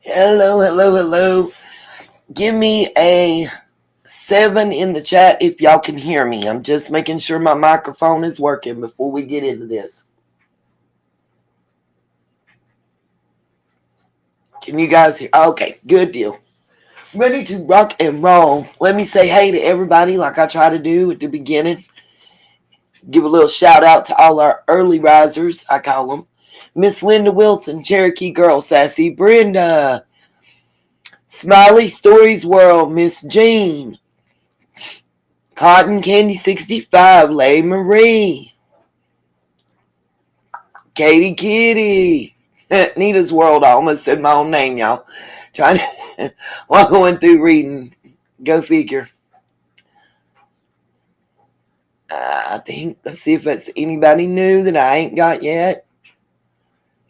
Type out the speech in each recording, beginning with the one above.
Hello, hello, hello. Give me a 7 in the chat if y'all can hear me. I'm just making sure my microphone is working before we get into this. Can you guys hear? Okay, good deal. Ready to rock and roll. Let me say hey to everybody like I try to do at the beginning. Give a little shout out to all our early risers, I call them. Miss Linda Wilson, Cherokee Girl, Sassy Brenda, Smiley Stories World, Miss Jean, Cotton Candy 65, Lay Marie, Katie Kitty, Nita's World. I almost said my own name, y'all. Trying to, while going through reading. Go figure. I think, let's see if that's anybody new that I ain't got yet.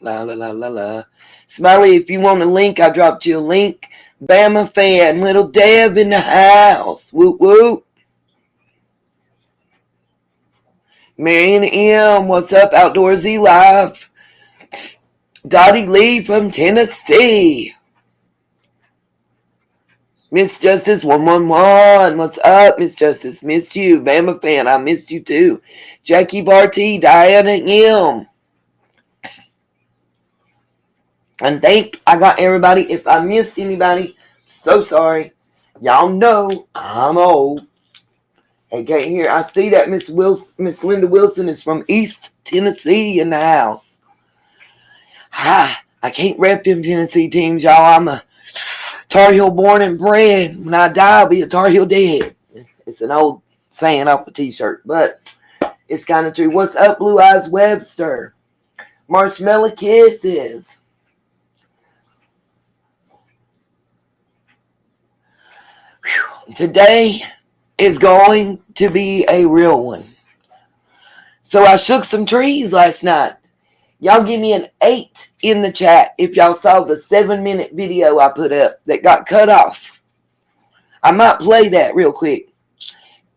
La la la la la. Smiley, if you want a link, I dropped you a link. Bama fan, little Deb in the house. Whoop whoop. Marion M, what's up? Outdoorsy Live. Dottie Lee from Tennessee. Miss Justice 111, what's up, Miss Justice? Missed you. Bama fan, I missed you too. Jackie Barty, Diana M. And think I got everybody. If I missed anybody, so sorry. Y'all know I'm old. I can't hear. I see that Miss Linda Wilson is from East Tennessee in the house. Hi, I can't rep them Tennessee teams, y'all. I'm a Tar Heel born and bred. When I die, I'll be a Tar Heel dead. It's an old saying off a t-shirt, but it's kind of true. What's up, Blue Eyes Webster? Marshmallow Kisses. Whew. Today is going to be a real one. So I shook some trees last night. Y'all give me an 8 in the chat if y'all saw the 7-minute video I put up that got cut off. I might play that real quick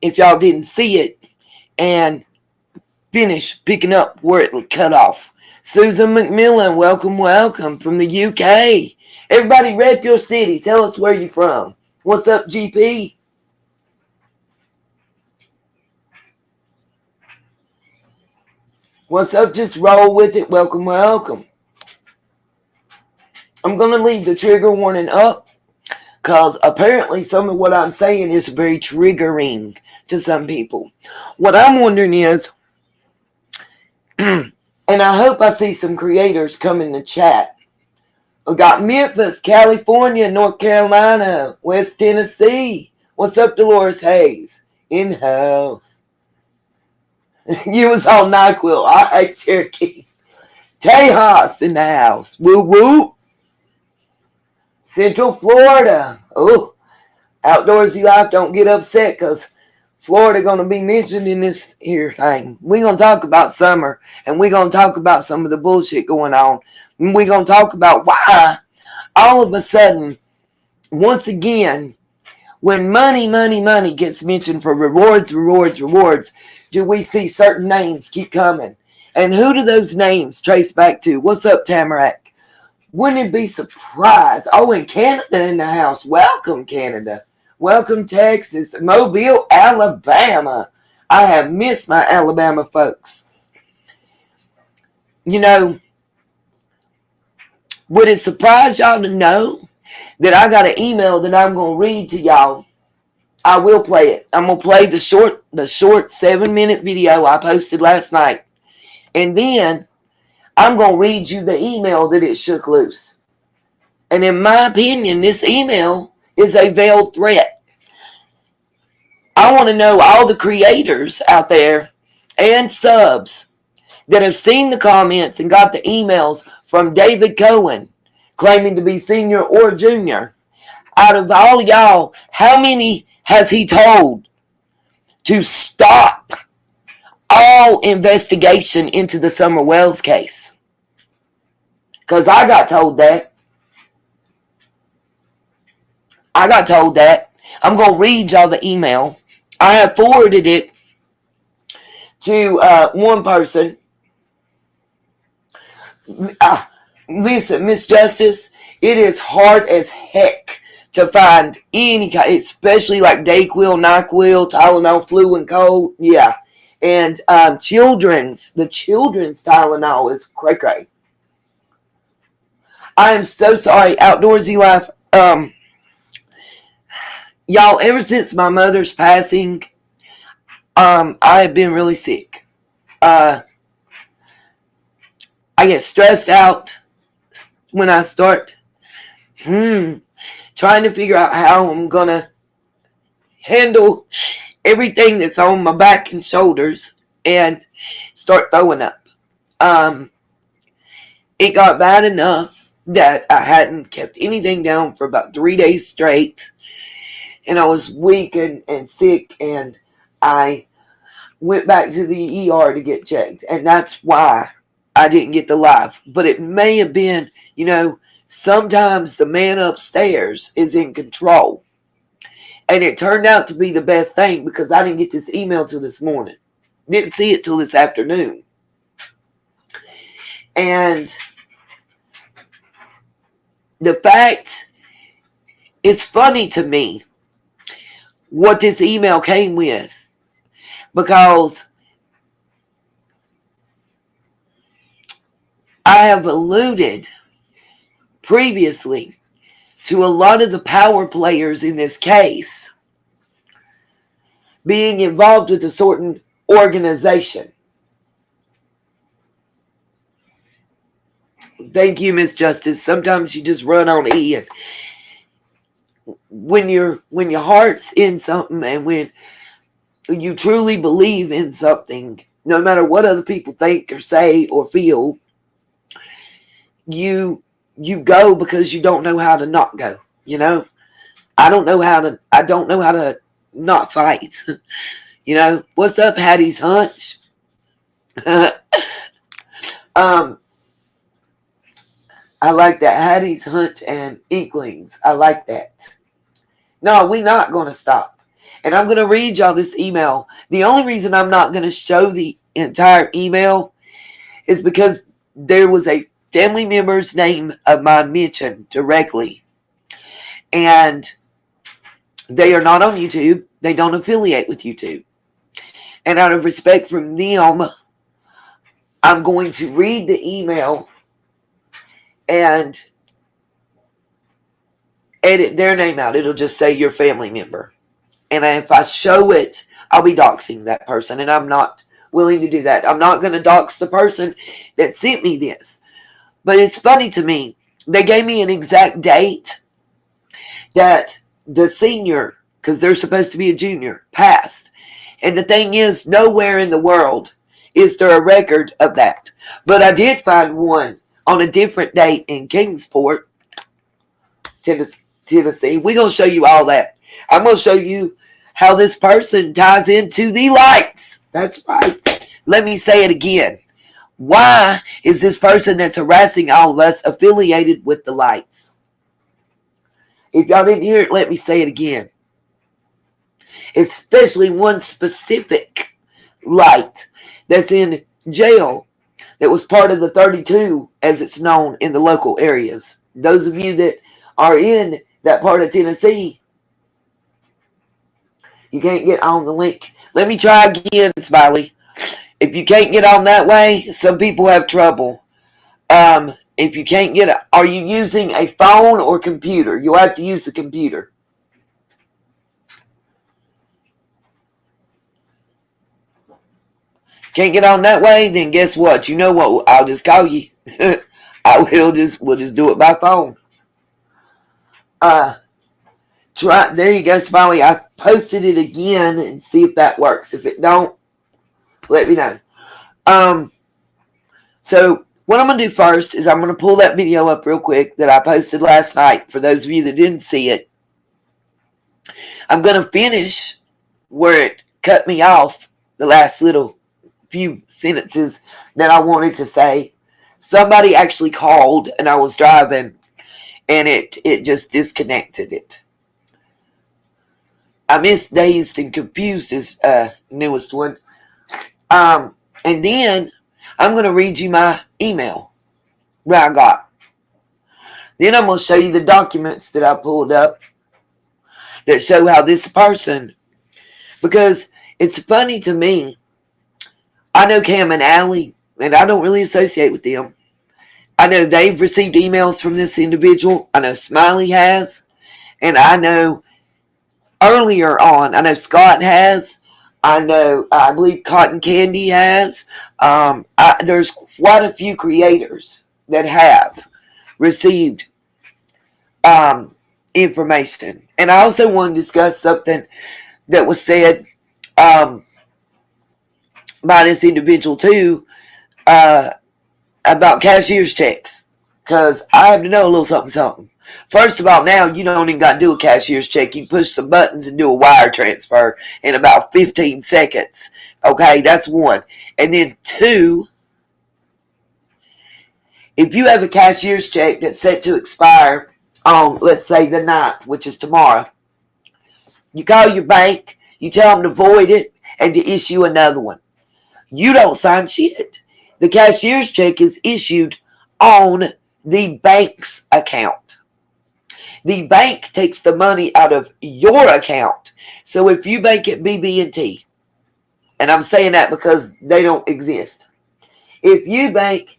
if y'all didn't see it and finish picking up where it cut off. Susan McMillan, welcome from the UK. Everybody rep your city. Tell us where you're from. What's up, GP? What's up? Just roll with it. Welcome. I'm going to leave the trigger warning up because apparently some of what I'm saying is very triggering to some people. What I'm wondering is, and I hope I see some creators come in the chat. We got Memphis, California, North Carolina, West Tennessee. What's up, Dolores Hayes? In-house. You was on NyQuil. All right, Cherokee. Tejas in the house. Woo woo. Central Florida. Oh, Outdoorsy Life, don't get upset because Florida going to be mentioned in this here thing. We're going to talk about summer, and we're going to talk about some of the bullshit going on. And we're going to talk about why all of a sudden, once again, when money gets mentioned for rewards, do we see certain names keep coming? And who do those names trace back to? What's up, Tamarack? Wouldn't it be surprised? Oh, and Canada in the house. Welcome, Canada. Welcome, Texas. Mobile, Alabama. I have missed my Alabama folks. You know, would it surprise y'all to know that I got an email that I'm going to read to y'all? I will play it. I'm going to play the short 7-minute video I posted last night. And then I'm going to read you the email that it shook loose. And in my opinion, this email is a veiled threat. I want to know all the creators out there and subs that have seen the comments and got the emails from David Cohen claiming to be senior or junior. Out of all y'all, how many has he told to stop all investigation into the Summer Wells case? Because I got told that. I'm going to read y'all the email. I have forwarded it to one person. Listen, Miss Justice, It is hard as heck to find any kind, especially like Dayquil, NyQuil, Tylenol, flu and cold. Yeah. And the children's Tylenol is cray-cray. I am so sorry, Outdoorsy Life. Y'all, ever since my mother's passing, I have been really sick. I get stressed out when I start trying to figure out how I'm gonna handle everything that's on my back and shoulders and start throwing up. It got bad enough that I hadn't kept anything down for about 3 days straight, and I was weak and sick, and I went back to the ER to get checked, and that's why I didn't get the live. But it may have been, sometimes the man upstairs is in control. And it turned out to be the best thing, because I didn't get this email till this morning. Didn't see it till this afternoon. And the fact, it's funny to me what this email came with, because I have alluded previously to a lot of the power players in this case being involved with a certain organization. Thank you, Miss Justice. Sometimes you just run on E. And when your heart's in something, and when you truly believe in something, no matter what other people think or say or feel, you go because you don't know how to not go. I don't know how to not fight. What's up, Hattie's Hunch? I like that. Hattie's Hunch and Inklings. I like that. No, we're not going to stop. And I'm going to read y'all this email. The only reason I'm not going to show the entire email is because there was a family member's name of mine mentioned directly. And they are not on YouTube. They don't affiliate with YouTube. And out of respect for them, I'm going to read the email and edit their name out. It'll just say your family member. And if I show it, I'll be doxing that person. And I'm not willing to do that. I'm not going to dox the person that sent me this. But it's funny to me. They gave me an exact date that the senior, because they're supposed to be a junior, passed. And the thing is, nowhere in the world is there a record of that. But I did find one on a different date in Kingsport, Tennessee. We're going to show you all that. I'm going to show you how this person ties into the lights. That's right. Let me say it again. Why is this person that's harassing all of us affiliated with the lights? If y'all didn't hear it, let me say it again. Especially one specific light that's in jail that was part of the 32, as it's known in the local areas. Those of you that are in that part of Tennessee, you can't get on the link. Let me try again, Smiley. If you can't get on that way, some people have trouble. If you can't get it, are you using a phone or computer? You'll have to use a computer. Can't get on that way? Then guess what? You know what? I'll just call you. We'll just do it by phone. Try. There you go, Smiley. I posted it again and see if that works. If it don't, let me know. So what I'm going to do first is I'm going to pull that video up real quick that I posted last night for those of you that didn't see it. I'm going to finish where it cut me off, the last little few sentences that I wanted to say. Somebody actually called and I was driving and it just disconnected it. I missed Dazed and Confused is newest one. And then I'm going to read you my email where I got. Then I'm going to show you the documents that I pulled up that show how this person, because it's funny to me, I know Cam and Allie, and I don't really associate with them. I know they've received emails from this individual. I know Smiley has. And I know earlier on, I know Scott has. I believe Cotton Candy has. There's quite a few creators that have received information. And I also want to discuss something that was said by this individual too, about cashier's checks. Because I have to know a little something. First of all, now you don't even got to do a cashier's check. You push some buttons and do a wire transfer in about 15 seconds. Okay, that's one. And then two, if you have a cashier's check that's set to expire on, let's say, the 9th, which is tomorrow, you call your bank, you tell them to void it, and to issue another one. You don't sign shit. The cashier's check is issued on the bank's account. The bank takes the money out of your account. So if you bank at BB&T, and I'm saying that because they don't exist. If you bank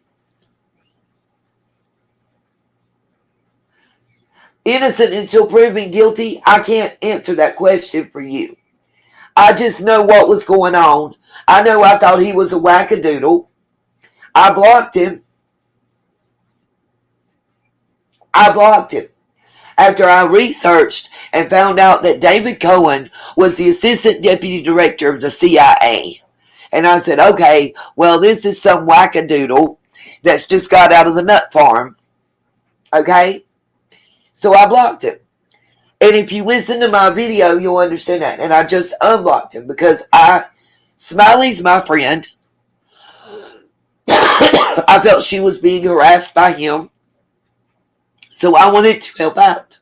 innocent until proven guilty, I can't answer that question for you. I just know what was going on. I know I thought he was a wackadoodle. I blocked him. After I researched and found out that David Cohen was the assistant deputy director of the CIA. And I said, okay, well, this is some wackadoodle that's just got out of the nut farm. Okay? So I blocked him. And if you listen to my video, you'll understand that. And I just unblocked him because Smiley's my friend. I felt she was being harassed by him. So I wanted to help out.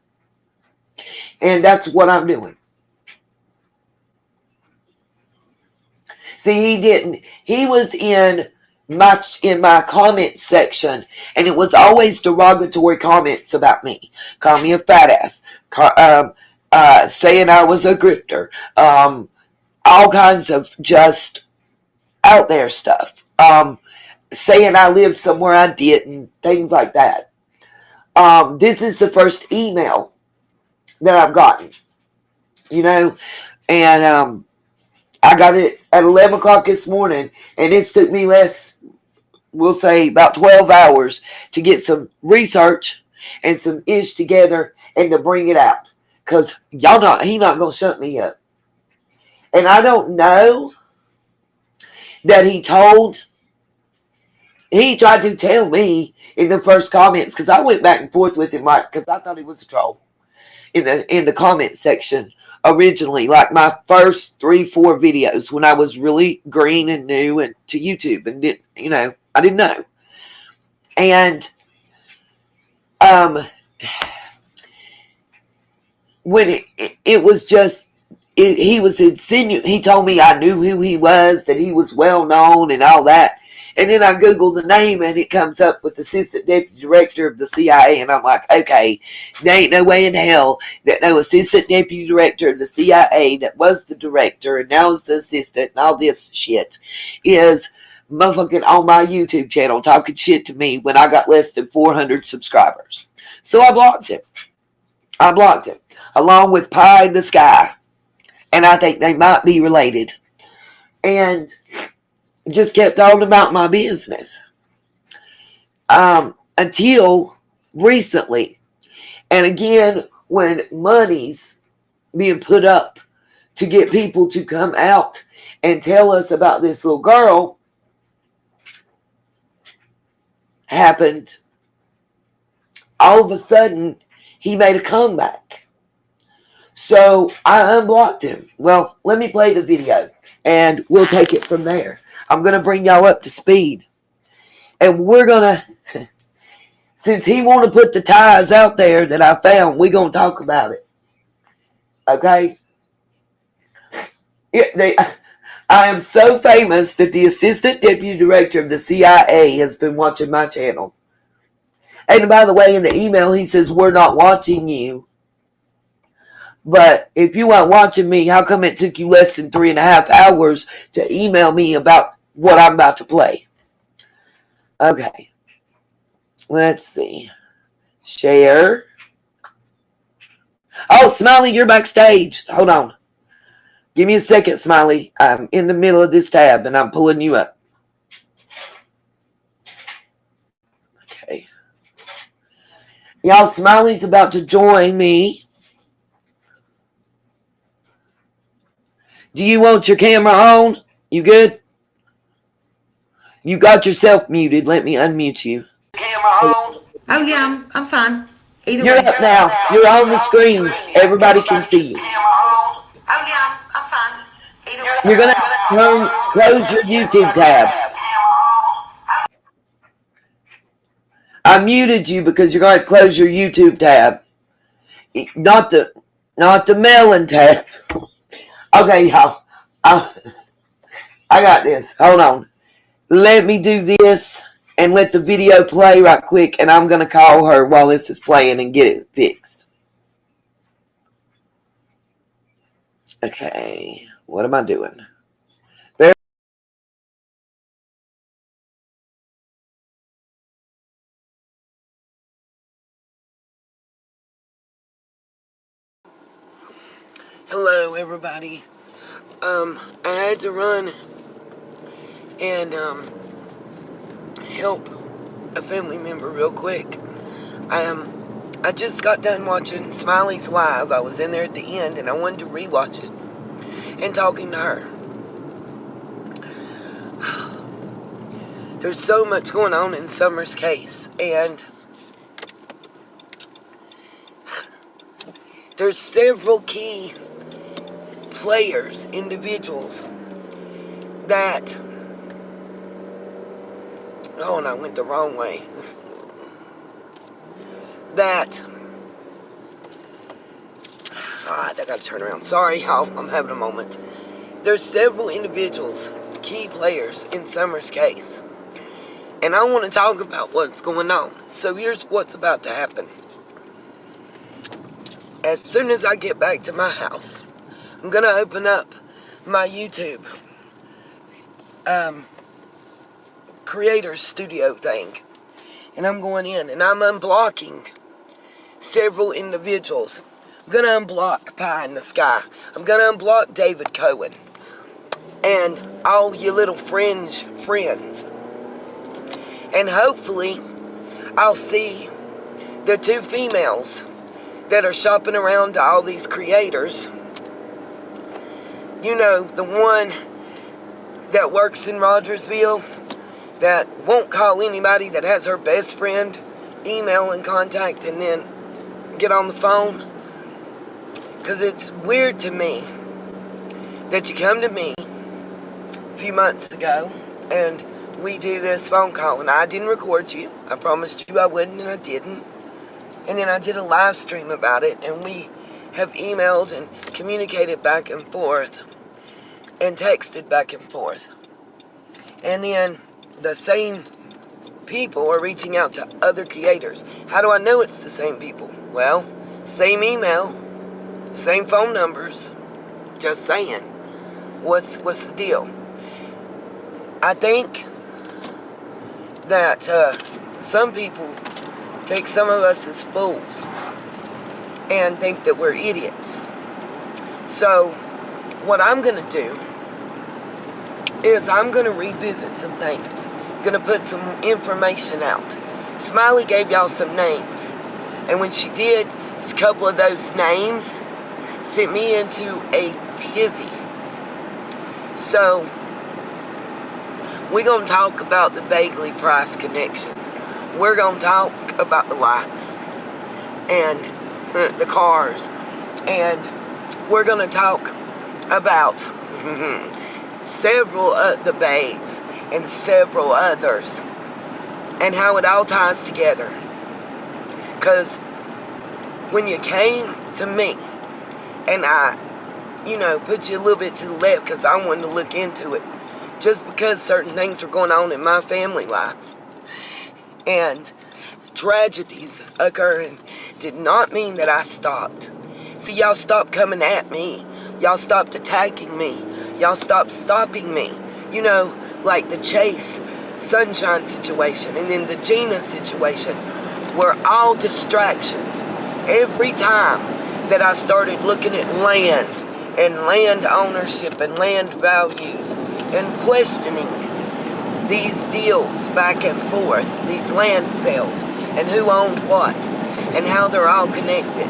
And that's what I'm doing. See, he didn't. He was in my comment section, and it was always derogatory comments about me. Call me a fat ass. Saying I was a grifter. All kinds of just out there stuff. Saying I lived somewhere I didn't. Things like that. This is the first email that I've gotten, and I got it at 11 o'clock this morning, and it took me we'll say about 12 hours to get some research and some ish together and to bring it out, because he not going to shut me up. And I don't know that he tried to tell me in the first comments, because I went back and forth with him, because I thought he was a troll in the comment section originally, like my first 3-4 videos when I was really green and new and to YouTube, and I didn't know. And when it was just he was insinuating, he told me I knew who he was, that he was well known and all that. And then I Google the name, and it comes up with Assistant Deputy Director of the CIA. And I'm like, okay, there ain't no way in hell that no Assistant Deputy Director of the CIA that was the director and now is the assistant and all this shit is motherfucking on my YouTube channel talking shit to me when I got less than 400 subscribers. So I blocked him. Along with Pie in the Sky. And I think they might be related. And just kept on about my business until recently. And again, when money's being put up to get people to come out and tell us about this little girl happened, all of a sudden he made a comeback. So I unblocked him. Well, let me play the video and we'll take it from there. I'm going to bring y'all up to speed. And we're going to, since he want to put the ties out there that I found, we're going to talk about it. Okay? I am so famous that the Assistant Deputy Director of the CIA has been watching my channel. And by the way, in the email, he says, we're not watching you. But if you weren't watching me, how come it took you less than 3.5 hours to email me about what I'm about to play? Okay. Let's see. Share. Oh, Smiley, you're backstage. Hold on. Give me a second, Smiley. I'm in the middle of this tab, and I'm pulling you up. Okay. Y'all, Smiley's about to join me. Do you want your camera on? You good? You got yourself muted. Let me unmute you. Camera on? Oh, yeah, I'm fine. Either You're way. up now. You're on the screen. Everybody can see you. Oh, yeah, I'm fine. Either way. You're going to close your YouTube tab. I muted you because you're going to close your YouTube tab. Not the melon tab. Okay, y'all. I got this. Hold on. Let me do this and let the video play right quick, and I'm going to call her while this is playing and get it fixed. Okay. What am I doing? Hello, everybody. I had to run and help a family member real quick. I just got done watching Smiley's live. I was in there at the end, and I wanted to rewatch it and talking to her. There's so much going on in Summer's case, and there's several key players, individuals that... Oh, and I went the wrong way. That... I gotta turn around. Sorry, y'all. I'm having a moment. There's several individuals, key players in Summer's case. And I want to talk about what's going on. So here's what's about to happen. As soon as I get back to my house, I'm going to open up my YouTube creator studio thing. And I'm going in and I'm unblocking several individuals. I'm going to unblock Pie in the Sky. I'm going to unblock David Cohen. And all you little fringe friends. And hopefully, I'll see the two females that are shopping around to all these creators. You know, the one that works in Rogersville that won't call anybody, that has her best friend email and contact and then get on the phone. Because it's weird to me that you come to me a few months ago and we do this phone call, and I didn't record you. I promised you I wouldn't, and I didn't. And then I did a live stream about it, and we have emailed and communicated back and forth and texted back and forth. And then the same people are reaching out to other creators. How do I know it's the same people? Well, same email, same phone numbers. Just saying. What's the deal? I think that some people take some of us as fools and think that we're idiots. So what I'm going to do is I'm going to revisit some things. I'm going to put some information out. Smiley gave y'all some names. And when she did, a couple of those names sent me into a tizzy. So we're going to talk about the Bagley Price connection. We're going to talk about the lights and the cars. And we're going to talk about several of the bays and several others and how it all ties together. Because when you came to me and I, put you a little bit to the left because I wanted to look into it, just because certain things were going on in my family life. And tragedies occurring did not mean that I stopped. See, y'all stopped coming at me. Y'all stopped attacking me. Y'all stopped stopping me. You know, like the Chase Sunshine situation and then the Gina situation were all distractions. Every time that I started looking at land and land ownership and land values and questioning these deals back and forth, these land sales, and who owned what, and how they're all connected,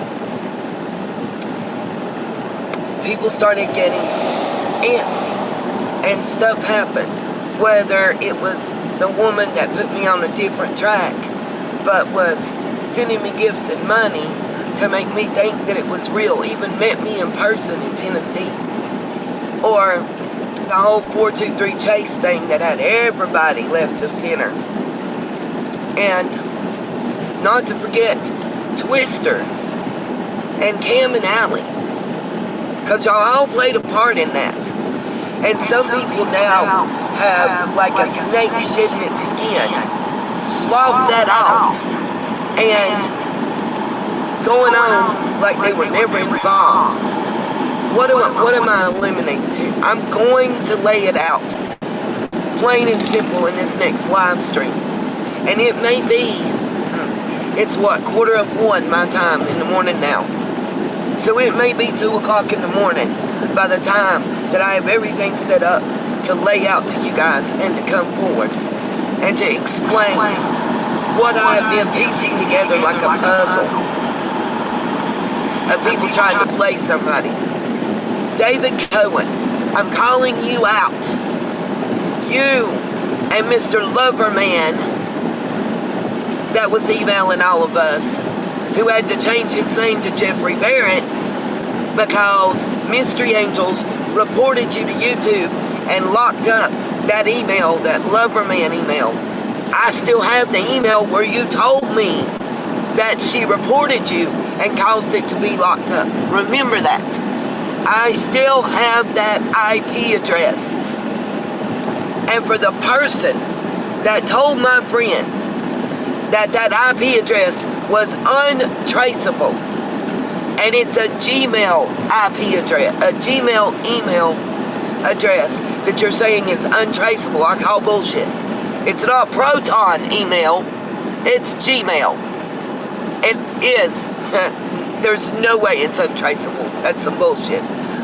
people started getting antsy, and stuff happened. Whether it was the woman that put me on a different track, but was sending me gifts and money to make me think that it was real, even met me in person in Tennessee, or the whole 423 Chase thing that had everybody left of center. And not to forget Twister and Cam and Allie, because y'all all played a part in that. And some people now have, like a snake shedding its skin, sloughed that off and going on like they were never involved. What am I eliminating to? I'm going to lay it out, plain and simple, in this next live stream. And it may be, it's what, 1:45 my time in the morning now. So it may be 2 o'clock in the morning by the time that I have everything set up to lay out to you guys and to come forward and to explain what I have been piecing together like a puzzle of people trying to play somebody. David Cohen, I'm calling you out. You and Mr. Loverman that was emailing all of us, who had to change his name to Jeffrey Barrett because Mystery Angels reported you to YouTube and locked up that email, that Loverman email. I still have the email where you told me that she reported you and caused it to be locked up. Remember that. I still have that IP address. And for the person that told my friend that IP address was untraceable, and it's a Gmail IP address, a Gmail email address that you're saying is untraceable, I call bullshit. It's not Proton email, it's Gmail. It is. There's no way it's untraceable. That's some bullshit.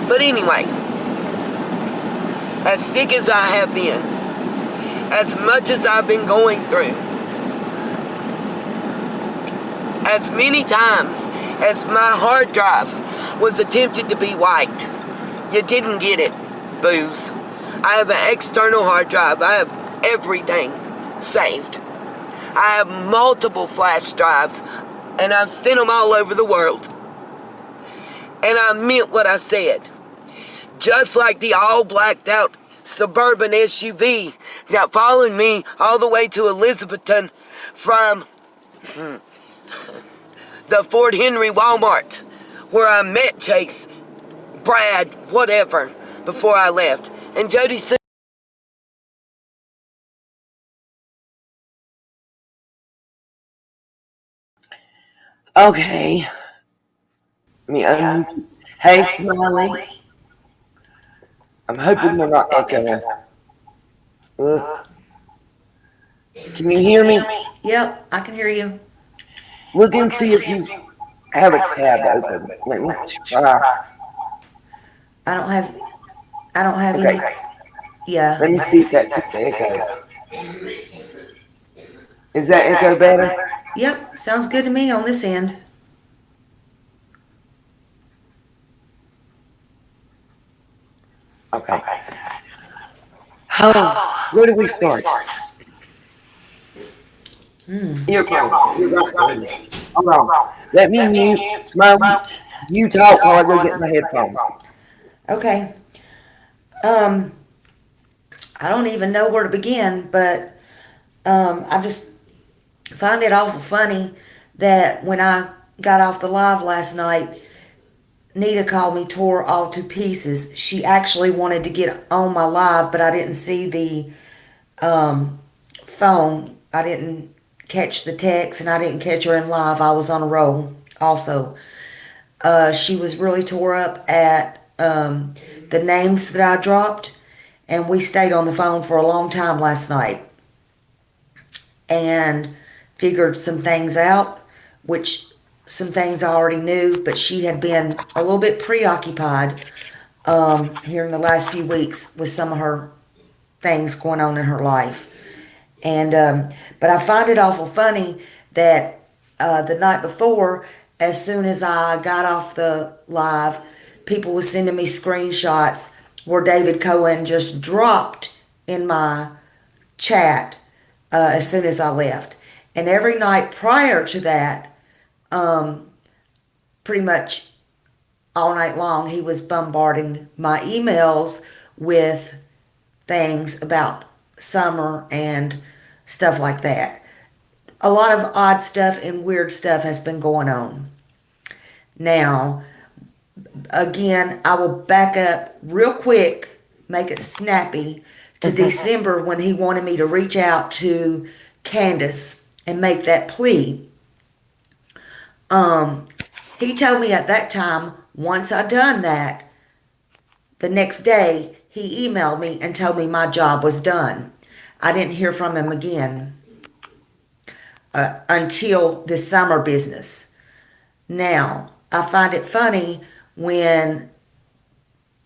But anyway, as sick as I have been, as much as I've been going through, as many times as my hard drive was attempted to be wiped, you didn't get it, booze. I have an external hard drive. I have everything saved. I have multiple flash drives, and I've sent them all over the world. And I meant what I said. Just like the all blacked out Suburban SUV that followed me all the way to Elizabethton from the Fort Henry Walmart, where I met Chase, Brad, whatever, before I left. And Jody said, okay. Hey, Smiley. I'm hoping they're not echoing. Can you hear me? Yep, I can hear you. Look and see if you have a tab open. Let me try. I don't have Okay. any. Yeah. Let me see if that took the echo. Is that echo better? Yep, sounds good to me on this end. Okay. Oh, where do we start? Your phone. You're right. Hold on. Let me mute. Smiley, you talk while I go get my headphones. Okay. I don't even know where to begin, but I just find it awful funny that when I got off the live last night, Nita called me tore all to pieces. She actually wanted to get on my live, but I didn't see the phone. I didn't catch the text and I didn't catch her in live. I was on a roll also. She was really tore up at the names that I dropped, and we stayed on the phone for a long time last night and figured some things out, which some things I already knew, but she had been a little bit preoccupied here in the last few weeks with some of her things going on in her life. And but I find it awful funny that the night before, as soon as I got off the live, people were sending me screenshots where David Cohen just dropped in my chat as soon as I left. And every night prior to that, pretty much all night long, he was bombarding my emails with things about summer and stuff like that. A lot of odd stuff and weird stuff has been going on. Now, again, I will back up real quick, make it snappy, to December when he wanted me to reach out to Candace and make that plea. He told me at that time, once I done that, the next day he emailed me and told me my job was done. I didn't hear from him again until this summer business. Now, I find it funny when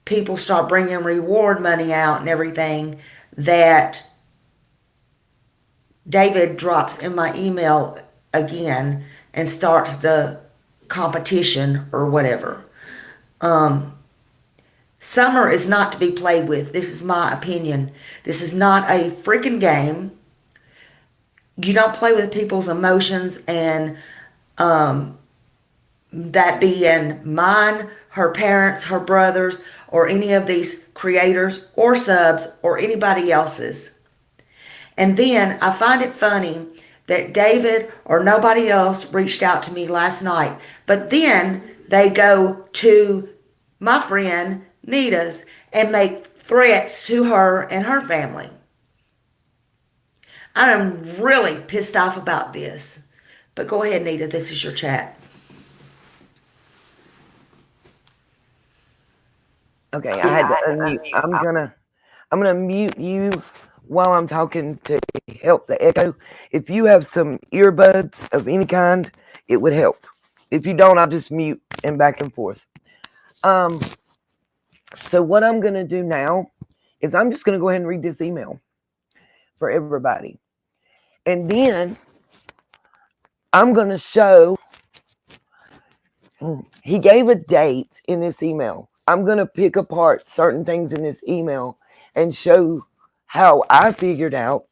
people start bringing reward money out and everything that David drops in my email again and starts the competition or whatever. Summer is not to be played with. This is my opinion. This is not a freaking game. You don't play with people's emotions, and that being mine, her parents, her brothers, or any of these creators or subs or anybody else's. And then I find it funny that David or nobody else reached out to me last night, but then they go to my friend Nita's and make threats to her and her family. I am really pissed off about this. But go ahead, Nita, this is your chat. Okay, I had to unmute. I'm gonna mute you while I'm talking to help the echo. If you have some earbuds of any kind, it would help. If you don't, I'll just mute and back and forth. So what I'm gonna do now is I'm just gonna go ahead and read this email for everybody. And then I'm gonna show, he gave a date in this email. I'm going to pick apart certain things in this email and show how I figured out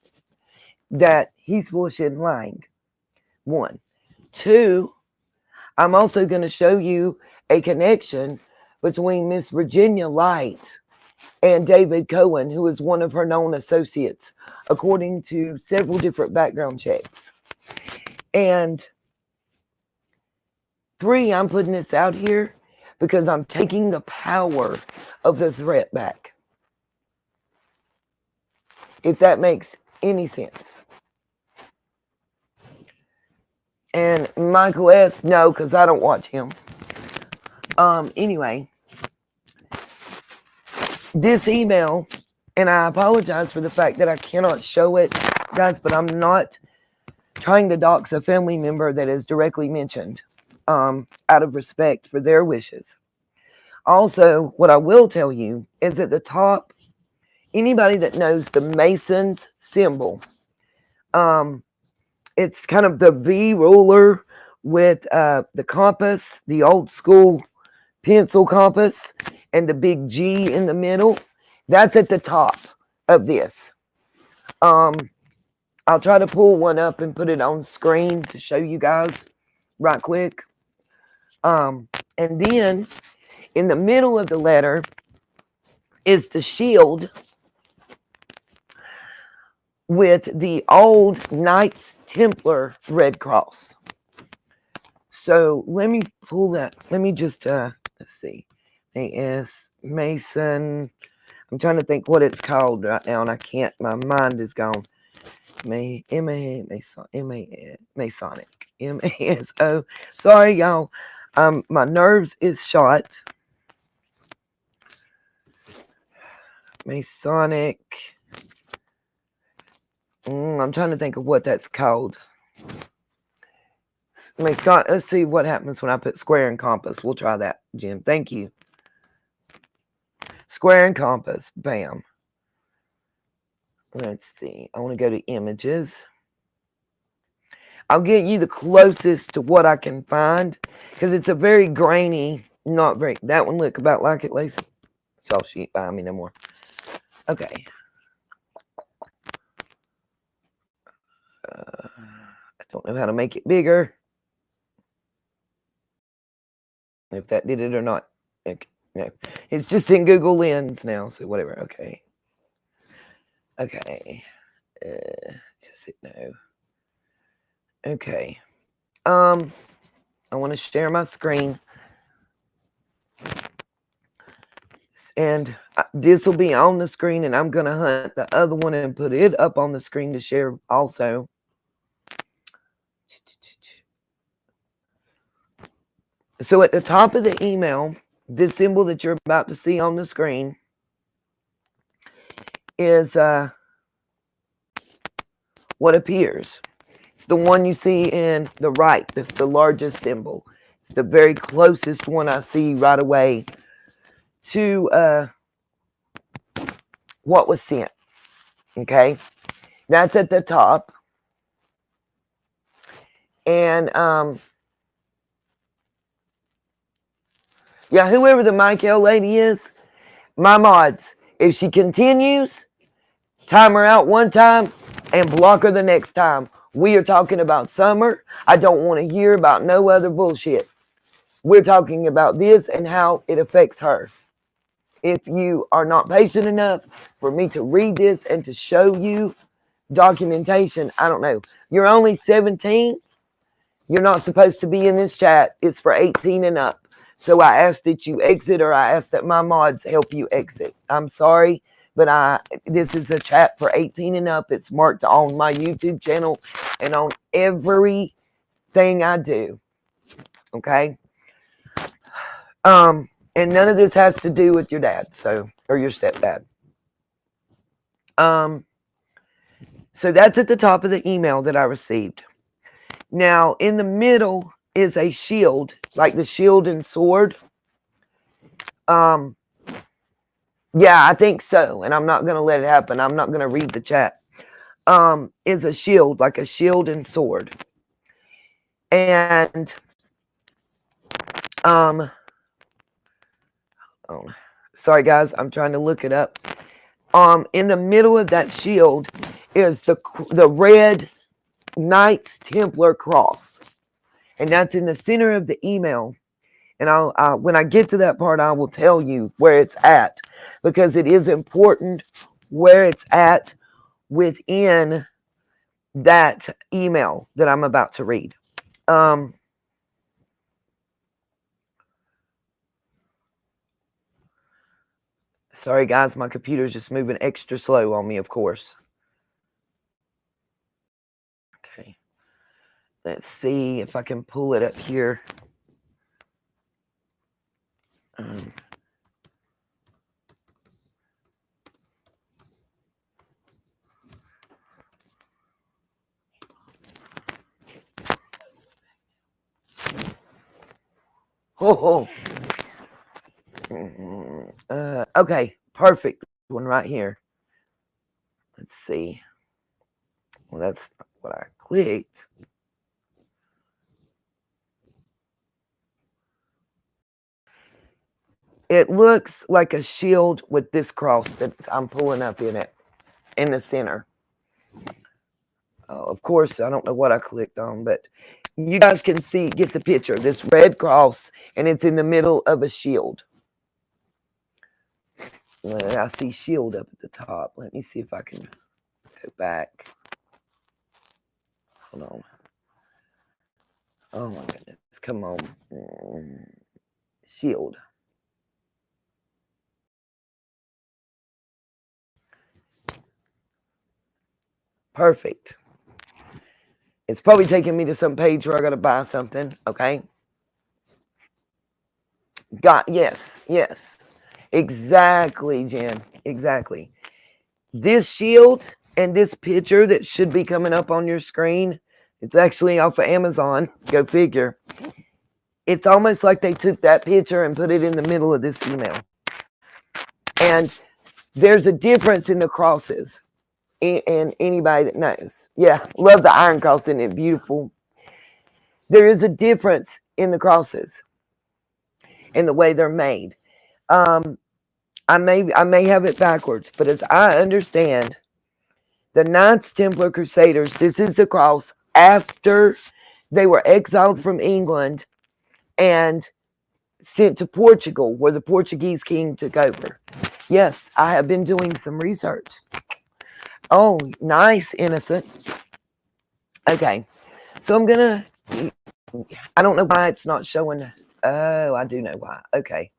that he's bullshit lying. 1. 2, I'm also going to show you a connection between Miss Virginia Light and David Cohen, who is one of her known associates, according to several different background checks. And 3, I'm putting this out here because I'm taking the power of the threat back. If that makes any sense. And Michael S., no, because I don't watch him. Anyway, this email, and I apologize for the fact that I cannot show it, guys, but I'm not trying to dox a family member that is directly mentioned. Out of respect for their wishes. Also, what I will tell you is at the top, anybody that knows the Mason's symbol, it's kind of the V ruler with the compass, the old school pencil compass, and the big G in the middle. That's at the top of this. I'll try to pull one up and put it on screen to show you guys right quick. And then in the middle of the letter is the shield with the old Knights Templar Red Cross. So let me pull that. Let me just, let's see. A.S. Mason. I'm trying to think what it's called right now, and I can't. My mind is gone. Masonic. M-A-S-O. Sorry, y'all. My nerves is shot. Masonic. I'm trying to think of what that's called. Let's see what happens when I put square and compass. We'll try that, Jim. Thank you. Square and compass. Bam. Let's see. I want to go to images. I'll get you the closest to what I can find because it's a very grainy, not very. That one look about like it, Lacey. Y'all sheet behind me no more. Okay. I don't know how to make it bigger. If that did it or not. Okay. No. It's just in Google Lens now, so whatever. Okay. Okay. Just hit no. Okay. I want to share my screen. And this will be on the screen, and I'm going to hunt the other one and put it up on the screen to share also. So at the top of the email, this symbol that you're about to see on the screen is what appears. It's the one you see in the right. It's the largest symbol. It's the very closest one I see right away to what was sent. Okay? That's at the top. And yeah, whoever the Michael lady is, my mods, if she continues, time her out one time and block her the next time. We are talking about Summer. I don't want to hear about no other bullshit. We're talking about this and how it affects her. If you are not patient enough for me to read this and to show you documentation, I don't know. You're only 17. You're not supposed to be in this chat. It's for 18 and up. So I ask that you exit, or I ask that my mods help you exit. I'm sorry, but this is a chat for 18 and up. It's marked on my YouTube channel and on everything I do. Okay? And none of this has to do with your dad, or your stepdad. So that's at the top of the email that I received. Now, in the middle is a shield, like the shield and sword. Yeah, I think so. And I'm not going to let it happen. I'm not going to read the chat. Is a shield, like a shield and sword. And, oh, sorry guys, I'm trying to look it up. In the middle of that shield is the red Knights Templar cross. And that's in the center of the email. And when I get to that part, I will tell you where it's at, because it is important where it's at within that email that I'm about to read. Sorry, guys, my computer's just moving extra slow on me, of course. Okay. Let's see if I can pull it up here. Okay, perfect one right here. Let's see. Well, that's not what I clicked. It looks like a shield with this cross that I'm pulling up in it, in the center. Of course, I don't know what I clicked on, but you guys can get the picture. This red cross, and it's in the middle of a shield. I see shield up at the top. Let me see if I can go back. Hold on. Oh my goodness. Come on. Shield. Perfect. It's probably taking me to some page where I got to buy something. Okay. Yes. Exactly, Jen. Exactly. This shield and this picture that should be coming up on your screen, it's actually off of Amazon. Go figure. It's almost like they took that picture and put it in the middle of this email. And there's a difference in the crosses. And anybody that knows. Yeah, love the iron cross, isn't it beautiful? There is a difference in the crosses and the way they're made. I may have it backwards, but as I understand, the Knights Templar Crusaders, this is the cross after they were exiled from England and sent to Portugal, where the Portuguese king took over. Yes, I have been doing some research. Oh, nice, innocent. Okay, so I'm gonna, I don't know why it's not showing. Oh, I do know why. Okay,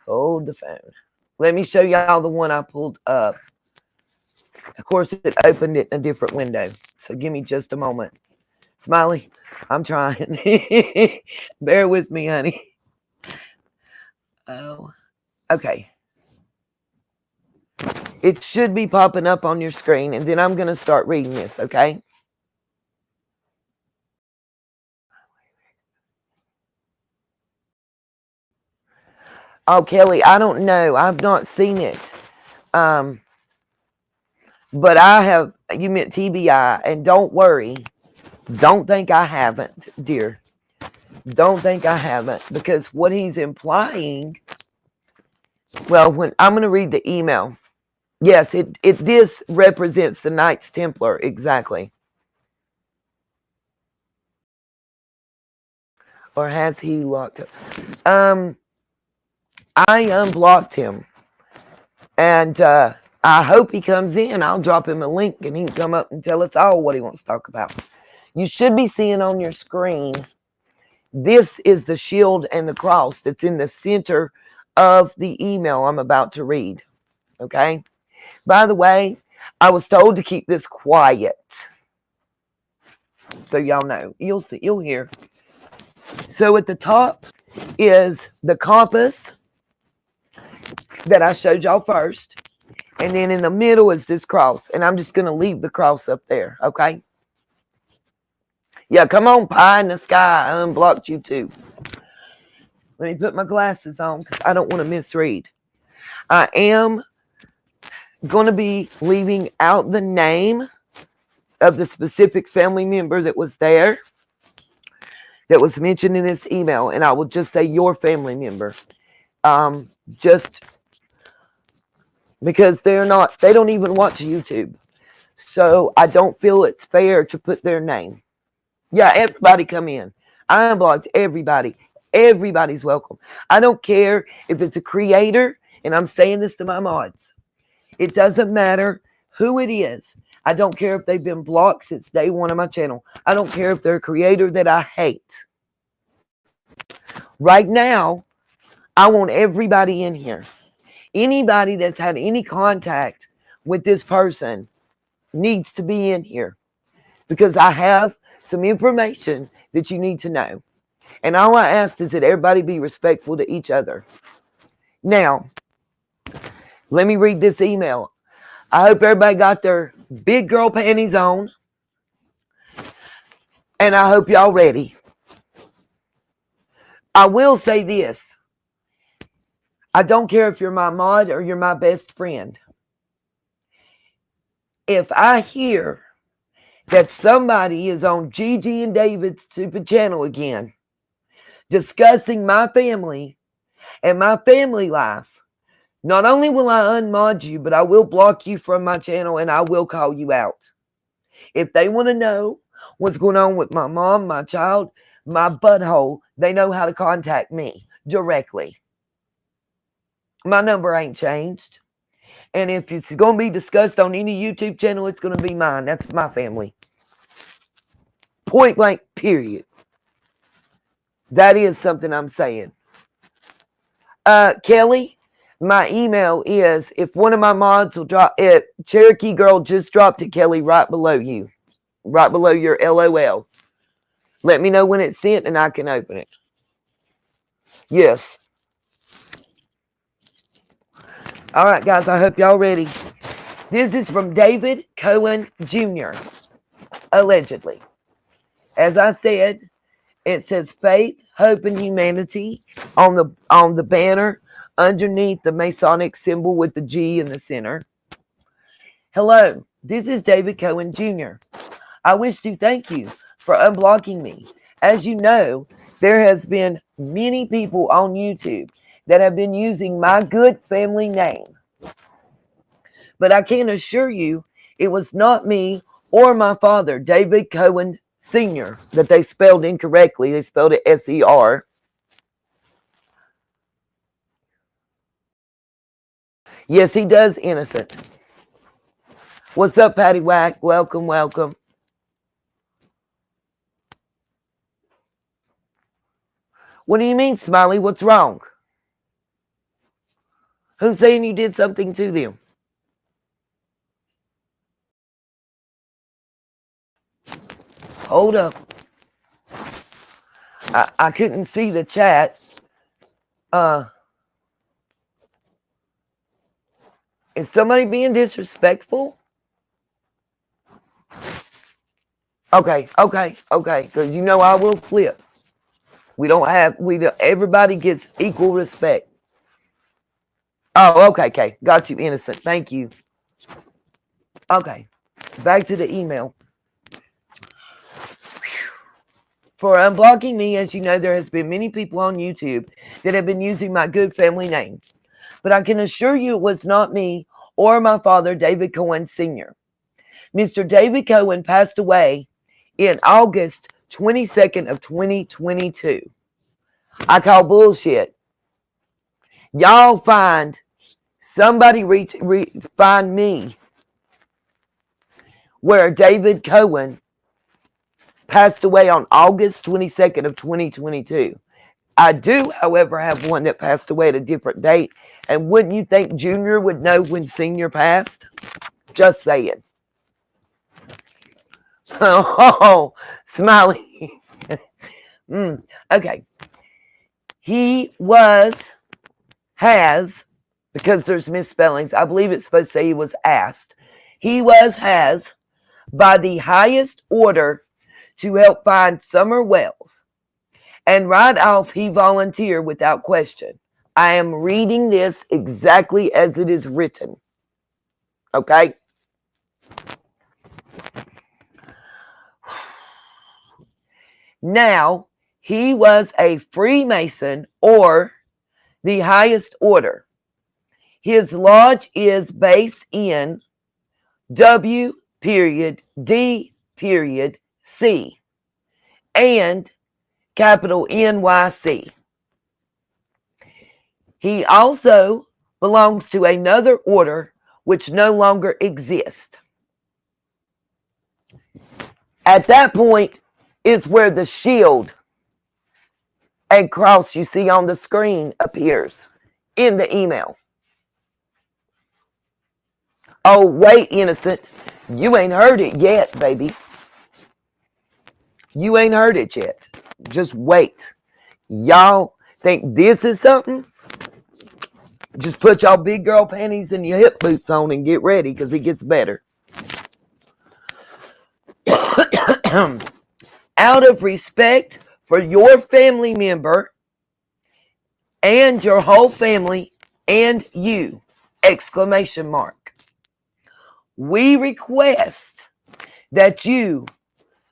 hold the phone. Let me show y'all the one I pulled up. Of course, it opened it in a different window. So give me just a moment. Smiley, I'm trying. Bear with me, honey. Oh, okay. It should be popping up on your screen, and then I'm going to start reading this, okay? Oh, Kelly, I don't know. I've not seen it. But I have, you meant TBI, and don't worry. Don't think I haven't, dear. Don't think I haven't, because what he's implying, well, when I'm going to read the email. Yes, this represents the Knights Templar, exactly. Or has he locked up? I unblocked him. And I hope he comes in. I'll drop him a link and he can come up and tell us all what he wants to talk about. You should be seeing on your screen, this is the shield and the cross that's in the center of the email I'm about to read. Okay? By the way, I was told to keep this quiet. So y'all know. You'll see. You'll hear. So at the top is the compass that I showed y'all first. And then in the middle is this cross. And I'm just going to leave the cross up there. Okay? Yeah, come on, pie in the sky. I unblocked you too. Let me put my glasses on because I don't want to misread. I am going to be leaving out the name of the specific family member that was there, that was mentioned in this email. And I will just say your family member. Just because they don't even watch YouTube. So I don't feel it's fair to put their name. Yeah, everybody come in. I unblocked everybody. Everybody's welcome. I don't care if it's a creator, and I'm saying this to my mods. It doesn't matter who it is. I don't care if they've been blocked since day one of my channel. I don't care if they're a creator that I hate. Right now, I want everybody in here. Anybody that's had any contact with this person needs to be in here because I have some information that you need to know. And all I asked is that everybody be respectful to each other. Now, let me read this email. I hope everybody got their big girl panties on. And I hope y'all ready. I will say this. I don't care if you're my mod or you're my best friend. If I hear that somebody is on Gigi and David's stupid channel again, discussing my family and my family life, not only will I unmod you, but I will block you from my channel and I will call you out. If they want to know what's going on with my mom, my child, my butthole, they know how to contact me directly. My number ain't changed. And if it's going to be discussed on any YouTube channel, it's going to be mine. That's my family. Point blank, period. That is something I'm saying. Kelly, my email is, if one of my mods will drop it, Cherokee Girl just dropped it, Kelly, right below you. Right below your LOL. Let me know when it's sent and I can open it. Yes. All right, guys, I hope y'all ready. This is from David Cohen Jr., allegedly. As I said, it says faith, hope, and humanity on the banner underneath the Masonic symbol with the G in the center. Hello, this is David Cohen Jr. I wish to thank you for unblocking me. As you know, there has been many people on YouTube that have been using my good family name. But I can assure you, it was not me or my father, David Cohen Sr., that they spelled incorrectly. They spelled it S-E-R. Yes, he does, innocent. What's up, Patty Whack? Welcome, welcome. What do you mean, Smiley? What's wrong? Who's saying you did something to them? Hold up. I couldn't see the chat. Is somebody being disrespectful? Okay. Because you know I will flip. Everybody gets equal respect. Oh, okay. Got you, innocent. Thank you. Okay. Back to the email. For unblocking me, as you know, there has been many people on YouTube that have been using my good family name. But I can assure you it was not me or my father, David Cohen Sr. Mr. David Cohen passed away in August 22nd of 2022. I call bullshit. Y'all find somebody find me where David Cohen passed away on August 22nd of 2022. I do, however, have one that passed away at a different date. And wouldn't you think Junior would know when Senior passed? Just saying. Oh, Smiley. Okay. He has, because there's misspellings, I believe it's supposed to say he was asked. Has, by the highest order, to help find Summer Wells. And right off, he volunteered without question. I am reading this exactly as it is written. Okay? Now, he was a Freemason or the highest order. His lodge is based in W.D.C. and capital NYC. He also belongs to another order which no longer exists. At that point is where the shield and cross you see on the screen appears in the email. Oh, wait, innocent. You ain't heard it yet, baby. You ain't heard it yet. Just wait. Y'all think this is something? Just put y'all big girl panties and your hip boots on and get ready because it gets better. Out of respect for your family member and your whole family and you, ! We request that you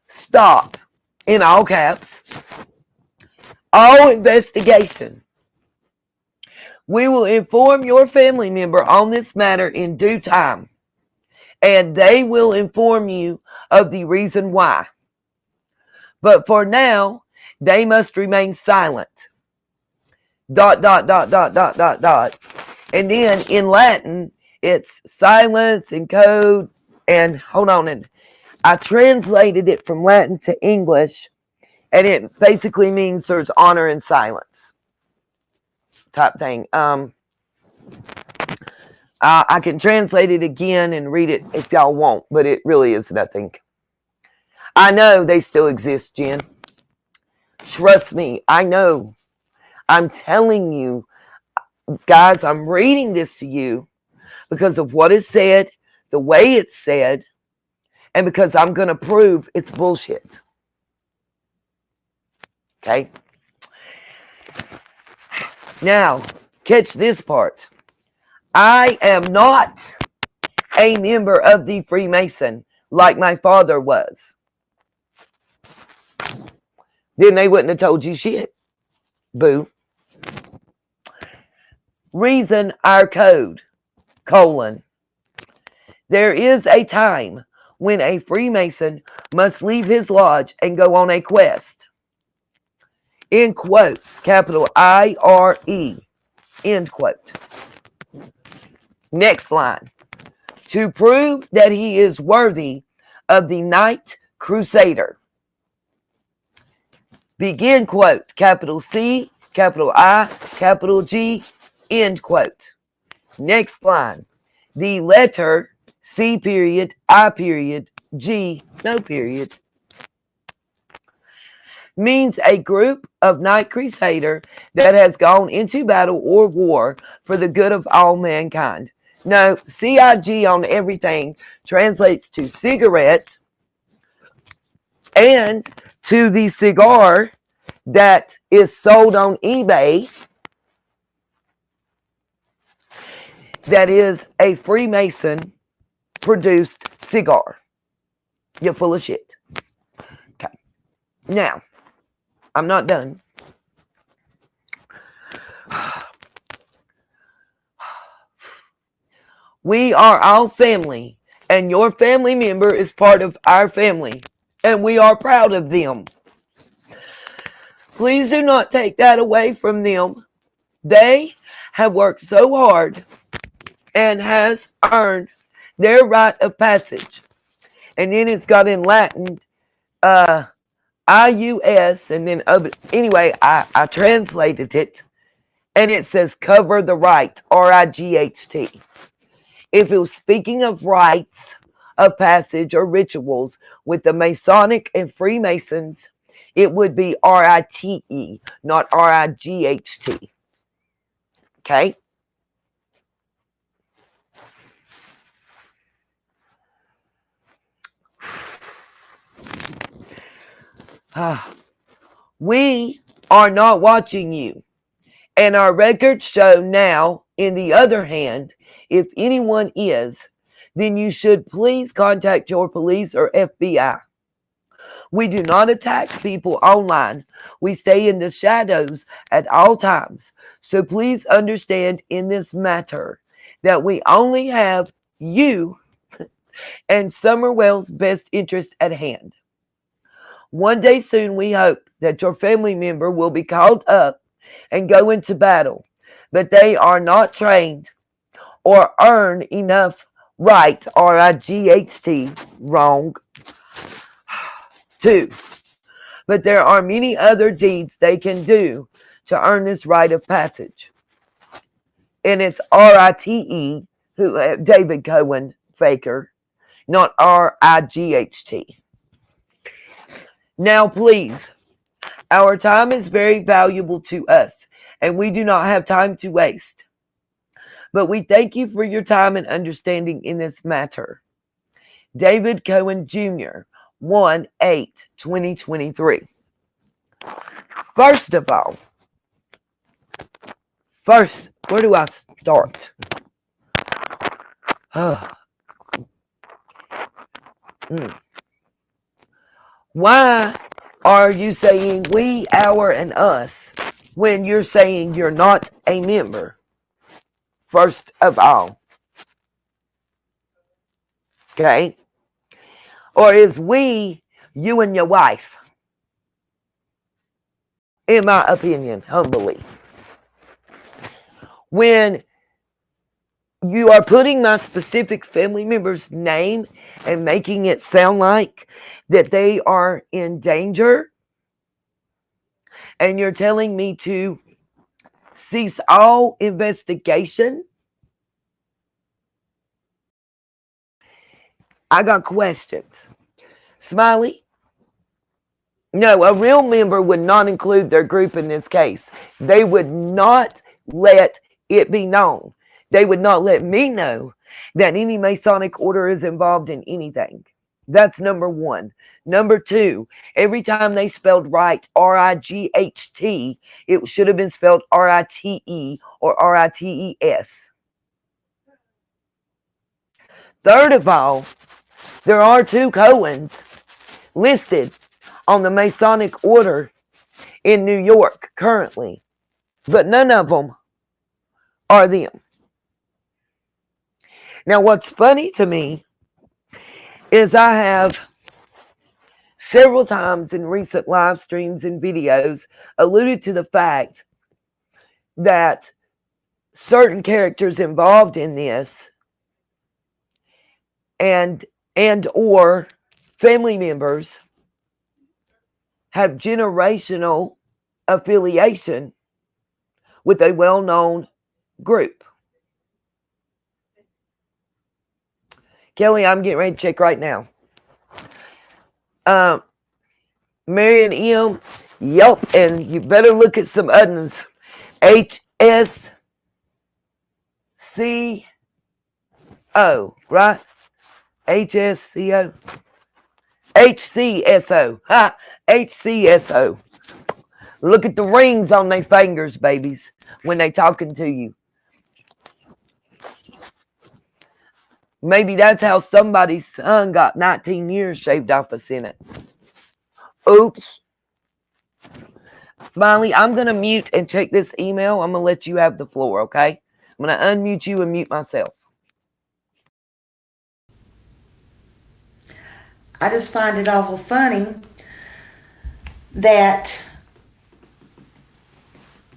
stop, in all caps, all investigation. We will inform your family member on this matter in due time, and they will inform you of the reason why. But for now, they must remain silent. ... And then in Latin, it's silence and code. And hold on, and I translated it from Latin to English, and it basically means there's honor in silence type thing. I can translate it again and read it if y'all want, but it really is nothing. I know they still exist, Jen. Trust me, I know. I'm telling you, guys, I'm reading this to you because of what is said, the way it's said, and because I'm going to prove it's bullshit. Okay? Now, catch this part. I am not a member of the Freemason like my father was. Then they wouldn't have told you shit. Boo. Reason our code, : there is a time when a Freemason must leave his lodge and go on a quest. In quotes, capital IRE, end quote. Next line. To prove that he is worthy of the Knight Crusader. Begin quote, capital C, capital I, capital G, end quote. Next line. The letter C period, I period, G, no period, means a group of Knight Crusader that has gone into battle or war for the good of all mankind. No, CIG on everything translates to cigarette and to the cigar that is sold on eBay that is a Freemason produced cigar. You're full of shit. Okay. Now, I'm not done. We are all family, and your family member is part of our family, and we are proud of them. Please do not take that away from them. They have worked so hard and has earned their rite of passage. And then it's got in Latin, IUS, and then anyway, I translated it, and it says cover the right, RIGHT. If it was speaking of rites of passage or rituals with the Masonic and Freemasons, it would be RITE, not RIGHT. Okay? We are not watching you. And our records show now, in the other hand, if anyone is, then you should please contact your police or FBI. We do not attack people online. We stay in the shadows at all times. So please understand in this matter that we only have you and Summerwell's best interest at hand. One day soon, we hope that your family member will be called up and go into battle, but they are not trained or earn enough right, RIGHT, wrong, to. But there are many other deeds they can do to earn this rite of passage. And it's RITE, David Cohen Faker, not RIGHT. Now, please, our time is very valuable to us, and we do not have time to waste. But we thank you for your time and understanding in this matter. David Cohen Jr., 1/8/2023. First of all, where do I start? Why are you saying we, our, and us when you're saying you're not a member? First of all. Okay? Or is we, you and your wife? In my opinion, humbly. When you are putting my specific family member's name and making it sound like that they are in danger, and you're telling me to cease all investigation I got questions. Smiley? No, a real member would not include their group in this case. They would not let it be known. They would not let me know that any Masonic order is involved in anything. That's number one. Number two, every time they spelled right RIGHT, it should have been spelled RITE or RITES. Third of all, there are two Cohens listed on the Masonic order in New York currently, but none of them are them. Now, what's funny to me is I have several times in recent live streams and videos alluded to the fact that certain characters involved in this and or family members have generational affiliation with a well-known group. Kelly, I'm getting ready to check right now. Marion M, yep, and you better look at some others. HSCO, right? HSCO. HCSO. Ha! HCSO. Look at the rings on their fingers, babies, when they talking to you. Maybe that's how somebody's son got 19 years shaved off a sentence. Oops. Smiley, I'm going to mute and check this email. I'm going to let you have the floor, okay? I'm going to unmute you and mute myself. I just find it awful funny that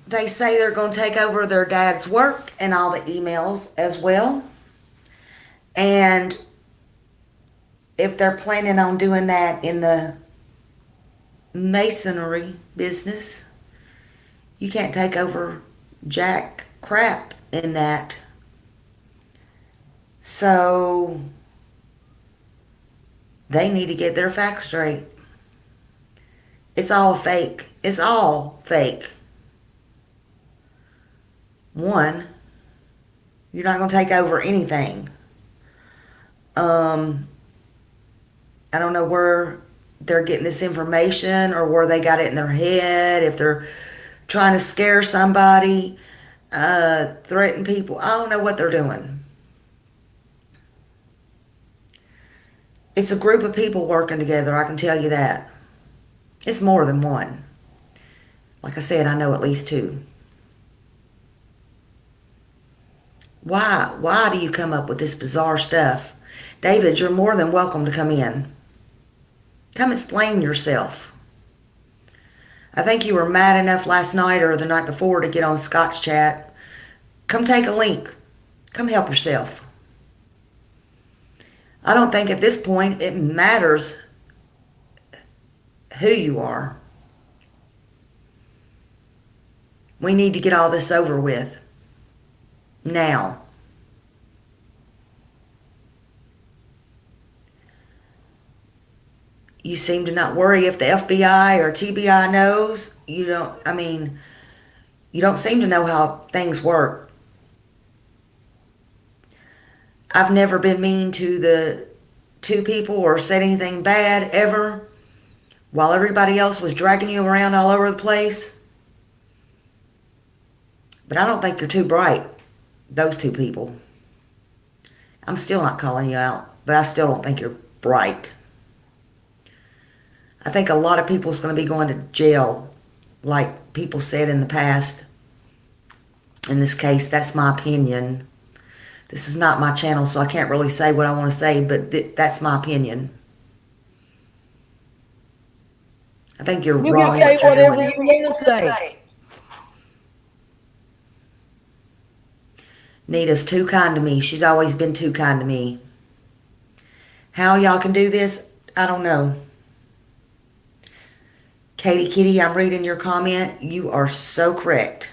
they say they're going to take over their dad's work and all the emails as well. And if they're planning on doing that in the masonry business, you can't take over jack crap in that. So they need to get their facts straight. It's all fake. It's all fake. One, you're not going to take over anything. I don't know where they're getting this information or where they got it in their head, if they're trying to scare somebody, threaten people. I don't know what they're doing. It's a group of people working together, I can tell you that. It's more than one. Like I said, I know at least two. Why do you come up with this bizarre stuff? David, you're more than welcome to come in. Come explain yourself. I think you were mad enough last night or the night before to get on Scott's chat. Come take a link. Come help yourself. I don't think at this point it matters who you are. We need to get all this over with. Now. You seem to not worry if the FBI or TBI knows. You don't seem to know how things work. I've never been mean to the two people or said anything bad ever while everybody else was dragging you around all over the place. But I don't think you're too bright, those two people. I'm still not calling you out, but I still don't think you're bright. I think a lot of people is going to be going to jail, like people said in the past. In this case, that's my opinion. This is not my channel, so I can't really say what I want to say, but that's my opinion. I think you're wrong. You can say whatever you want to say. Nita's too kind to me. She's always been too kind to me. How y'all can do this, I don't know. Katie Kitty, I'm reading your comment. You are so correct.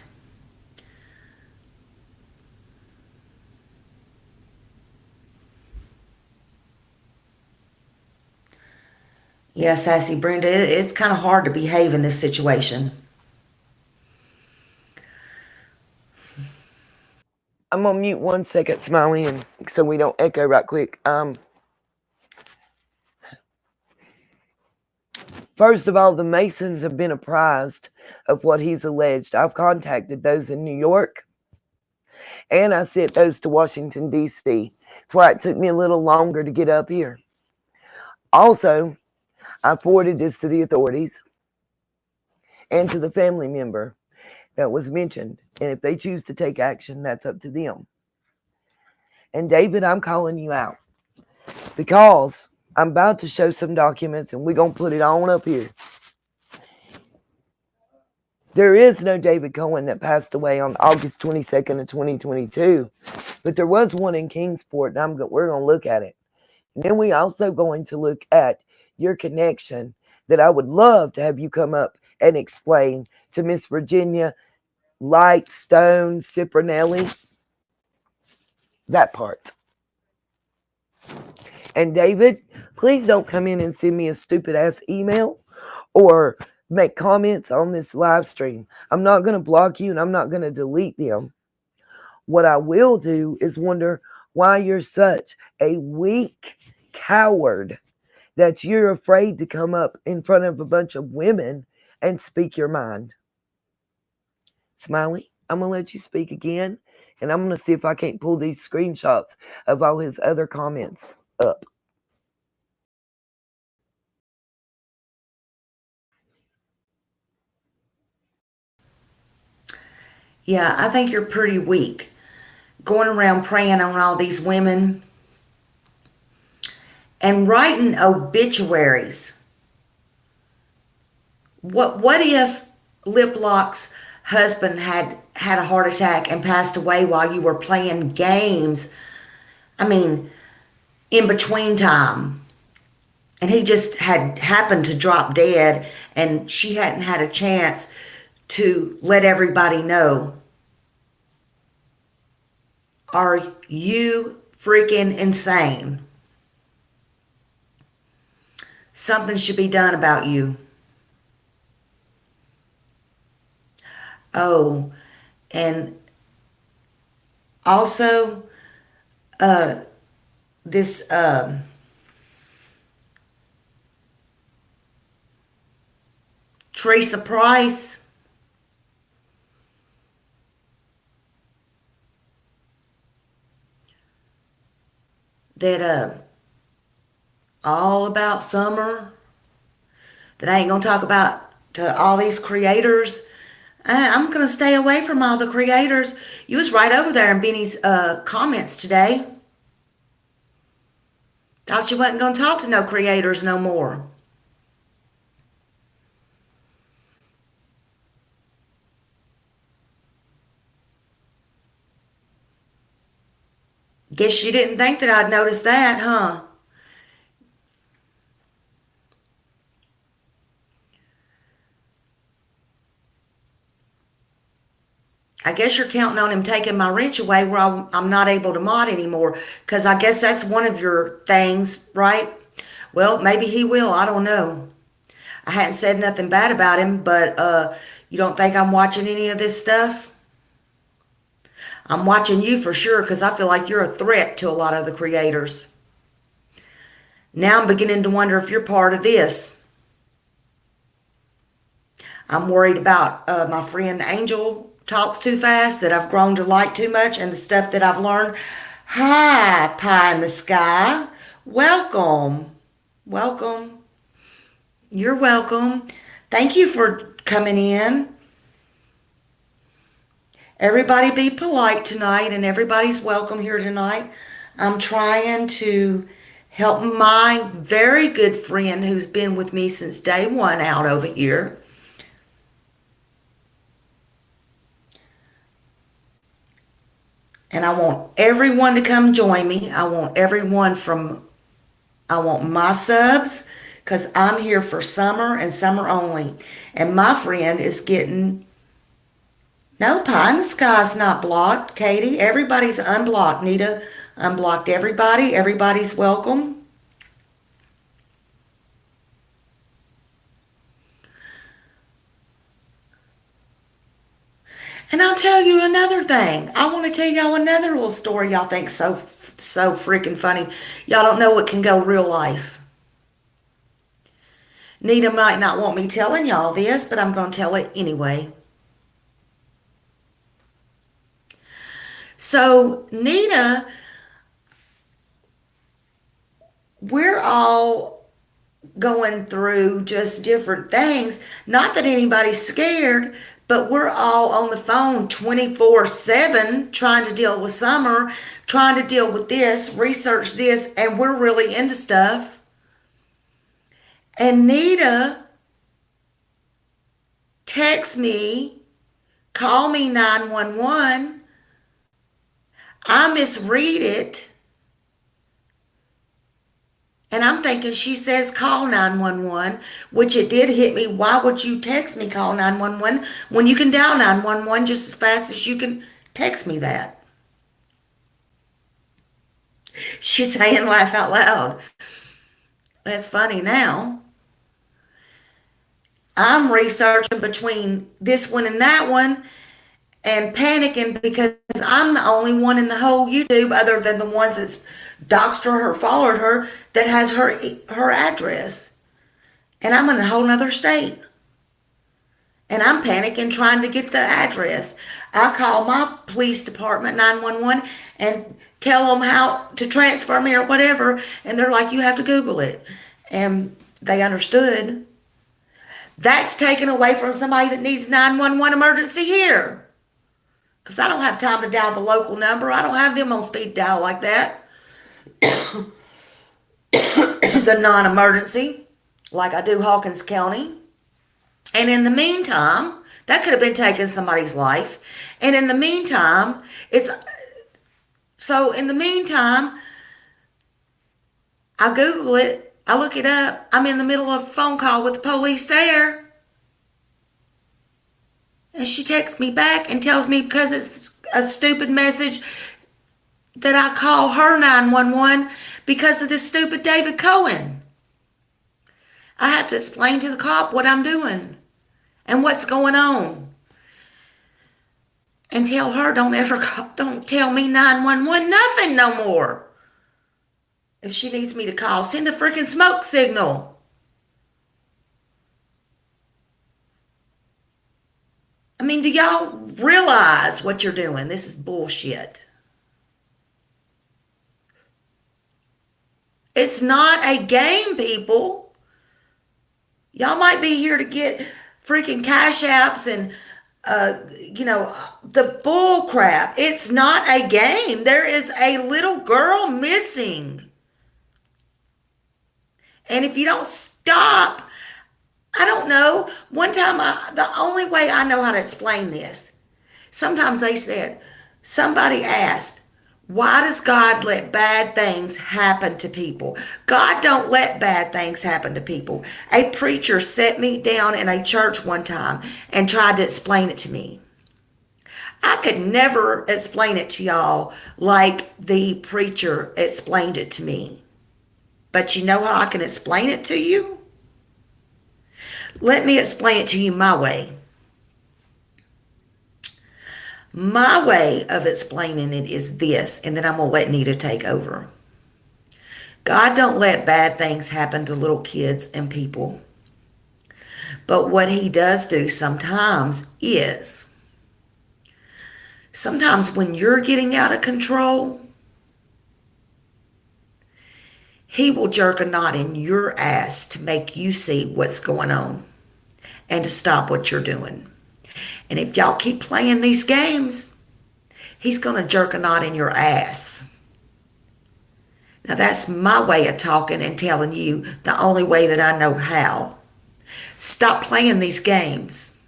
Yeah, Sassy Brenda, it's kind of hard to behave in this situation. I'm gonna mute 1 second, Smiley, and so we don't echo right quick. First of all, the Masons have been apprised of what he's alleged. I've contacted those in New York, and I sent those to Washington, D.C. That's why it took me a little longer to get up here. Also, I forwarded this to the authorities and to the family member that was mentioned. And if they choose to take action, that's up to them. And David, I'm calling you out because I'm about to show some documents and we're going to put it on up here. There is no David Cohen that passed away on August 22nd of 2022, but there was one in Kingsport, and we're going to look at it. And then we also going to look at your connection that I would love to have you come up and explain to Miss Virginia Lightstone Ciprinelli. That part. And David, please don't come in and send me a stupid ass email or make comments on this live stream. I'm not going to block you and I'm not going to delete them. What I will do is wonder why you're such a weak coward that you're afraid to come up in front of a bunch of women and speak your mind. Smiley, I'm going to let you speak again, and I'm going to see if I can't pull these screenshots of all his other comments up. Yeah, I think you're pretty weak. Going around preying on all these women and writing obituaries. What if Liplock's husband had a heart attack and passed away while you were playing games? I mean, in between time. And he just had happened to drop dead and she hadn't had a chance to let everybody know. Are you freaking insane? Something should be done about you. Oh, and also, this Teresa Price, that all about summer, that I ain't gonna talk about to all these creators. I'm gonna stay away from all the creators. You was right over there in Benny's comments today. Thought you wasn't gonna talk to no creators no more. Guess you didn't think that I'd notice that, huh? I guess you're counting on him taking my wrench away where I'm not able to mod anymore, because I guess that's one of your things, right? Well, maybe he will. I don't know. I hadn't said nothing bad about him, but you don't think I'm watching any of this stuff? I'm watching you for sure, because I feel like you're a threat to a lot of the creators. Now I'm beginning to wonder if you're part of this. I'm worried about my friend Angel talks too fast, that I've grown to like too much, and the stuff that I've learned. Hi, pie in the sky. Welcome. Welcome. You're welcome. Thank you for coming in. Everybody be polite tonight, and everybody's welcome here tonight. I'm trying to help my very good friend who's been with me since day one out over here. And I want everyone to come join me. I want my subs, because I'm here for summer and summer only. And my friend is getting, no, pie in the sky's not blocked, Katie. Everybody's unblocked. Nita unblocked everybody. Everybody's welcome. And I'll tell you another thing. I want to tell y'all another little story y'all think so freaking funny. Y'all don't know what can go real life. Nita might not want me telling y'all this, but I'm going to tell it anyway. So, Nita, we're all going through just different things. Not that anybody's scared, but we're all on the phone 24/7 trying to deal with Summer, trying to deal with this, research this, and we're really into stuff. And Nita texts me, call me 911. I misread it. And I'm thinking she says call 911, which it did hit me. Why would you text me call 911 when you can dial 911 just as fast as you can text me that? She's saying laugh out loud. That's funny now. I'm researching between this one and that one and panicking because I'm the only one in the whole YouTube other than the ones that's doxed her or followed her that has her address. And I'm in a whole nother state. And I'm panicking trying to get the address. I call my police department 911 and tell them how to transfer me or whatever. And they're like, you have to Google it. And they understood. That's taken away from somebody that needs 911 emergency here. Because I don't have time to dial the local number. I don't have them on speed dial like that. The non-emergency, like I do Hawkins County. And in the meantime, that could have been taking somebody's life. And in the meantime, I Google it, I look it up, I'm in the middle of a phone call with the police there. And she texts me back and tells me because it's a stupid message that I call her 911 because of this stupid David Cohen. I have to explain to the cop what I'm doing and what's going on. And tell her don't tell me 911 nothing no more. If she needs me to call, send a freaking smoke signal. I mean, do y'all realize what you're doing? This is bullshit. It's not a game, people. Y'all might be here to get freaking cash apps and, the bull crap. It's not a game. There is a little girl missing. And if you don't stop, I don't know. One time, the only way I know how to explain this, sometimes they said, somebody asked, why does God let bad things happen to people? God don't let bad things happen to people. A preacher set me down in a church one time and tried to explain it to me. I could never explain it to y'all like the preacher explained it to me. But you know how I can explain it to you? Let me explain it to you my way. My way of explaining it is this, and then I'm going to let Nita take over. God don't let bad things happen to little kids and people. But what he does do sometimes is, sometimes when you're getting out of control, he will jerk a knot in your ass to make you see what's going on and to stop what you're doing. And if y'all keep playing these games, he's going to jerk a knot in your ass. Now that's my way of talking and telling you the only way that I know how. Stop playing these games.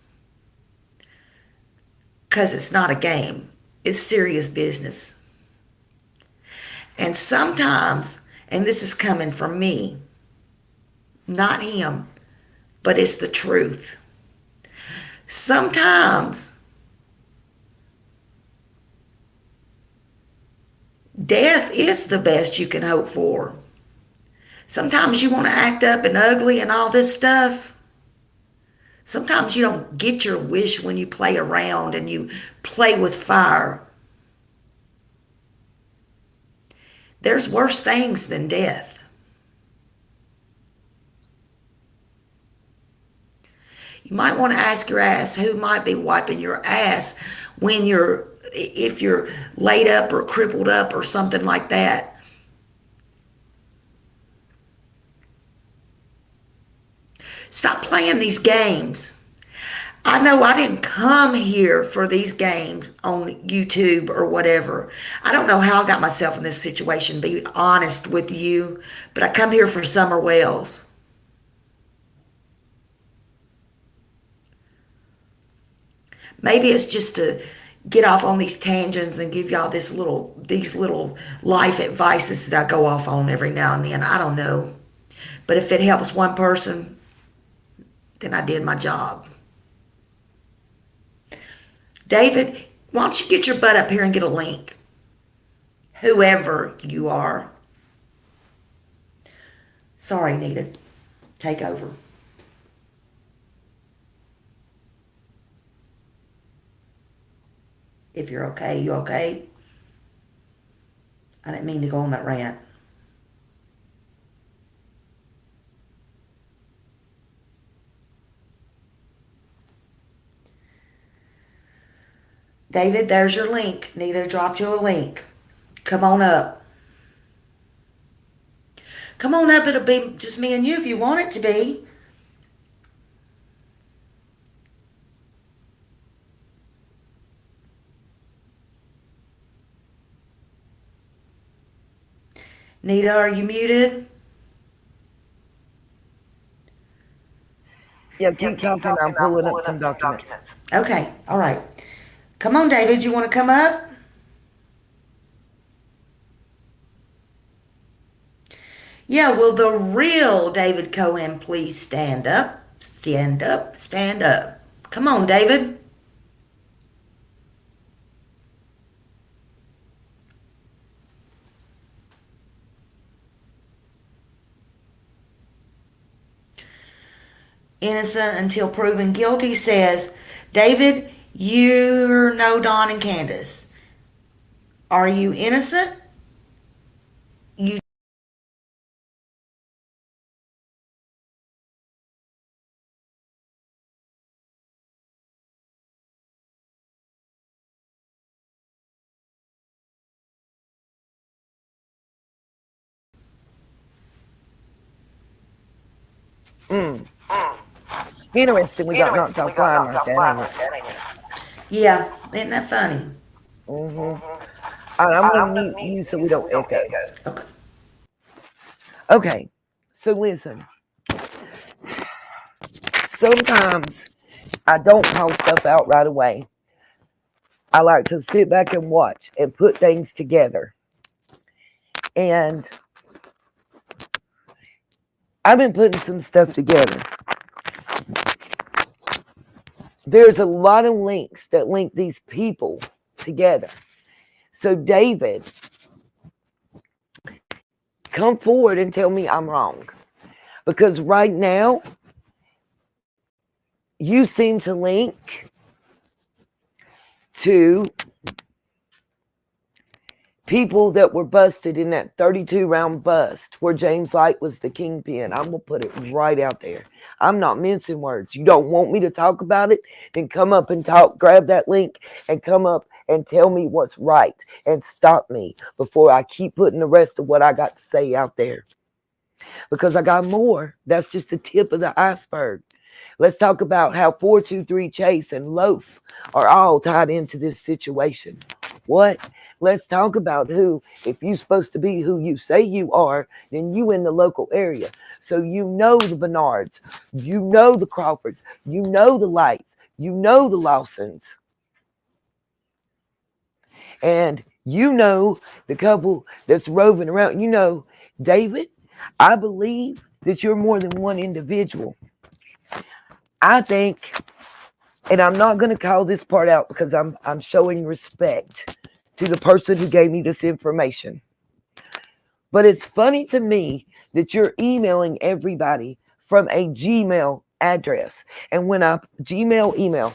Because it's not a game. It's serious business. And sometimes, and this is coming from me, not him, but it's the truth. Sometimes death is the best you can hope for. Sometimes you want to act up and ugly and all this stuff. Sometimes you don't get your wish when you play around and you play with fire. There's worse things than death. You might want to ask your ass who might be wiping your ass when if you're laid up or crippled up or something like that. Stop playing these games. I know I didn't come here for these games on YouTube or whatever. I don't know how I got myself in this situation, to be honest with you, but I come here for Summer Wells. Maybe it's just to get off on these tangents and give y'all these little life advices that I go off on every now and then. I don't know. But if it helps one person, then I did my job. David, why don't you get your butt up here and get a link? Whoever you are. Sorry, Nita. Take over. If you're okay, you okay? I didn't mean to go on that rant. David, there's your link. Nita dropped you a link. Come on up. Come on up. It'll be just me and you if you want it to be. Nita, are you muted? Yeah, keep talking. I'm pulling up some documents. Okay, all right. Come on, David. You want to come up? Yeah, will the real David Cohen please stand up? Stand up, stand up. Come on, David. Innocent until proven guilty says, David, you're no Don and Candace. Are you innocent? You Interesting. We got knocked offline like that, ain't it? Yeah, isn't that funny? All right, I'm going to mute you so we don't echo. Okay. Okay, so listen. Sometimes I don't call stuff out right away. I like to sit back and watch and put things together. And I've been putting some stuff together. There's a lot of links that link these people together. So, David, come forward and tell me I'm wrong. Because right now, you seem to link to people that were busted in that 32-round bust where James Light was the kingpin. I'm going to put it right out there. I'm not mincing words. You don't want me to talk about it? Then come up and talk. Grab that link and come up and tell me what's right and stop me before I keep putting the rest of what I got to say out there. Because I got more. That's just the tip of the iceberg. Let's talk about how 423 Chase and Loaf are all tied into this situation. What? Let's talk about who, if you're supposed to be who you say you are, then you in the local area. So you know the Bernards, you know the Crawfords, you know the Lights, you know the Lawsons. And you know the couple that's roving around. You know, David, I believe that you're more than one individual. I think, and I'm not going to call this part out because I'm showing respect to the person who gave me this information. But it's funny to me that you're emailing everybody from a Gmail address. And when I gmail.com,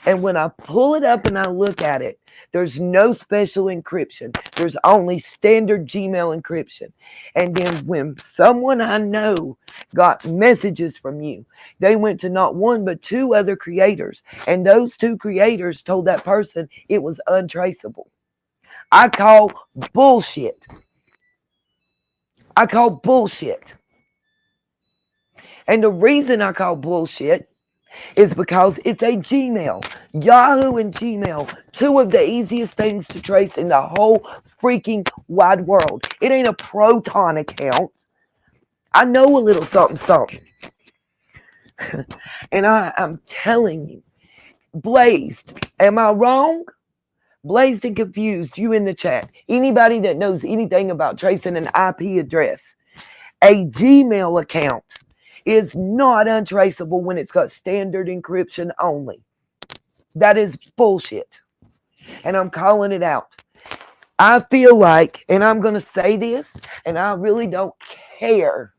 and when I pull it up and I look at it, there's no special encryption. There's only standard Gmail encryption. And then when someone I know got messages from you, they went to not one but two other creators. And those two creators told that person it was untraceable. I call bullshit. I call bullshit. And the reason I call bullshit is because it's a Gmail. Yahoo and Gmail, two of the easiest things to trace in the whole freaking wide world. It ain't a Proton account. I know a little something, something. And I'm telling you, Blazed, am I wrong? Blazed and Confused, you in the chat. Anybody that knows anything about tracing an IP address, a Gmail account is not untraceable when it's got standard encryption only. That is bullshit. And I'm calling it out. I feel like, and I'm going to say this, and I really don't care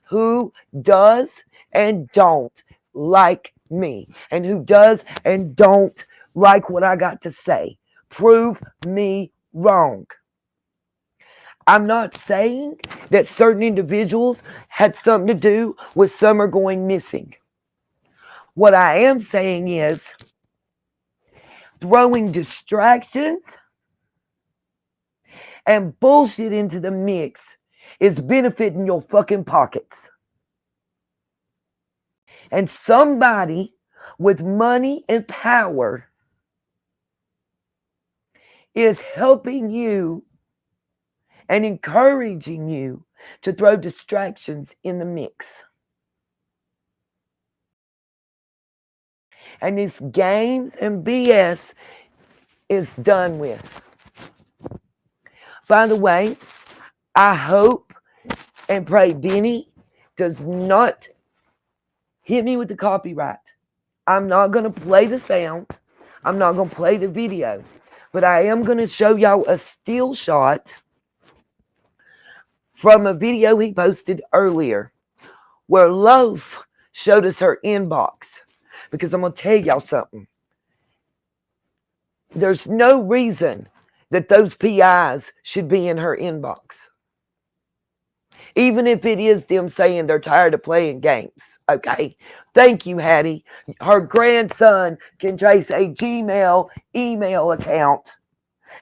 who does and don't like me, and who does and don't like what I got to say. Prove me wrong. I'm not saying that certain individuals had something to do with Summer going missing. What I am saying is throwing distractions and bullshit into the mix is benefiting your fucking pockets. And somebody with money and power is helping you and encouraging you to throw distractions in the mix. And this games and BS is done with. By the way, I hope and pray Benny does not hit me with the copyright. I'm not going to play the sound. I'm not going to play the video. But I am going to show y'all a still shot from a video he posted earlier where Loaf showed us her inbox. Because I'm going to tell y'all something. There's no reason that those PIs should be in her inbox. Even if it is them saying they're tired of playing games. Okay? Thank you, Hattie. Her grandson can trace a Gmail email account,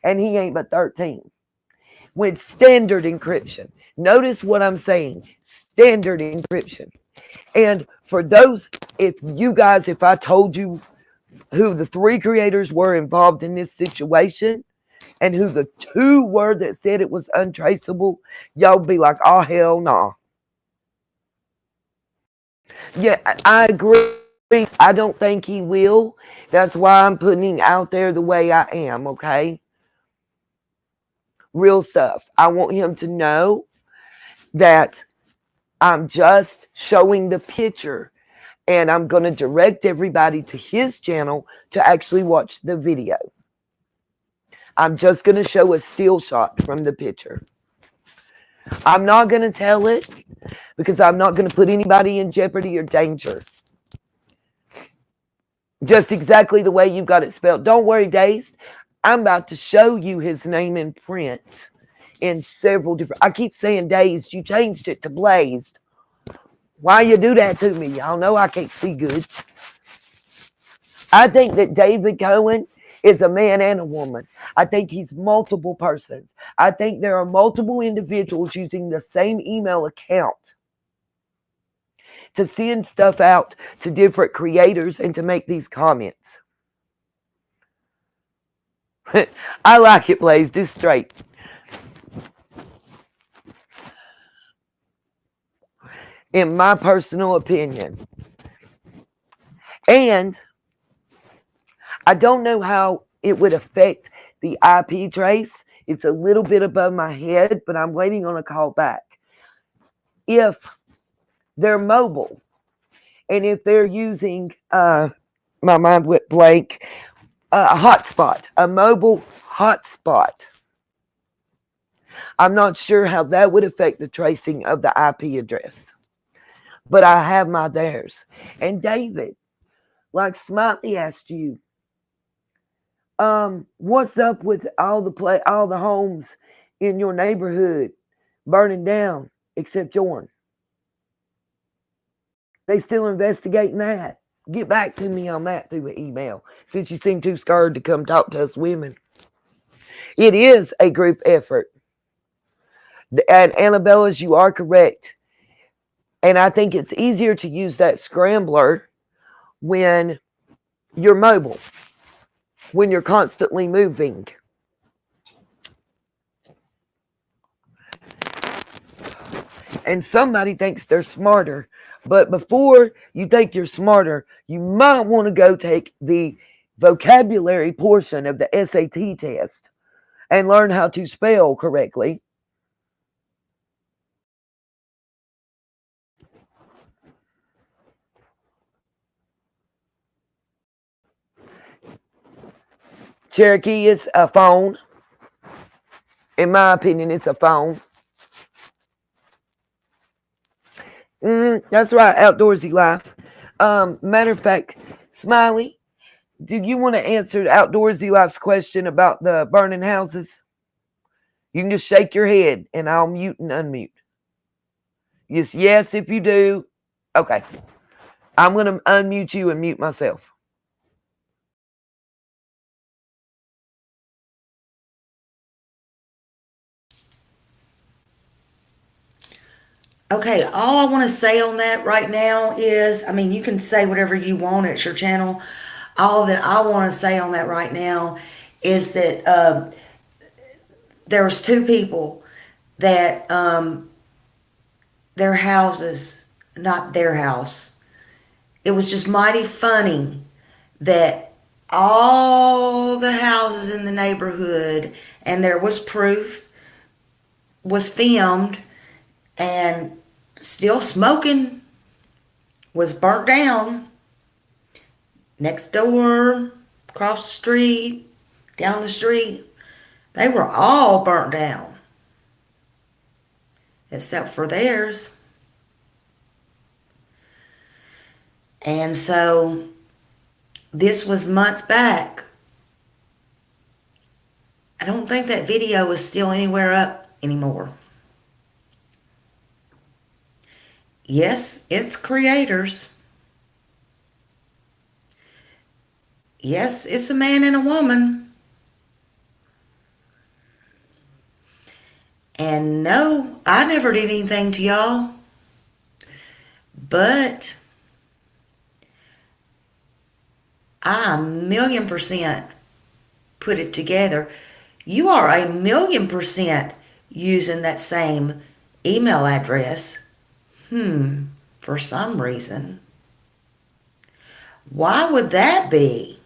and he ain't but 13. With standard encryption. Notice what I'm saying. Standard encryption. And for those, if I told you who the three creators were involved in this situation and who the two were that said it was untraceable, y'all be like, oh, hell no. Yeah, I agree. I don't think he will. That's why I'm putting out there the way I am, okay? Real stuff. I want him to know that I'm just showing the picture, and I'm going to direct everybody to his channel to actually watch the video. I'm just going to show a still shot from the picture. I'm not going to tell it because I'm not going to put anybody in jeopardy or danger. Just exactly the way you've got it spelled. Don't worry, Dazed. I'm about to show you his name in print in several different... I keep saying Dazed. You changed it to Blazed. Why you do that to me? Y'all know I can't see good. I think that David Cohen is a man and a woman. I think he's multiple persons. I think there are multiple individuals using the same email account to send stuff out to different creators and to make these comments. I like it, Blaze. This straight. In my personal opinion. And I don't know how it would affect the IP trace. It's a little bit above my head, but I'm waiting on a call back. If they're mobile, and if they're using, my mind went blank, a hotspot, a mobile hotspot, I'm not sure how that would affect the tracing of the IP address. but I have my theirs. And David, like Smiley asked you, what's up with all the homes in your neighborhood burning down except yours? They still investigating that. Get back to me on that through the email, since you seem too scared to come talk to us women. It is a group effort. And Annabella's, you are correct. And I think it's easier to use that scrambler when you're mobile, when you're constantly moving. And somebody thinks they're smarter. But before you think you're smarter, you might want to go take the vocabulary portion of the SAT test and learn how to spell correctly. Cherokee is a phone. In my opinion, it's a phone. That's right, outdoorsy life. Matter of fact, Smiley, do you want to answer outdoorsy life's question about the burning houses? You can just shake your head and I'll mute and unmute. Yes, if you do. Okay. I'm going to unmute you and mute myself. Okay, all I want to say on that right now is, I mean, you can say whatever you want, it's your channel. All that I want to say on that right now is that there was two people that their houses, not their house, it was just mighty funny that all the houses in the neighborhood, and there was proof, was filmed, and still smoking, was burnt down. Next door, across the street, down the street, they were all burnt down. Except for theirs. And so this was months back. I don't think that video is still anywhere up anymore. Yes, it's creators. Yes, it's a man and a woman. And no, I never did anything to y'all. But I 1,000,000% put it together. You are 1,000,000% using that same email address. For some reason. Why would that be?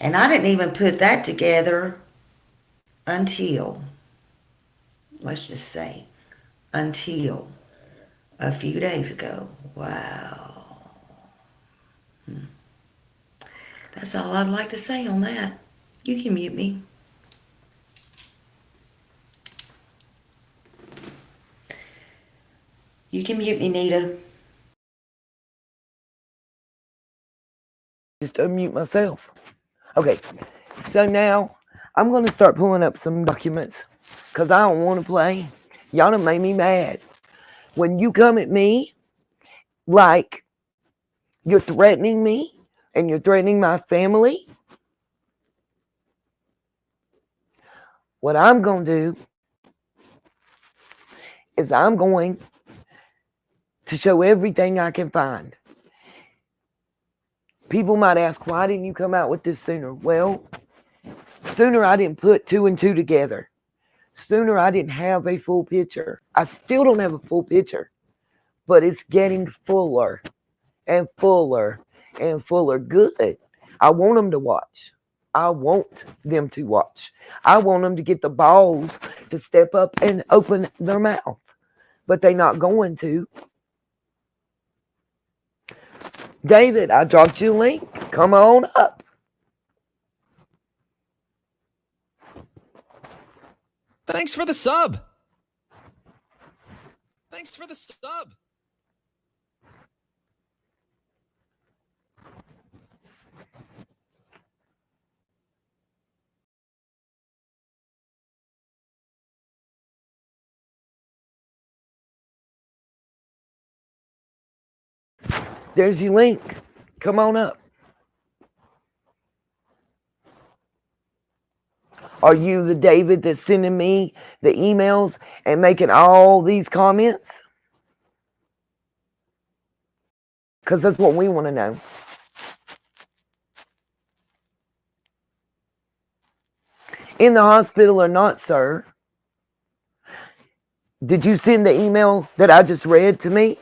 And I didn't even put that together until, let's just say, until a few days ago. Wow. That's all I'd like to say on that. You can mute me. You can mute me, Nita. Just unmute myself. Okay, so now I'm going to start pulling up some documents because I don't want to play. Y'all done made me mad. When you come at me like you're threatening me and you're threatening my family, what I'm going to do is I'm going to show everything I can find. People might ask, why didn't you come out with this sooner? Well, sooner I didn't put two and two together. Sooner I didn't have a full picture. I still don't have a full picture, but it's getting fuller and fuller and fuller. Good. I want them to watch. I want them to watch. I want them to get the balls to step up and open their mouth, but they're not going to. David, I dropped you a link. Come on up. Thanks for the sub. Thanks for the sub. There's your link. Come on up. Are you the David that's sending me the emails and making all these comments? Because that's what we want to know. In the hospital or not, sir? Did you send the email that I just read to me?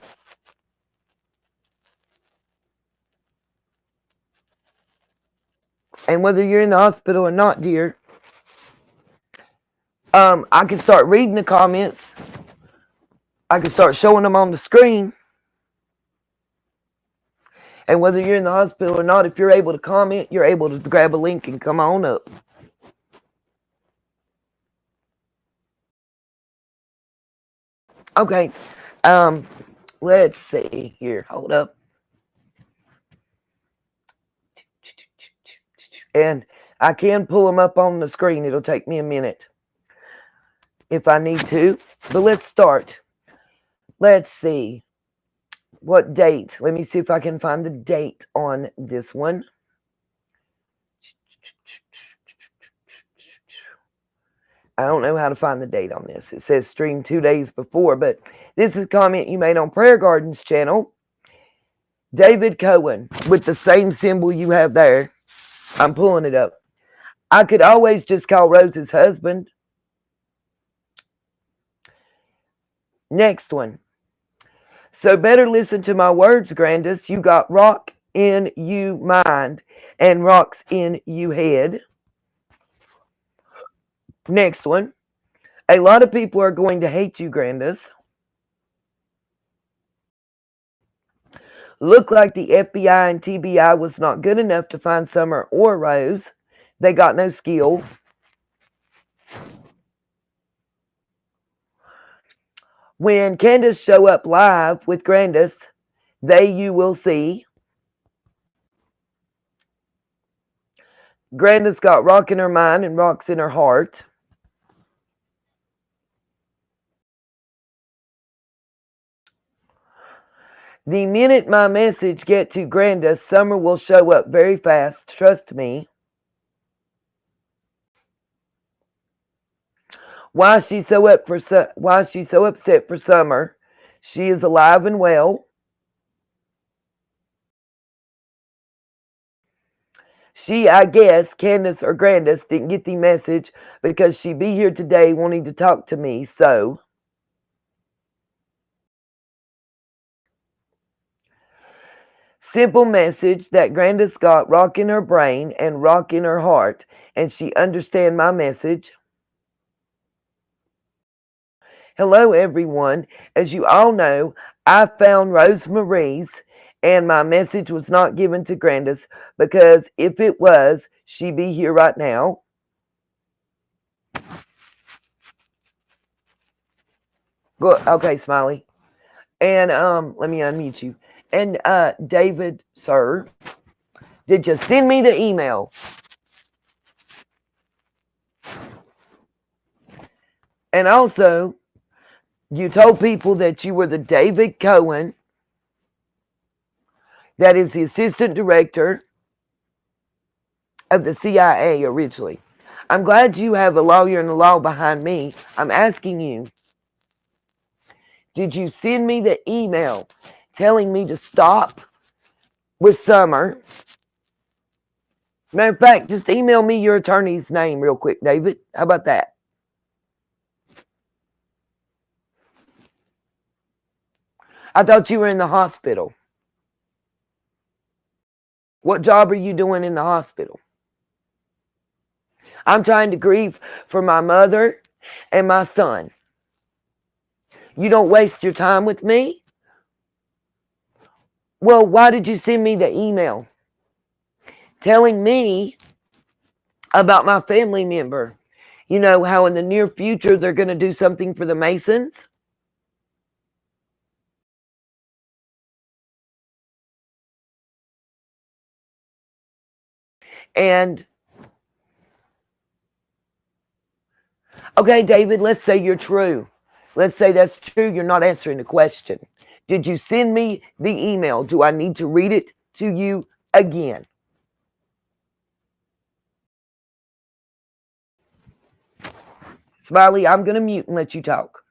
And whether you're in the hospital or not, dear, I can start reading the comments. I can start showing them on the screen. And whether you're in the hospital or not, if you're able to comment, you're able to grab a link and come on up. Okay. Let's see here. Hold up. And I can pull them up on the screen. It'll take me a minute if I need to. But let's start. Let's see. What date? Let me see if I can find the date on this one. I don't know how to find the date on this. It says stream 2 days before, but this is a comment you made on Prayer Garden's channel. David Cohen, with the same symbol you have there. I'm pulling it up. I could always just call Rose's husband. Next one. So better listen to my words, Grandis. You got rock in you mind and rocks in you head. Next one. A lot of people are going to hate you, Grandis. Look like the FBI and TBI was not good enough to find Summer or Rose. They got no skill. When Candace show up live with Grandis, you will see. Grandis got rock in her mind and rocks in her heart. The minute my message get to Grandis, Summer will show up very fast. Trust me. Why she's so upset for Summer? She is alive and well. She, I guess, Candace or Grandis, didn't get the message because she be here today wanting to talk to me. So, simple message that Grandis got rock in her brain and rock in her heart, and she understand my message. Hello, everyone. As you all know, I found Rosemary's, and my message was not given to Grandis because if it was, she'd be here right now. Good. Okay, Smiley. And let me unmute you. And David, sir, did you send me the email? And also, you told people that you were the David Cohen that is the assistant director of the CIA originally. I'm glad you have a lawyer and a law behind me. I'm asking you, did you send me the email telling me to stop with Summer? Matter of fact, just email me your attorney's name real quick, David. How about that? I thought you were in the hospital. What job are you doing in the hospital? I'm trying to grieve for my mother and my son. You don't waste your time with me? Well, why did you send me the email telling me about my family member? You know how in the near future they're going to do something for the Masons? And, okay, David, let's say you're true. Let's say that's true. You're not answering the question. Did you send me the email? Do I need to read it to you again? Smiley, I'm going to mute and let you talk.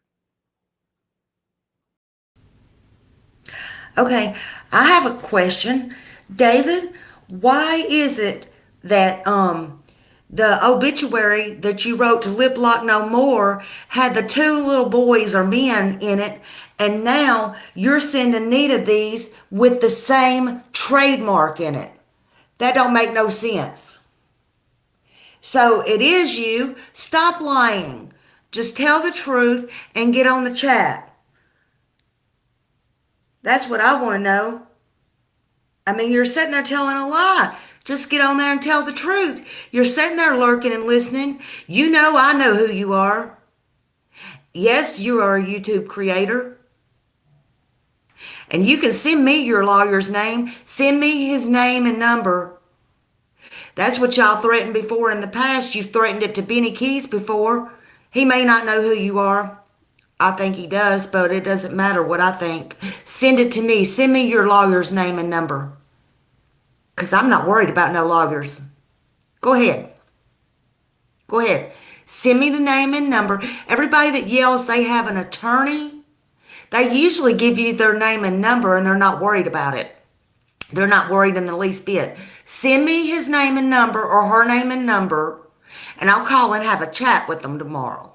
Okay, I have a question. David, why is it that the obituary that you wrote to Lip Lock No More had the two little boys or men in it, and now you're sending Nita these with the same trademark in it? That don't make no sense. So it is you. Stop lying. Just tell the truth and get on the chat. That's what I want to know. I mean, you're sitting there telling a lie. Just get on there and tell the truth. You're sitting there lurking and listening. You know I know who you are. Yes, you are a YouTube creator. And you can send me your lawyer's name. Send me his name and number. That's what y'all threatened before in the past. You've threatened it to Benny Keys before. He may not know who you are. I think he does, but it doesn't matter what I think. Send it to me. Send me your lawyer's name and number. Because I'm not worried about no lawyers. Go ahead. Go ahead. Send me the name and number. Everybody that yells they have an attorney, they usually give you their name and number and they're not worried about it. They're not worried in the least bit. Send me his name and number or her name and number, and I'll call and have a chat with them tomorrow.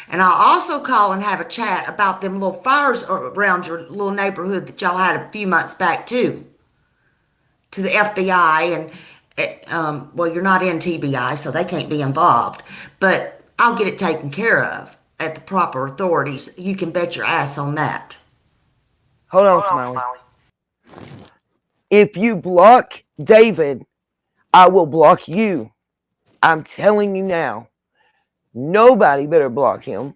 And I'll also call and have a chat about them little fires around your little neighborhood that y'all had a few months back too. To the FBI and, well, you're not in TBI, so they can't be involved. But I'll get it taken care of at the proper authorities. You can bet your ass on that. Hold on, Smiley. If you block David, I will block you. I'm telling you now. Nobody better block him.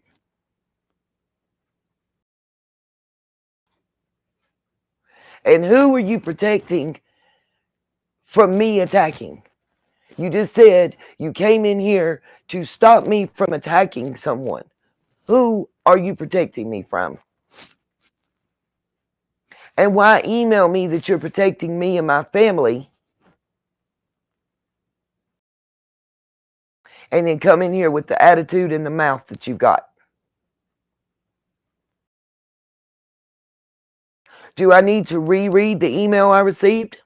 And who are you protecting from me attacking? You just said you came in here to stop me from attacking someone. Who are you protecting me from? And why email me that you're protecting me and my family and then come in here with the attitude and the mouth that you got? Do I need to reread the email I received?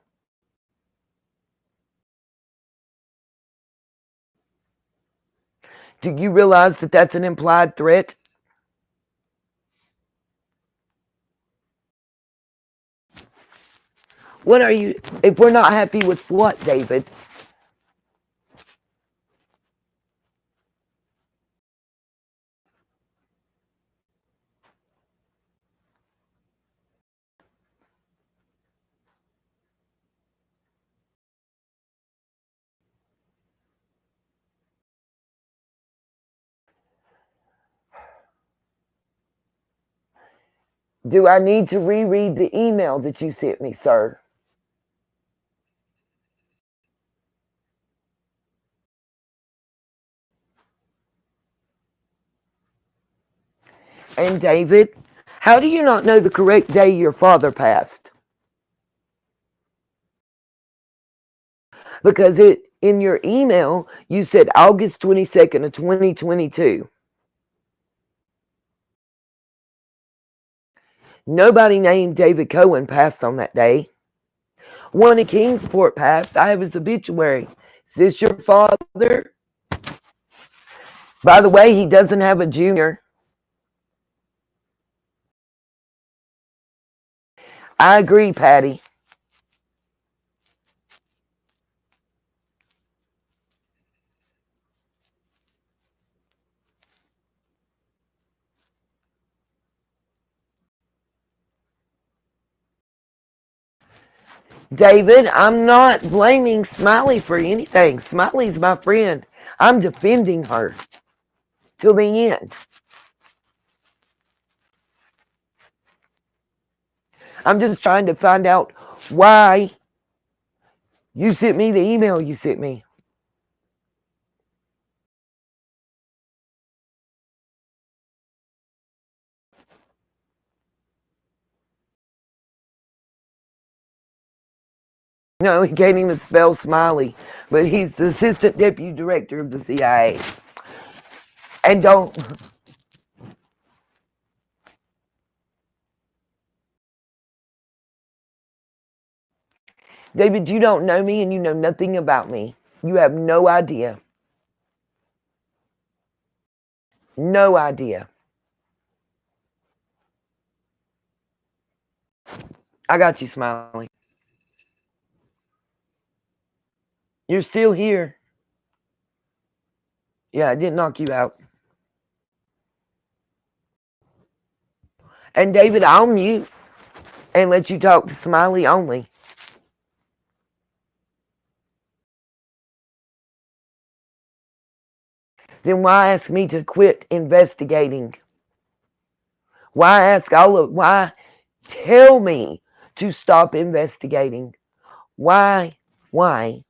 Do you realize that that's an implied threat? What are you, if we're not happy with what, David? Do I need to reread the email that you sent me, sir? And David, how do you not know the correct day your father passed? Because in your email, you said August 22nd of 2022. Nobody named David Cohen passed on that day. One in Kingsport passed. I have his obituary. Is this your father? By the way, he doesn't have a junior. I agree, Patty. David, I'm not blaming Smiley for anything. Smiley's my friend. I'm defending her till the end. I'm just trying to find out why you sent me the email you sent me. No, he can't even spell Smiley, but he's the assistant deputy director of the CIA. And don't, David, you don't know me and you know nothing about me. You have no idea. No idea. I got you, Smiley. You're still here. Yeah, I didn't knock you out. And David, I'll mute and let you talk to Smiley only. Then why ask me to quit investigating? Why tell me to stop investigating? Why? Why?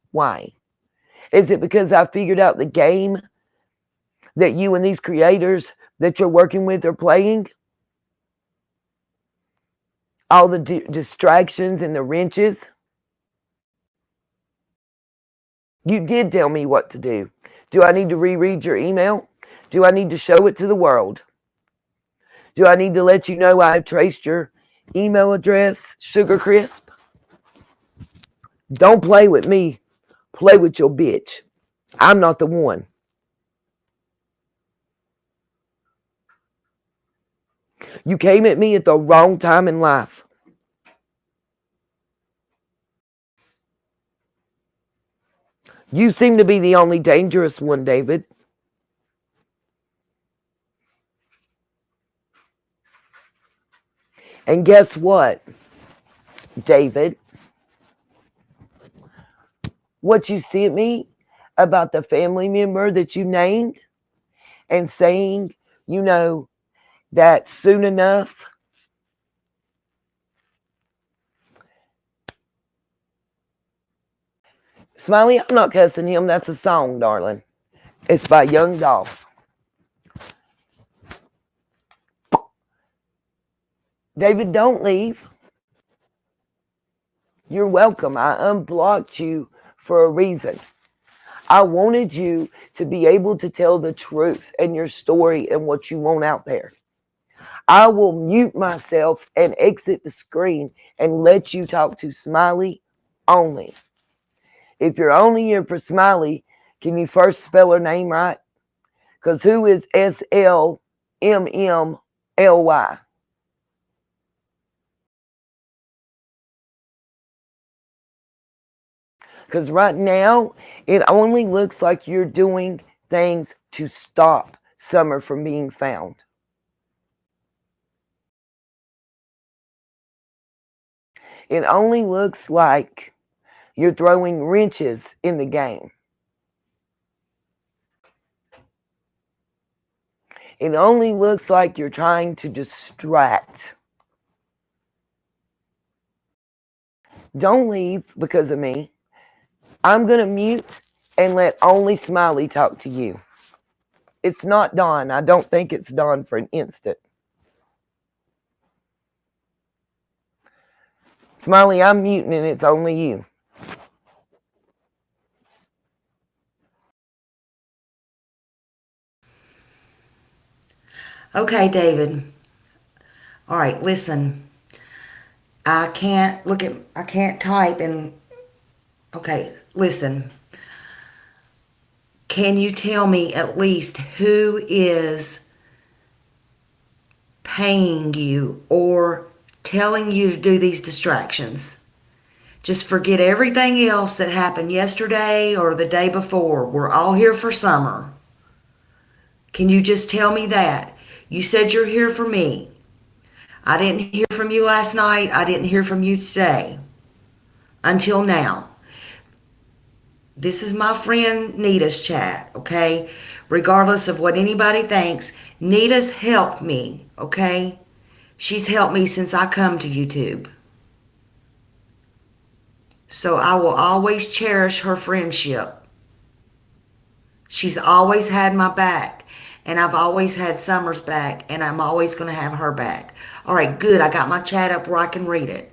Is it because I figured out the game that you and these creators that you're working with are playing? All the distractions and the wrenches? You did tell me what to do. Do I need to reread your email? Do I need to show it to the world? Do I need to let you know I've traced your email address, Sugar Crisp? Don't play with me. Play with your bitch. I'm not the one. You came at me at the wrong time in life. You seem to be the only dangerous one, David. And guess what, David? What you sent me about the family member that you named and saying, that soon enough. Smiley, I'm not cussing him. That's a song, darling. It's by Young Dolph. David, don't leave. You're welcome. I unblocked you for a reason. I wanted you to be able to tell the truth and your story and what you want out there. I will mute myself and exit the screen and let you talk to Smiley only. If you're only here for Smiley, can you first spell her name right? Because who is SLMMLY? Because right now, it only looks like you're doing things to stop Summer from being found. It only looks like you're throwing wrenches in the game. It only looks like you're trying to distract. Don't leave because of me. I'm going to mute and let only Smiley talk to you. It's not Dawn. I don't think it's Dawn for an instant. Smiley, I'm muting and it's only you. Okay, David. All right, listen. I can't type and, okay, listen. Can you tell me at least who is paying you or telling you to do these distractions? Just forget everything else that happened yesterday or the day before. We're all here for Summer. Can you just tell me that? You said you're here for me. I didn't hear from you last night. I didn't hear from you today. Until now. This is my friend Nita's chat, okay? Regardless of what anybody thinks, Nita's helped me, okay? She's helped me since I come to YouTube. So I will always cherish her friendship. She's always had my back. And I've always had Summer's back. And I'm always going to have her back. All right, good. I got my chat up where I can read it.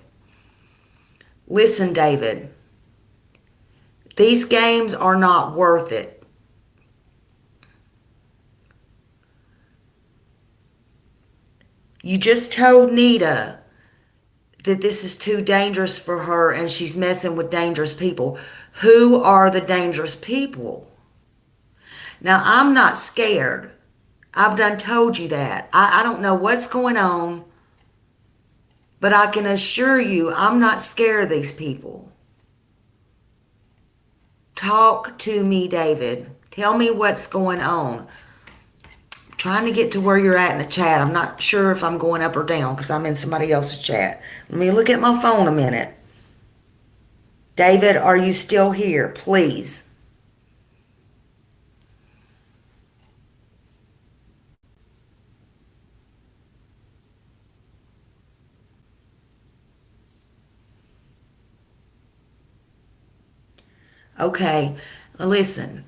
Listen, David. These games are not worth it. You just told Nita that this is too dangerous for her and she's messing with dangerous people. Who are the dangerous people? Now, I'm not scared. I've done told you that. I don't know what's going on, but I can assure you I'm not scared of these people. Talk to me, David. Tell me what's going on. I'm trying to get to where you're at in the chat. I'm not sure if I'm going up or down because I'm in somebody else's chat. Let me look at my phone a minute. David, are you still here? Please. Okay, listen.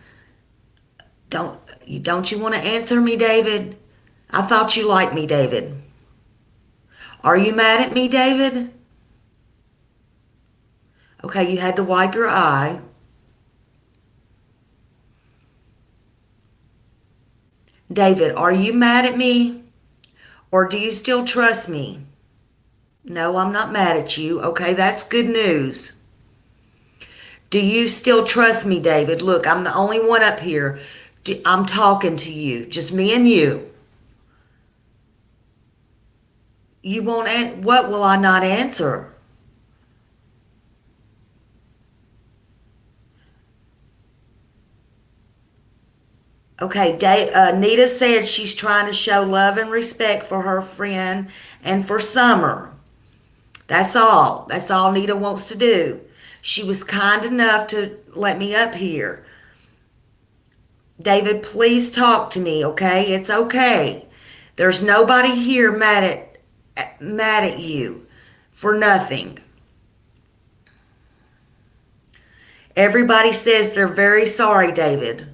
Don't you want to answer me, David? I thought you liked me, David. Are you mad at me, David? Okay, you had to wipe your eye. David, are you mad at me? Or do you still trust me? No, I'm not mad at you. Okay, that's good news. Do you still trust me, David? Look, I'm the only one up here. I'm talking to you, just me and you. You won't what will I not answer? Okay, Nita said she's trying to show love and respect for her friend and for Summer. That's all. That's all Nita wants to do. She was kind enough to let me up here. David, please talk to me, okay? It's okay. There's nobody here mad at you for nothing. Everybody says they're very sorry, David.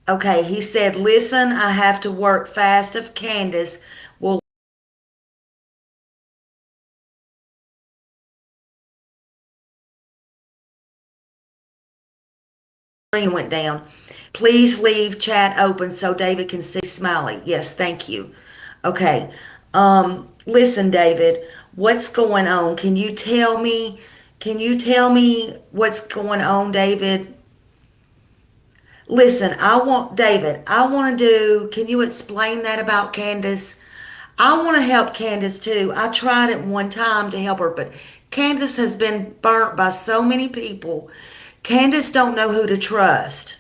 Okay, he said, listen, I have to work fast if Candace will went down. Please leave chat open so David can see Smiley. Yes, thank you. Okay. Listen, David, what's going on? Can you tell me what's going on, David? Listen, can you explain that about Candace? I want to help Candace too. I tried it one time to help her, but Candace has been burnt by so many people. Candace don't know who to trust.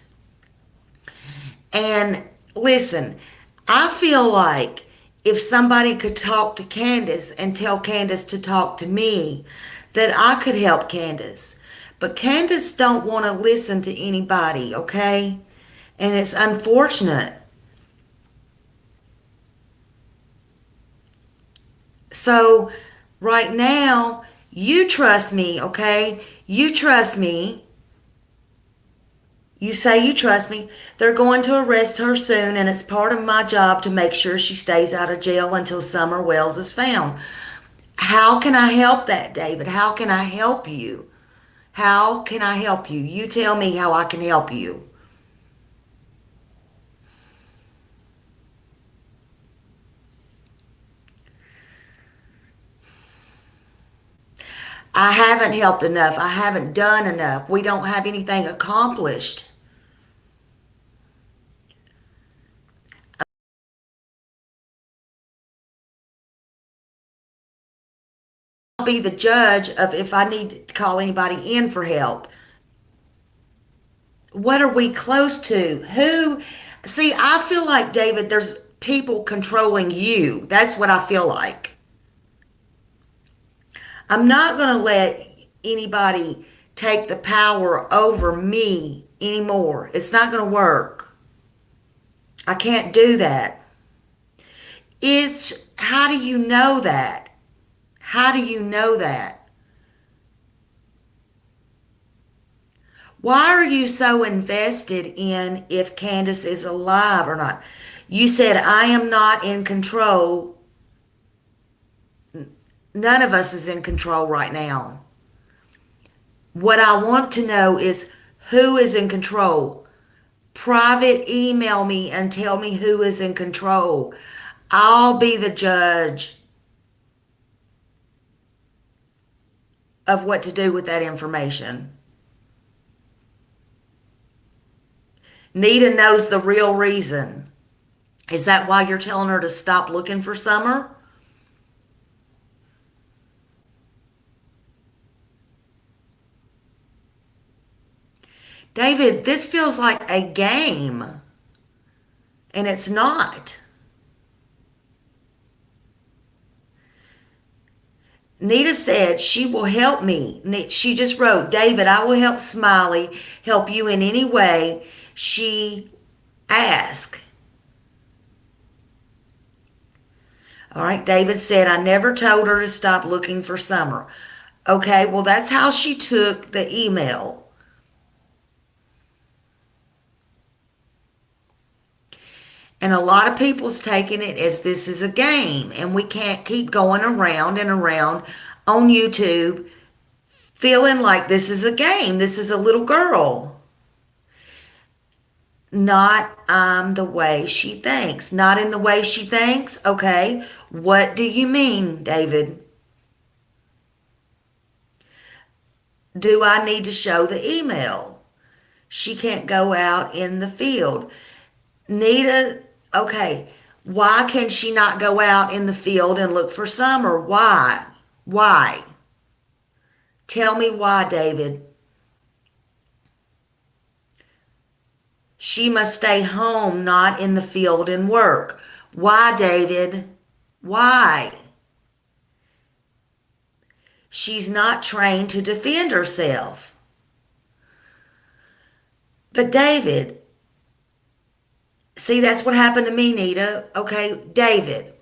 And listen, I feel like if somebody could talk to Candace and tell Candace to talk to me, that I could help Candace. But Candace don't want to listen to anybody, okay? And it's unfortunate. So right now, you trust me, okay? You trust me. You say you trust me. They're going to arrest her soon, and it's part of my job to make sure she stays out of jail until Summer Wells is found. How can I help that, David? How can I help you? How can I help you? You tell me how I can help you. I haven't helped enough. I haven't done enough. We don't have anything accomplished. I'll be the judge of if I need to call anybody in for help. What are we close to? Who? See, I feel like, David, there's people controlling you. That's what I feel like. I'm not going to let anybody take the power over me anymore. It's not going to work. I can't do that. How do you know that? How do you know that? Why are you so invested in if Candace is alive or not? You said, I am not in control. None of us is in control right now. What I want to know is who is in control. Private email me and tell me who is in control. I'll be the judge of what to do with that information. Nita knows the real reason. Is that why you're telling her to stop looking for Summer? David, this feels like a game, and it's not. Nita said she will help me. She just wrote, David, I will help Smiley help you in any way she asks. All right, David said, I never told her to stop looking for Summer. Okay, well, that's how she took the email. And a lot of people's taking it as this is a game, and we can't keep going around and around on YouTube feeling like this is a game. This is a little girl. Not the way she thinks. Not in the way she thinks. Okay, what do you mean, David? Do I need to show the email? She can't go out in the field. Nita, okay, why can she not go out in the field and look for Summer? Why? Why? Tell me why, David. She must stay home, not in the field and work. Why, David? Why? She's not trained to defend herself. But David, see, that's what happened to me, Nita. Okay, David,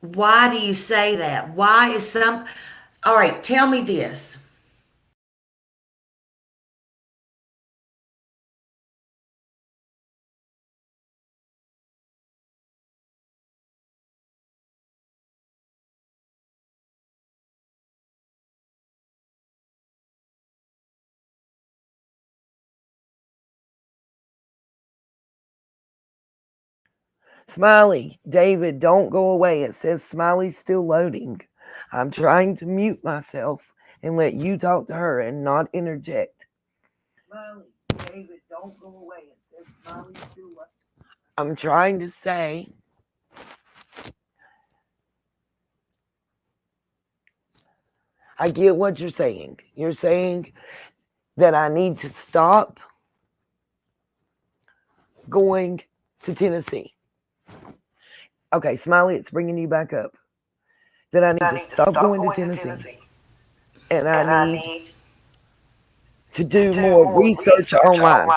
why do you say that? Why is some... All right, tell me this. Smiley, David, don't go away. It says Smiley's still loading. I'm trying to mute myself and let you talk to her and not interject. Smiley, David, don't go away. It says Smiley's still loading. I'm trying to say I get what you're saying. You're saying that I need to stop going to Tennessee. Okay, Smiley, it's bringing you back up. That I need to stop going to Tennessee. And I need to do more research online.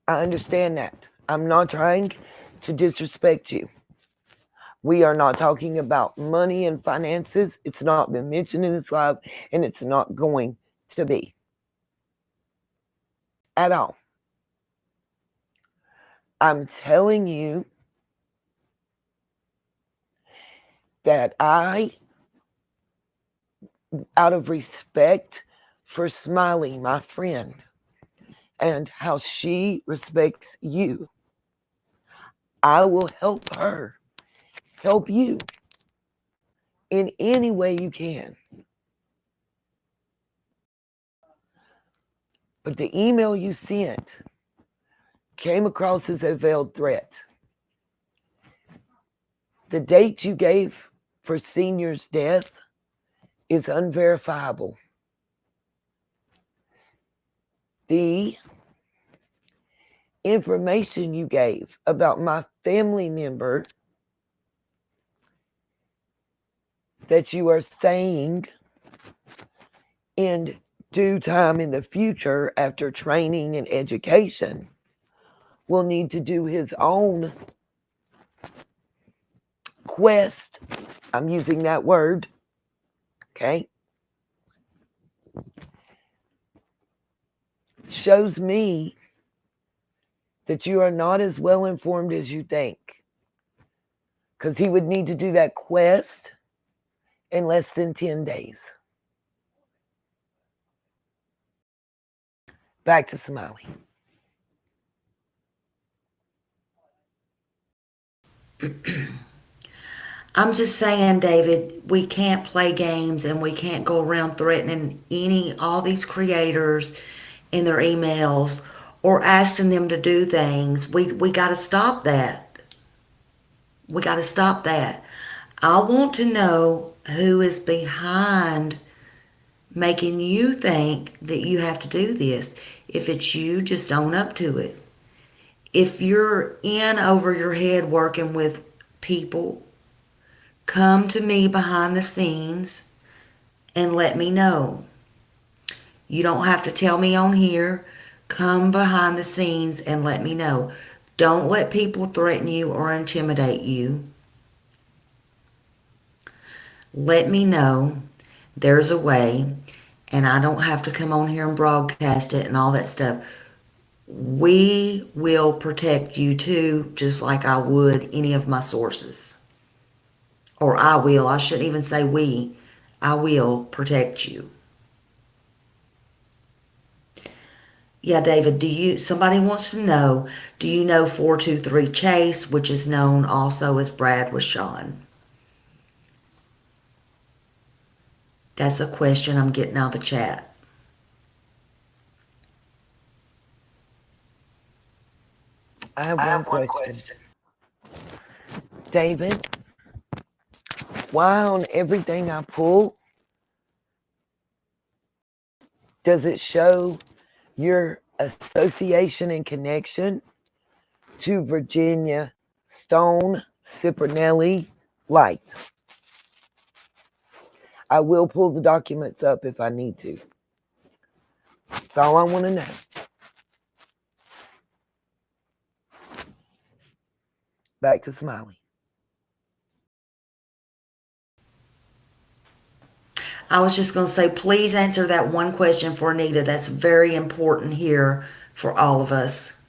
I understand that. I'm not trying to disrespect you. We are not talking about money and finances. It's not been mentioned in this live, and it's not going to be at all. I'm telling you that I, out of respect for Smiley, my friend, and how she respects you, I will help her, help you in any way you can. But the email you sent came across as a veiled threat. The date you gave for Senior's death is unverifiable. The information you gave about my family member that you are saying in due time in the future after training and education will need to do his own quest. I'm using that word. Okay. Shows me that you are not as well informed as you think. because he would need to do that quest in less than 10 days. Back to Smiley. I'm just saying, David, we can't play games and we can't go around threatening all these creators in their emails or asking them to do things. We got to stop that. We got to stop that. I want to know who is behind making you think that you have to do this. If it's you, just own up to it. If you're in over your head working with people, come to me behind the scenes and let me know. You don't have to tell me on here. Come behind the scenes and let me know. Don't let people threaten you or intimidate you. Let me know there's a way, and I don't have to come on here and broadcast it and all that stuff. We will protect you too, just like I would any of my sources. Or I will. I shouldn't even say we. I will protect you. Yeah, David, somebody wants to know, do you know 423 Chase, which is known also as Brad with Sean? That's a question I'm getting out of the chat. I have one question. David, why on everything I pull does it show your association and connection to Virginia Stone Cipernelli Light? I will pull the documents up if I need to. That's all I want to know. Back to Smiley. I was just going to say, please answer that one question for Anita. That's very important here for all of us.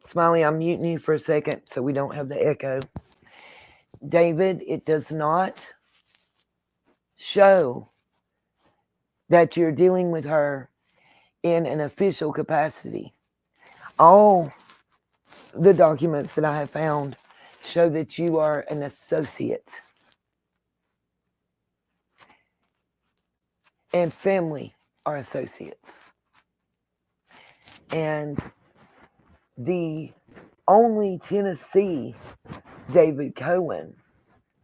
Smiley, I'm muting you for a second so we don't have the echo. David, it does not show that you're dealing with her in an official capacity. All the documents that I have found show that you are an associate. And family are associates. And the only Tennessee David Cohen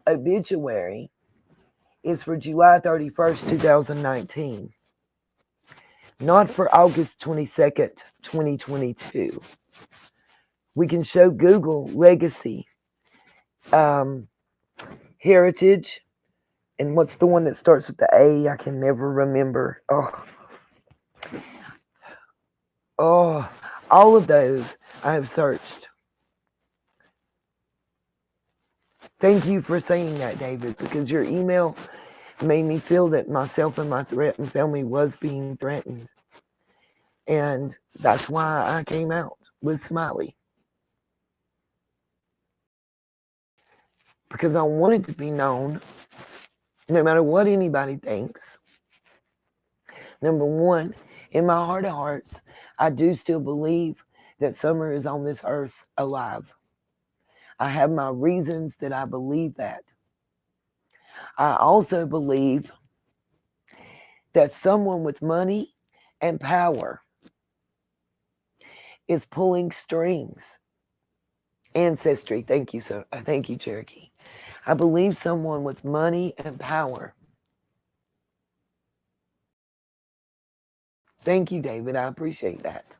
obituary is for July 31st, 2019. Not for August 22nd, 2022. We can show Google legacy, heritage, and what's the one that starts with the A? I can never remember. Oh, all of those I have searched. Thank you for saying that, David, because your email made me feel that myself and my threatened family was being threatened. And that's why I came out with Smiley. Because I wanted to be known, no matter what anybody thinks. Number one, in my heart of hearts, I do still believe that Summer is on this earth alive. I have my reasons that I believe that. I also believe that someone with money and power is pulling strings. Ancestry, thank you, sir. Thank you, Cherokee. I believe someone with money and power. Thank you, David. I appreciate that.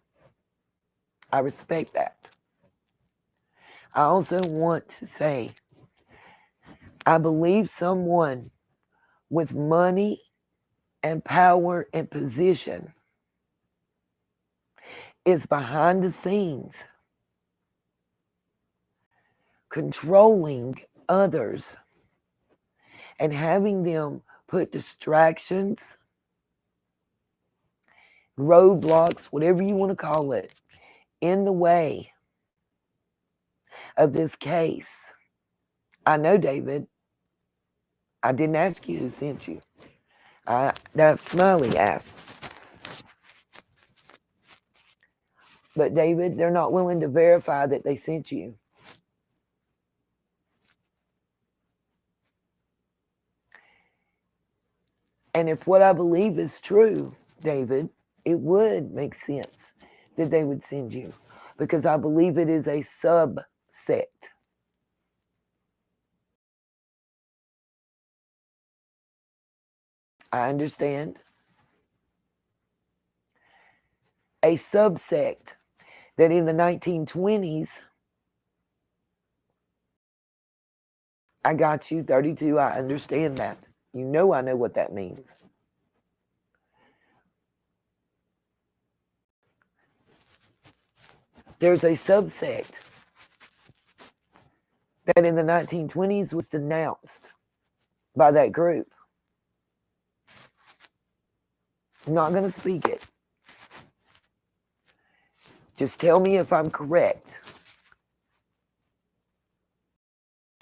I respect that. I also want to say, I believe someone with money and power and position is behind the scenes controlling others and having them put distractions, roadblocks, whatever you want to call it, in the way of this case. I know, David, I didn't ask you who sent you. That Smiley asked. But David, they're not willing to verify that they sent you. And if what I believe is true, David, it would make sense that they would send you, because I believe it is a subset. I understand. A subsect that in the 1920s, I got you, 32, I understand that. You know I know what that means. There's a subsect that in the 1920s was denounced by that group. I'm not going to speak it. Just tell me if I'm correct.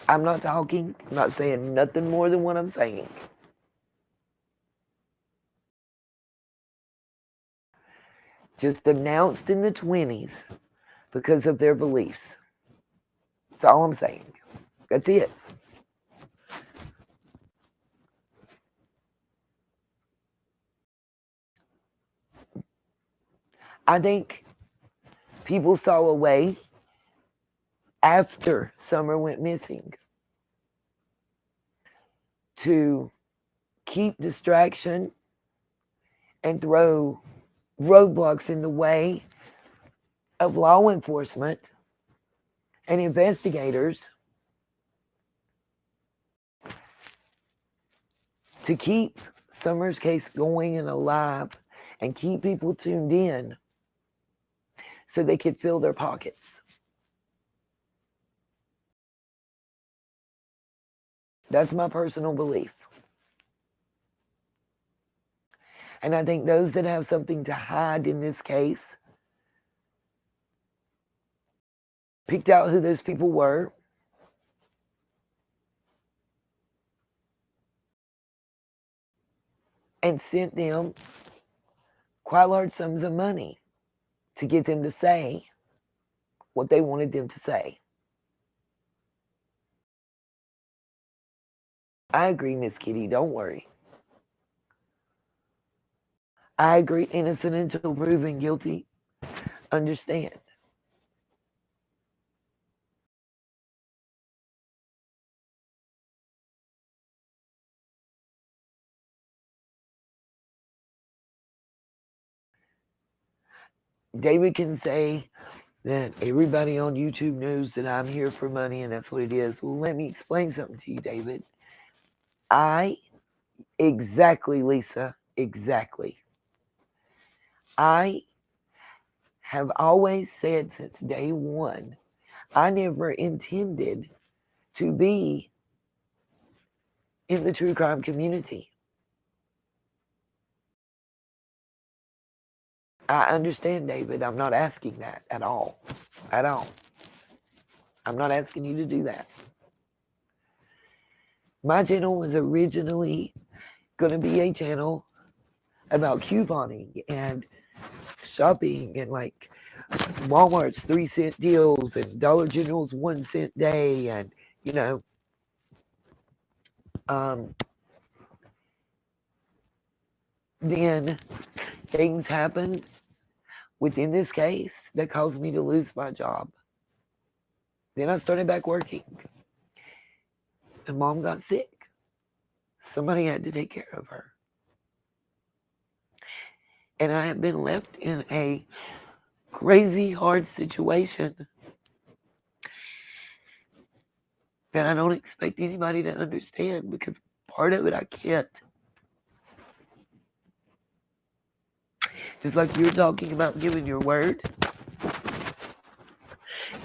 I'm not talking. I'm not saying nothing more than what I'm saying. Just denounced in the 20s because of their beliefs. That's all I'm saying. That's it. I think people saw a way after Summer went missing to keep distraction and throw roadblocks in the way of law enforcement and investigators to keep Summer's case going and alive and keep people tuned in so they could fill their pockets. That's my personal belief. And I think those that have something to hide in this case picked out who those people were and sent them quite large sums of money to get them to say what they wanted them to say. I agree, Miss Kitty, don't worry. I agree, innocent until proven guilty. Understand. David can say that everybody on YouTube knows that I'm here for money and that's what it is. Well, let me explain something to you, David. Exactly, Lisa, exactly. I have always said since day one, I never intended to be in the true crime community. I understand, David. I'm not asking that at all. At all. I'm not asking you to do that. My channel was originally going to be a channel about couponing and shopping and like Walmart's 3-cent deals and Dollar General's 1-cent day and, you know, then things happened within this case that caused me to lose my job. Then I started back working. And Mom got sick. Somebody had to take care of her. And I have been left in a crazy hard situation that I don't expect anybody to understand, because part of it I can't. Just like you're talking about giving your word.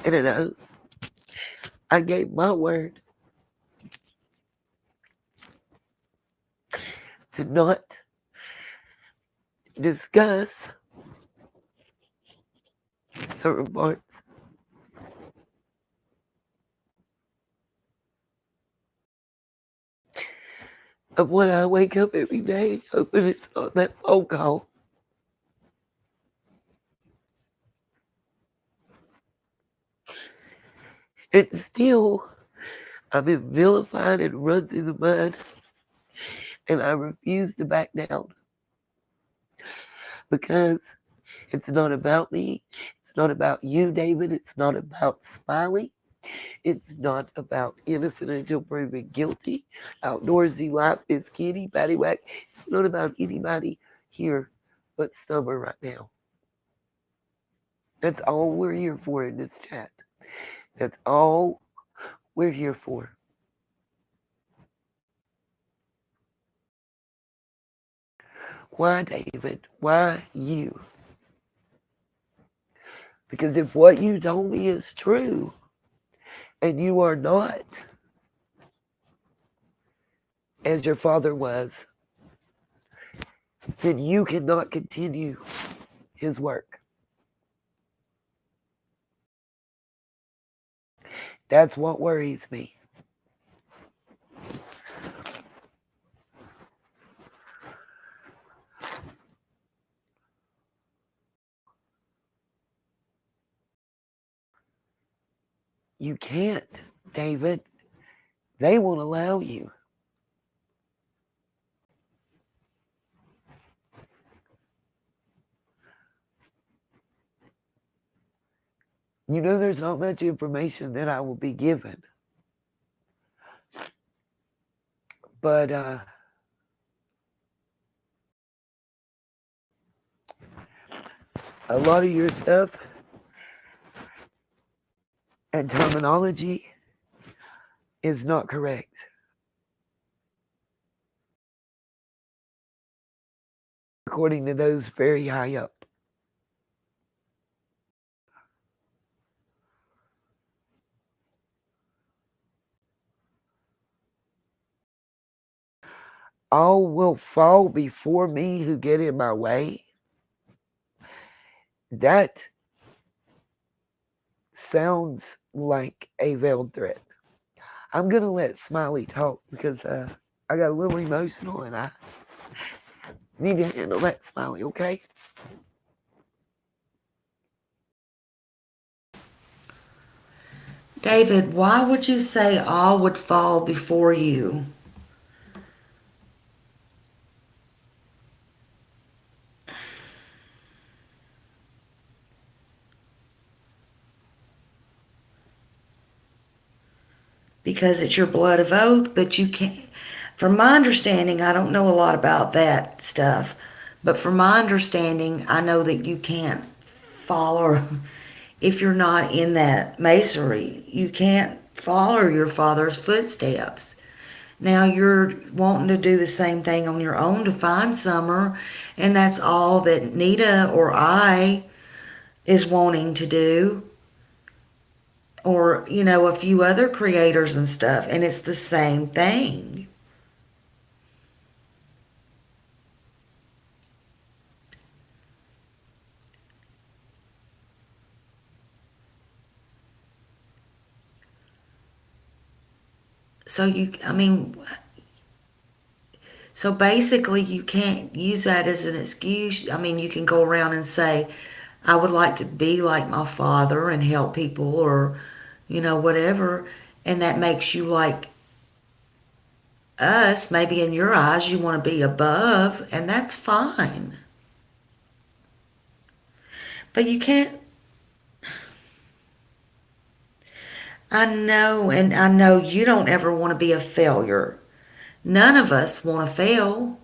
And I know I gave my word to not discuss certain parts of when I wake up every day, hoping it's not that phone call. And still, I've been vilified and run through the mud, and I refuse to back down. Because it's not about me. It's not about you, David. It's not about Smiley. It's not about innocent until proven guilty. Outdoorsy life is kitty, patty whack. It's not about anybody here but Summer right now. That's all we're here for in this chat. That's all we're here for. Why, David? Why you? Because if what you told me is true, and you are not as your father was, then you cannot continue his work. That's what worries me. You can't, David. They won't allow you. You know, there's not much information that I will be given. But a lot of your stuff and terminology is not correct. According to those very high up. All will fall before me who get in my way. That sounds like a veiled threat. I'm going to let Smiley talk because I got a little emotional and I need to handle that, Smiley, okay? David, why would you say all would fall before you? Because it's your blood of oath, but you can't. From my understanding, I don't know a lot about that stuff, but from my understanding, I know that you can't follow, if you're not in that masonry, you can't follow your father's footsteps. Now you're wanting to do the same thing on your own to find Summer, and that's all that Nita or I is wanting to do, or a few other creators and stuff, and it's the same thing. So basically you can't use that as an excuse. You can go around and say, I would like to be like my father and help people, or whatever, and that makes you like us. Maybe in your eyes you want to be above, and that's fine. But you can't. I know, and I know you don't ever want to be a failure. None of us want to fail.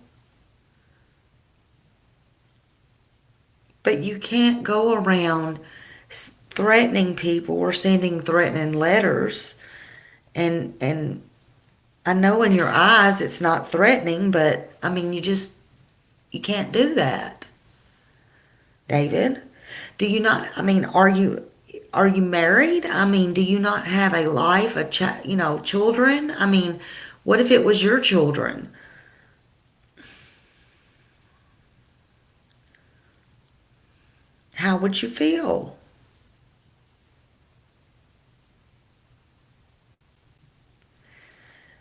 But you can't go around threatening people or sending threatening letters And I know in your eyes it's not threatening, but I mean, you can't do that, David. Do you not? I mean, are you married? I mean, do you not have a life, children? I mean, what if it was your children? How would you feel?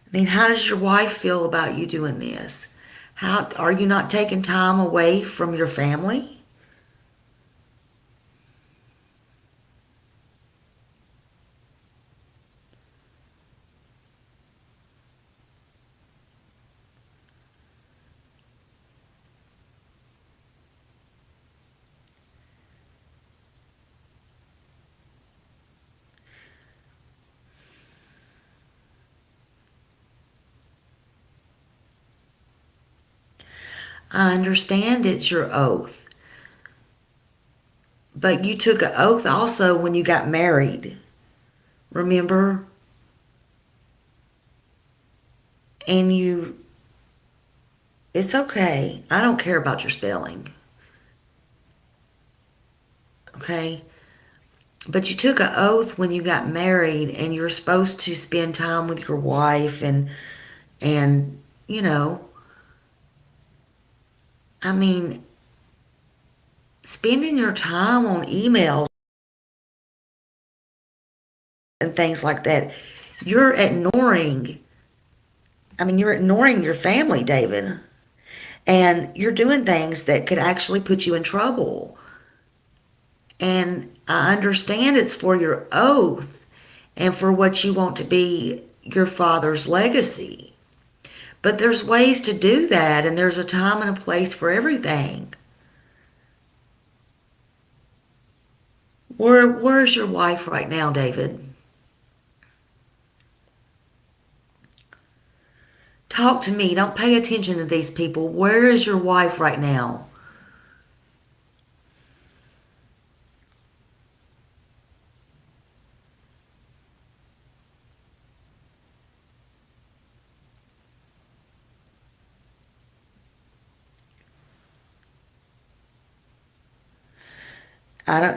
I mean, how does your wife feel about you doing this? How are you not taking time away from your family? I understand it's your oath, but you took an oath also when you got married. Remember? And it's okay. I don't care about your spelling. Okay? But you took an oath when you got married and you're supposed to spend time with your wife and you know, I mean, spending your time on emails and things like that, you're ignoring, you're ignoring your family, David. And you're doing things that could actually put you in trouble. And I understand it's for your oath and for what you want to be your father's legacy. But there's ways to do that, and there's a time and a place for everything. Where's your wife right now, David? Talk to me. Don't pay attention to these people. Where is your wife right now?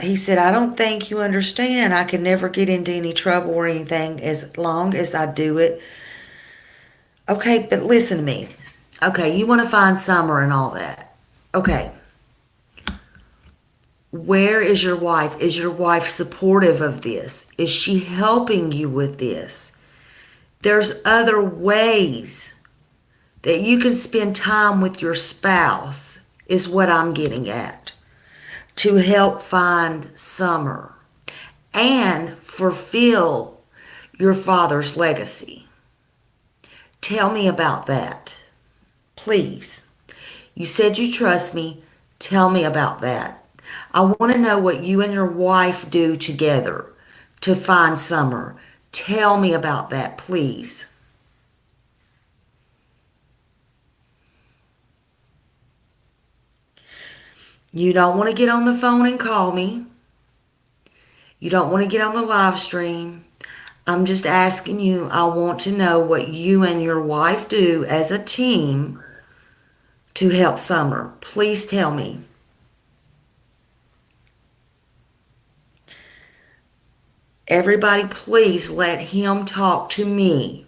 He said, I don't think you understand. I can never get into any trouble or anything as long as I do it. Okay, but listen to me. Okay, you want to find Summer and all that. Okay. Where is your wife? Is your wife supportive of this? Is she helping you with this? There's other ways that you can spend time with your spouse, is what I'm getting at, to help find Summer and fulfill your father's legacy. Tell me about that, please. You said you trust me. Tell me about that. I want to know what you and your wife do together to find Summer. Tell me about that, please. You don't want to get on the phone and call me. You don't want to get on the live stream. I'm just asking you, I want to know what you and your wife do as a team to help Summer. Please tell me. Everybody, please let him talk to me.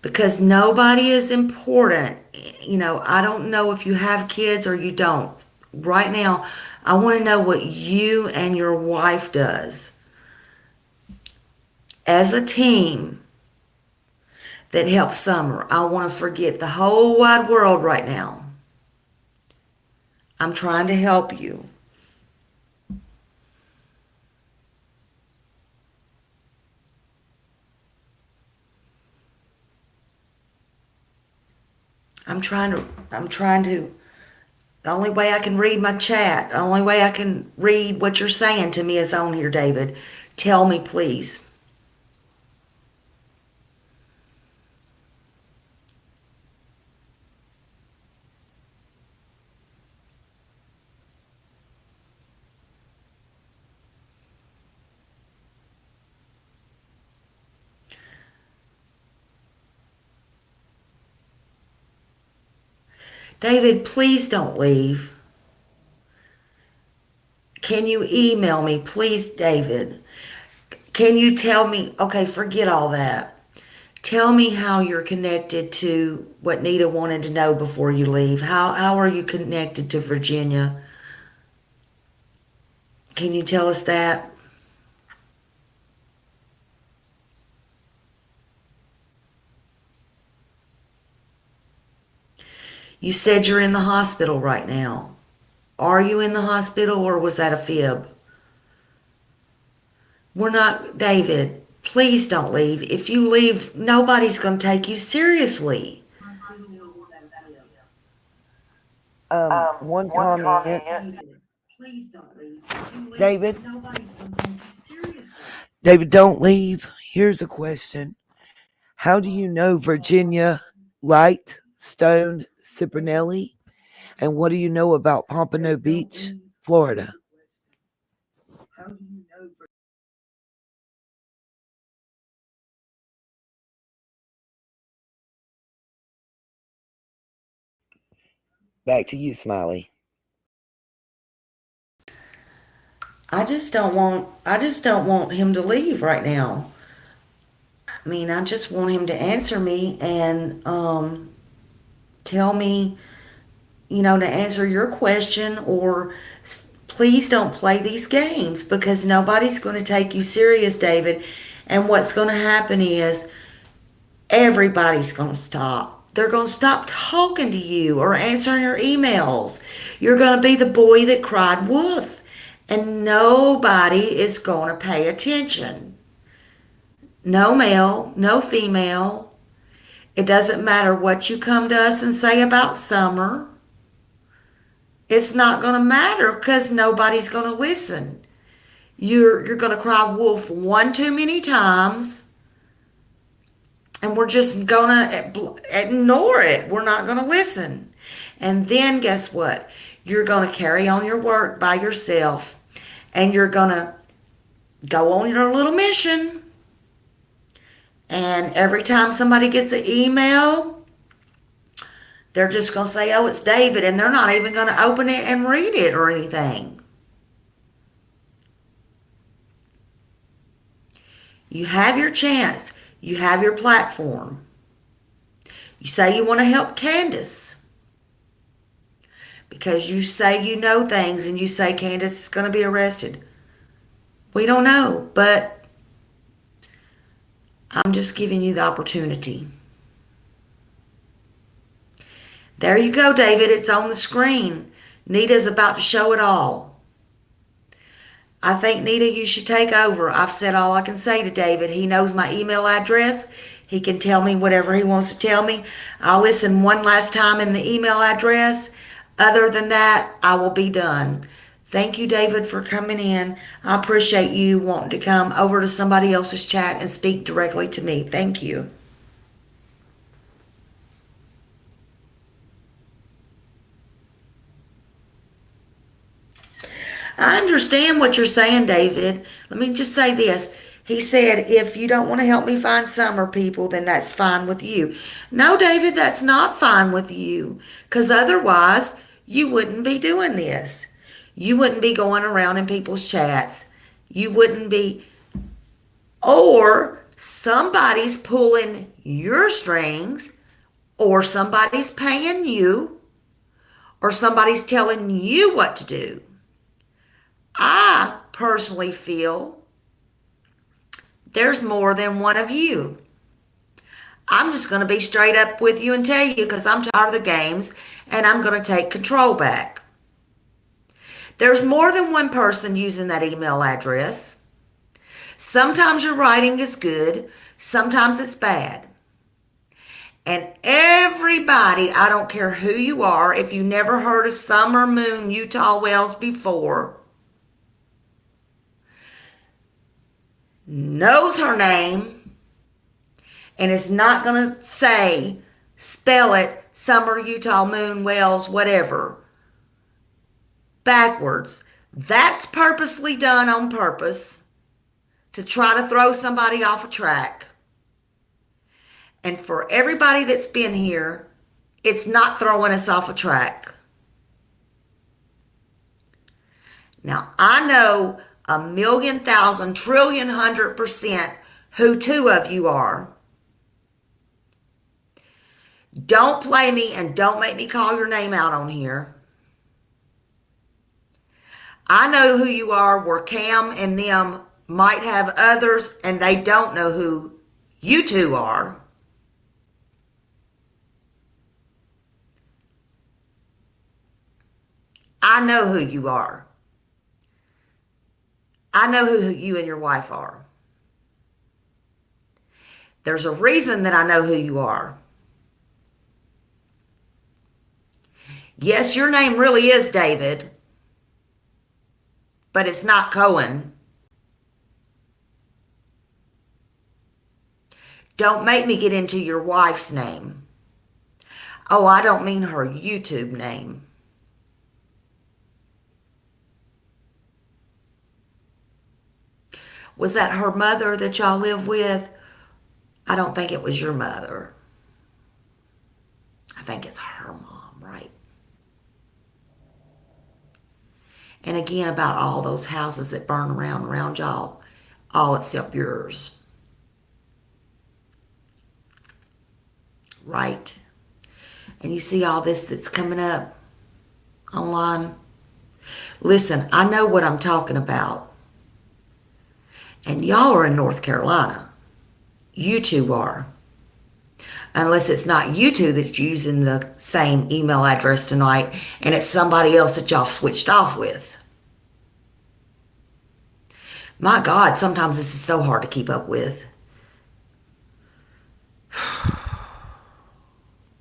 Because nobody is important. I don't know if you have kids or you don't. Right now, I want to know what you and your wife does as a team that helps Summer. I want to forget the whole wide world right now. I'm trying to help you. I'm trying to, the only way I can read my chat, the only way I can read what you're saying to me is on here, David. Tell me, please. David, please don't leave. Can you email me, please, David? Can you tell me? Okay, forget all that. Tell me how you're connected to what Nita wanted to know before you leave. How are you connected to Virginia? Can you tell us that? You said you're in the hospital right now. Are you in the hospital or was that a fib? We're not, David, please don't leave. If you leave, nobody's going to take you seriously. One comment. David, please don't leave. If you leave, David, nobody's going to take you seriously. David, don't leave. Here's a question. How do you know Virginia Light, Stone, Cipernelli? And what do you know about Pompano Beach, Florida? Back to you, Smiley. I just don't want him to leave right now. I mean, I just want him to answer me and tell me, to answer your question, or please don't play these games because nobody's going to take you serious, David. And what's going to happen is everybody's going to stop. They're going to stop talking to you or answering your emails. You're going to be the boy that cried wolf, and nobody is going to pay attention. No male, no female. It doesn't matter what you come to us and say about Summer. It's not going to matter because nobody's going to listen. You're going to cry wolf one too many times, and we're just going to ignore it. We're not going to listen. And then guess what? You're going to carry on your work by yourself, and you're going to go on your little mission. And every time somebody gets an email, they're just going to say, oh, it's David, and they're not even going to open it and read it or anything. You have your chance. You have your platform. You say you want to help Candace because you say you know things, and you say Candace is going to be arrested. We don't know, but I'm just giving you the opportunity. There you go, David. It's on the screen. Nita's about to show it all. I think, Nita, you should take over. I've said all I can say to David. He knows my email address. He can tell me whatever he wants to tell me. I'll listen one last time in the email address. Other than that, I will be done. Thank you, David, for coming in. I appreciate you wanting to come over to somebody else's chat and speak directly to me. Thank you. I understand what you're saying, David. Let me just say this. He said, if you don't want to help me find Summer people, then that's fine with you. No, David, that's not fine with you. Because otherwise, you wouldn't be doing this. You wouldn't be going around in people's chats. You wouldn't be... Or somebody's pulling your strings, or somebody's paying you, or somebody's telling you what to do. I personally feel there's more than one of you. I'm just going to be straight up with you and tell you because I'm tired of the games and I'm going to take control back. There's more than one person using that email address. Sometimes your writing is good, sometimes it's bad. And everybody, I don't care who you are, if you never heard of Summer Moon Utah Wells before, knows her name and is not going to spell it Summer Utah Moon Wells, whatever, backwards. That's purposely done on purpose to try to throw somebody off a track. And for everybody that's been here, It's not throwing us off a track. Now, I know 1,000,000,000,000,100% who two of you are. Don't play me and don't make me call your name out on here. I know who you are, where Cam and them might have others and they don't know who you two are. I know who you are. I know who you and your wife are. There's a reason that I know who you are. Yes, your name really is David, but it's not Cohen. Don't make me get into your wife's name. Oh, I don't mean her YouTube name. Was that her mother that y'all live with? I don't think it was your mother. I think it's her mom, right? And again, about all those houses that burn around y'all, all except yours. Right? And you see all this that's coming up online? Listen, I know what I'm talking about. And y'all are in North Carolina. You two are. Unless it's not you two that's using the same email address tonight and it's somebody else that y'all switched off with. My God, sometimes this is so hard to keep up with.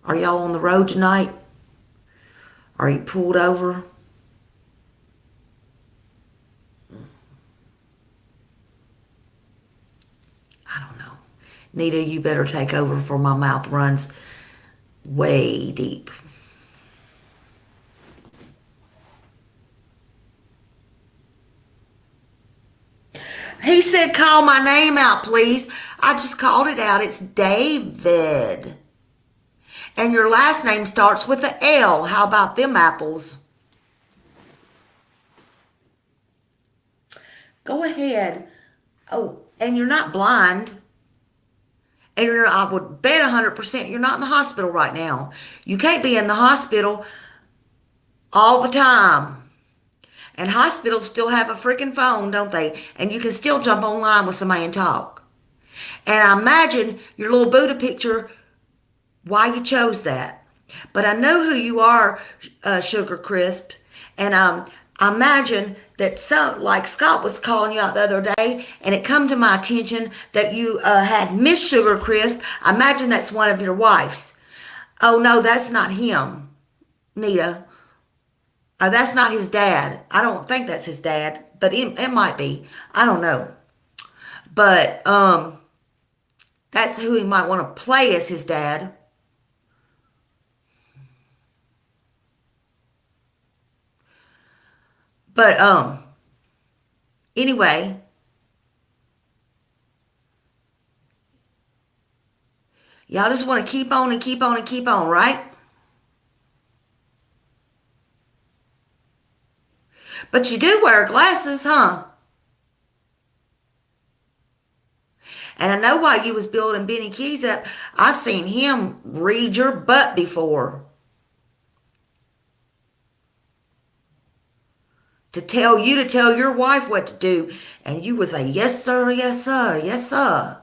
Are y'all on the road tonight? Are you pulled over? I don't know. Nita, you better take over, for my mouth runs way deep. He said, call my name out, please. I just called it out. It's David. And your last name starts with a L. How about them apples? Go ahead. Oh, and you're not blind. And I would bet 100% you're not in the hospital right now. You can't be in the hospital all the time. And hospitals still have a freaking phone, don't they? And you can still jump online with somebody and talk. And I imagine your little Buddha picture, why you chose that. But I know who you are, Sugar Crisp. And I imagine that like Scott was calling you out the other day, and it come to my attention that you had Miss Sugar Crisp. I imagine that's one of your wives. Oh, no, that's not him, Nita. That's not his dad. I don't think that's his dad, but it might be. I don't know. But that's who he might want to play as his dad. But anyway, y'all just want to keep on and keep on and keep on, right? But you do wear glasses, huh? And I know while you was building Benny Keys up, I seen him read your butt before. To tell you to tell your wife what to do. And you was a yes, sir, yes, sir, yes, sir.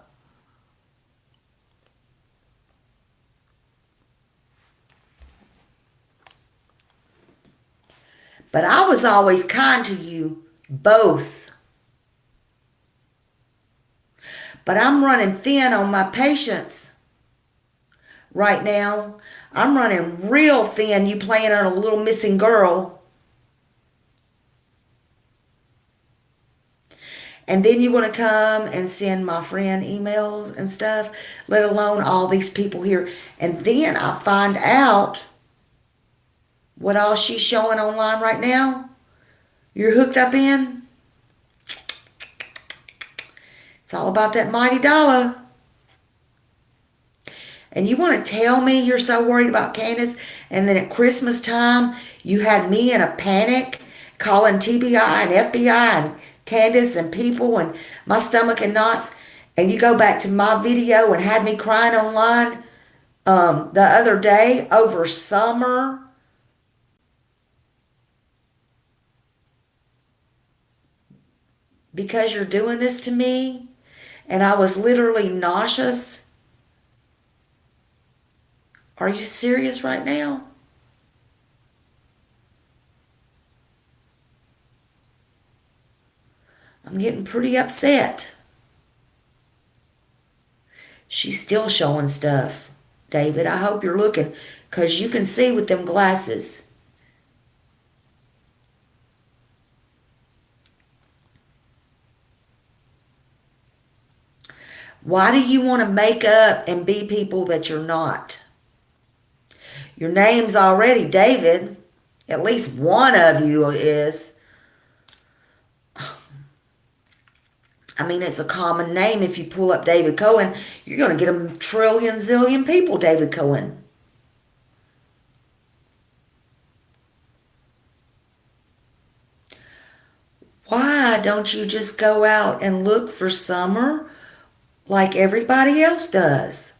But I was always kind to you both. But I'm running thin on my patience right now. I'm running real thin. You playing on a little missing girl. And then you want to come and send my friend emails and stuff, let alone all these people here. And then I find out what all she's showing online right now. You're hooked up in. It's all about that mighty dollar. And you want to tell me you're so worried about Candace, and then at Christmas time, you had me in a panic calling TBI and FBI and Candace and people and my stomach in knots, and you go back to my video and had me crying online the other day over Summer. Because you're doing this to me, and I was literally nauseous. Are you serious right now? I'm getting pretty upset. She's still showing stuff. David, I hope you're looking, because you can see with them glasses. Why do you want to make up and be people that you're not? Your name's already David. At least one of you is. I mean, it's a common name. If you pull up David Cohen, you're going to get a trillion, zillion people, David Cohen. Why don't you just go out and look for Summer like everybody else does?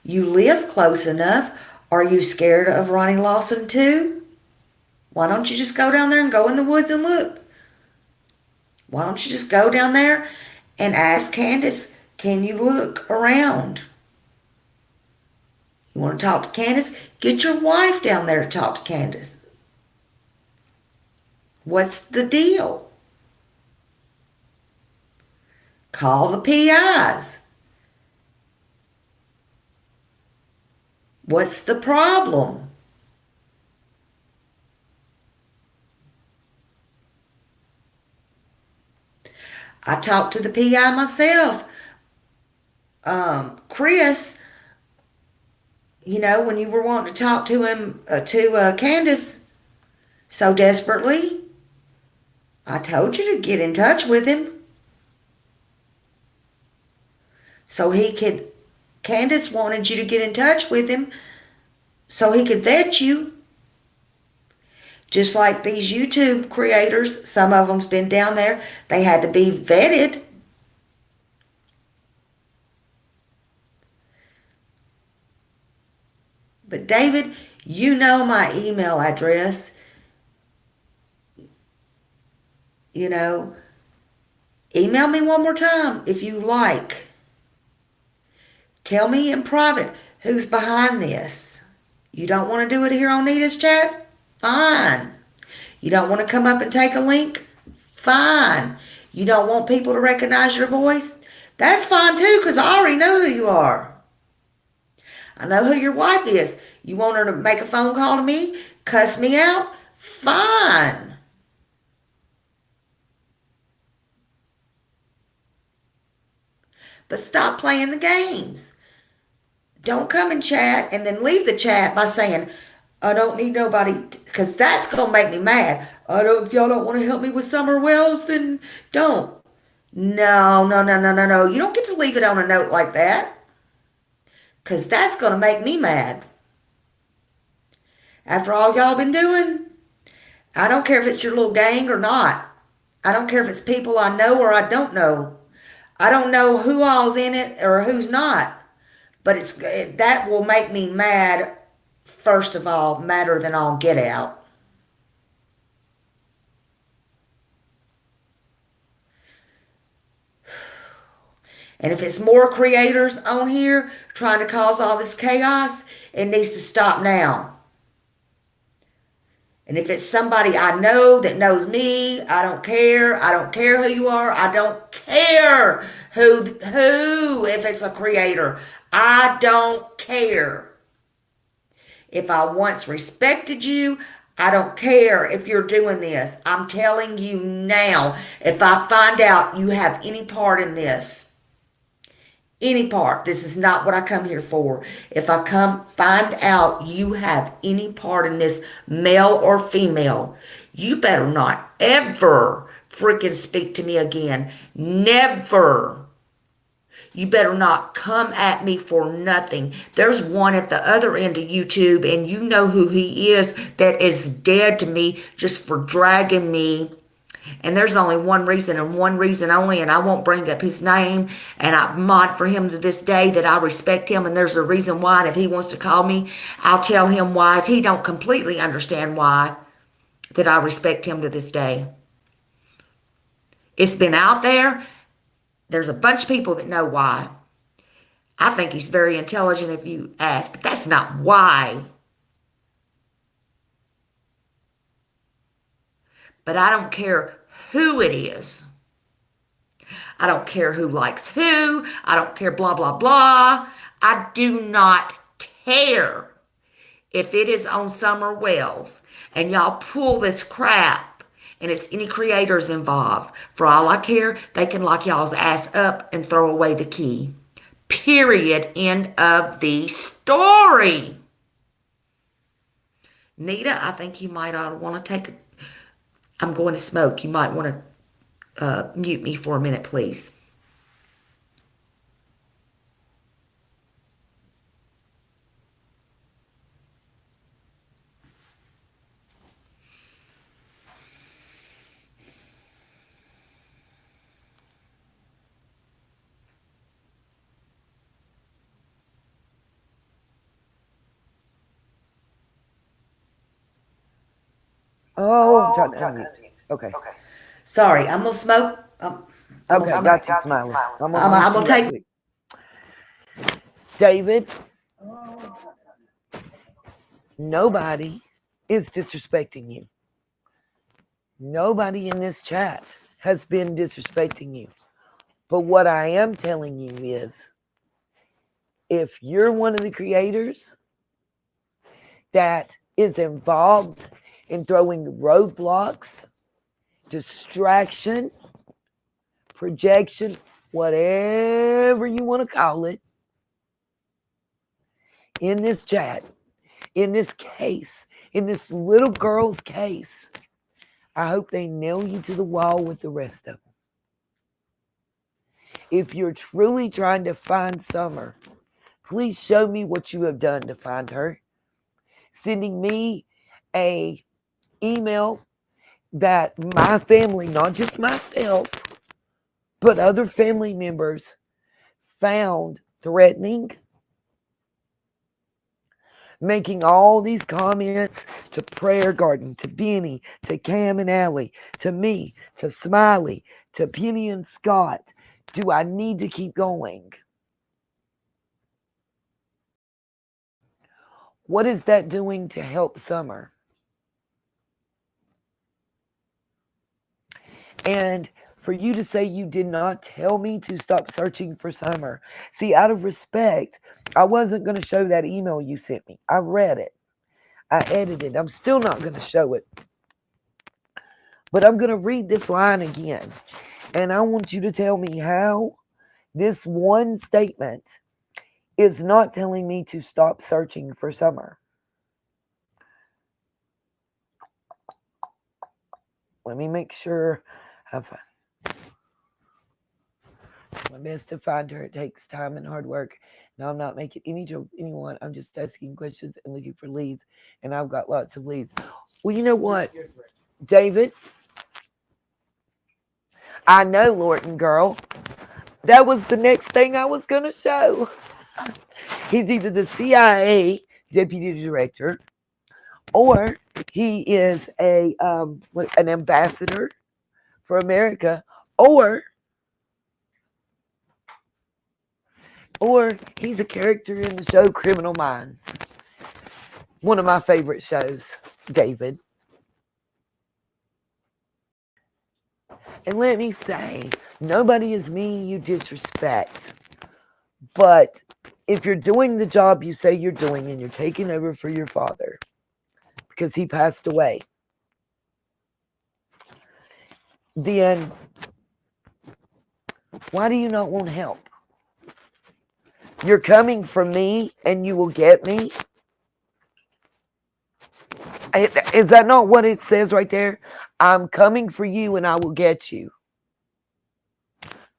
You live close enough. Are you scared of Ronnie Lawson too? Why don't you just go down there and go in the woods and look? Why don't you just go down there and ask Candace, can you look around? You want to talk to Candace? Get your wife down there to talk to Candace. What's the deal? Call the PIs. What's the problem? I talked to the PI myself. Chris, you know, when you were wanting to talk to him, to Candace so desperately, I told you to get in touch with him. So he could, Candace wanted you to get in touch with him so he could vet you. Just like these YouTube creators, some of them's been down there, they had to be vetted. But David, you know my email address. You know, email me one more time if you like. Tell me in private who's behind this. You don't want to do it here on Nita's chat? Fine. You don't want to come up and take a link? Fine. You don't want people to recognize your voice? That's fine too, because I already know who you are. I know who your wife is. You want her to make a phone call to me? Cuss me out? Fine. But stop playing the games. Don't come and chat and then leave the chat by saying, I don't need nobody, because that's going to make me mad. If y'all don't want to help me with Summer Wells, then don't. No. You don't get to leave it on a note like that, because that's going to make me mad. After all y'all been doing, I don't care if it's your little gang or not. I don't care if it's people I know or I don't know. I don't know who all's in it or who's not. But that will make me mad, first of all, madder than all get out. And if it's more creators on here trying to cause all this chaos, it needs to stop now. And if it's somebody I know that knows me, I don't care. I don't care who you are. I don't care who, if it's a creator. I don't care. If I once respected you, I don't care if you're doing this. I'm telling you now, if I find out you have any part in this, any part, this is not what I come here for. If I find out you have any part in this, male or female, you better not ever freaking speak to me again. Never. You better not come at me for nothing. There's one at the other end of YouTube, and you know who he is, that is dead to me just for dragging me. And there's only one reason and one reason only, and I won't bring up his name. And I mod for him to this day that I respect him, and there's a reason why. And if he wants to call me, I'll tell him why. If he don't completely understand why, that I respect him to this day. It's been out there. There's a bunch of people that know why. I think he's very intelligent if you ask, but that's not why. But I don't care who it is. I don't care who likes who. I don't care blah, blah, blah. I do not care if it is on Summer Wells and y'all pull this crap and it's any creators involved. For all I care, they can lock y'all's ass up and throw away the key. Period. End of the story. Nita, I think you might want to take a... I'm going to smoke. You might want to mute me for a minute, please. Oh, I'm trying to unmute. Okay. Sorry, I'm going to smoke. Okay, got you smiling. I'm going to take... quick. David, nobody is disrespecting you. Nobody in this chat has been disrespecting you. But what I am telling you is, if you're one of the creators that is involved in throwing roadblocks, distraction, projection, whatever you want to call it, in this chat, in this case, in this little girl's case, I hope they nail you to the wall with the rest of them. If you're truly trying to find Summer, please show me what you have done to find her. Sending me a email that my family, not just myself, but other family members found threatening, making all these comments to Prayer Garden, to Benny, to Cam and Allie, to me, to Smiley, to Penny and Scott. Do I need to keep going? What is that doing to help Summer? And for you to say you did not tell me to stop searching for Summer. See, out of respect, I wasn't going to show that email you sent me. I read it. I edited. I'm still not going to show it. But I'm going to read this line again. And I want you to tell me how this one statement is not telling me to stop searching for Summer. Let me make sure I find my best to find her. It takes time and hard work. Now, I'm not making any joke with anyone. I'm just asking questions and looking for leads. And I've got lots of leads. Well, you know what, David? I know, Lorton girl. That was the next thing I was going to show. He's either the CIA deputy director, or he is an ambassador for America, or he's a character in the show Criminal Minds. One of my favorite shows, David. And let me say, nobody is mean you disrespect. But if you're doing the job you say you're doing and you're taking over for your father because he passed away, then why do you not want help? You're coming from me and you will get me. Is that not what it says right there? I'm coming for you and I will get you.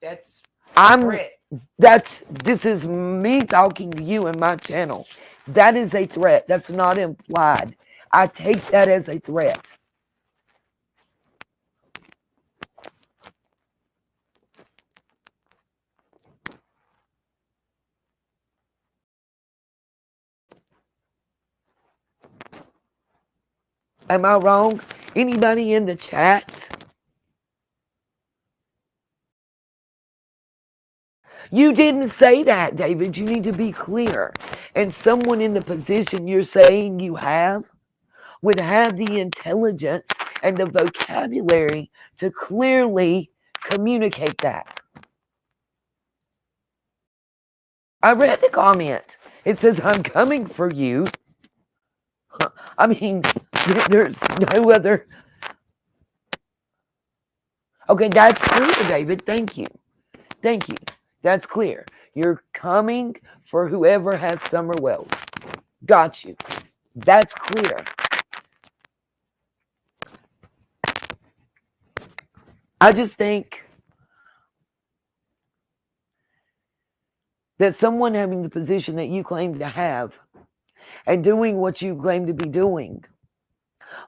That's I'm threat. This is me talking to you in my channel. That is a threat. That's not implied. I take that as a threat. Am I wrong? Anybody in the chat? You didn't say that, David. You need to be clear. And someone in the position you're saying you have would have the intelligence and the vocabulary to clearly communicate that. I read the comment. It says, I'm coming for you. I mean, there's no other. Okay, that's clear, David. Thank you. Thank you. That's clear. You're coming for whoever has summer wells. Got you. That's clear. I just think that someone having the position that you claim to have and doing what you claim to be doing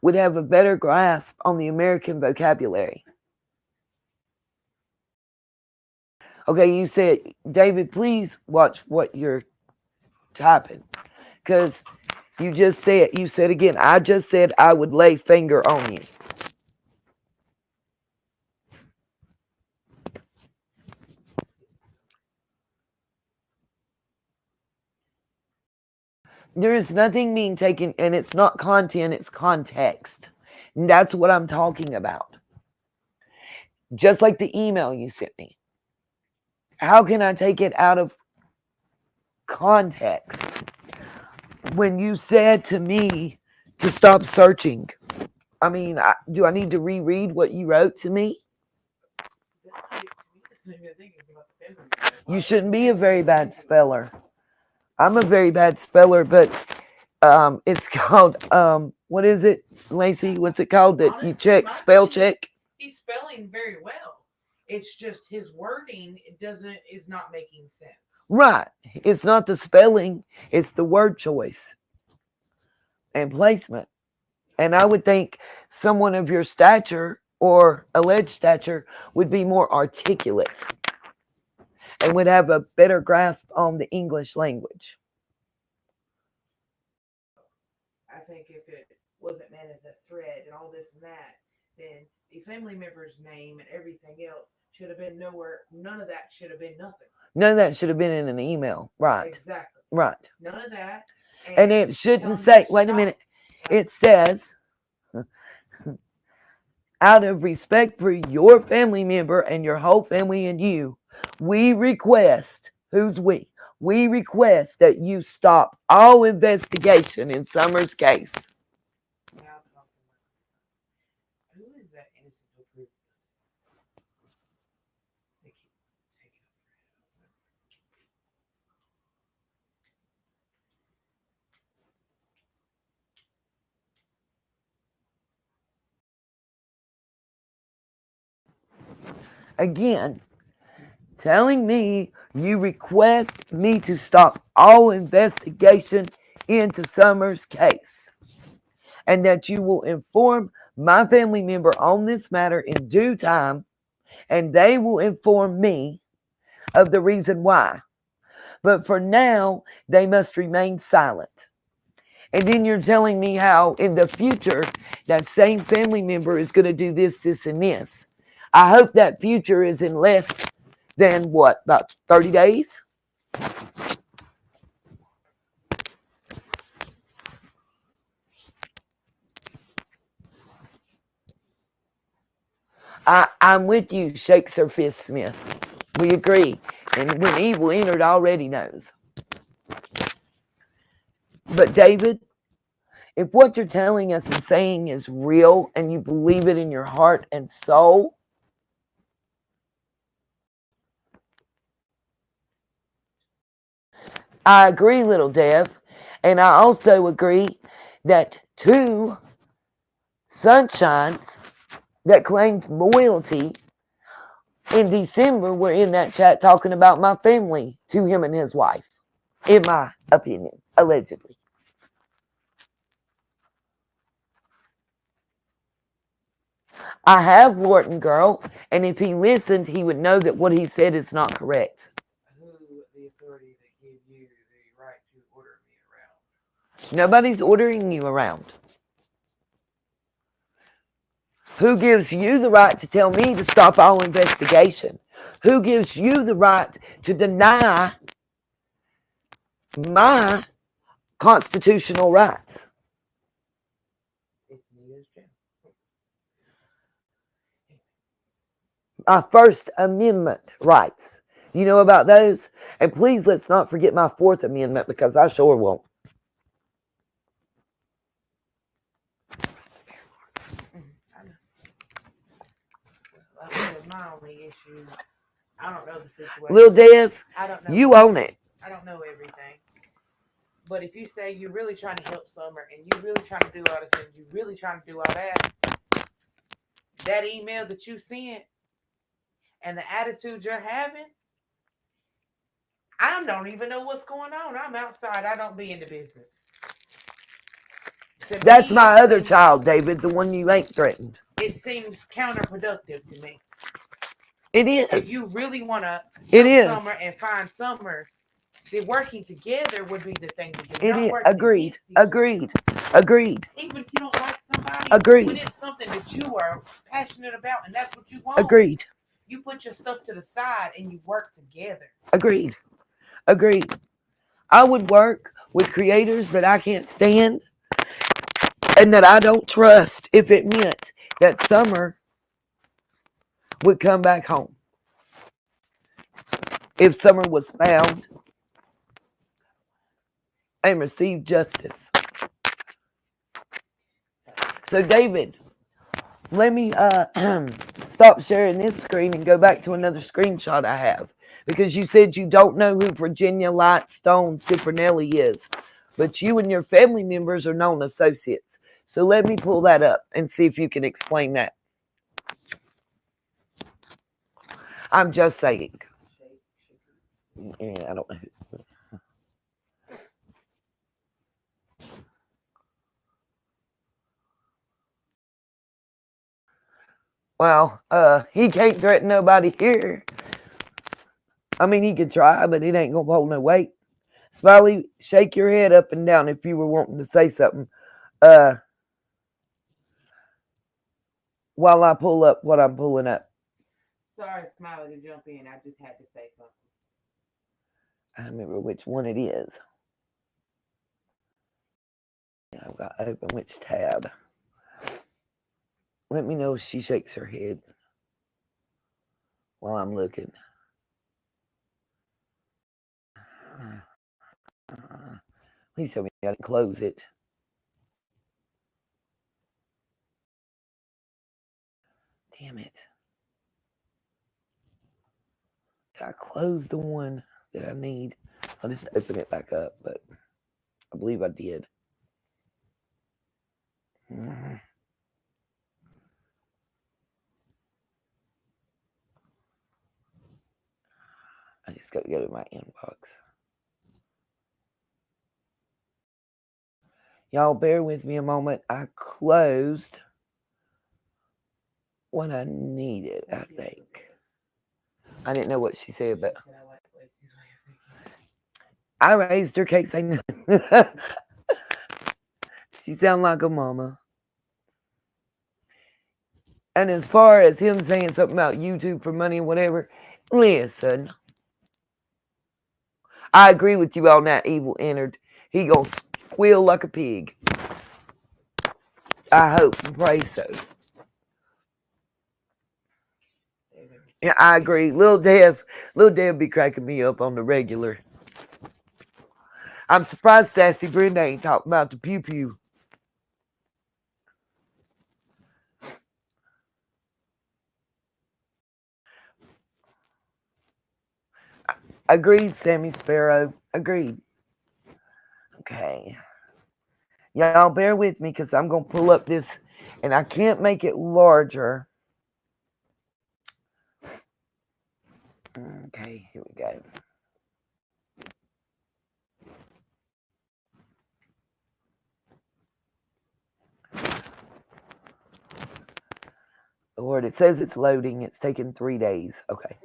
would have a better grasp on the American vocabulary. Okay, you said, David, please watch what you're typing. Because you said again, I just said I would lay finger on you. There is nothing being taken, and it's not content, it's context. And that's what I'm talking about. Just like the email you sent me. How can I take it out of context when you said to me to stop searching? I mean, do I need to reread what you wrote to me? You shouldn't be a very bad speller. I'm a very bad speller, but it's called, what is it, Lacey? What's it called that you check, spell check? He's spelling very well. It's just his wording is not making sense. Right. It's not the spelling, it's the word choice and placement. And I would think someone of your stature or alleged stature would be more articulate and would have a better grasp on the English language. I think if it wasn't meant as a threat and all this and that, then the family member's name and everything else should have been nowhere. None of that should have been nothing. None of that should have been in an email. Right. Exactly. Right. None of that. And it shouldn't say, wait a minute. It says, out of respect for your family member and your whole family and you, we request, who's we? We request that you stop all investigation in Summer's case. Who is that innocent group? They keep taking Again, telling me you request me to stop all investigation into Summer's case and that you will inform my family member on this matter in due time, and they will inform me of the reason why. But for now, they must remain silent. And then you're telling me how in the future that same family member is going to do this, this, and this. I hope that future is in less than what, about 30 days? I'm with you, Shakespeare Fist Smith. We agree. And when evil entered, already knows. But David, if what you're telling us and saying is real and you believe it in your heart and soul, I agree, little Dev. And I also agree that two sunshines that claimed loyalty In December, we're in that chat talking about my family to him and his wife, in my opinion, allegedly. I have Lorton, girl, and if he listened, he would know that what he said is not correct. Who the authority that gave you the right to order me around? Nobody's ordering you around. Who gives you the right to tell me to stop all investigation? Who gives you the right to deny my constitutional rights? It's Nita's channel. My First Amendment rights. You know about those? And please let's not forget my Fourth Amendment, because I sure won't. I know. Like I said, my only issue, I don't know the situation. Lil Dev, I don't know. you own it. I don't know everything. But if you say you're really trying to help Summer and you're really trying to do all this and you're really trying to do all that email that you sent and the attitude you're having, I don't even know what's going on. I'm outside. I don't be in the business. That's my other child, David, the one you ain't threatened. It seems counterproductive to me. It is. If you really want to It is. Summer and find Summer, then working together would be the thing to do. It Not is. working Agreed. against each other. Agreed. Agreed. Even if you don't like somebody, Agreed. when it's something that you are passionate about and that's what you want, Agreed. you put your stuff to the side and you work together. Agreed. Agreed. I would work with creators that I can't stand and that I don't trust if it meant that Summer would come back home. If Summer was found and received justice. So David, let me stop sharing this screen and go back to another screenshot I have. Because you said you don't know who Virginia Lightstone Cipernelli is. But you and your family members are known associates. So let me pull that up and see if you can explain that. I'm just saying. Yeah, I don't know. Well, he can't threaten nobody here. I mean, he could try, but it ain't gonna hold no weight. Smiley, shake your head up and down if you were wanting to say something. While I pull up what I'm pulling up. Sorry, Smiley, to jump in. I just had to say something. I remember which one it is. I've got open which tab. Let me know if she shakes her head while I'm looking. Please tell me I didn't close it. Damn it. Did I close the one that I need? I'll just open it back up, but I believe I did. I just got to go to my inbox. Y'all bear with me a moment. I closed what I needed, I think. I didn't know what she said, but I raised her, can't say nothing. She sound like a mama. And as far as him saying something about YouTube for money or whatever, listen. I agree with you on that. Evil entered. He gonna squeal like a pig. I hope and pray so. Yeah, I agree. Lil Dev be cracking me up on the regular. I'm surprised Sassy Brenda ain't talking about the pew pew. Agreed, Sammy Sparrow. Agreed. Okay. Y'all bear with me because I'm going to pull up this and I can't make it larger. Okay, here we go. Lord, it says it's loading. It's taken 3 days. Okay.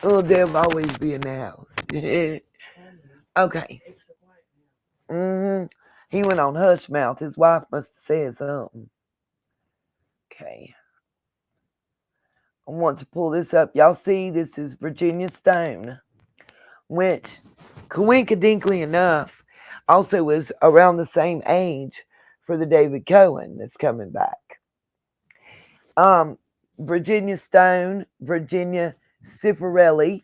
Little Deb always be in the house. Okay. He went on hush mouth. His wife must have said something. Okay. I want to pull this up. Y'all see, this is Virginia Stone, which, coincidentally enough, also was around the same age for the David Cohen that's coming back. Virginia Stone, Virginia Cifarelli,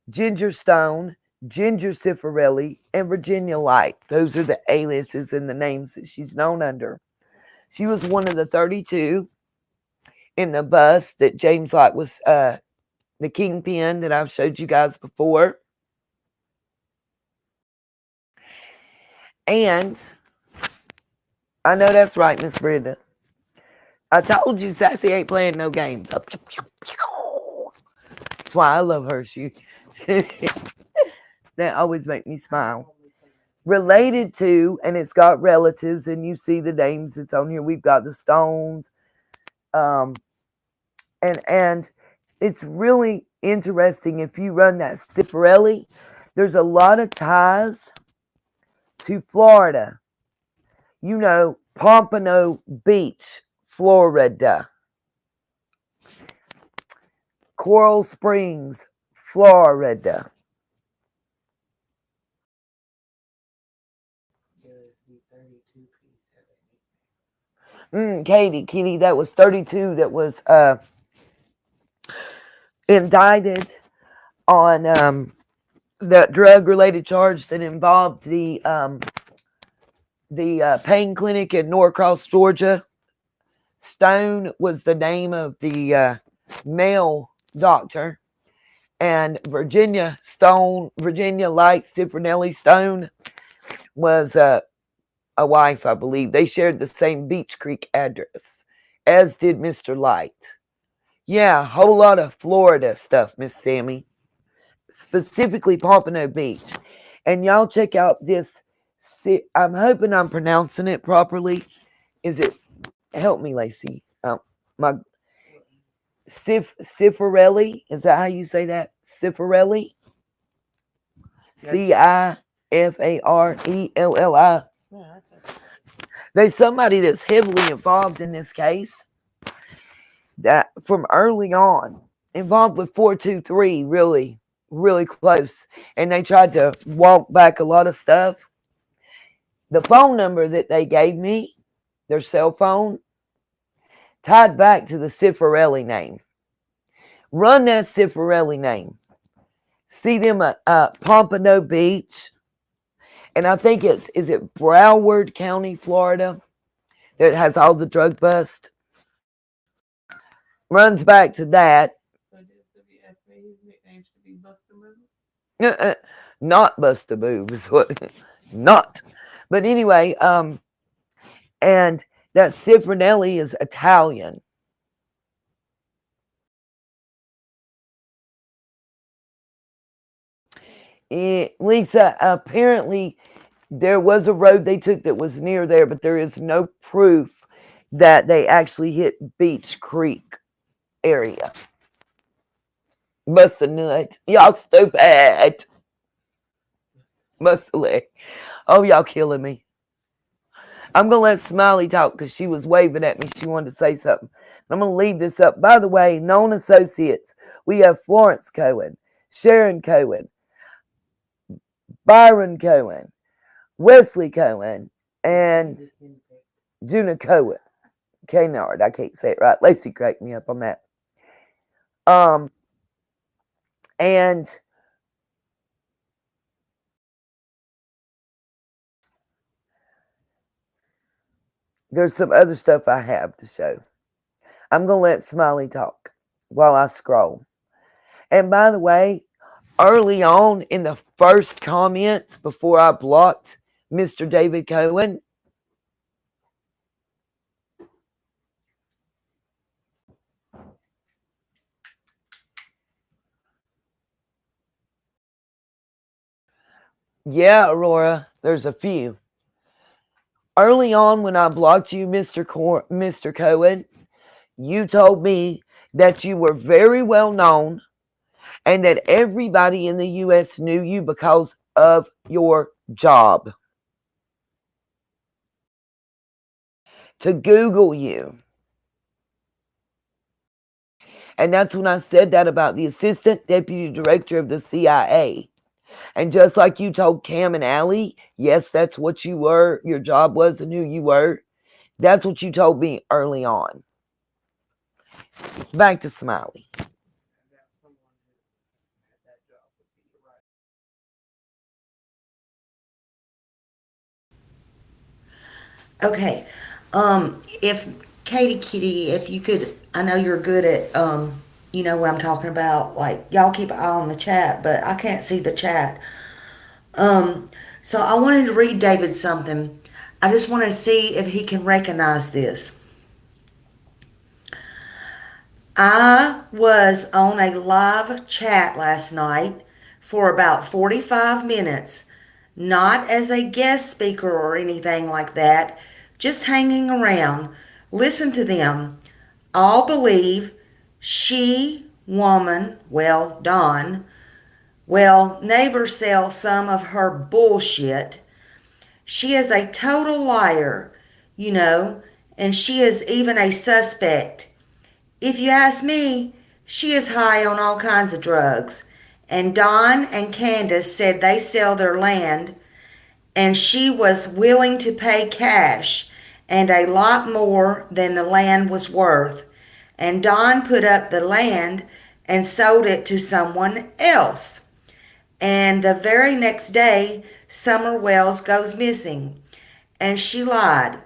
Ginger Stone, Ginger Cifarelli, and Virginia Light. Those are the aliases and the names that she's known under. She was one of the 32 in the bus that James Light was the kingpin that I've showed you guys before. And I know that's right, Miss Brenda. I told you Sassy ain't playing no games. That's why I love her. She that always make me smile. Related to, and it's got relatives, and you see the names that's on here. We've got the Stones, and it's really interesting if you run that Cifarelli. There's a lot of ties to Florida. You know, Pompano Beach, Florida. Coral Springs, Florida. Kitty, that was 32 that was indicted on the drug-related charge that involved the pain clinic in Norcross, Georgia. Stone was the name of the male doctor, and Virginia Light Cifarelli Stone was a wife, I believe. They shared the same Beach Creek address, as did Mr. Light. Yeah, a whole lot of Florida stuff, Miss Sammy. Specifically Pompano Beach. And y'all check out this. I'm hoping I'm pronouncing it properly. Is it? Help me, Lacey. My Cifarelli. Is that how you say that? Cifarelli? Cifarelli. There's somebody that's heavily involved in this case. That from early on, involved with 423, really, really close. And they tried to walk back a lot of stuff. The phone number that they gave me, their cell phone, tied back to the Cifarelli name. Run that Cifarelli name. See them at Pompano Beach. And I think is it Broward County, Florida, that has all the drug bust? Runs back to that. Not Busta Move is what. Not. But anyway, and that Cifarelli is Italian. Lisa, apparently there was a road they took that was near there, but there is no proof that they actually hit Beach Creek area. Bust a nut. Y'all stupid. Bust a leg. Oh, y'all killing me. I'm going to let Smiley talk because she was waving at me. She wanted to say something. I'm going to leave this up. By the way, known associates. We have Florence Cohen, Sharon Cohen, Byron Cohen, Wesley Cohen, and Juna Cohen. Kennard, I can't say it right. Lacey cracked me up on that. And there's some other stuff I have to show. I'm going to let Smiley talk while I scroll. And by the way, early on in the first comments before I blocked Mr. David Cohen? Yeah, Aurora, there's a few. Early on when I blocked you, Mr. Cohen, you told me that you were very well known and that everybody in the U.S. knew you because of your job. To Google you. And that's when I said that about the assistant deputy director of the CIA. And just like you told Cam and Allie, yes, that's what you were, your job was and who you were. That's what you told me early on. Back to Smiley. Okay. If Katie Kitty, if you could, I know you're good at, you know what I'm talking about. Like, y'all keep an eye on the chat, but I can't see the chat. So I wanted to read David something. I just want to see if he can recognize this. I was on a live chat last night for about 45 minutes, not as a guest speaker or anything like that, just hanging around. Listen to them. All believe she, woman, well, Dawn, well, neighbor sell some of her bullshit. She is a total liar, you know, and she is even a suspect. If you ask me, she is high on all kinds of drugs. And Don and Candace said they sell their land, and she was willing to pay cash and a lot more than the land was worth. And Don put up the land and sold it to someone else. And the very next day, Summer Wells goes missing. And she lied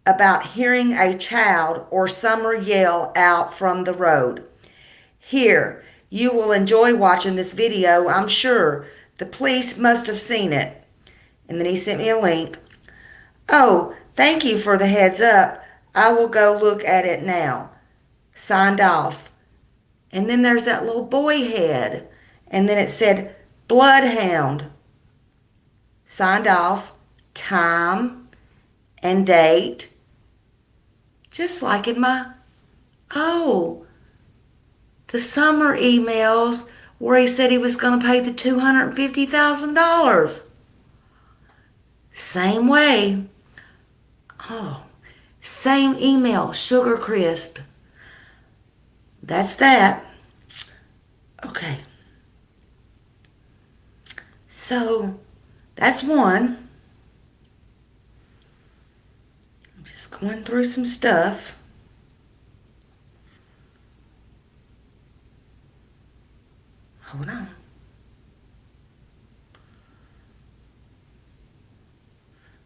about hearing a child or Summer yell out from the road. Here, you will enjoy watching this video, I'm sure. The police must have seen it. And then he sent me a link. Oh, thank you for the heads up. I will go look at it now. Signed off. And then there's that little boy head. And then it said, Bloodhound. Signed off. Time and date. Just like in my, the summer emails where he said he was going to pay the $250,000. Same way. Oh, same email, Sugar Crisp. That's that. Okay. So, that's one. I'm just going through some stuff. Hold on.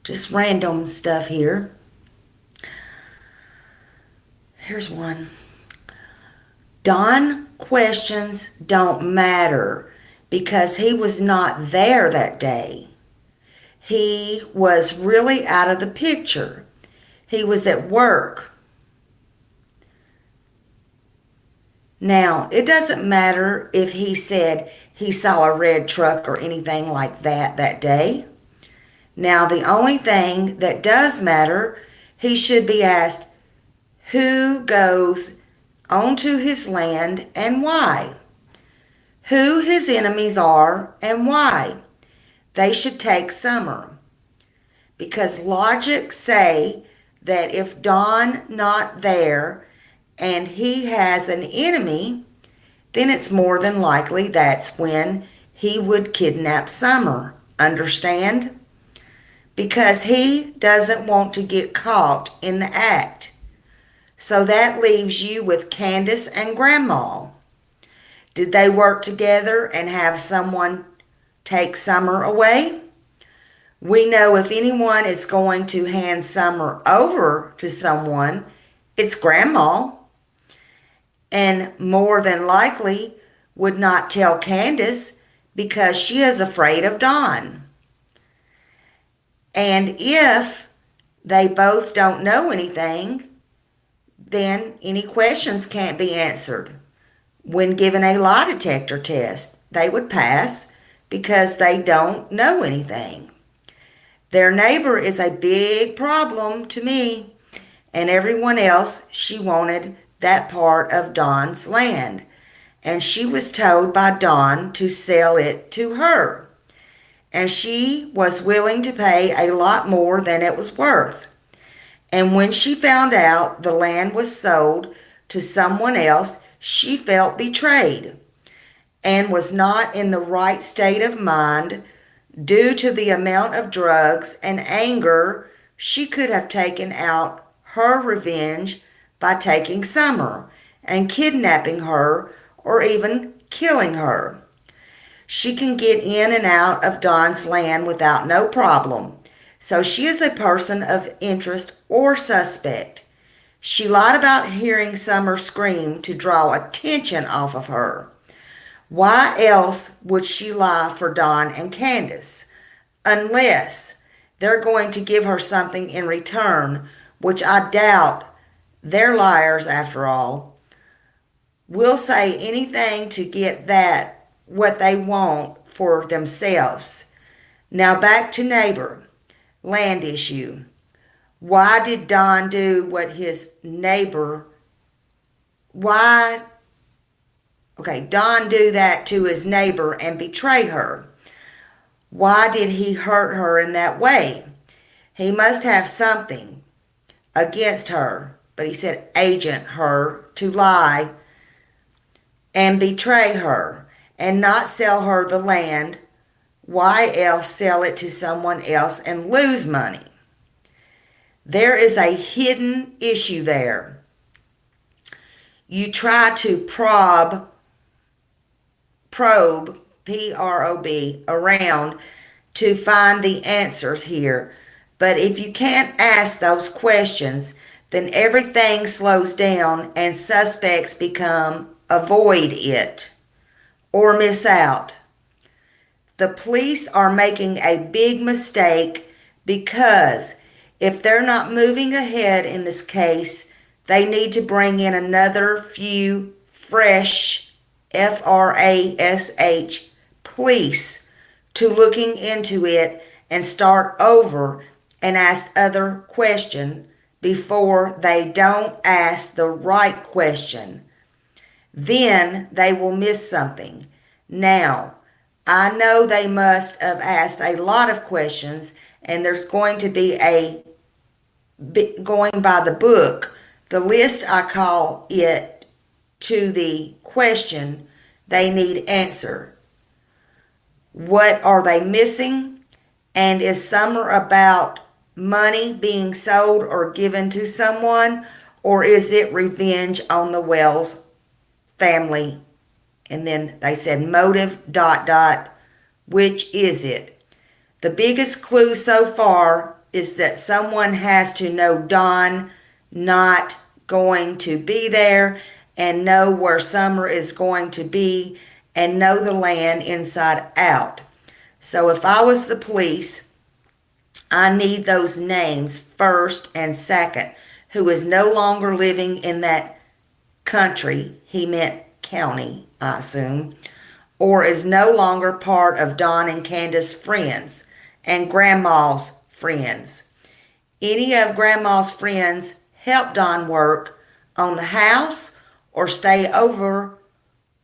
Just random stuff here. Here's one. Don questions don't matter because he was not there that day. He was really out of the picture. He was at work. Now, it doesn't matter if he said he saw a red truck or anything like that day. Now, the only thing that does matter, he should be asked who goes onto his land and why. Who his enemies are and why. They should take Summer. Because logic say that if Don not there and he has an enemy, then it's more than likely that's when he would kidnap Summer. Understand? Because he doesn't want to get caught in the act. So that leaves you with Candace and Grandma. Did they work together and have someone take Summer away? We know if anyone is going to hand Summer over to someone, it's Grandma. And more than likely would not tell Candace because she is afraid of Don. And if they both don't know anything, then any questions can't be answered. When given a lie detector test, they would pass because they don't know anything. Their neighbor is a big problem to me and everyone else. She wanted that part of Dawn's land, and she was told by Dawn to sell it to her. And she was willing to pay a lot more than it was worth. And when she found out the land was sold to someone else, she felt betrayed and was not in the right state of mind due to the amount of drugs and anger. She could have taken out her revenge by taking Summer and kidnapping her or even killing her. She can get in and out of Dawn's land without no problem. So she is a person of interest or suspect. She lied about hearing Summer scream to draw attention off of her. Why else would she lie for Dawn and Candace? Unless they're going to give her something in return, which I doubt. They're liars after all. Will say anything to get that what they want for themselves. Now back to neighbor. Land issue. Why did Don do what his neighbor, Don do that to his neighbor and betray her? Why did he hurt her in that way? He must have something against her, but he said agent her to lie and betray her and not sell her the land. Why else sell it to someone else and lose money? There is a hidden issue there. You try to probe, P-R-O-B, around to find the answers here. But if you can't ask those questions, then everything slows down and suspects become avoid it or miss out. The police are making a big mistake because if they're not moving ahead in this case, they need to bring in another few fresh, F-R-A-S-H, police to looking into it and start over and ask other questions before they don't ask the right question. Then they will miss something. Now, I know they must have asked a lot of questions, and there's going to be going by the book, the list I call it, to the question they need answer. What are they missing? And is Summer about money being sold or given to someone, or is it revenge on the Wells family? And then they said motive, ... which is it? The biggest clue so far is that someone has to know Don not going to be there and know where Summer is going to be and know the land inside out. So if I was the police, I need those names first and second. Who is no longer living in that country, he meant county, I assume, or is no longer part of Don and Candace's friends and Grandma's friends. Any of Grandma's friends help Don work on the house or stay over?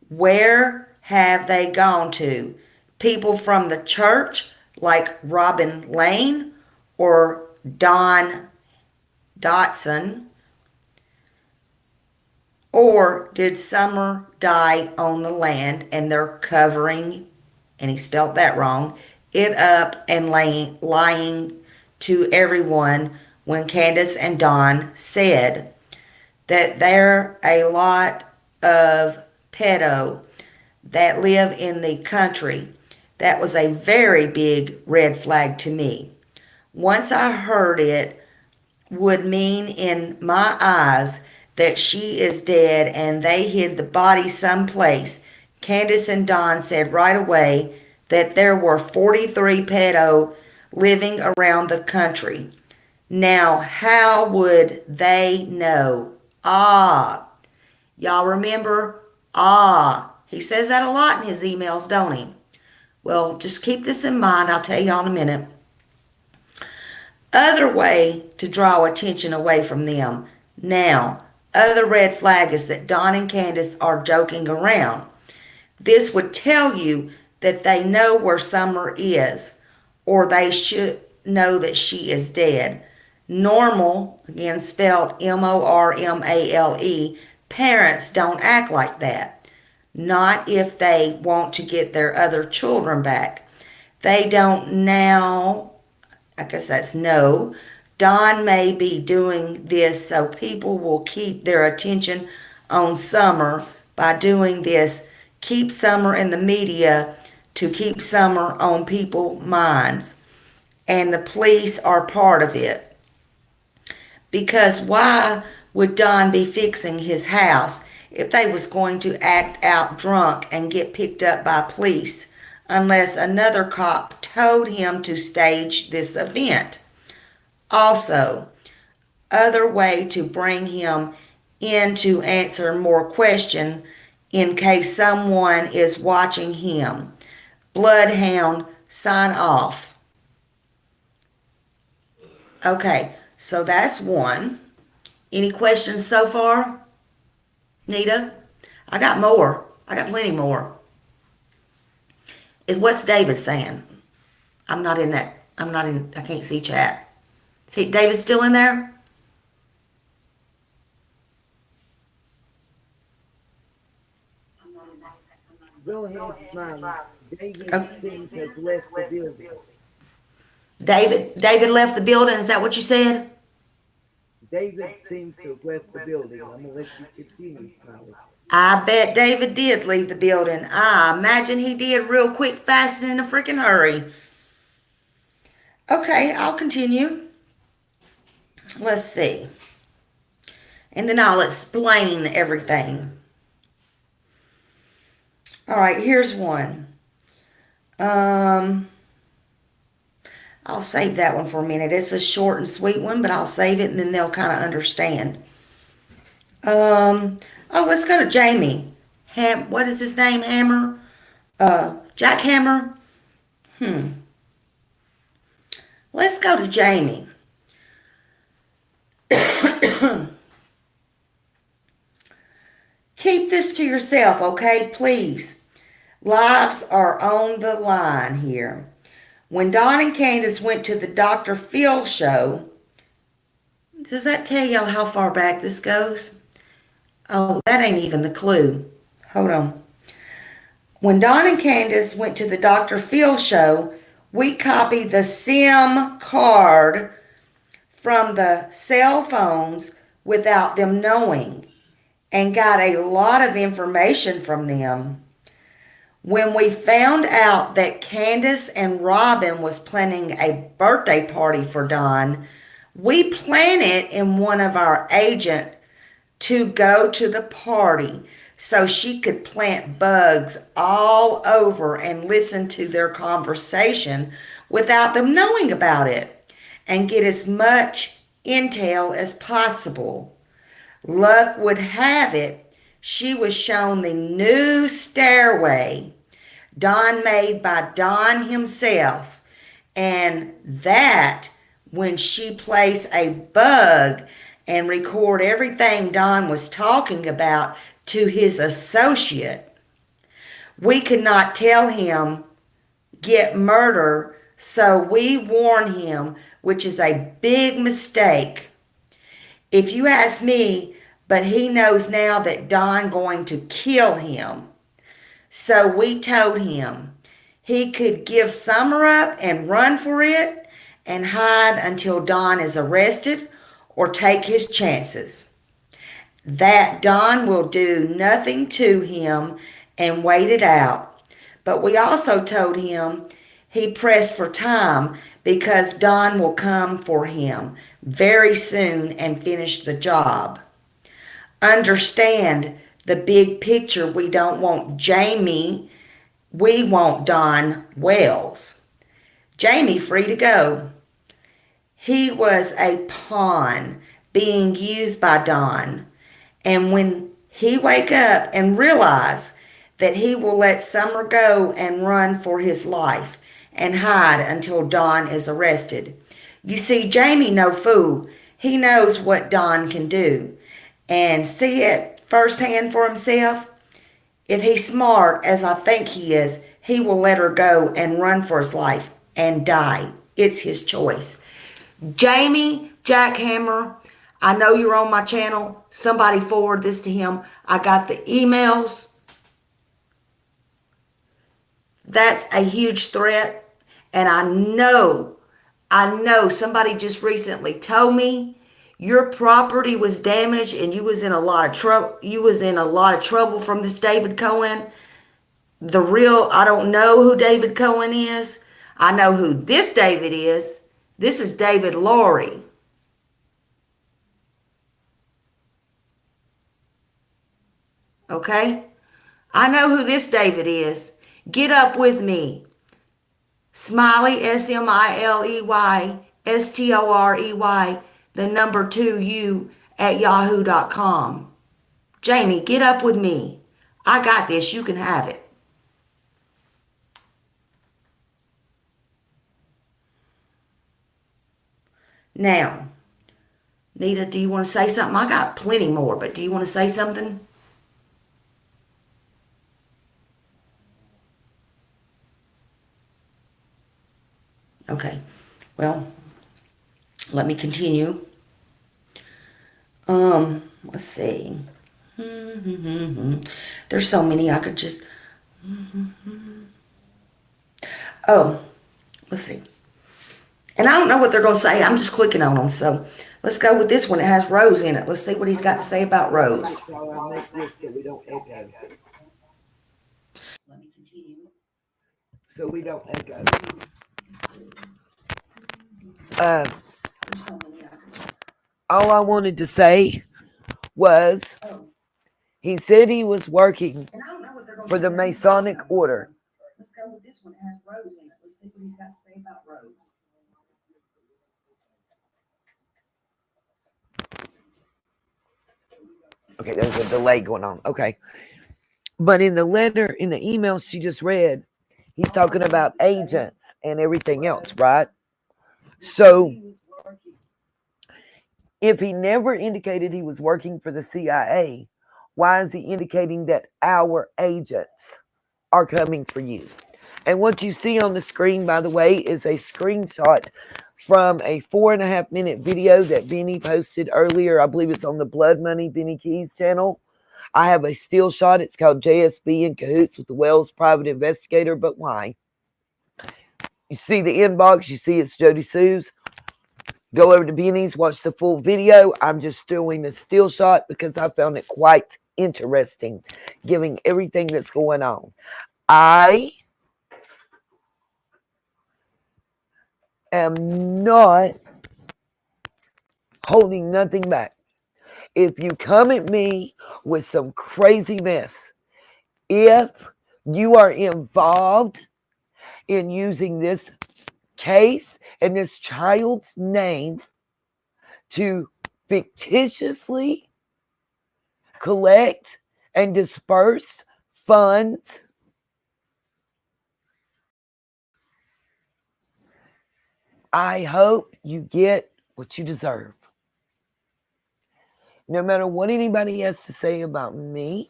Where have they gone to? People from the church like Robin Lane or Don Dotson? Or did Summer die on the land and they're covering, and he spelled that wrong, it up and lying to everyone when Candace and Don said that there are a lot of pedo that live in the country? That was a very big red flag to me. Once I heard it would mean in my eyes that she is dead and they hid the body someplace. Candace and Don said right away that there were 43 pedo living around the country. Now, how would they know? Ah, y'all remember? Ah, he says that a lot in his emails, don't he? Well, just keep this in mind. I'll tell y'all in a minute. Other way to draw attention away from them. Now, other red flag is that Don and Candace are joking around. This would tell you that they know where Summer is, or they should know that she is dead. Normal, again spelled Mormale, parents don't act like that. Not if they want to get their other children back. They don't now, I guess that's no. Don may be doing this so people will keep their attention on Summer by doing this. Keep Summer in the media to keep Summer on people's minds. And the police are part of it. Because why would Don be fixing his house if they was going to act out drunk and get picked up by police unless another cop told him to stage this event? Also, other way to bring him in to answer more questions in case someone is watching him. Bloodhound, sign off. Okay, so that's one. Any questions so far, Nita? I got more. I got plenty more. What's David saying? I can't see chat. See, David's still in there? Go ahead, Smiley. David seems has left the building. David left the building. Is that what you said? David seems to have left the building. I'm going to let you continue, Smiley. I bet David did leave the building. I imagine he did real quick, fast, and in a freaking hurry. Okay, I'll continue. Let's see. And then I'll explain everything. All right, here's one. I'll save that one for a minute. It's a short and sweet one, but I'll save it and then they'll kind of understand. Let's go to Jamie. What is his name? Hammer? Jack Hammer? Let's go to Jamie. Keep this to yourself, okay? Please. Lives are on the line here. When Don and Candace went to the Dr. Phil show, does that tell y'all how far back this goes? Oh, that ain't even the clue. Hold on. When Don and Candace went to the Dr. Phil show, we copied the SIM card from the cell phones without them knowing and got a lot of information from them. When we found out that Candace and Robin was planning a birthday party for Don, we planted in one of our agents to go to the party so she could plant bugs all over and listen to their conversation without them knowing about it and get as much intel as possible. Luck would have it, she was shown the new stairway Don made by Don himself, and that when she placed a bug and record everything Don was talking about to his associate. We could not tell him get murder, so we warn him, which is a big mistake. If you ask me, but he knows now that Don going to kill him. So we told him he could give Summer up and run for it and hide until Don is arrested or take his chances. That Don will do nothing to him and wait it out. But we also told him he pressed for time because Don will come for him very soon and finish the job. Understand the big picture. We don't want Jamie. We want Don Wells. Jamie free to go. He was a pawn being used by Don. And when he wake up and realize that he will let Summer go and run for his life and hide until Don is arrested. You see, Jamie no fool. He knows what Don can do. And see it firsthand for himself. If he's smart, as I think he is, he will let her go and run for his life and die. It's his choice. Jamie Jackhammer, I know you're on my channel. Somebody forward this to him. I got the emails. That's a huge threat. And I know somebody just recently told me your property was damaged and you was in a lot of trouble. You was in a lot of trouble from this David Cohen. I don't know who David Cohen is. I know who this David is. This is David Laurie. Okay? I know who this David is. Get up with me. Smiley, SMILEY, STOREY, the number 2U at yahoo.com. Jamie, get up with me. I got this. You can have it. Now, Nita, do you want to say something? I got plenty more, but do you want to say something? Okay. Well, let me continue. Let's see. There's so many I could just. Oh, let's see. And I don't know what they're going to say. I'm just clicking on them. So let's go with this one. It has Rose in it. Let's see what he's got to say about Rose. I'll make this so we don't echo. Let me continue. So we don't echo. All I wanted to say was he said he was working for the Masonic Order. Let's go with this one. It has Rose in it. Let's see what he's got to say about Rose. Okay, there's a delay going on. Okay. But in the letter, in the email she just read, he's talking about agents and everything else, right? So if he never indicated he was working for the CIA, why is he indicating that our agents are coming for you? And what you see on the screen, by the way, is a screenshot from a 4.5-minute video that Benny posted earlier. I believe it's on the Blood Money Benny Keys channel. I have a still shot. It's called JSB in cahoots with the Wells private investigator. But why? You see the inbox. You see it's Jody Sue's. Go over to Benny's, watch the full video. I'm just doing a still shot because I found it quite interesting, given everything that's going on. I am not holding nothing back. If you come at me with some crazy mess, if you are involved in using this case and this child's name to fictitiously collect and disperse funds, I hope you get what you deserve. No matter what anybody has to say about me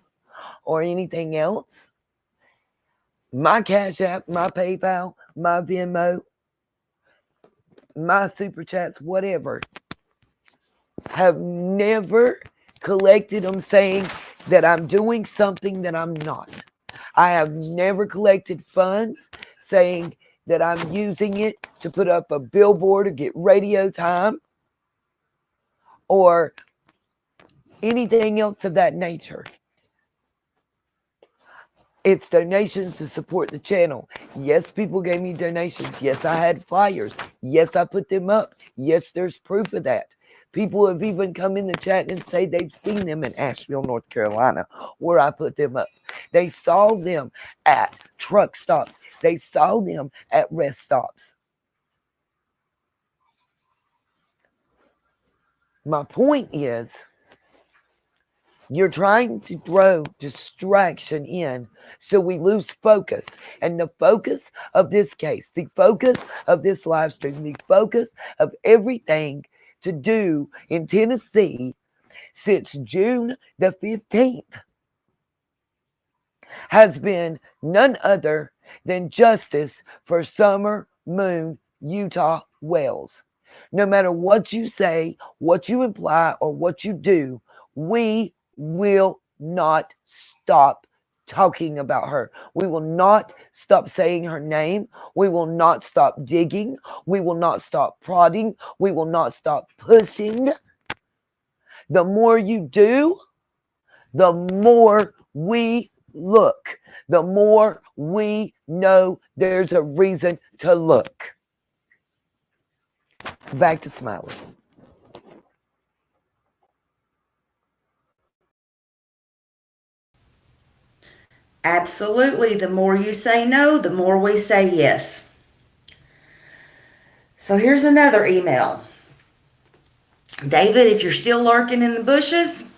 or anything else, my Cash App, my PayPal, my Venmo, my Super Chats, whatever, have never collected them saying that I'm doing something that I'm not. I have never collected funds saying that I'm using it to put up a billboard or get radio time or anything else of that nature. It's donations to support the channel. Yes, people gave me donations. Yes, I had flyers. Yes, I put them up. Yes, there's proof of that. People have even come in the chat and say they've seen them in Asheville, North Carolina, where I put them up. They saw them at truck stops. They saw them at rest stops. My point is, you're trying to throw distraction in so we lose focus. And the focus of this case, the focus of this live stream, the focus of everything to do in Tennessee since June the 15th has been none other than justice for Summer Moon Utah Wells. No matter what you say, what you imply, or what you do, we will not stop talking about her. We will not stop saying her name. We will not stop digging. We will not stop prodding. We will not stop pushing. The more you do, the more we look, the more we know there's a reason to look. Back to Smiley. Absolutely. The more you say no, the more we say yes. So here's another email. David, if you're still lurking in the bushes,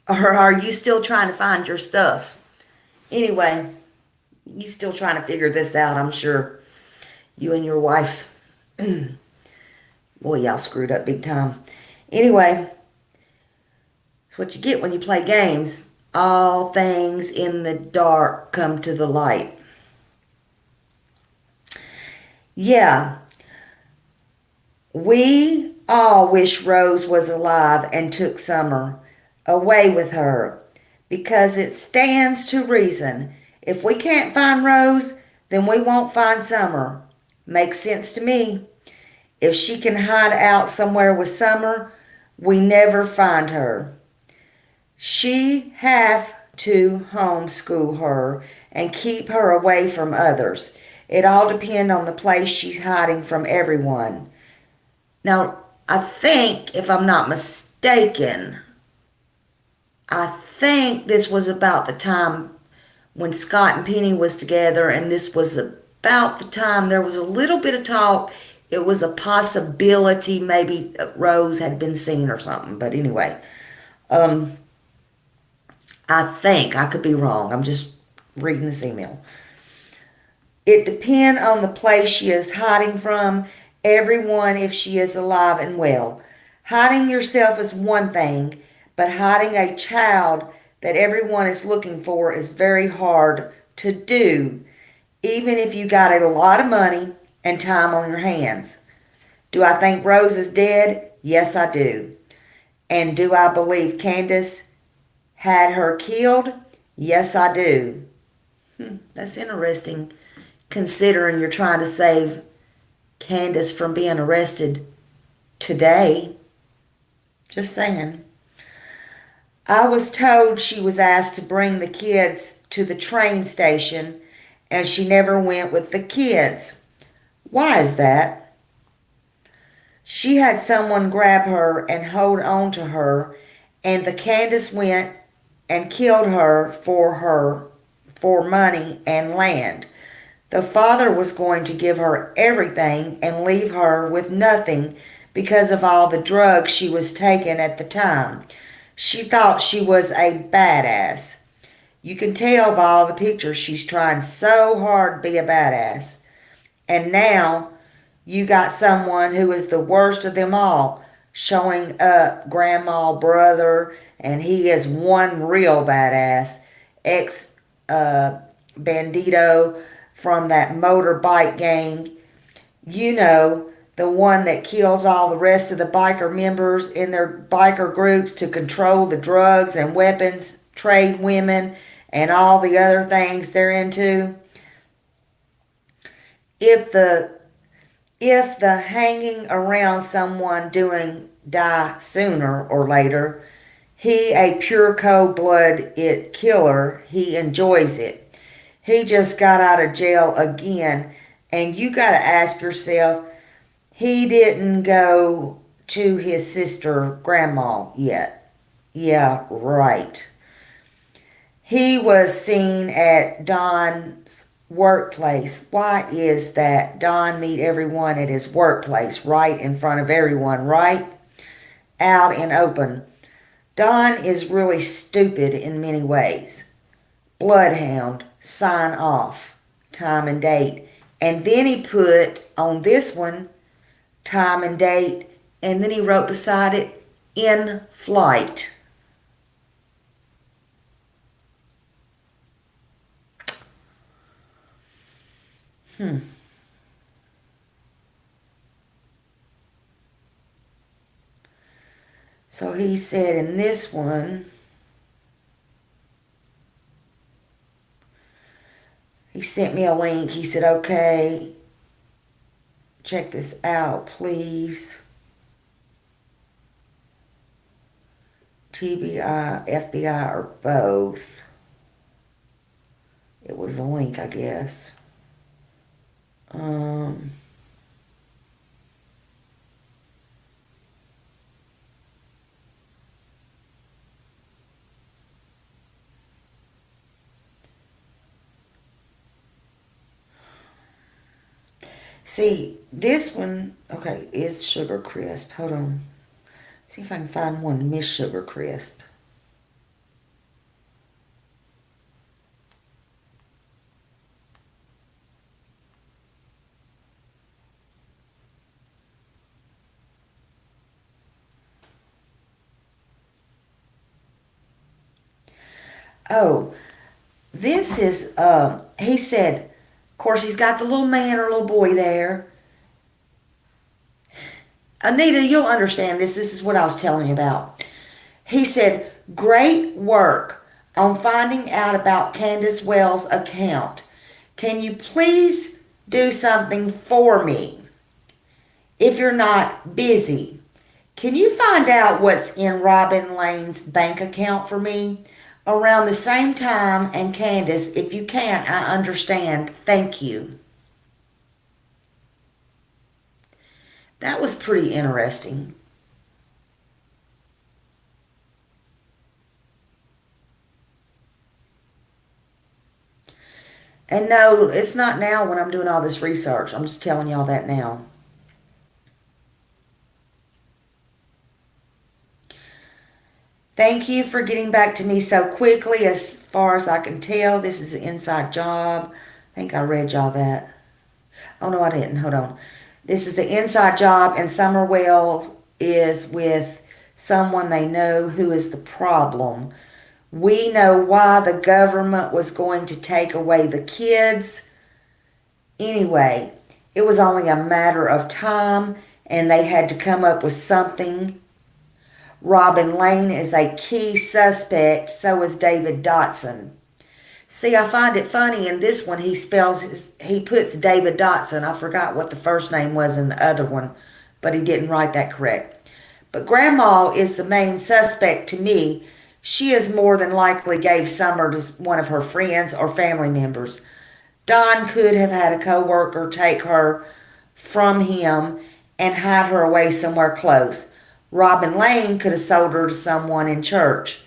or are you still trying to find your stuff? Anyway, you still trying to figure this out, I'm sure. You and your wife. Boy, y'all screwed up big time. Anyway, it's what you get when you play games. All things in the dark come to the light. Yeah, we all wish Rose was alive and took Summer away with her, because it stands to reason. If we can't find Rose, then we won't find Summer. Makes sense to me. If she can hide out somewhere with Summer, we never find her. She have to homeschool her and keep her away from others. It all depends on the place she's hiding from everyone. Now, I think, if I'm not mistaken, I think this was about the time when Scott and Penny was together, and this was about the time there was a little bit of talk. It was a possibility maybe Rose had been seen or something. But anyway, I think, I could be wrong. I'm just reading this email. It depends on the place she is hiding from everyone if she is alive and well. Hiding yourself is one thing, but hiding a child that everyone is looking for is very hard to do, even if you got a lot of money and time on your hands. Do I think Rose is dead? Yes, I do. And do I believe Candace had her killed? Yes, I do. That's interesting, considering you're trying to save Candace from being arrested today. Just saying. I was told she was asked to bring the kids to the train station, and she never went with the kids. Why is that? She had someone grab her and hold on to her, and the Candace went and killed her for money and land. The father was going to give her everything and leave her with nothing because of all the drugs she was taking at the time. She thought she was a badass. You can tell by all the pictures she's trying so hard to be a badass. And now you got someone who is the worst of them all showing up, grandma, brother, and he is one real badass, ex-bandito from that motorbike gang. You know, the one that kills all the rest of the biker members in their biker groups to control the drugs and weapons, trade women, and all the other things they're into. If the hanging around someone doing die sooner or later, he a pure cold-blooded killer, he enjoys it. He just got out of jail again, and you got to ask yourself, he didn't go to his sister grandma yet. Yeah, right. He was seen at Don's workplace. Why is that? Don meet everyone at his workplace, right in front of everyone, right? out in open. Don is really stupid in many ways. Bloodhound, sign off, time and date. And then he put on this one, time and date, and then he wrote beside it, in flight. So he said in this one, he sent me a link. He said, okay, check this out, please. TBI, FBI, or both. It was a link, I guess. See, this one, okay, is Sugar Crisp. Hold on. See if I can find one Miss Sugar Crisp. Oh, this is, he said, of course, he's got the little man or little boy there. Anita, you'll understand this. This is what I was telling you about. He said, great work on finding out about Candace Wells' account. Can you please do something for me? If you're not busy, can you find out what's in Robin Lane's bank account for me? Around the same time, and Candace, if you can't, I understand. Thank you. That was pretty interesting. And no, it's not now when I'm doing all this research. I'm just telling y'all that now. Thank you for getting back to me so quickly. As far as I can tell, this is an inside job. I think I read y'all that. Oh, no, I didn't. Hold on. This is an inside job, and Summerwell is with someone they know who is the problem. We know why the government was going to take away the kids. Anyway, it was only a matter of time, and they had to come up with something. Robin Lane is a key suspect, so is David Dotson. See, I find it funny in this one he puts David Dotson. I forgot what the first name was in the other one, but he didn't write that correct. But Grandma is the main suspect to me. She is more than likely gave Summer to one of her friends or family members. Don could have had a co-worker take her from him and hide her away somewhere close. Robin Lane could have sold her to someone in church.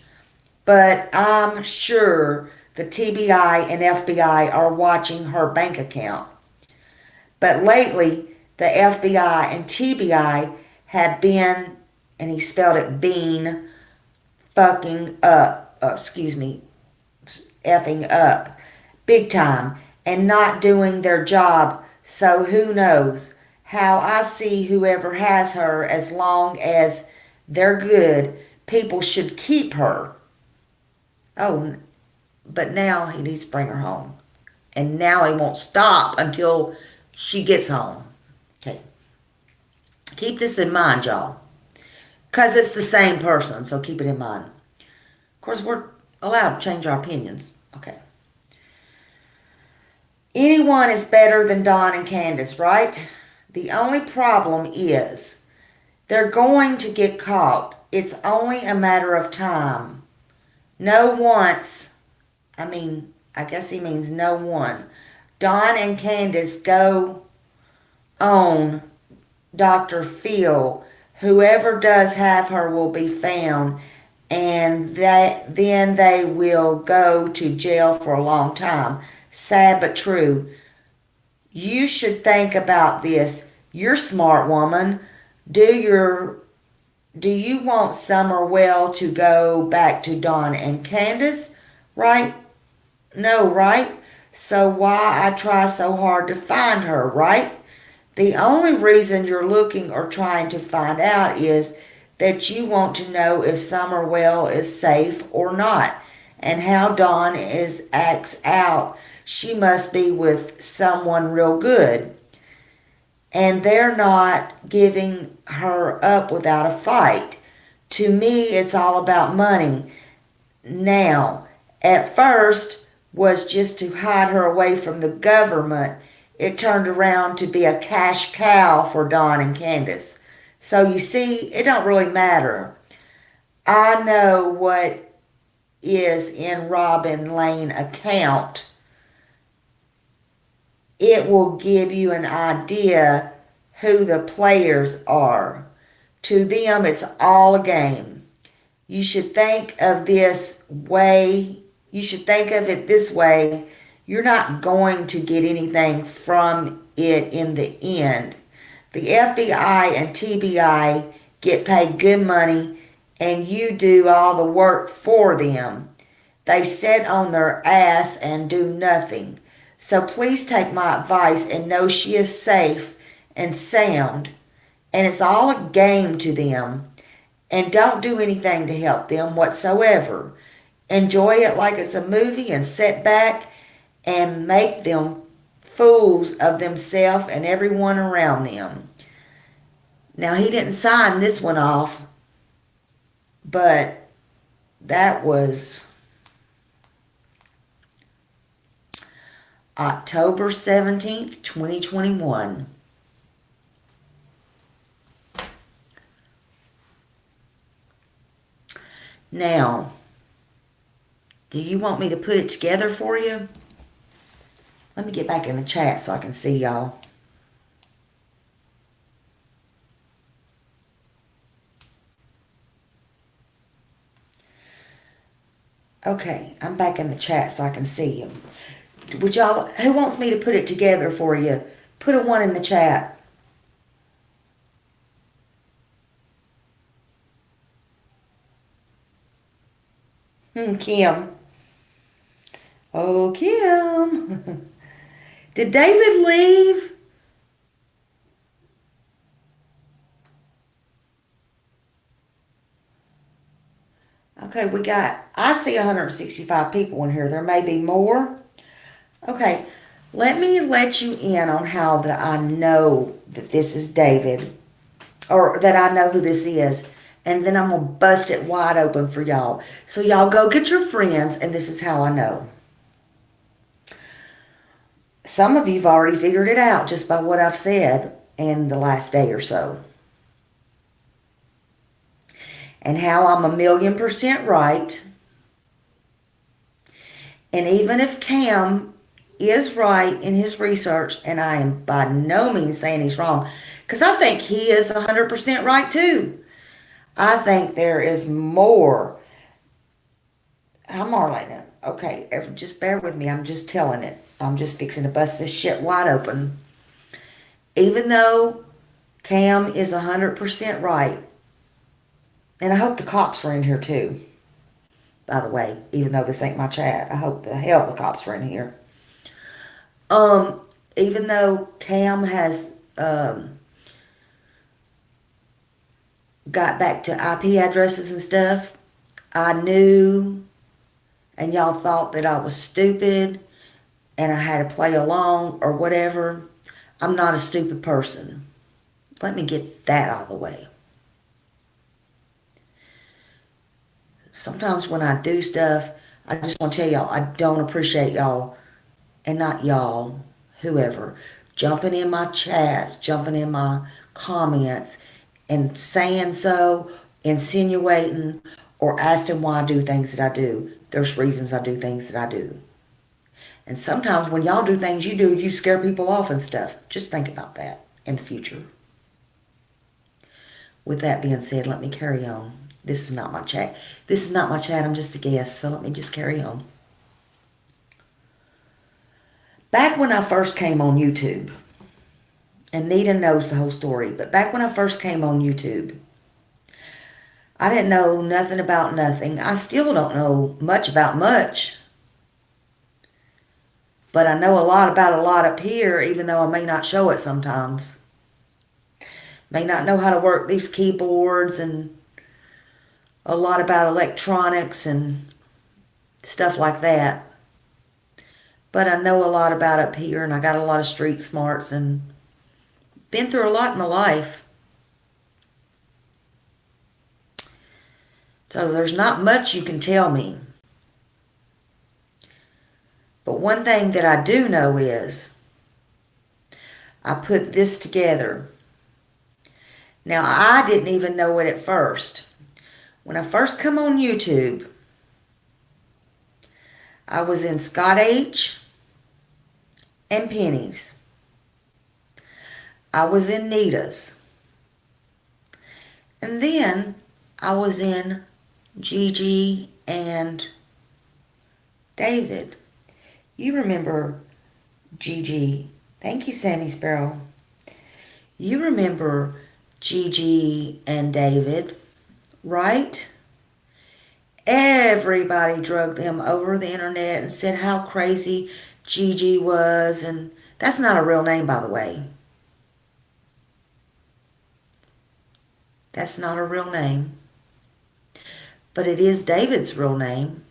But I'm sure the TBI and FBI are watching her bank account. But lately, the FBI and TBI have been, and he spelled it bean, effing up, big time, and not doing their job. So who knows? How I see whoever has her, as long as they're good, people should keep her. Oh, but now he needs to bring her home. And now he won't stop until she gets home. Okay. Keep this in mind, y'all. Because it's the same person, so keep it in mind. Of course, we're allowed to change our opinions. Okay. Anyone is better than Don and Candace, right? The only problem is they're going to get caught. It's only a matter of time. I guess he means no one. Don and Candace go on Dr. Phil. Whoever does have her will be found, and then they will go to jail for a long time. Sad but true. You should think about this. You're a smart woman. Do your do you want Summer Well to go back to Dawn and Candace? Right? No, right? So why I try so hard to find her, right? The only reason you're looking or trying to find out is that you want to know if Summerwell is safe or not, and how Dawn is acts out. She must be with someone real good, and they're not giving her up without a fight. To me, it's all about money. Now, at first was just to hide her away from the government. It turned around to be a cash cow for Dawn and Candace. So you see, it don't really matter. I know what is in Robin Lane account. It will give you an idea who the players are. To them, it's all a game. You should think of this way. You should think of it this way. You're not going to get anything from it in the end. The FBI and TBI get paid good money, and you do all the work for them. They sit on their ass and do nothing. So please take my advice and know she is safe and sound, and it's all a game to them. And don't do anything to help them whatsoever. Enjoy it like it's a movie and sit back and make them fools of themselves and everyone around them. Now, he didn't sign this one off, but that was October 17th, 2021. Now, do you want me to put it together for you? Let me get back in the chat so I can see y'all. Okay, I'm back in the chat so I can see you. Would y'all, who wants me to put it together for you? Put a 1 in the chat. Kim. Oh, Kim. Did David leave? Okay, I see 165 people in here. There may be more. Okay, let me let you in on how that I know that this is David, or that I know who this is. And then I'm going to bust it wide open for y'all. So y'all go get your friends, and this is how I know. Some of you have already figured it out just by what I've said in the last day or so. And how I'm 1,000,000% right. And even if Cam is right in his research, and I am by no means saying he's wrong, because I think he is 100% right too. I think there is more. Hi, Marlena. Okay, just bear with me. I'm just telling it. I'm just fixing to bust this shit wide open. Even though Cam is 100% right, and I hope the cops are in here too, by the way, even though this ain't my chat. I hope the hell the cops are in here. Even though Cam has got back to IP addresses and stuff, I knew, and y'all thought that I was stupid and I had to play along or whatever. I'm not a stupid person. Let me get that out of the way. Sometimes when I do stuff, I just want to tell y'all, I don't appreciate y'all, and not y'all, whoever, jumping in my chats, jumping in my comments, and saying so, insinuating, or asking why I do things that I do. There's reasons I do things that I do. And sometimes when y'all do things you do, you scare people off and stuff. Just think about that in the future. With that being said, let me carry on. This is not my chat. This is not my chat. I'm just a guest, so let me just carry on. Back when I first came on YouTube, and Nita knows the whole story, but back when I first came on YouTube, I didn't know nothing about nothing. I still don't know much about much. But I know a lot about a lot up here, even though I may not show it sometimes. May not know how to work these keyboards and a lot about electronics and stuff like that. But I know a lot about up here, and I got a lot of street smarts and been through a lot in my life. So there's not much you can tell me. But one thing that I do know is I put this together. Now, I didn't even know it at first. When I first come on YouTube, I was in Scott H. and Penny's. I was in Nita's. And then I was in Gigi and David. You remember Gigi. Thank you, Sammy Sparrow. You remember Gigi and David, right? Everybody drugged them over the internet and said how crazy Gigi was. And that's not a real name, by the way. That's not a real name. But it is David's real name.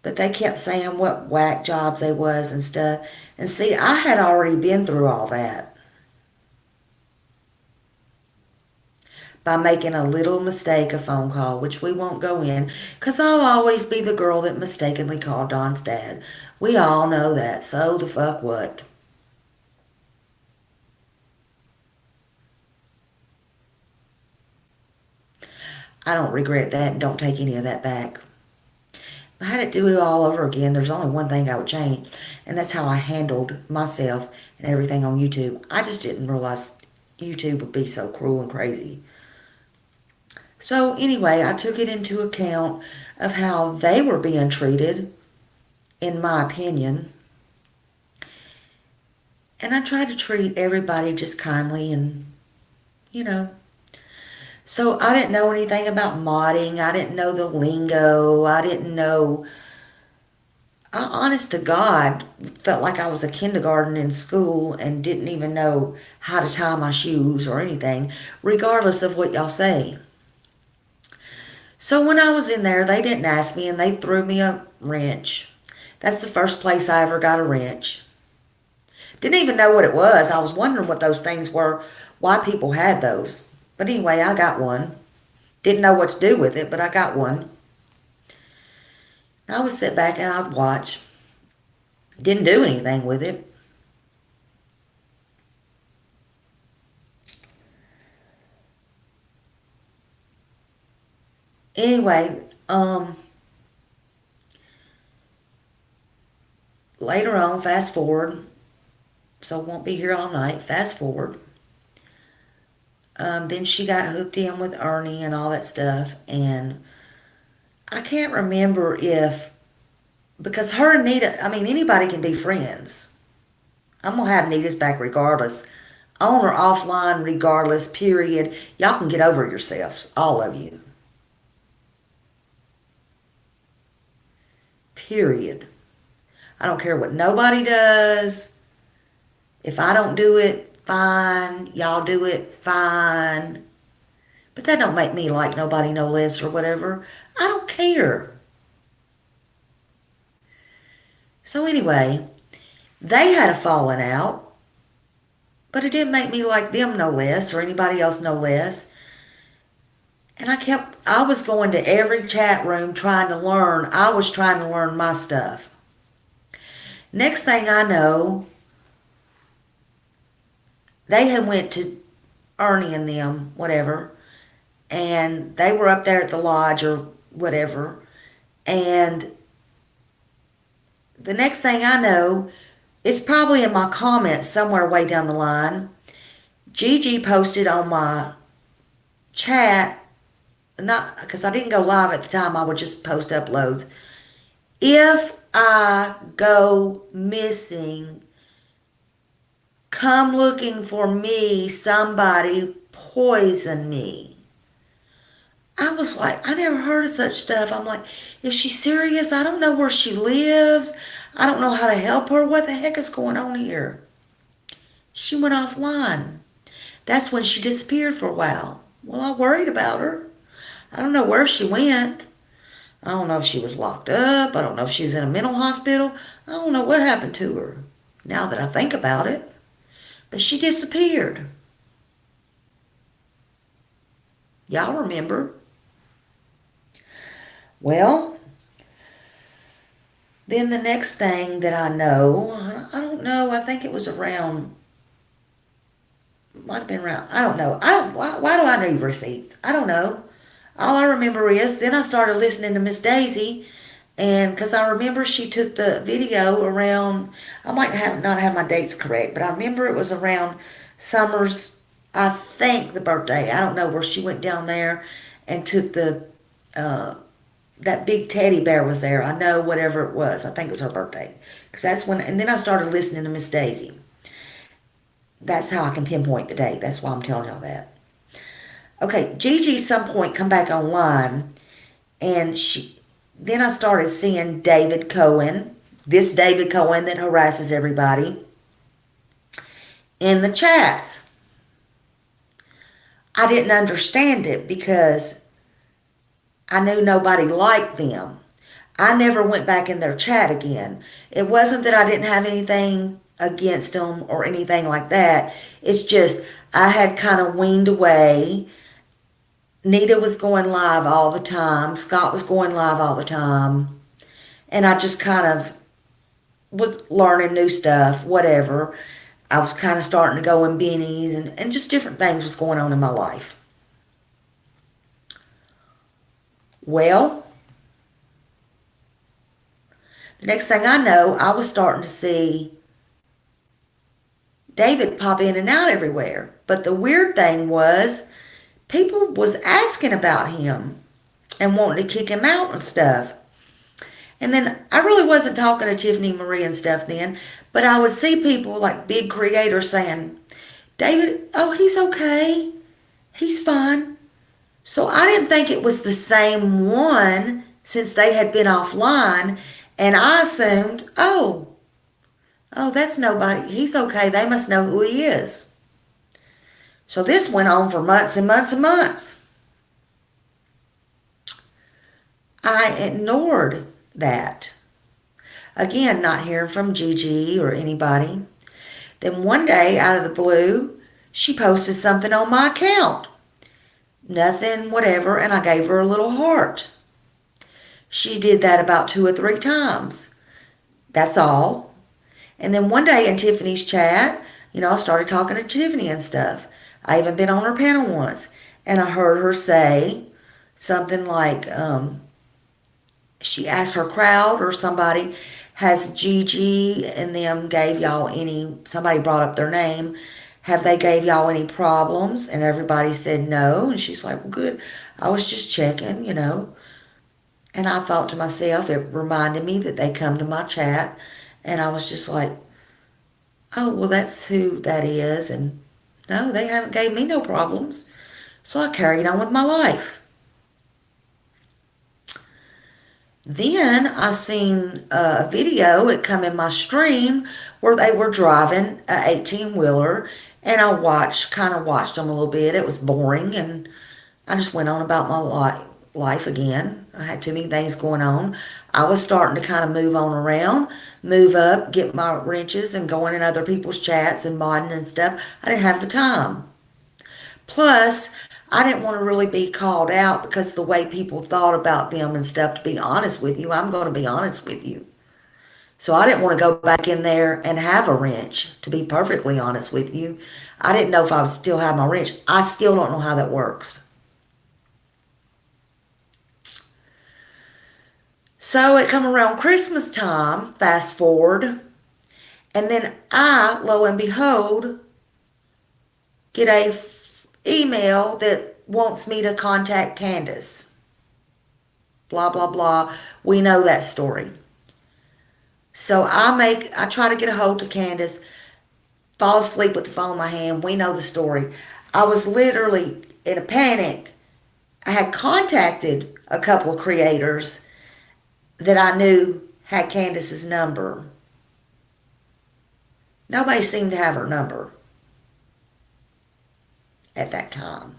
But they kept saying what whack jobs they was and stuff. And see, I had already been through all that by making a little mistake, a phone call, which we won't go in, because I'll always be the girl that mistakenly called Don's dad. We all know that, so the fuck what? I don't regret that and don't take any of that back. If I had to do it all over again, there's only one thing I would change, and that's how I handled myself and everything on YouTube. I just didn't realize YouTube would be so cruel and crazy. So anyway, I took it into account of how they were being treated, in my opinion. And I tried to treat everybody just kindly and, you know. So I didn't know anything about modding. I didn't know the lingo. I didn't know. Honest to God, felt like I was a kindergarten in school and didn't even know how to tie my shoes or anything, regardless of what y'all say. So when I was in there, they didn't ask me and they threw me a wrench. That's the first place I ever got a wrench. Didn't even know what it was. I was wondering what those things were, why people had those. But anyway, I got one. Didn't know what to do with it, but I got one. I would sit back and I'd watch. Didn't do anything with it. Anyway, later on, fast forward, so won't be here all night, fast forward. Then she got hooked in with Ernie and all that stuff, and I can't remember if, because her and Nita, I mean, anybody can be friends. I'm going to have Nita's back regardless. On or offline, regardless, period. Y'all can get over yourselves, all of you. Period. I don't care what nobody does. If I don't do it, fine. Y'all do it, fine. But that don't make me like nobody no less or whatever. I don't care. So anyway, they had a falling out, but it didn't make me like them no less or anybody else no less. And I was going to every chat room trying to learn. I was trying to learn my stuff. Next thing I know, they had went to Ernie and them, whatever, and they were up there at the lodge or whatever, and the next thing I know, it's probably in my comments somewhere way down the line, Gigi posted on my chat, not because I didn't go live at the time, I would just post uploads. If I go missing, come looking for me, somebody, poison me. I was like, I never heard of such stuff. I'm like, is she serious? I don't know where she lives. I don't know how to help her. What the heck is going on here? She went offline. That's when she disappeared for a while. Well, I worried about her. I don't know where she went. I don't know if she was locked up. I don't know if she was in a mental hospital. I don't know what happened to her now that I think about it. But she disappeared. Y'all remember? Well, then the next thing that I know, I don't know, I think it was around, might have been around, I don't know. Why do I need receipts? I don't know. All I remember is then I started listening to Miss Daisy, and because I remember she took the video around, I might not have my dates correct, but I remember it was around Summer's, I think, the birthday. I don't know, where she went down there and took that big teddy bear was there. I know, whatever it was. I think it was her birthday. Because that's when, and then I started listening to Miss Daisy. That's how I can pinpoint the date. That's why I'm telling y'all that. Okay, Gigi some point come back online, and then I started seeing David Cohen, this David Cohen that harasses everybody, in the chats. I didn't understand it because I knew nobody liked them. I never went back in their chat again. It wasn't that I didn't have anything against them or anything like that. It's just I had kind of weaned away. Nita was going live all the time. Scott was going live all the time. And I just kind of was learning new stuff, whatever. I was kind of starting to go in beanies and just different things was going on in my life. Well, the next thing I know, I was starting to see David pop in and out everywhere. But the weird thing was, people was asking about him and wanting to kick him out and stuff. And then I really wasn't talking to Tiffany Marie and stuff then, but I would see people like big creators saying, David, oh, he's okay. He's fine. So I didn't think it was the same one since they had been offline. And I assumed, oh, that's nobody. He's okay. They must know who he is. So this went on for months and months and months. I ignored that. Again, not hearing from Gigi or anybody. Then one day, out of the blue, she posted something on my account. Nothing, whatever, and I gave her a little heart. She did that about 2 or 3 times. That's all. And then one day in Tiffany's chat, I started talking to Tiffany and stuff. I even been on her panel once. And I heard her say something like, she asked her crowd or somebody, has Gigi and them gave y'all somebody brought up their name, have they gave y'all any problems? And everybody said no. And she's like, well, good. I was just checking, And I thought to myself, it reminded me that they come to my chat. And I was just like, oh, well, that's who that is. And no, they haven't gave me no problems. So I carried on with my life. Then I seen a video, it come in my stream, where they were driving an 18-wheeler, and I kind of watched them a little bit. It was boring, and I just went on about my life again. I had too many things going on. I was starting to kind of move on around, move up, get my wrenches, and going in other people's chats and modding and stuff. I didn't have the time. Plus, I didn't want to really be called out because the way people thought about them and stuff, to be honest with you. I'm going to be honest with you. So I didn't want to go back in there and have a wrench, to be perfectly honest with you. I didn't know if I would still have my wrench. I still don't know how that works. So it come around Christmas time, fast forward, and then I, lo and behold, get a email that wants me to contact Candace. Blah, blah, blah. We know that story. So I try to get a hold of Candace, fall asleep with the phone in my hand. We know the story. I was literally in a panic. I had contacted a couple of creators that I knew had Candace's number. Nobody seemed to have her number at that time.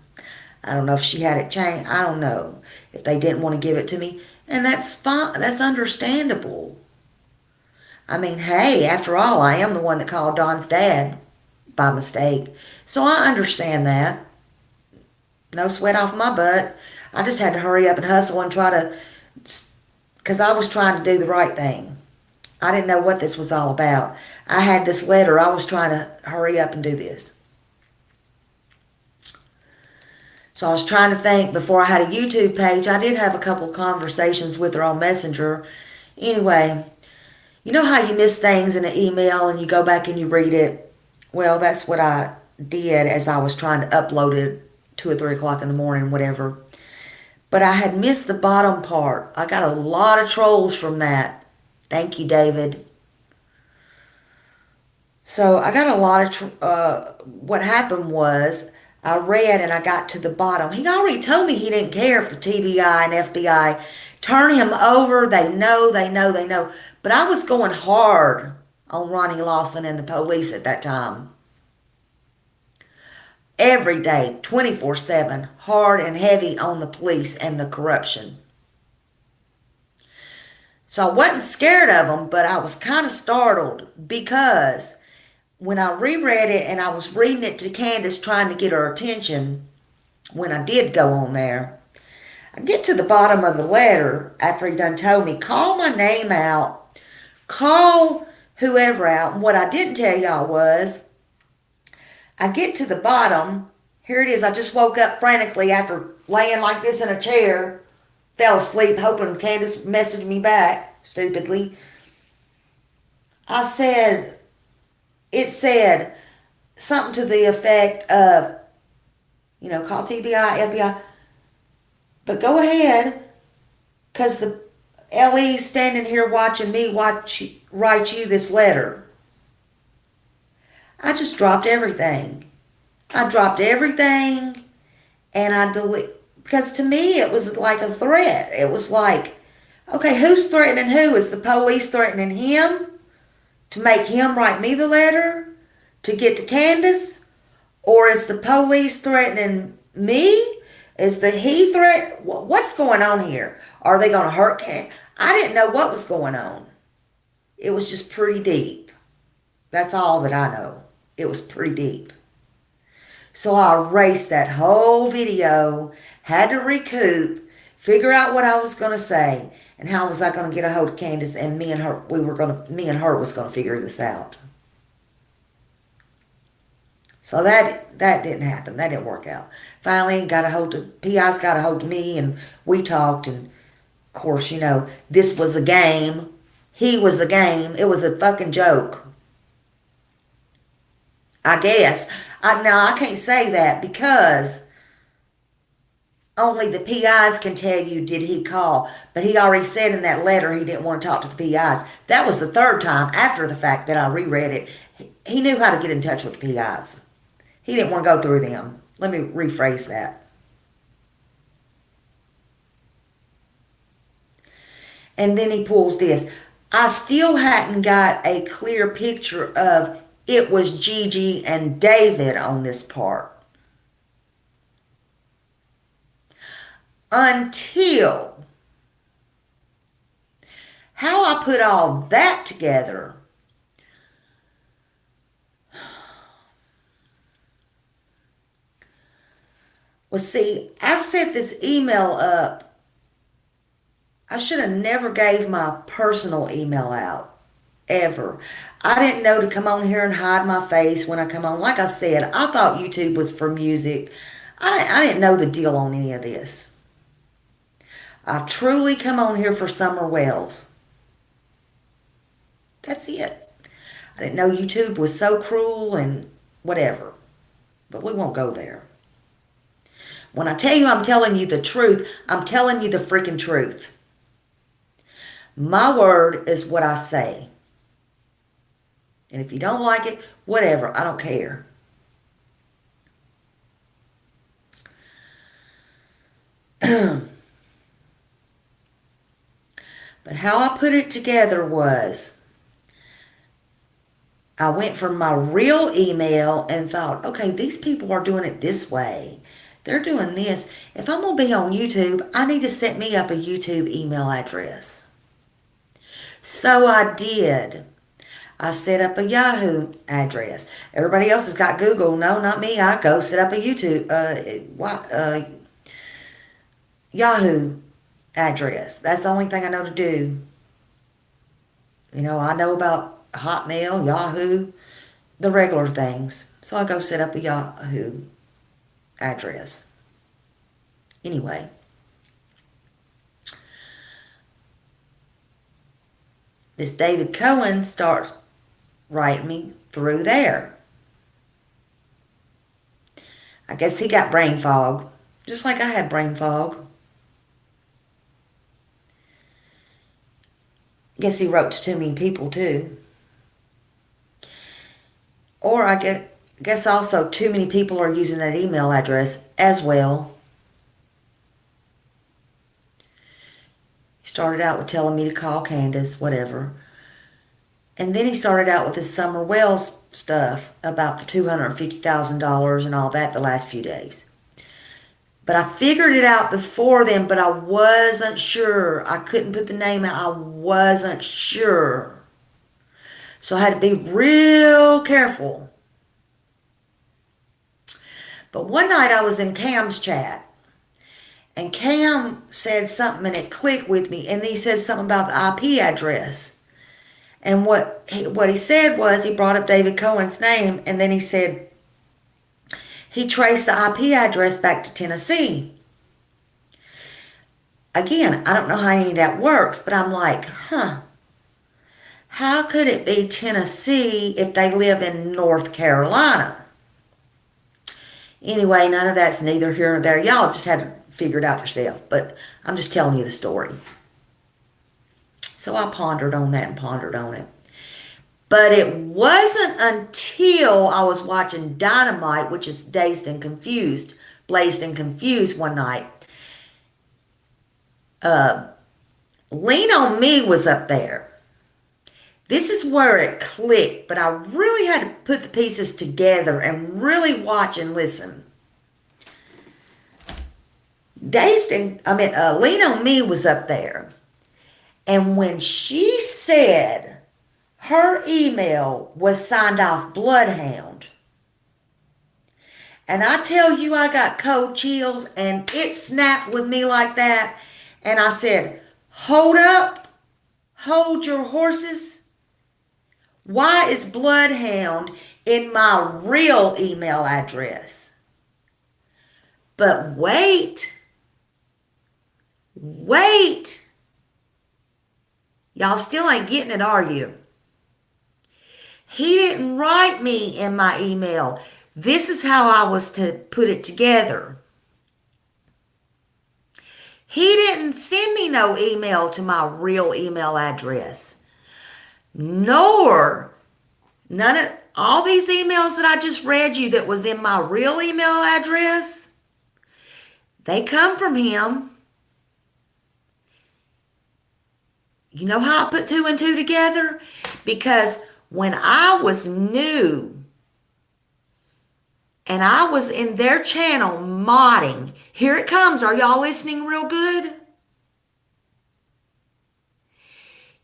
I don't know if she had it changed. I don't know if they didn't want to give it to me. And that's fine. That's understandable. I mean, hey, after all, I am the one that called Don's dad by mistake. So I understand that. No sweat off my butt. I just had to hurry up and hustle and try to, because I was trying to do the right thing. I didn't know what this was all about. I had this letter. I was trying to hurry up and do this. So I was trying to think before I had a YouTube page. I did have a couple of conversations with her on Messenger. Anyway, you know how you miss things in an email and you go back and you read it? Well, that's what I did as I was trying to upload it 2 or 3 o'clock in the morning, whatever. But I had missed the bottom part. I got a lot of trolls from that. Thank you, David. So I got a lot of, what happened was, I read and I got to the bottom. He already told me he didn't care if the TBI and FBI turn him over. They know. But I was going hard on Ronnie Lawson and the police at that time. Every day, 24/7, hard and heavy on the police and the corruption. So I wasn't scared of them, but I was kind of startled because when I reread it and I was reading it to Candace trying to get her attention, when I did go on there, I get to the bottom of the letter after he done told me, call my name out, call whoever out. And what I didn't tell y'all was, I get to the bottom, here it is, I just woke up frantically after laying like this in a chair, fell asleep hoping Candace messaged me back, stupidly. It said something to the effect of, call TBI, FBI, but go ahead, because the LE's standing here watching me write you this letter. I just dropped everything. And I delete, because to me it was like a threat. It was like, okay, who's threatening who? Is the police threatening him to make him write me the letter to get to Candace? Or is the police threatening me? Is the he threat? What's going on here? Are they going to hurt Candace? I didn't know what was going on. It was just pretty deep. That's all that I know. It was pretty deep. So I erased that whole video, had to recoup, figure out what I was going to say, and how was I going to get a hold of Candace, and me and her was going to figure this out. So that didn't happen. That didn't work out. Finally, PI's got a hold of me, and we talked, and of course, this was a game. He was a game. It was a fucking joke. I guess. Now, I can't say that because only the PIs can tell you did he call. But he already said in that letter he didn't want to talk to the PIs. That was the third time after the fact that I reread it. He knew how to get in touch with the PIs. He didn't want to go through them. Let me rephrase that. And then he pulls this. I still hadn't got a clear picture of it was Gigi and David on this part. Until how I put all that together well, see, I set this email up. I should have never gave my personal email out. Ever. I didn't know to come on here and hide my face when I come on. Like I said, I thought YouTube was for music. I didn't know the deal on any of this. I truly come on here for Summer Wells. That's it. I didn't know YouTube was so cruel and whatever. But we won't go there. When I tell you I'm telling you the truth, I'm telling you the freaking truth. My word is what I say. And if you don't like it, whatever, I don't care. But how I put it together was I went from my real email and thought, okay, these people are doing it this way. They're doing this. If I'm going to be on YouTube, I need to set me up a YouTube email address. So I did. I set up a Yahoo address. Everybody else has got Google. No, not me. I go set up a YouTube, Yahoo address. That's the only thing I know to do. You know, I know about Hotmail, Yahoo, the regular things. So I go set up a Yahoo address. Anyway. This David Cohen starts writing me through there. I guess he got brain fog, just like I had brain fog. Guess he wrote to too many people too. Or I guess also too many people are using that email address as well. He started out with telling me to call Candace, whatever. And then he started out with this Summer Wells stuff about the $250,000 and all that the last few days. But I figured it out before then, but I wasn't sure. I couldn't put the name out. I wasn't sure. So I had to be real careful. But one night I was in Cam's chat. And Cam said something and it clicked with me. And then he said something about the IP address. And what he said was he brought up David Cohen's name. And then he said he traced the IP address back to Tennessee. Again, I don't know how any of that works. But I'm like, how could it be Tennessee if they live in North Carolina? Anyway, none of that's neither here nor there. Y'all just had to figure it out yourself. But I'm just telling you the story. So I pondered on that and pondered on it. But it wasn't until I was watching Dynamite, which is Blazed and Confused one night. Lean on Me was up there. This is where it clicked, but I really had to put the pieces together and really watch and listen. Lean on Me was up there. And when she said her email was signed off Bloodhound, and I tell you I got cold chills and it snapped with me like that, and I said, hold up, hold your horses. Why is Bloodhound in my real email address? But wait. Y'all still ain't getting it, are you? He didn't write me in my email. This is how I was to put it together. He didn't send me no email to my real email address. Nor none of all these emails that I just read you that was in my real email address, they come from him. You know how I put two and two together? Because when I was new and I was in their channel modding, here it comes. Are y'all listening real good?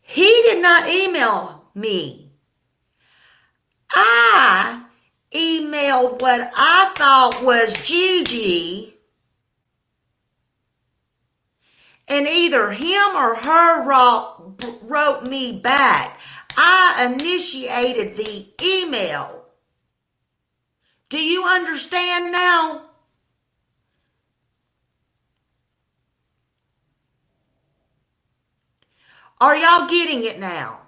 He did not email me. I emailed what I thought was Gigi, and either him or her wrote me back. I initiated the email. Do you understand now? Are y'all getting it now?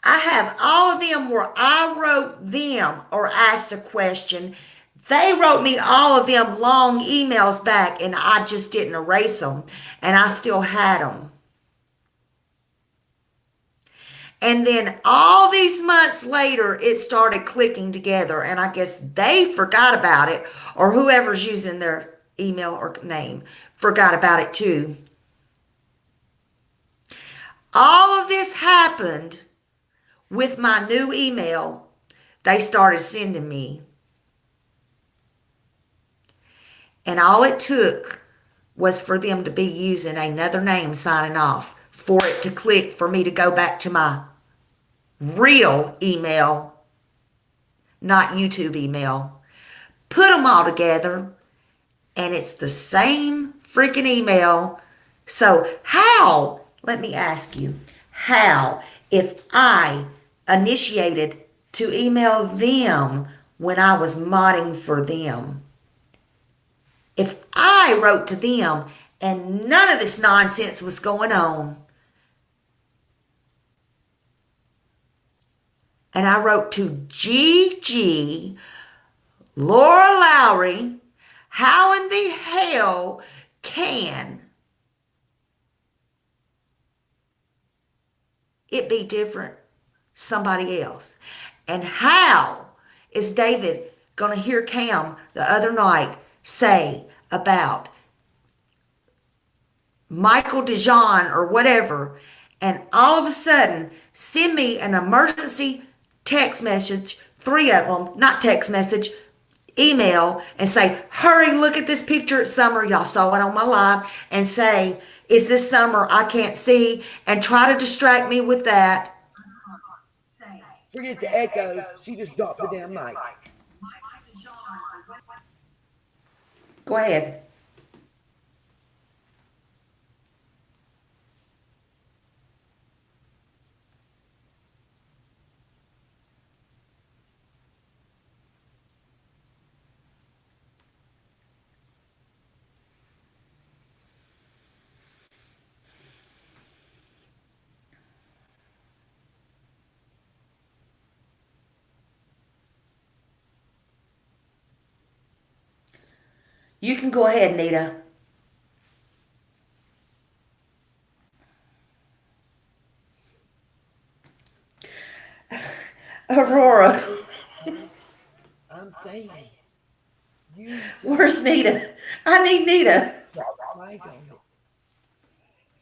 I have all of them where I wrote them or asked a question. They wrote me all of them long emails back, and I just didn't erase them, and I still had them. And then all these months later, it started clicking together, and I guess they forgot about it, or whoever's using their email or name forgot about it too. All of this happened with my new email they started sending me. And all it took was for them to be using another name signing off for it to click for me to go back to my real email, not YouTube email. Put them all together and it's the same freaking email. So how, let me ask you, how, if I initiated to email them when I was modding for them, if I wrote to them and none of this nonsense was going on, and I wrote to GG, Laura Lowry, how in the hell can it be different somebody else? And how is David going to hear Cam the other night say about Michael DeJean or whatever, and all of a sudden send me an emergency text message, 3 of them, not text message, email, and say, hurry, look at this picture at Summer. Y'all saw it on my live, and say, is this Summer? I can't see, and try to distract me with that. Forget the echo. She just dropped the damn mic. Go ahead. You can go ahead, Nita. Aurora. I'm saying. Where's Nita? I need Nita.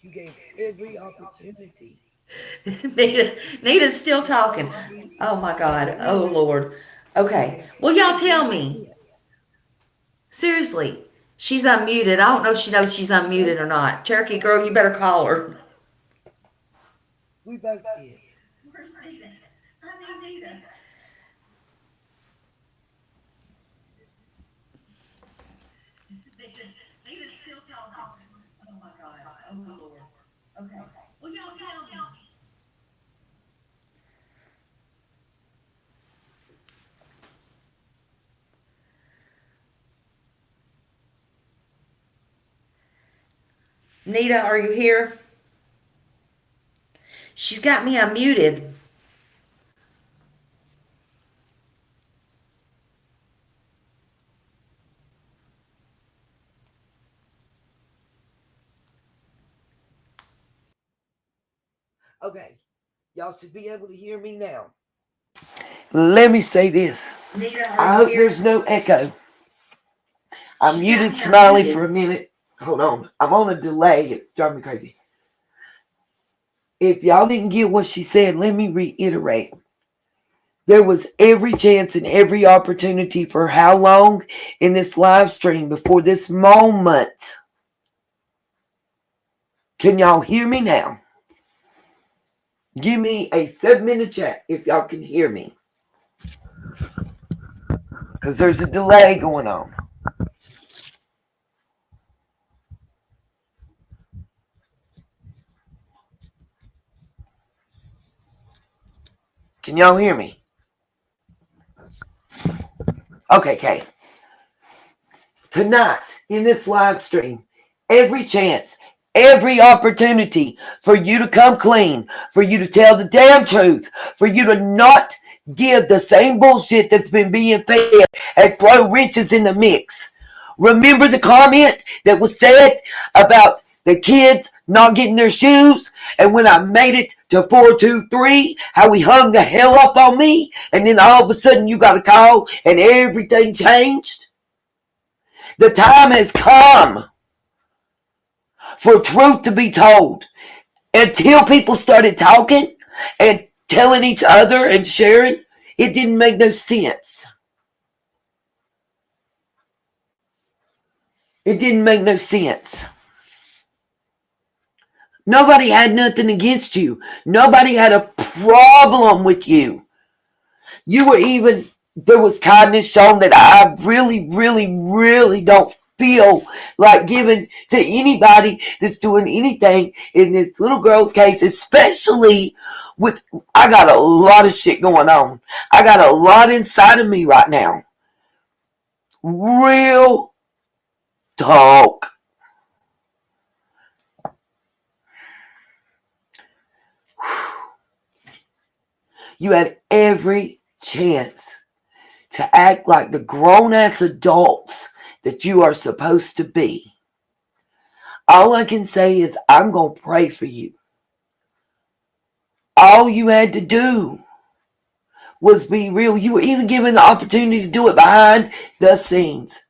You gave every opportunity. Nita's still talking. Oh my God. Oh Lord. Okay. Well, y'all tell me. Seriously. She's unmuted. I don't know if she knows she's unmuted or not. Cherokee girl, you better call her. We both did. Where's Nita? I need Nita. Nita's still talking. Oh my God. Oh Lord. Okay. Well, y'all tell me. Nita, are you here? She's got me unmuted. Okay. Y'all should be able to hear me now. Let me say this. Nita, I hope there's no echo. I muted Smiley for a minute. Hold on. I'm on a delay. It's driving me crazy. If y'all didn't get what she said, let me reiterate. There was every chance and every opportunity for how long in this live stream before this moment. Can y'all hear me now? Give me a 7-minute chat if y'all can hear me. Because there's a delay going on. Can y'all hear me? Okay. Tonight, in this live stream, every chance, every opportunity for you to come clean, for you to tell the damn truth, for you to not give the same bullshit that's been being fed and throw wrenches in the mix. Remember the comment that was said about the kids not getting their shoes, and when I made it to 423, how he hung the hell up on me, and then all of a sudden you got a call and everything changed? The time has come for truth to be told. Until people started talking and telling each other and sharing, it didn't make no sense. It didn't make no sense. Nobody had nothing against you. Nobody had a problem with you. You were even, there was kindness shown that I really, really, really don't feel like giving to anybody that's doing anything in this little girl's case, especially with, I got a lot of shit going on. I got a lot inside of me right now. Real talk. You had every chance to act like the grown-ass adults that you are supposed to be. All I can say is I'm going to pray for you. All you had to do was be real. You were even given the opportunity to do it behind the scenes.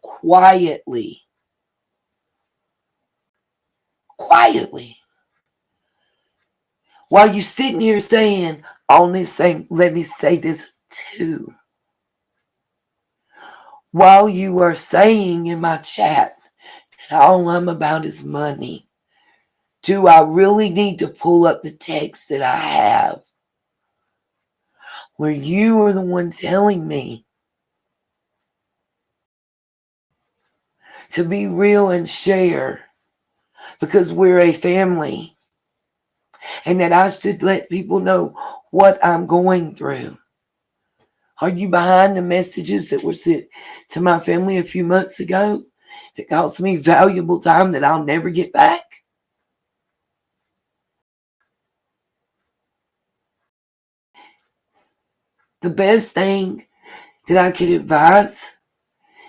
Quietly. Quietly. While you're sitting here saying, on this thing, let me say this too. While you were saying in my chat that all I'm about is money, do I really need to pull up the text that I have where you are the one telling me to be real and share because we're a family and that I should let people know what I'm going through? Are you behind the messages that were sent to my family a few months ago that cost me valuable time that I'll never get back? The best thing that I could advise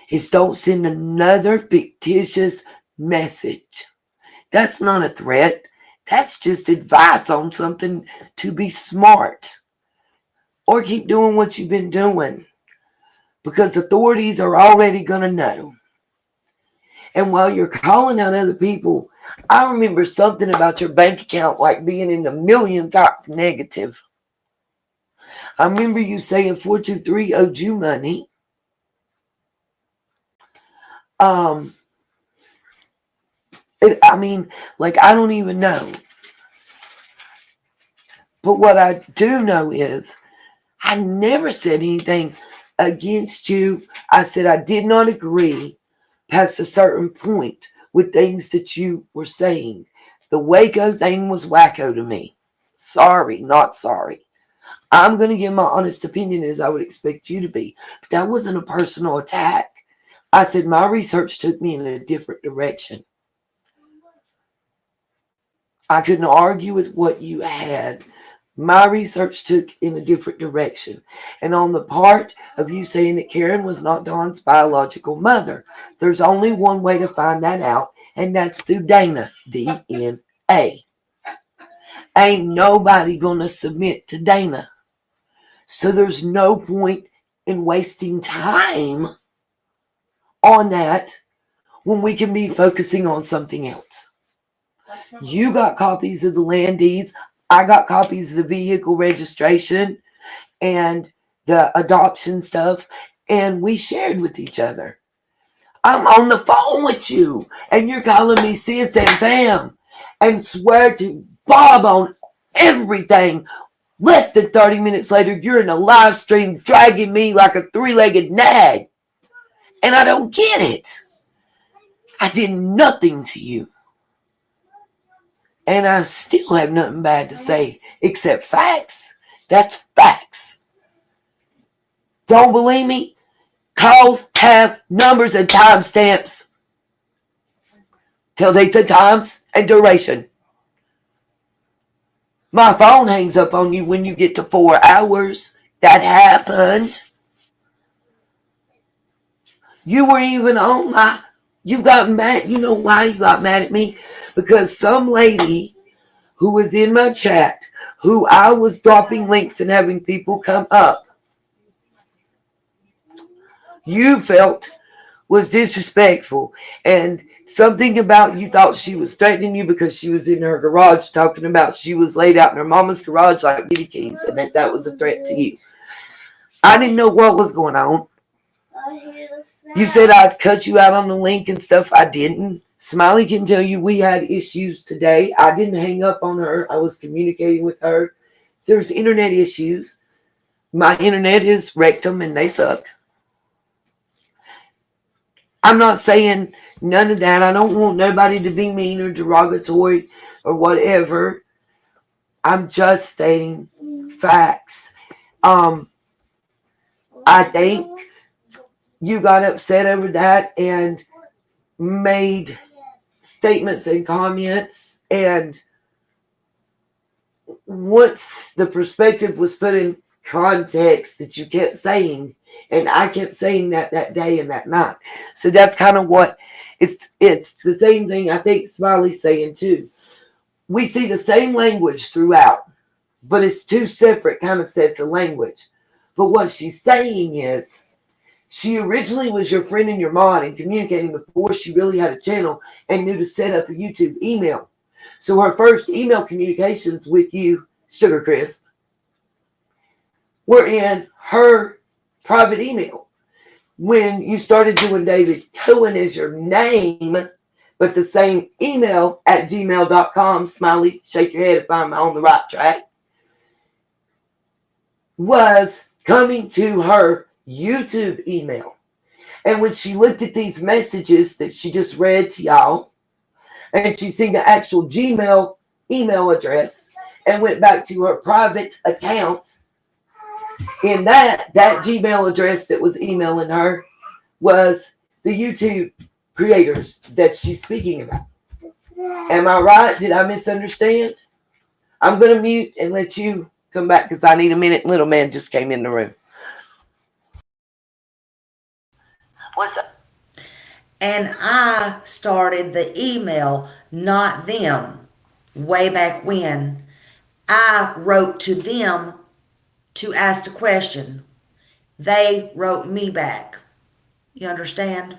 is don't send another fictitious message. That's not a threat. That's just advice on something to be smart. Or keep doing what you've been doing. Because authorities are already going to know. And while you're calling out other people, I remember something about your bank account like being in the million times negative. I remember you saying 423 owed you money. I don't even know. But what I do know is I never said anything against you. I said I did not agree past a certain point with things that you were saying. The Waco thing was wacko to me. Sorry, not sorry. I'm going to give my honest opinion as I would expect you to be. But that wasn't a personal attack. I said my research took me in a different direction. I couldn't argue with what you had. My research took in a different direction. And on the part of you saying that Karen was not Dawn's biological mother, there's only one way to find that out, and that's through Dana, DNA. Ain't nobody gonna submit to Dana. So there's no point in wasting time on that when we can be focusing on something else. You got copies of the land deeds. I got copies of the vehicle registration and the adoption stuff, and we shared with each other. I'm on the phone with you, and you're calling me sis and fam, and swear to Bob on everything. Less than 30 minutes later, you're in a live stream dragging me like a three-legged nag, and I don't get it. I did nothing to you. And I still have nothing bad to say except facts. That's facts. Don't believe me? Calls have numbers and timestamps. Tell dates and times and duration. My phone hangs up on you when you get to 4 hours. That happened. You were even on my... You got mad. You know why you got mad at me? Because some lady who was in my chat, who I was dropping links and having people come up, you felt was disrespectful and Something about you thought she was threatening you because she was in her garage talking about she was laid out in her mama's garage like kitty keys, and that was a threat to you. I didn't know what was going on. You said I'd cut you out on the link and stuff. I didn't. Smiley can tell you we had issues today. I didn't hang up on her. I was communicating with her. There's internet issues. My internet is rectum and they suck. I'm not saying none of that. I don't want nobody to be mean or derogatory or whatever. I'm just stating facts. I think you got upset over that and made statements and comments, and once the perspective was put in context that you kept saying, and I kept saying that day and that night, so that's kind of what it's the same thing I think Smiley's saying too. We see the same language throughout, but it's two separate kind of sets of language. But what she's saying is she originally was your friend and your mod and communicating before she really had a channel and knew to set up a YouTube email. So her first email communications with you, Sugar Crisp, were in her private email. When you started doing David Cohen as your name, but the same email at gmail.com, Smiley, shake your head if I'm on the right track, was coming to her YouTube email. And when she looked at these messages that she just read to y'all, and she seen the actual Gmail email address and went back to her private account, in that Gmail address that was emailing her was the YouTube creators that she's speaking about. Am I right? Did I misunderstand? I'm going to mute and let you come back because I need a minute. Little man just came in the room. What's up? And I started the email, not them, way back when. I wrote to them to ask the question. They wrote me back. You understand?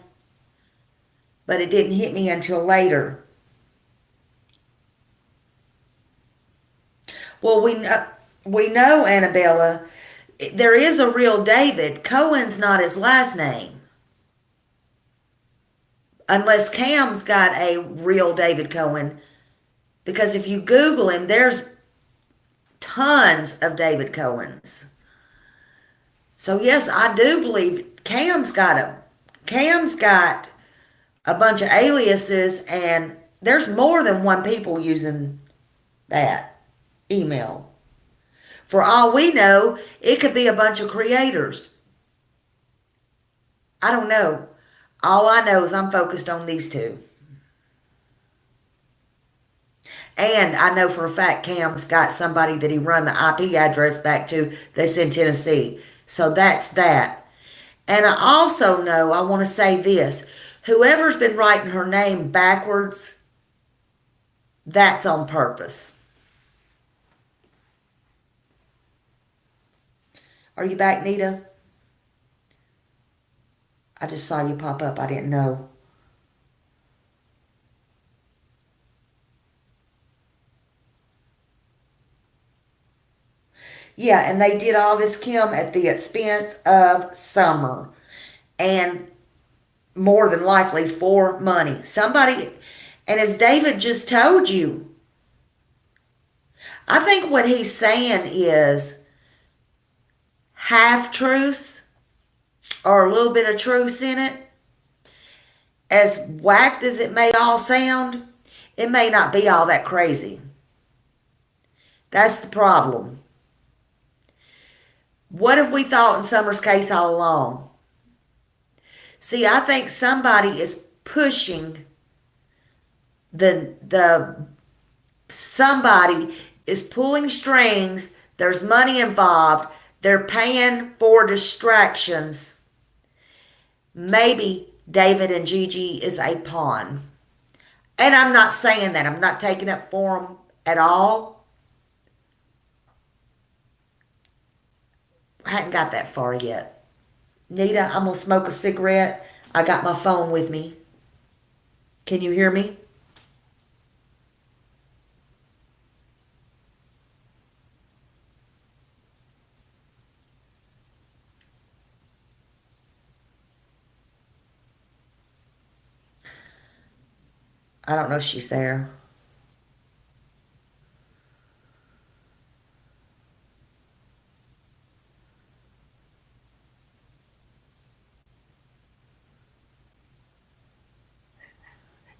But it didn't hit me until later. Well, we know, Annabella, there is a real David. Cohen's not his last name. Unless Cam's got a real David Cohen. Because if you Google him, there's tons of David Cohens. So yes, I do believe Cam's got a bunch of aliases, and there's more than one people using that email. For all we know, it could be a bunch of creators. I don't know. All I know is I'm focused on these two. And I know for a fact Cam's got somebody that he run the IP address back to that's in Tennessee. So that's that. And I also know, I want to say this, whoever's been writing her name backwards, that's on purpose. Are you back, Nita? I just saw you pop up. I didn't know. Yeah, and they did all this, Kim, at the expense of Summer. And more than likely for money. Somebody, and as David just told you, I think what he's saying is half truths or a little bit of truth in it. As whacked as it may all sound, it may not be all that crazy. That's the problem. What have we thought in Summer's case all along? See, I think somebody is pushing somebody is pulling strings. There's money involved. They're paying for distractions. Maybe David and Gigi is a pawn. And I'm not saying that. I'm not taking up for them at all. I hadn't got that far yet. Nita, I'm going to smoke a cigarette. I got my phone with me. Can you hear me? I don't know if she's there.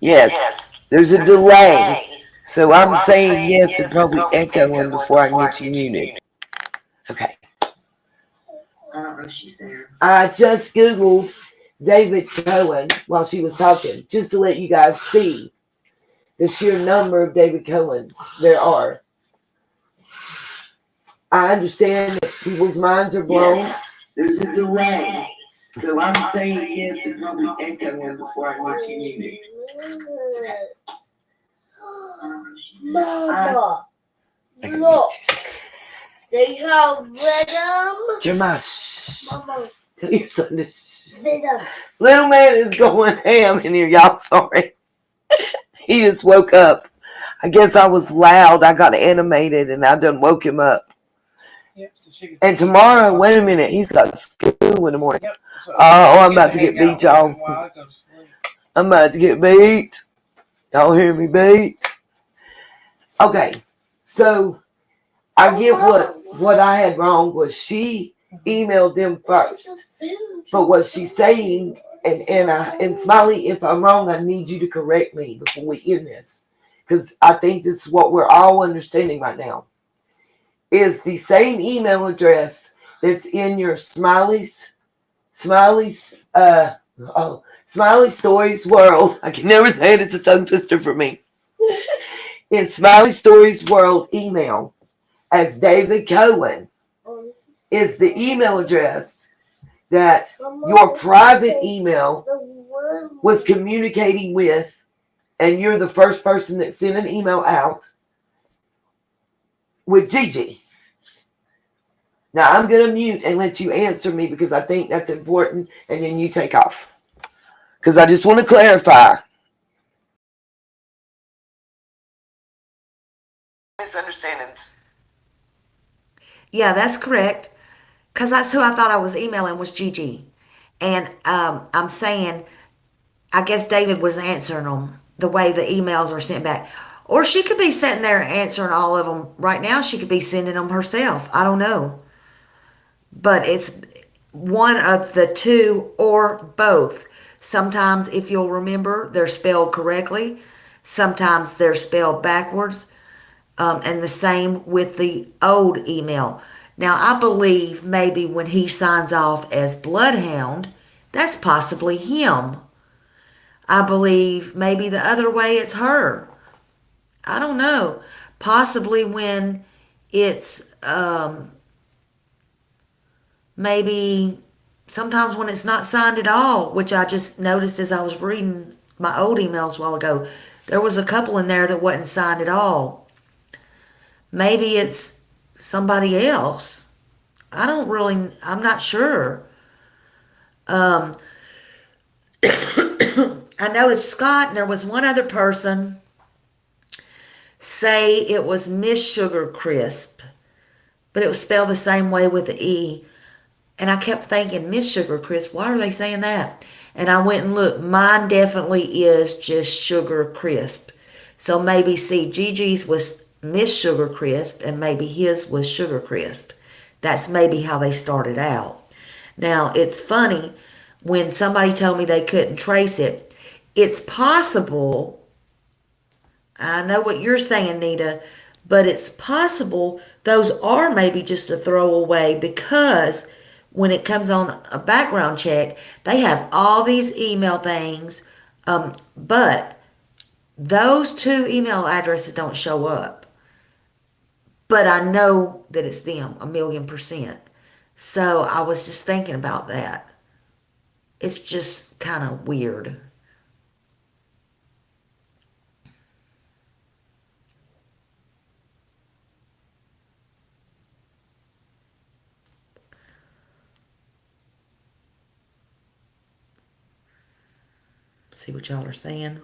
Yes, there's a delay. So I'm saying yes and probably echoing before I can get you muted. Okay. I don't know if she's there. I just Googled David Cohen while she was talking, just to let you guys see the sheer number of David Cohens there are. I understand that people's minds are blown. Yes, there's a delay. So I'm saying yes and probably echoing before I can get you muted. Mama, look. They have venom. Jeremiah, Mama, tell your son to venom. Little man is going ham in here, y'all. Sorry. He just woke up. I guess I was loud. I got animated and I done woke him up. Yep, so And tomorrow, wait a minute, he's got school in the morning. Yep. So Oh, I'm about to get beat, y'all. I'm about to get beat. Y'all hear me beat? Okay, so I get what I had wrong was she emailed them first. But what she's saying, and Smiley, if I'm wrong, I need you to correct me before we end this. Because I think this is what we're all understanding right now. Is the same email address that's in your Smiley Stories World. I can never say it, it's a tongue twister for me. In Smiley Stories World email as David Cohen is the email address that your private email was communicating with, and you're the first person that sent an email out with Gigi. Now I'm going to mute and let you answer me because I think that's important, and then you take off. Because I just want to clarify. Misunderstandings. Yeah, that's correct. Because that's who I thought I was emailing was Gigi. And I'm saying, I guess David was answering them the way the emails are sent back. Or she could be sitting there answering all of them right now. She could be sending them herself. I don't know. But it's one of the two or both. Sometimes, if you'll remember, they're spelled correctly. Sometimes they're spelled backwards. And the same with the old email. Now, I believe maybe when he signs off as Bloodhound, that's possibly him. I believe maybe the other way it's her. I don't know. Possibly when it's maybe sometimes when it's not signed at all, which I just noticed as I was reading my old emails a while ago. There was a couple in there that wasn't signed at all. Maybe it's somebody else. I'm not sure. I noticed Scott and there was one other person say it was Miss Sugar Crisp, but it was spelled the same way with the E. And I kept thinking, Miss Sugar Crisp, why are they saying that? And I went and looked. Mine definitely is just Sugar Crisp. So maybe, see, Gigi's was Miss Sugar Crisp and maybe his was Sugar Crisp. That's maybe how they started out. Now, it's funny, when somebody told me they couldn't trace it, it's possible, I know what you're saying, Nita, but it's possible those are maybe just a throwaway because when it comes on a background check, they have all these email things, but those two email addresses don't show up. But I know that it's them, 1,000,000%. So I was just thinking about that. It's just kind of weird. See what y'all are saying?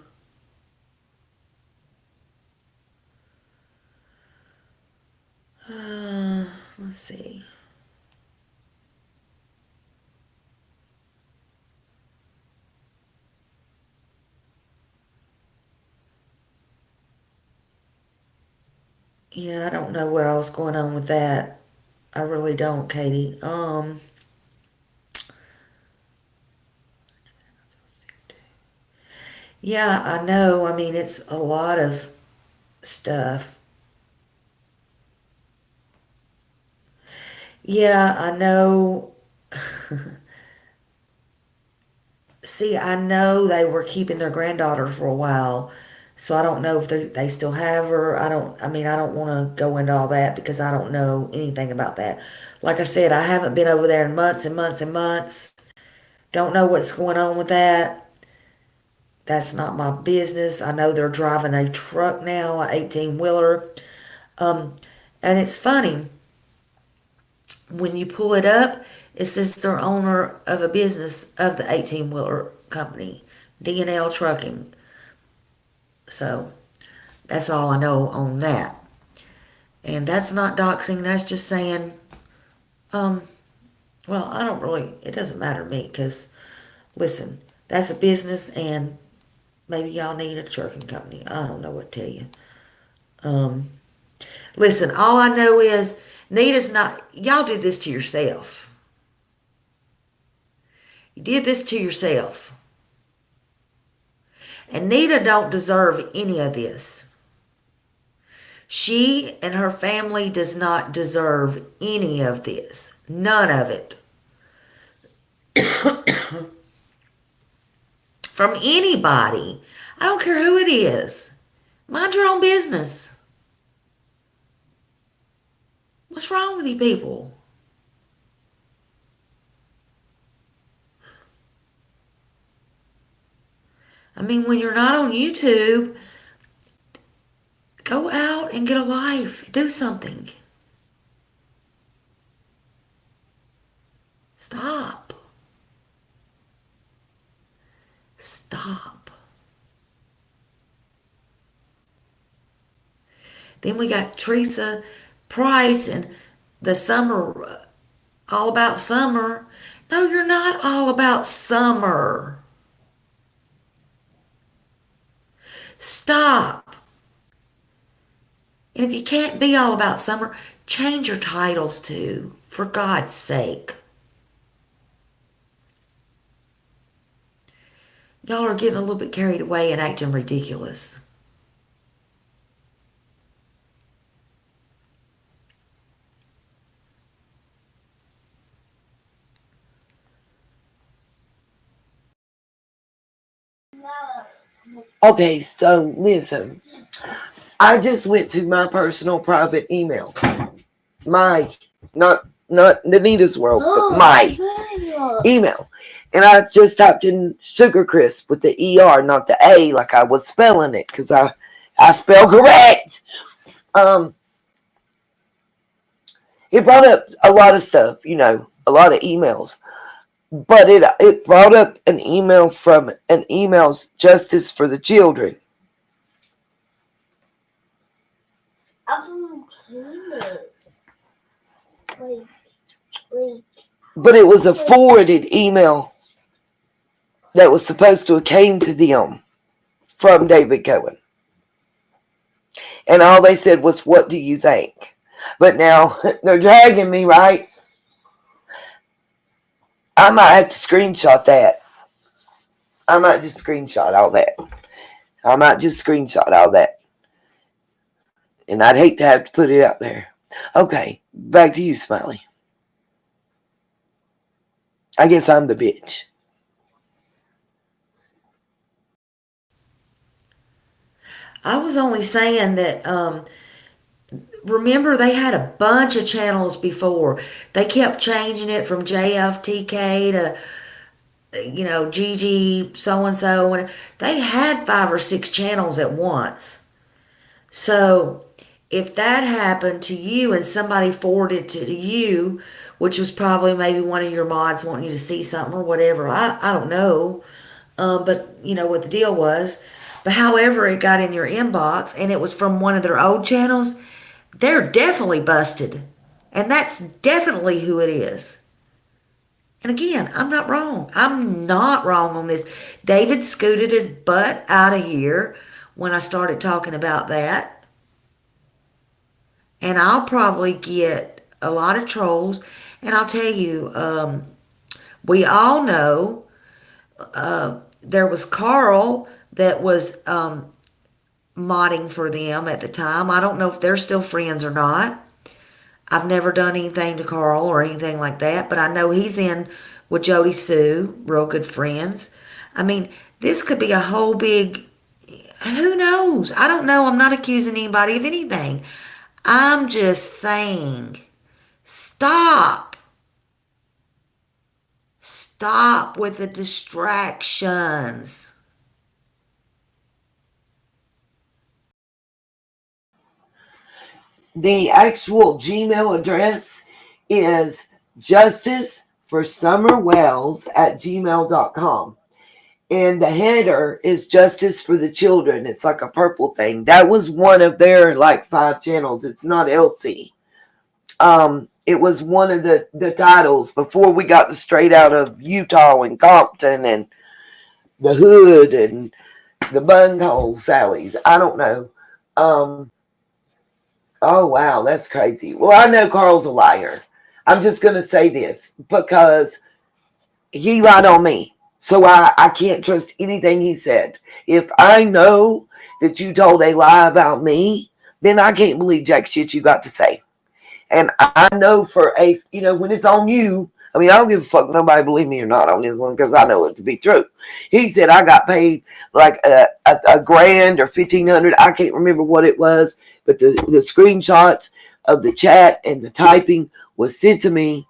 Yeah, I don't know what else going on with that. I really don't, Katie. Yeah, I know. I mean, it's a lot of stuff. Yeah, I know. See, I know they were keeping their granddaughter for a while, so I don't know if they still have her. I mean, I don't want to go into all that because I don't know anything about that. Like I said, I haven't been over there in months and months and months. Don't know what's going on with that. That's not my business. I know they're driving a truck now, a 18-wheeler. Um, and it's funny, when you pull it up, it says they're owner of a business of the 18-wheeler company, D&L Trucking. So that's all I know on that. And that's not doxing, that's just saying, um, well, I don't really, it doesn't matter to me because, listen, that's a business and maybe y'all need a trucking company. I don't know what to tell you. Um, Listen, all I know is Nita's not, y'all did this to yourself. You did this to yourself. And Nita don't deserve any of this. She and her family does not deserve any of this. None of it. From anybody. I don't care who it is. Mind your own business. What's wrong with you people? I mean, when you're not on YouTube, go out and get a life. Do something. Stop. Stop. Then we got Teresa Price and the summer, all about summer. No, you're not all about summer. Stop. And if you can't be all about summer, change your titles too, for God's sake. Y'all are getting a little bit carried away and acting ridiculous. Okay, so listen. I just went to my personal private email. My, not Anita's world, but my email. And I just typed in Sugar Crisp with the ER, not the A, like I was spelling it, because I spell correct. It brought up a lot of stuff, a lot of emails. But it brought up an email from an email's Justice for the Children. But it was a forwarded email that was supposed to have came to them from David Cohen. And all they said was, what do you think? But now they're dragging me, right? I might have to screenshot that. I might just screenshot all that. And I'd hate to have to put it out there. Okay, back to you, Smiley. I guess I'm the bitch. I was only saying that, remember they had a bunch of channels before. They kept changing it from JFTK to, Gigi so-and-so. And they had 5 or 6 channels at once. So if that happened to you and somebody forwarded to you, which was probably maybe one of your mods wanting you to see something or whatever, I don't know. But you know what the deal was. But however it got in your inbox and it was from one of their old channels, they're definitely busted. And that's definitely who it is. And again, I'm not wrong. I'm not wrong on this. David scooted his butt out of here when I started talking about that. and I'll probably get a lot of trolls. And I'll tell you, we all know there was Carl that was modding for them at the time. I don't know if they're still friends or not. I've never done anything to Carl or anything like that, but I know he's in with Jody Sue, real good friends. I mean, this could be a whole big, who knows? I don't know. I'm not accusing anybody of anything. I'm just saying, stop. Stop with the distractions. The actual Gmail address is justiceforsummerwells@gmail.com. And the header is Justice for the Children. It's like a purple thing. That was one of their like 5 channels. It's not LC. It was one of the titles before we got the straight out of Utah and Compton and the hood and the bunghole Sallies. I don't know. Oh wow, that's crazy. Well, I know Carl's a liar. I'm just gonna say this because he lied on me. So I can't trust anything he said. If I know that you told a lie about me, then I can't believe jack shit you got to say. And I know for a, when it's on you, I mean, I don't give a fuck nobody believe me or not on this one because I know it to be true. He said I got paid like a grand or 1,500. I can't remember what it was, but the screenshots of the chat and the typing was sent to me,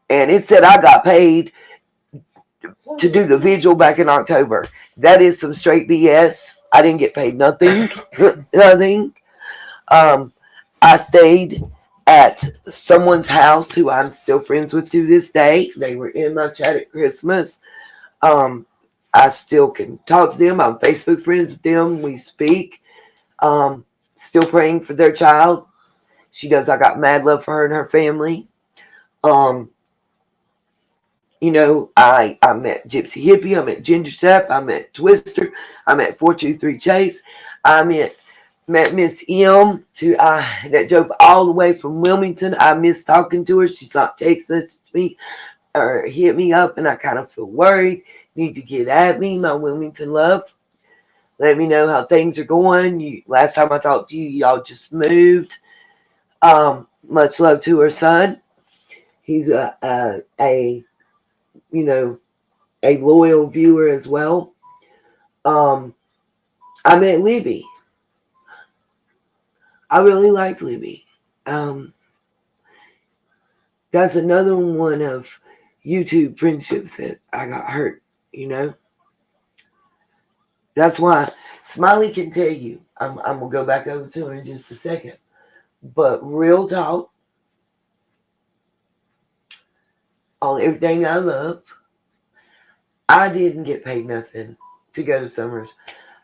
and it said I got paid to do the vigil back in October. That is some straight BS. I didn't get paid nothing. Nothing. I stayed at someone's house who I'm still friends with to this day. They were in my chat at Christmas. I still can talk to them. I'm Facebook friends with them. We speak. Still praying for their child. She knows I got mad love for her and her family. I met Gypsy Hippie. I met Ginger Step. I met Twister. I met 423 Chase. I met Miss M that drove all the way from Wilmington. I miss talking to her. She's not texting me or hit me up, and I kind of feel worried. Need to get at me, my Wilmington love. Let me know how things are going. Last time I talked to you, y'all just moved. Much love to her son. He's a loyal viewer as well. I met Libby. I really liked Libby. That's another one of YouTube friendships that I got hurt, That's why Smiley can tell you. I'm going to go back over to her in just a second. But real talk on everything I love, I didn't get paid nothing to go to Summers.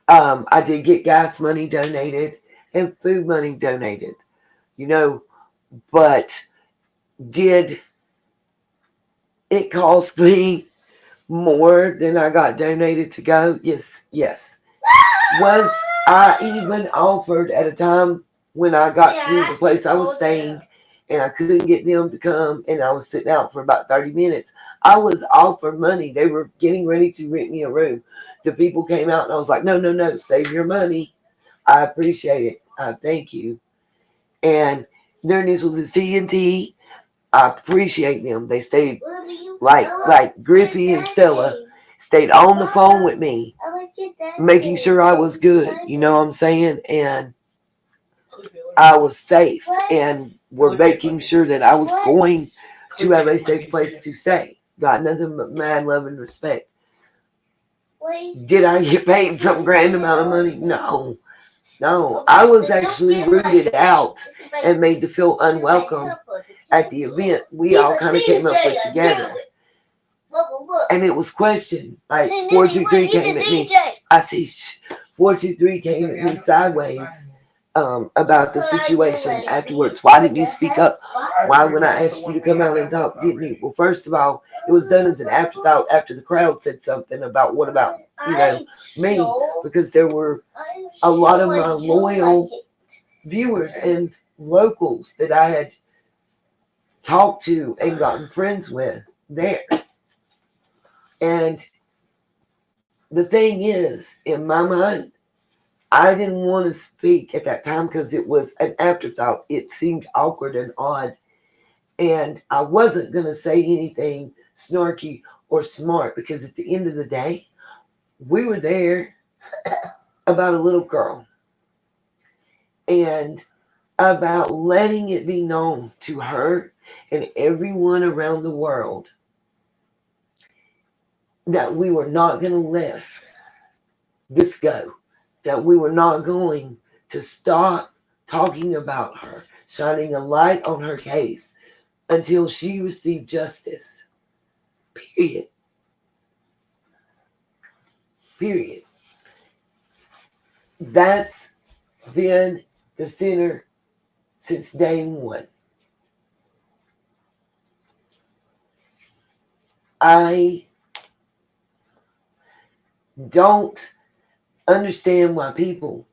I did get gas money donated and food money donated, but did it cost me more than I got donated to go? Yes. Was I even offered at a time when I got to the place I was staying and I couldn't get them to come and I was sitting out for about 30 minutes? I was offered money. They were getting ready to rent me a room. The people came out and I was like, no, save your money. I appreciate it. I thank you. And their initials is TNT. I appreciate them. They stayed like Griffey and Stella stayed on the phone with me, making sure I was good. You know what I'm saying? And I was safe, and were making sure that I was going to have a safe place to stay. Got nothing but mad love and respect. Did I get paid some grand amount of money? No. I was actually rooted out and made to feel unwelcome at the event we all kind of came up with together. And it was questioned. Like 423 came at me. I see 423 came at me sideways about the situation afterwards. Why didn't you speak up? Why, when I asked you to come out and talk, didn't you? Well, first of all, it was done as an afterthought after the crowd said something about what about, me, because there were a lot of my loyal viewers, and locals that I had talked to and gotten friends with there. And the thing is, in my mind, I didn't want to speak at that time because it was an afterthought. It seemed awkward and odd. And I wasn't going to say anything snarky or smart because at the end of the day, we were there about a little girl and about letting it be known to her and everyone around the world that we were not going to let this go, that we were not going to stop talking about her, shining a light on her case until she received justice. Period. Period. That's been the center since day one. I don't understand why people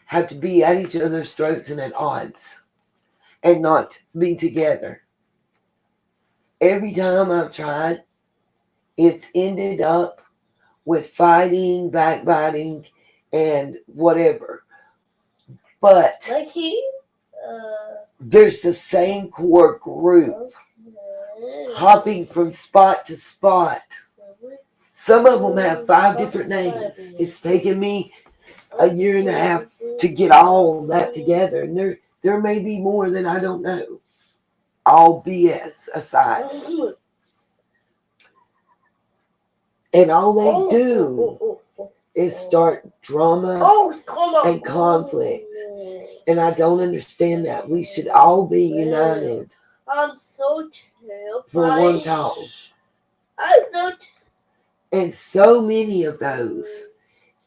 have to be at each other's throats and at odds and not be together. Every time I've tried, it's ended up with fighting, backbiting, and whatever. But Like he. there's the same core group hopping from spot to spot. Some of them have 5 different names. It's taken me a year and a half to get all that together, and there may be more that I don't know. All BS aside, and all they do is start drama and conflict, and I don't understand that. We should all be united I'm so terrified. for one cause. I'm so And so many of those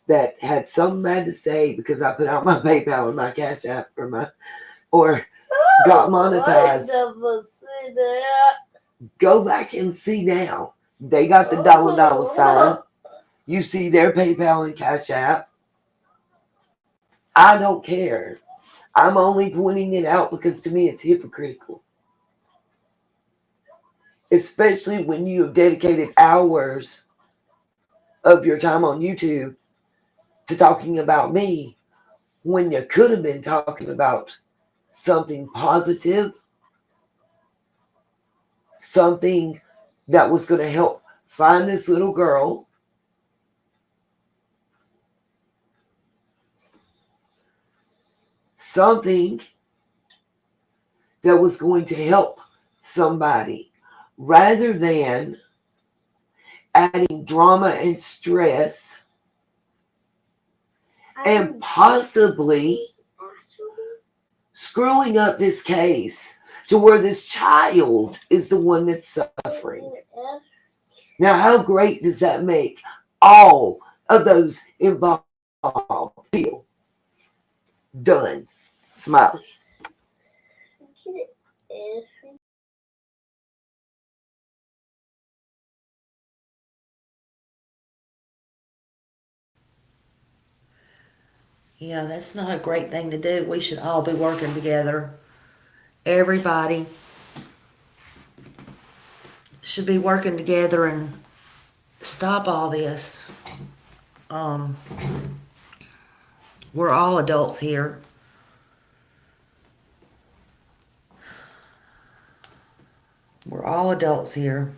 that had something bad to say because I put out my PayPal or my Cash App or got monetized. Go back and see now. They got the dollar sign. You see their PayPal and Cash App. I don't care. I'm only pointing it out because to me it's hypocritical. Especially when you have dedicated hours of your time on YouTube to talking about me when you could have been talking about something positive, something that was going to help find this little girl, something that was going to help somebody, rather than adding drama and stress and possibly screwing up this case to where this child is the one that's suffering. Now, how great does that make all of those involved feel? Done. Smiley. Yeah, that's not a great thing to do. We should all be working together. Everybody should be working together and stop all this. We're all adults here. We're all adults here.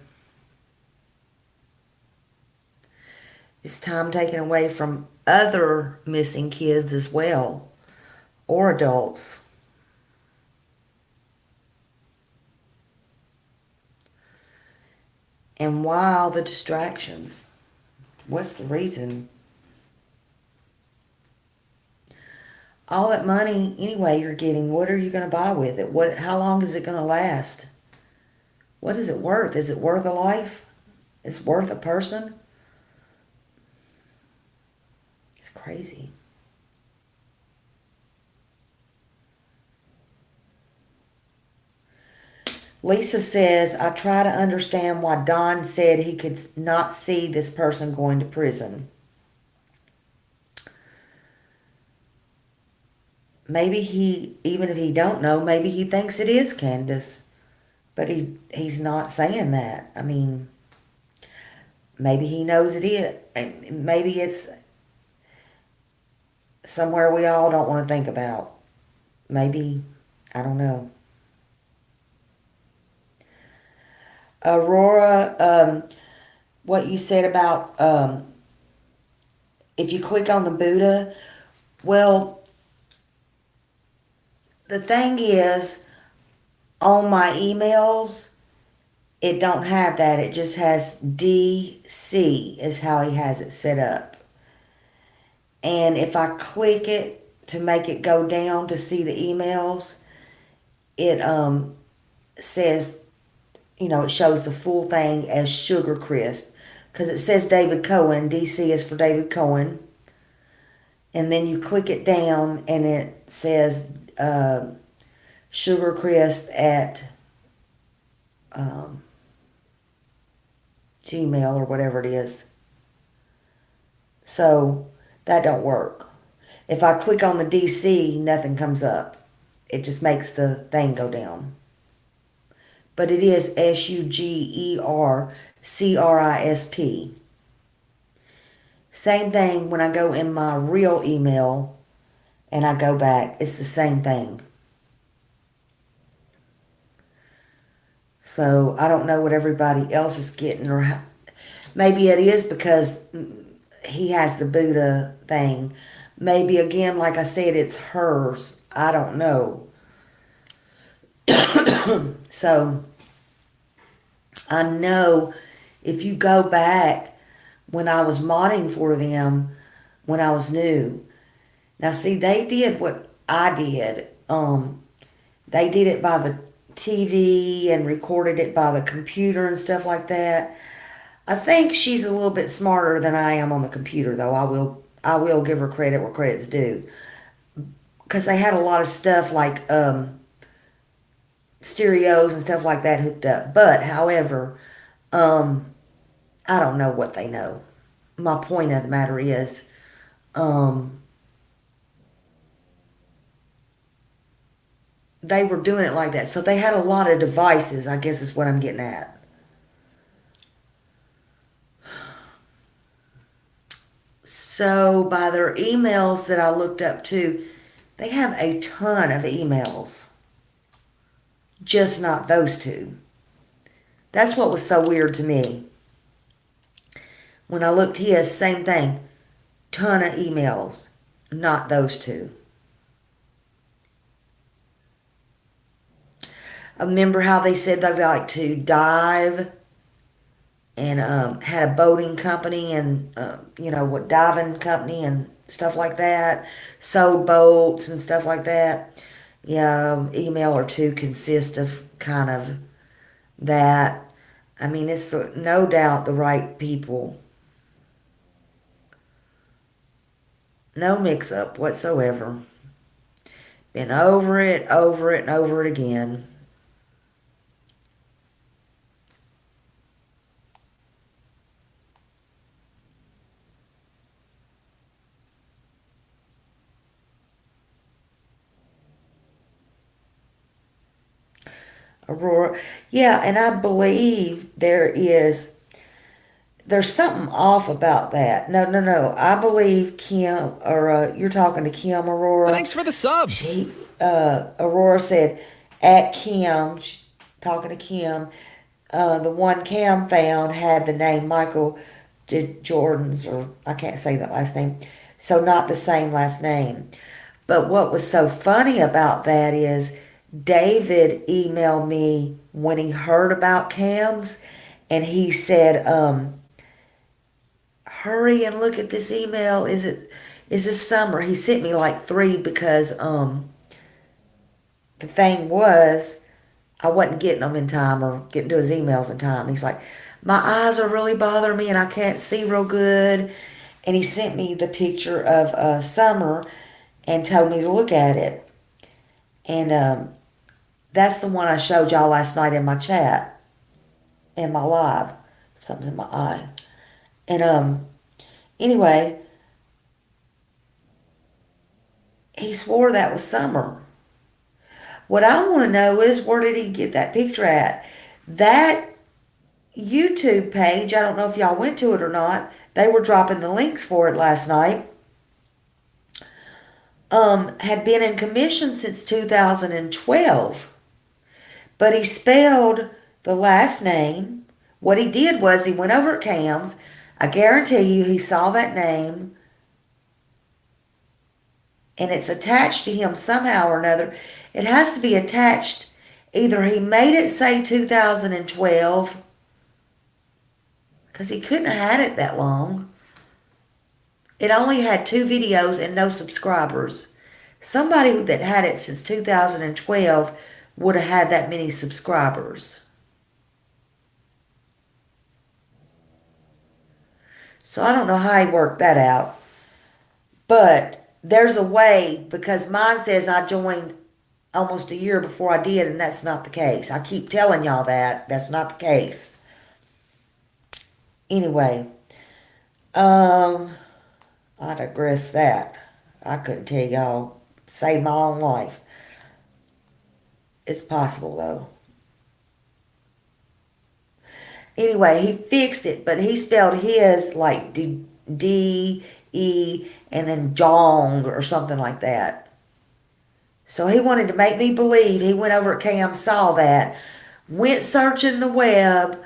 It's time taken away from other missing kids as well, or adults. And why all the distractions? What's the reason? All that money anyway you're getting, what are you going to buy with it? How long is it going to last? What is it worth? Is it worth a life? Is it worth a person? It's crazy. Lisa says, I try to understand why Don said he could not see this person going to prison. maybe he, even if he don't know, maybe he thinks it is Candace, but he's not saying that. I mean, maybe he knows it is, and maybe it's somewhere we all don't want to think about. Maybe, I don't know. Aurora, what you said about if you click on the Buddha, well, the thing is, on my emails, it don't have that. It just has DC is how he has it set up. And if I click it to make it go down to see the emails, it says, it shows the full thing as Sugar Crisp. Because it says David Cohen. DC is for David Cohen. And then you click it down and it says Sugar Crisp at Gmail or whatever it is. So that don't work. If I click on the DC, nothing comes up. It just makes the thing go down. But it is SUGERCRISP. Same thing when I go in my real email and I go back. It's the same thing. So I don't know what everybody else is getting, or how. Maybe it is because he has the Buddha thing. Maybe again, like I said, it's hers. I don't know. So I know if you go back when I was modding for them when I was new. Now see, they did what I did. They did it by the TV and recorded it by the computer and stuff like that. I think she's a little bit smarter than I am on the computer, though. I will give her credit where credit's due, because they had a lot of stuff like stereos and stuff like that hooked up. But however, I don't know what they know. My point of the matter is, they were doing it like that. So they had a lot of devices, I guess is what I'm getting at. So by their emails that I looked up too, they have a ton of emails. Just not those two. That's what was so weird to me. When I looked his, same thing. Ton of emails. Not those two. I remember how they said they'd like to dive and had a boating company and, what diving company and stuff like that. Sold boats and stuff like that. Yeah, email or two consist of kind of that. I mean, it's no doubt the right people. No mix-up whatsoever. Been over it, and over it again. Aurora. Yeah, and I believe there's something off about that. No. I believe Kim, or you're talking to Kim, Aurora. Thanks for the sub. Aurora said, at Kim, talking to Kim, the one Cam found had the name Michael Jordan's, or I can't say that last name, so not the same last name. But what was so funny about that is David emailed me when he heard about Cam's, and he said, hurry and look at this email. Is this Summer? He sent me like 3 because the thing was I wasn't getting them in time or getting to his emails in time. He's like, my eyes are really bothering me and I can't see real good. And he sent me the picture of Summer and told me to look at it. And that's the one I showed y'all last night in my chat, in my live. Something in my eye. And anyway, he swore that was Summer. What I want to know is, where did he get that picture at? That YouTube page, I don't know if y'all went to it or not. They were dropping the links for it last night. Had been in commission since 2012. But he spelled the last name. What he did was he went over at Cam's. I guarantee you he saw that name. And it's attached to him somehow or another. It has to be attached. Either he made it say 2012, because he couldn't have had it that long. It only had 2 videos and no subscribers. Somebody that had it since 2012 would have had that many subscribers. So I don't know how he worked that out. But there's a way, because mine says I joined almost a year before I did, and that's not the case. I keep telling y'all that. That's not the case. Anyway, I digress that. I couldn't tell y'all. Save my own life. It's possible, though. Anyway, he fixed it, but he spelled his like D-E, and then Jong or something like that. So he wanted to make me believe. He went over at Cam, saw that, went searching the web,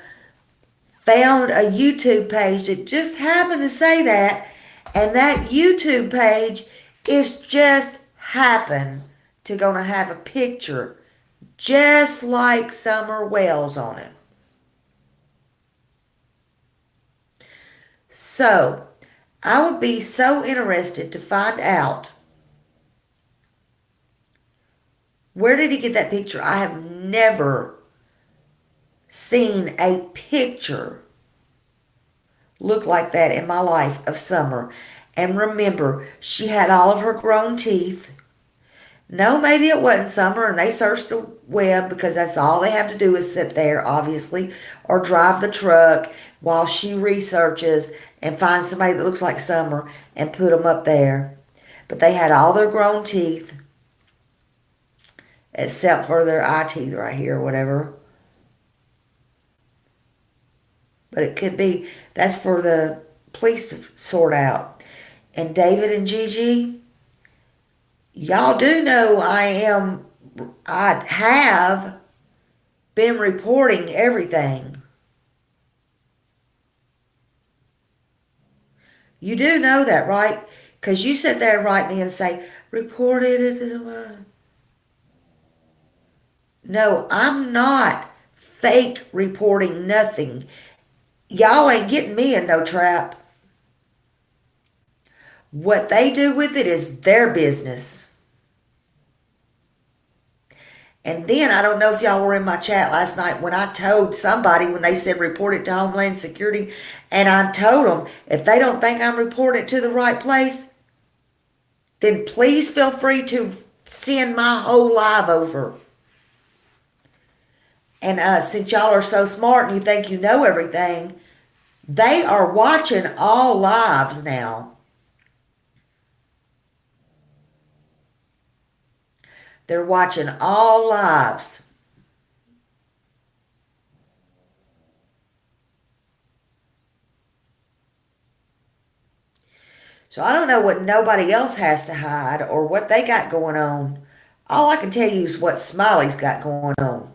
found a YouTube page that just happened to say that, and that YouTube page is just happened to gonna have a picture just like Summer Wells on it. So, I would be so interested to find out, where did he get that picture? I have never seen a picture look like that in my life of Summer. And remember, she had all of her grown teeth. No, maybe it wasn't Summer, and they searched the web because that's all they have to do is sit there, obviously, or drive the truck while she researches and finds somebody that looks like Summer and put them up there. But they had all their grown teeth, except for their eye teeth right here or whatever. But it could be, that's for the police to sort out. And David and Gigi, y'all do know I have been reporting everything. You do know that, right? Because you sit there and write me and say, reported it. No, I'm not fake reporting nothing. Y'all ain't getting me in no trap. What they do with it is their business. And then, I don't know if y'all were in my chat last night when I told somebody, when they said report it to Homeland Security, and I told them, if they don't think I'm reporting it to the right place, then please feel free to send my whole live over. And since y'all are so smart and you think you know everything, they are watching all lives now. They're watching all lives. So I don't know what nobody else has to hide or what they got going on. All I can tell you is what Smiley's got going on.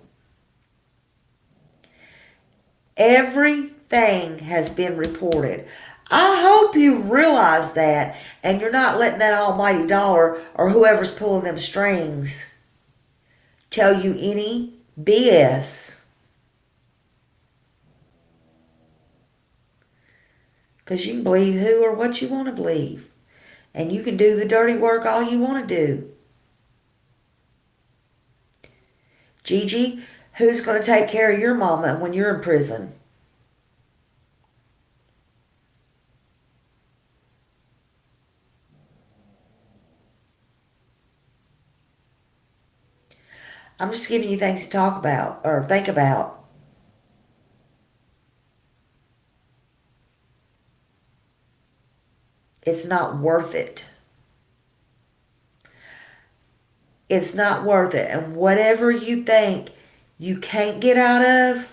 Everything has been reported. I hope you realize that, and you're not letting that almighty dollar or whoever's pulling them strings tell you any BS. Because you can believe who or what you want to believe. And you can do the dirty work all you want to do. Gigi, who's going to take care of your mama when you're in prison? I'm just giving you things to talk about or think about. It's not worth it. It's not worth it. And whatever you think you can't get out of,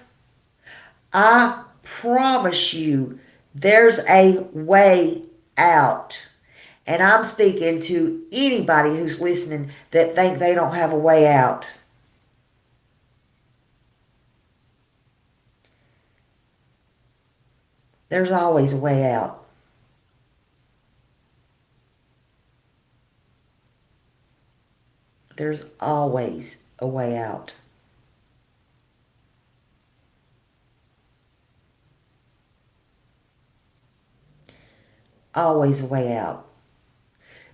I promise you there's a way out. And I'm speaking to anybody who's listening that think they don't have a way out. There's always a way out. There's always a way out. Always a way out.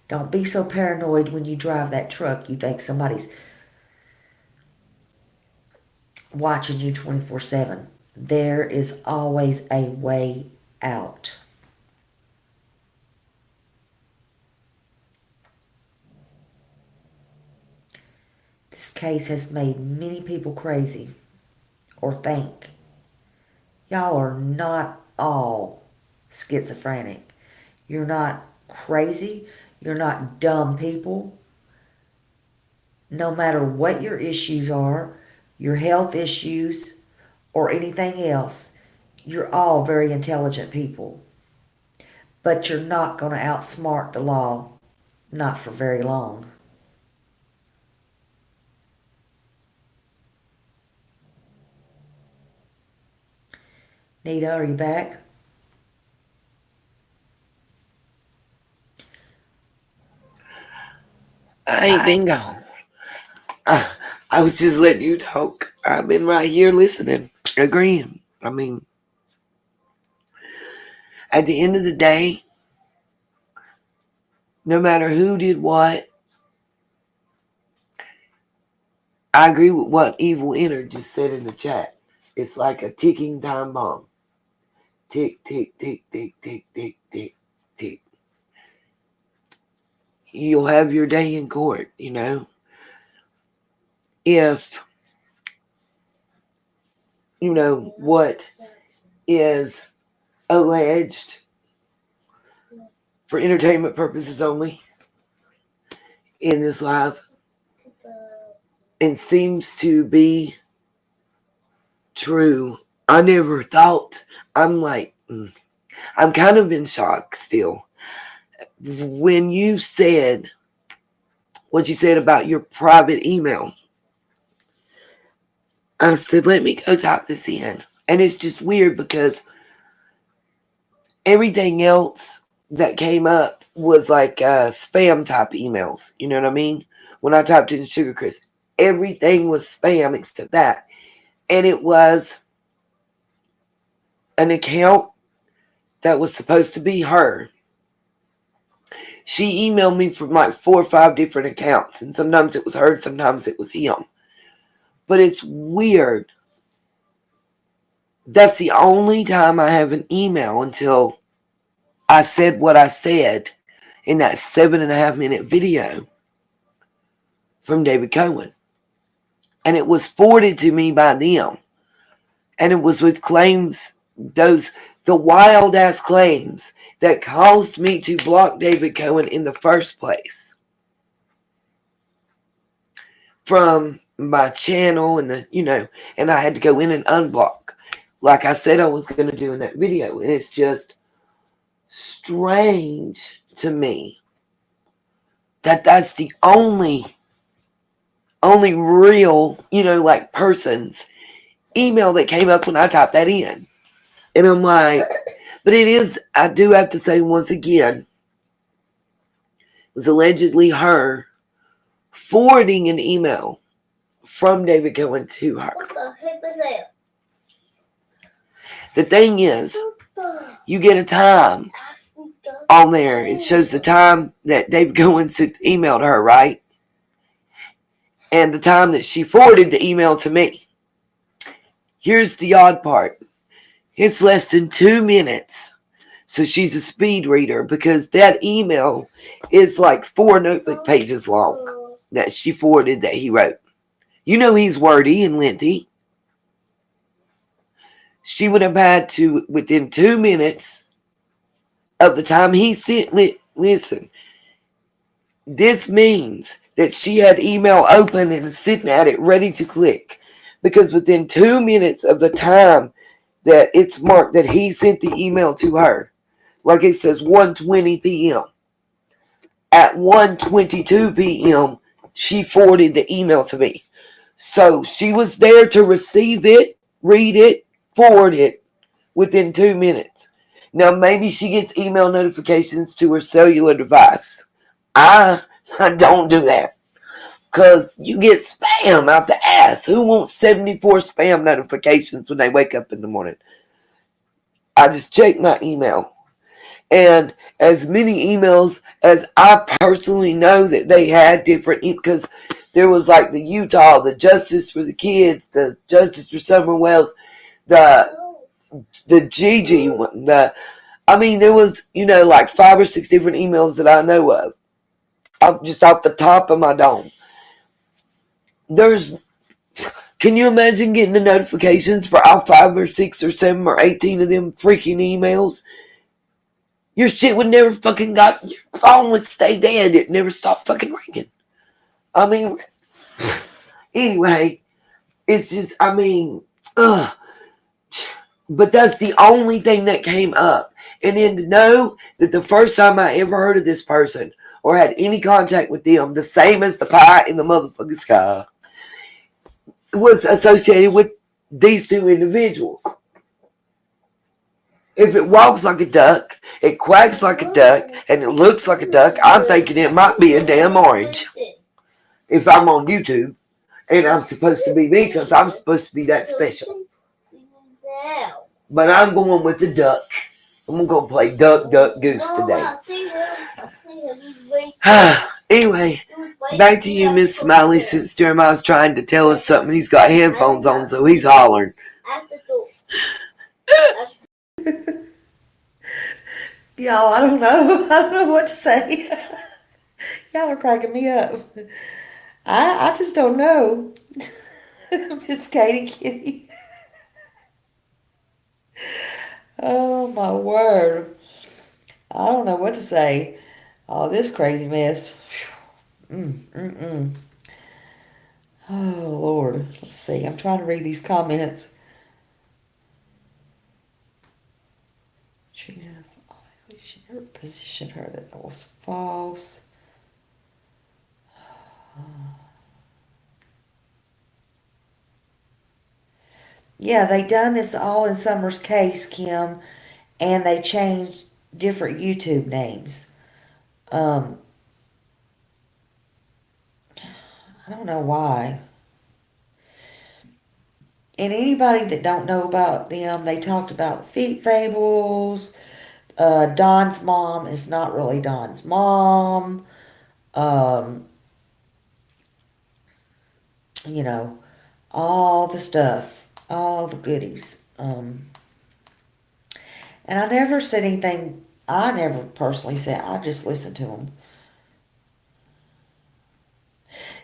Don't be so paranoid when you drive that truck you think somebody's watching you 24/7. There is always a way out. This case has made many people crazy or think. Y'all are not all schizophrenic. You're not crazy. You're not dumb people. No matter what your issues are, your health issues, or anything else, you're all very intelligent people. But you're not going to outsmart the law, not for very long. Nita, are you back? I ain't been gone. I was just letting you talk. I've been right here listening, agreeing. I mean, at the end of the day, no matter who did what, I agree with what Evil Inner just said in the chat. It's like a ticking time bomb. Tick, tick, tick, tick, tick, tick, tick, tick. You'll have your day in court, you know. If, you know, what is alleged for entertainment purposes only in this live and seems to be true. I never thought. I'm like, I'm kind of in shock still. When you said what you said about your private email, I said, let me go type this in. And it's just weird because everything else that came up was like spam type emails. You know what I mean? When I typed in Sugar Chris, everything was spam except that. And it was an account that was supposed to be her. She emailed me from like 4 or 5 different accounts. And sometimes it was her, and sometimes it was him. But it's weird. That's the only time I have an email until I said what I said in that 7.5 minute video from David Cohen. And it was forwarded to me by them. And it was with claims, the wild ass claims that caused me to block David Cohen in the first place. From my channel and and I had to go in and unblock. Like I said I was going to do in that video. And it's just strange to me that that's the only real, like person's email that came up when I typed that in. And I'm like, but it is, I do have to say once again, it was allegedly her forwarding an email from David Cohen to her. What the heck is that? The thing is, you get a time on there. It shows the time that David Cohen sent the email to her, right? And the time that she forwarded the email to me. Here's the odd part. It's less than 2 minutes. So she's a speed reader because that email is like 4 notebook pages long that she forwarded that he wrote. You know he's wordy and lengthy. She would have had to, within 2 minutes of the time he sent, listen, This means that she had email open and is sitting at it ready to click. Because within 2 minutes of the time that it's marked that he sent the email to her, like it says 1:20 p.m. At 1:22 p.m., she forwarded the email to me. So she was there to receive it, read it, forward it within 2 minutes. Now, maybe she gets email notifications to her cellular device. I don't do that because you get spam out the ass. Who wants 74 spam notifications when they wake up in the morning? I just check my email. And as many emails as I personally know that they had different, because there was like the Utah, the Justice for the Kids, the Justice for Summer Wells, the Gigi one, there was, like 5 or 6 different emails that I know of. Just off the top of my dome. Can you imagine getting the notifications for all 5 or 6 or 7 or 18 of them freaking emails? Your shit would never fucking your phone would stay dead. It never stopped fucking ringing. Anyway, it's just, ugh. But that's the only thing that came up. And then to know that the first time I ever heard of this person or had any contact with them, the same as the pie in the motherfucking sky, was associated with these 2 individuals. If it walks like a duck, it quacks like a duck, and it looks like a duck, I'm thinking it might be a damn orange. If I'm on YouTube, and I'm supposed to be me because I'm supposed to be that special. But I'm going with the duck. I'm going to play duck, duck, goose today. Anyway, back to you, Miss Smiley, since Jeremiah's trying to tell us something. He's got headphones on, so he's hollering. Y'all, I don't know. I don't know what to say. Y'all are cracking me up. I just don't know. Miss Katie Kitty. Oh my word. I don't know what to say. Oh, this crazy mess. Oh Lord. Let's see. I'm trying to read these comments. She positioned her that was false. Yeah, they done this all in Summer's case, Kim, and they changed different YouTube names. I don't know why. And anybody that don't know about them, they talked about the feet fables. Don's mom is not really Don's mom. Um, all the stuff, all the goodies. And I never said anything. I never personally said. I just listened to them.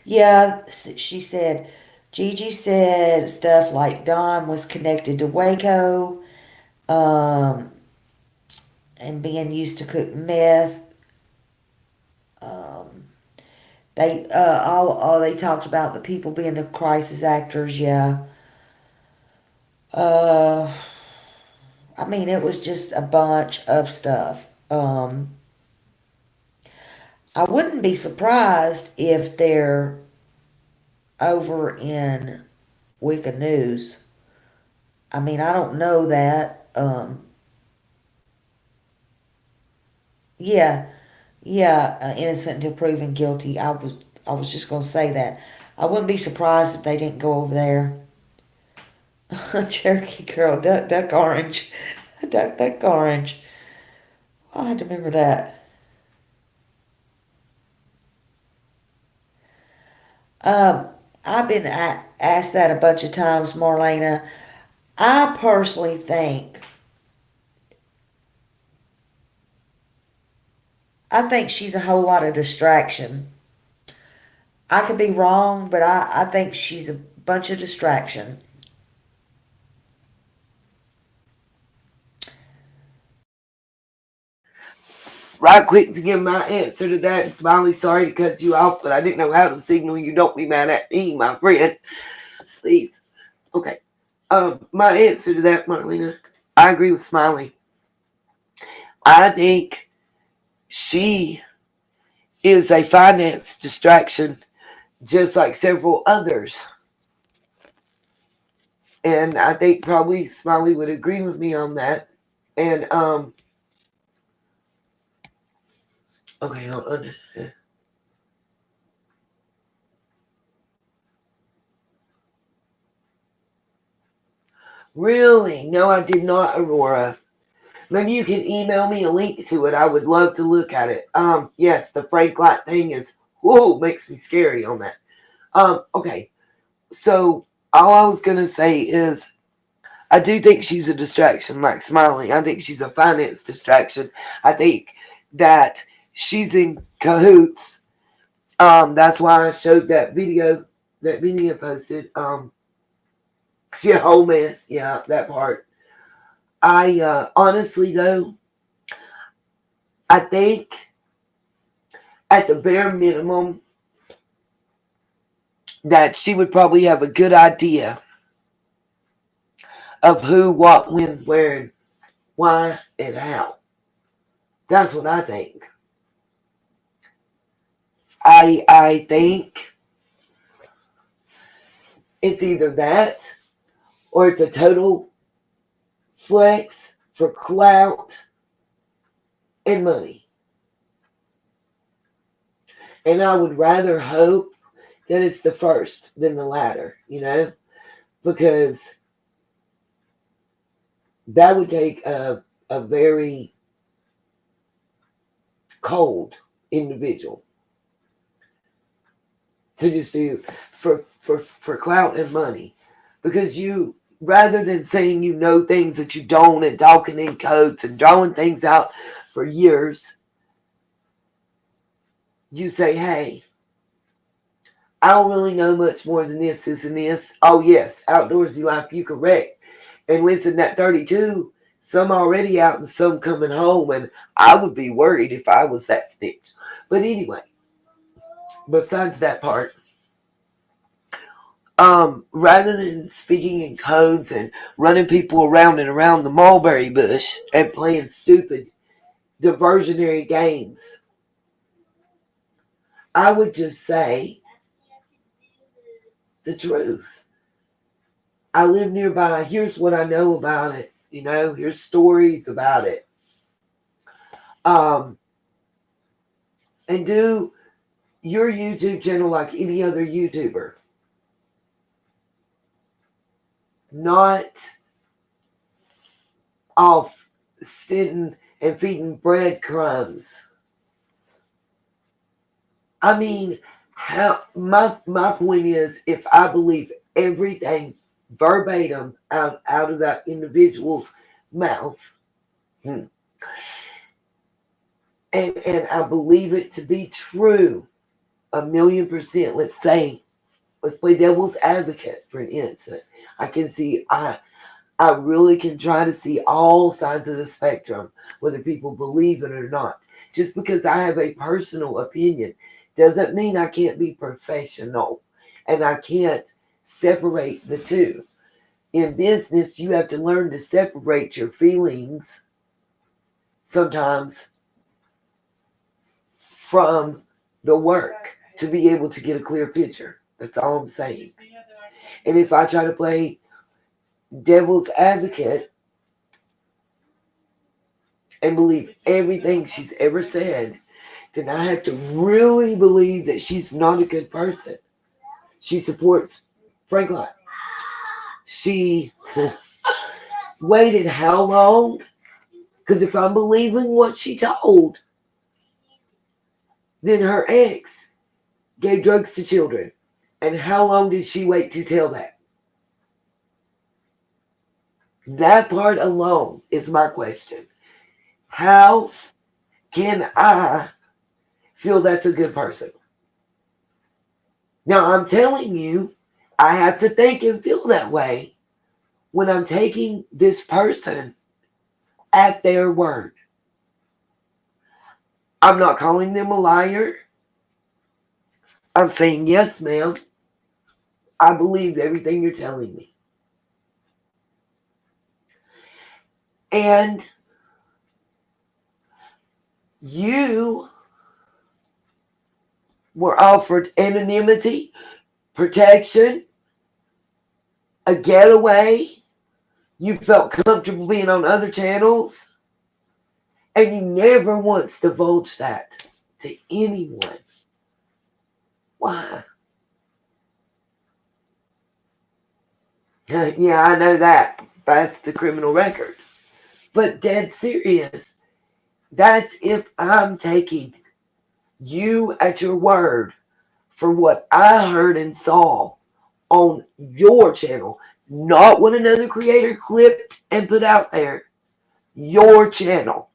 Yeah, she said. Gigi said stuff like Don was connected to Waco, and being used to cook meth. They talked about the people being the crisis actors. Yeah. It was just a bunch of stuff. I wouldn't be surprised if they're over in Wicca News. I don't know that. Yeah, yeah, innocent until proven guilty. I was just gonna say that. I wouldn't be surprised if they didn't go over there. Cherokee girl, duck, duck, orange, duck, duck, orange. I had to remember that. Um, I've been asked that a bunch of times, Marlena. I personally think she's a whole lot of distraction. I could be wrong, but I think she's a bunch of distraction. right quick to give my answer to that. And Smiley, sorry to cut you off, but I didn't know how to signal you. Don't be mad at me, my friend. Please. Okay. My answer to that, Marlena, I agree with Smiley. I think she is a finance distraction, just like several others. And I think probably Smiley would agree with me on that. And okay, hold on. Really? No, I did not, Aurora. Maybe you can email me a link to it. I would love to look at it. Yes, the Frank Light thing is, whoa, makes me scary on that. Okay. So all I was gonna say is I do think she's a distraction, like Smiley. I think she's a finance distraction. I think that she's in cahoots. That's why I showed that video posted. She a whole mess. Yeah, that part. I honestly though, I think at the bare minimum that she would probably have a good idea of who, what, when, where, why, and how. That's what I think. I think it's either that or it's a total flex for clout and money. And I would rather hope that it's the first than the latter, because that would take a very cold individual to just do for clout and money. Because you, rather than saying you know things that you don't and talking in codes and drawing things out for years, you say, hey, I don't really know much more than this, and this. Oh, yes, outdoorsy life, you correct. And listen, that 32, some already out and some coming home, and I would be worried if I was that snitch. But anyway, besides that part, rather than speaking in codes and running people around and around the mulberry bush and playing stupid diversionary games, I would just say the truth. I live nearby. Here's what I know about it. Here's stories about it. And do your YouTube channel like any other YouTuber. Not off sitting and feeding breadcrumbs. I mean, how my point is, if I believe everything verbatim out of that individual's mouth, and I believe it to be true 1,000,000%. Let's play devil's advocate for an instant. I can see I really can try to see all sides of the spectrum, whether people believe it or not. Just because I have a personal opinion doesn't mean I can't be professional and I can't separate the two. In business, you have to learn to separate your feelings sometimes from the work to be able to get a clear picture. That's all I'm saying. And if I try to play devil's advocate and believe everything she's ever said, then I have to really believe that she's not a good person. She supports Franklin. She waited how long? Because if I'm believing what she told, then her ex gave drugs to children. And how long did she wait to tell that? That part alone is my question. How can I feel that's a good person? Now, I'm telling you, I have to think and feel that way when I'm taking this person at their word. I'm not calling them a liar. I'm saying, yes, ma'am, I believe everything you're telling me. And you were offered anonymity, protection, a getaway. You felt comfortable being on other channels. And you never once divulged that to anyone. Why? Yeah, I know that. That's the criminal record. But dead serious. That's if I'm taking you at your word for what I heard and saw on your channel, not what another creator clipped and put out there. Your channel,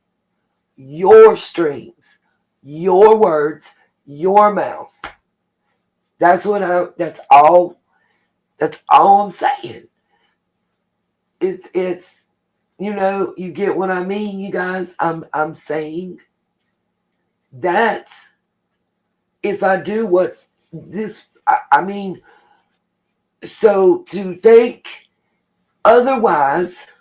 your streams, your words, your mouth. That's all I'm saying. It's you get what I mean, you guys. I'm saying that if I do what this I mean, so to think otherwise,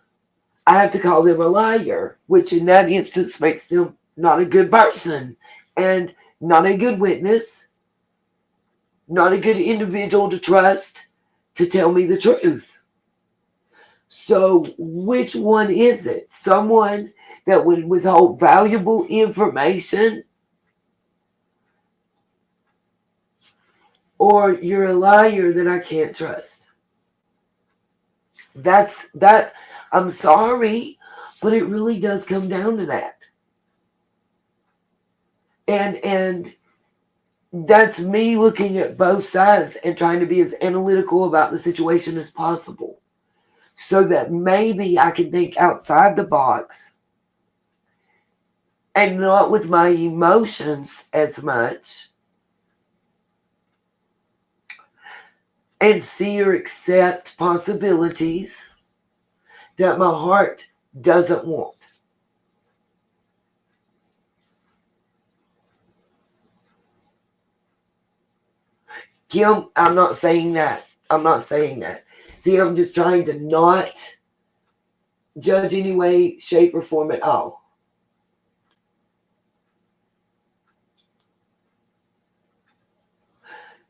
I have to call them a liar, which in that instance makes them not a good person and not a good witness, not a good individual to trust to tell me the truth. So which one is it? Someone that would withhold valuable information, or you're a liar that I can't trust? That I'm sorry, but it really does come down to that. And that's me looking at both sides and trying to be as analytical about the situation as possible, so that maybe I can think outside the box and not with my emotions as much, and see or accept possibilities that my heart doesn't want. Kim, I'm not saying that. See, I'm just trying to not judge any way, shape, or form at all.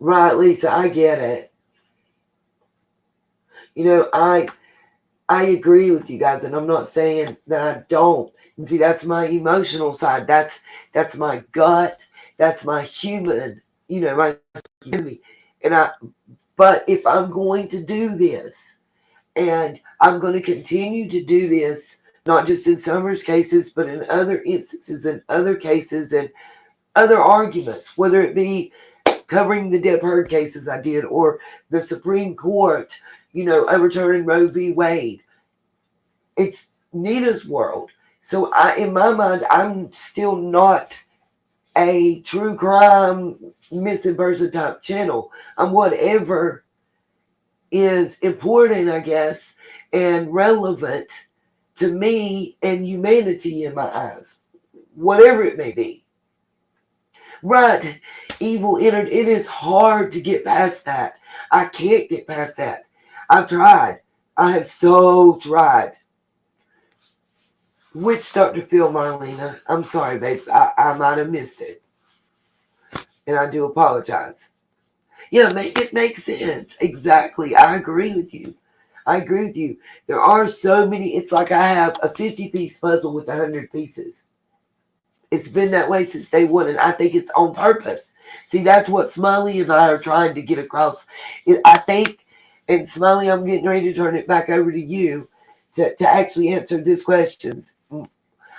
Right, Lisa, I get it. I agree with you guys, and I'm not saying that I don't. And see, that's my emotional side. That's my gut. That's my human, my human. But if I'm going to do this, and I'm going to continue to do this, not just in Summer's cases, but in other instances, in other cases, and other arguments, whether it be covering the Depp Heard cases I did, or the Supreme Court, overturning Roe v. Wade. It's Nina's world. So in my mind, I'm still not a true crime missing person type channel. I'm whatever is important, I guess, and relevant to me and humanity in my eyes, whatever it may be. Right, evil entered. It is hard to get past that. I can't get past that. I've tried. I have so tried. Which Dr. Phil, Marlena? I'm sorry, babe. I might have missed it. And I do apologize. Yeah, it makes sense. Exactly. I agree with you. There are so many. It's like I have a 50-piece puzzle with 100 pieces. It's been that way since day one, and I think it's on purpose. See, that's what Smiley and I are trying to get across. I think, and Smiley, I'm getting ready to turn it back over to you to actually answer these questions.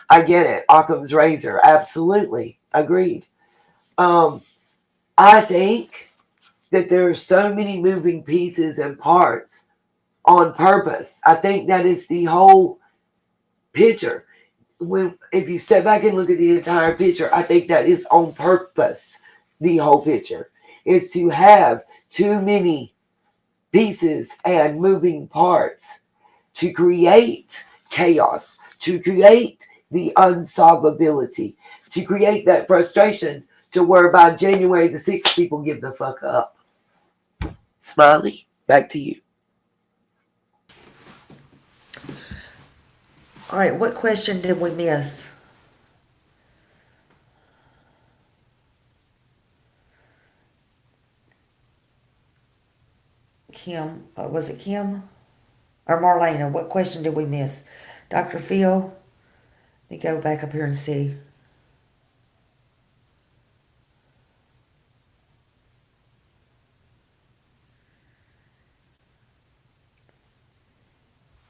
I get it. Occam's razor. Absolutely. Agreed. I think that there are so many moving pieces and parts on purpose. I think that is the whole picture. If you step back and look at the entire picture, I think that is on purpose. The whole picture is to have too many pieces and moving parts to create chaos, to create the unsolvability, to create that frustration to where by January the 6th, people give the fuck up. Smiley, back to you. All right, what question did we miss? Kim, was it Kim? Or Marlena, what question did we miss? Dr. Phil? Let me go back up here and see.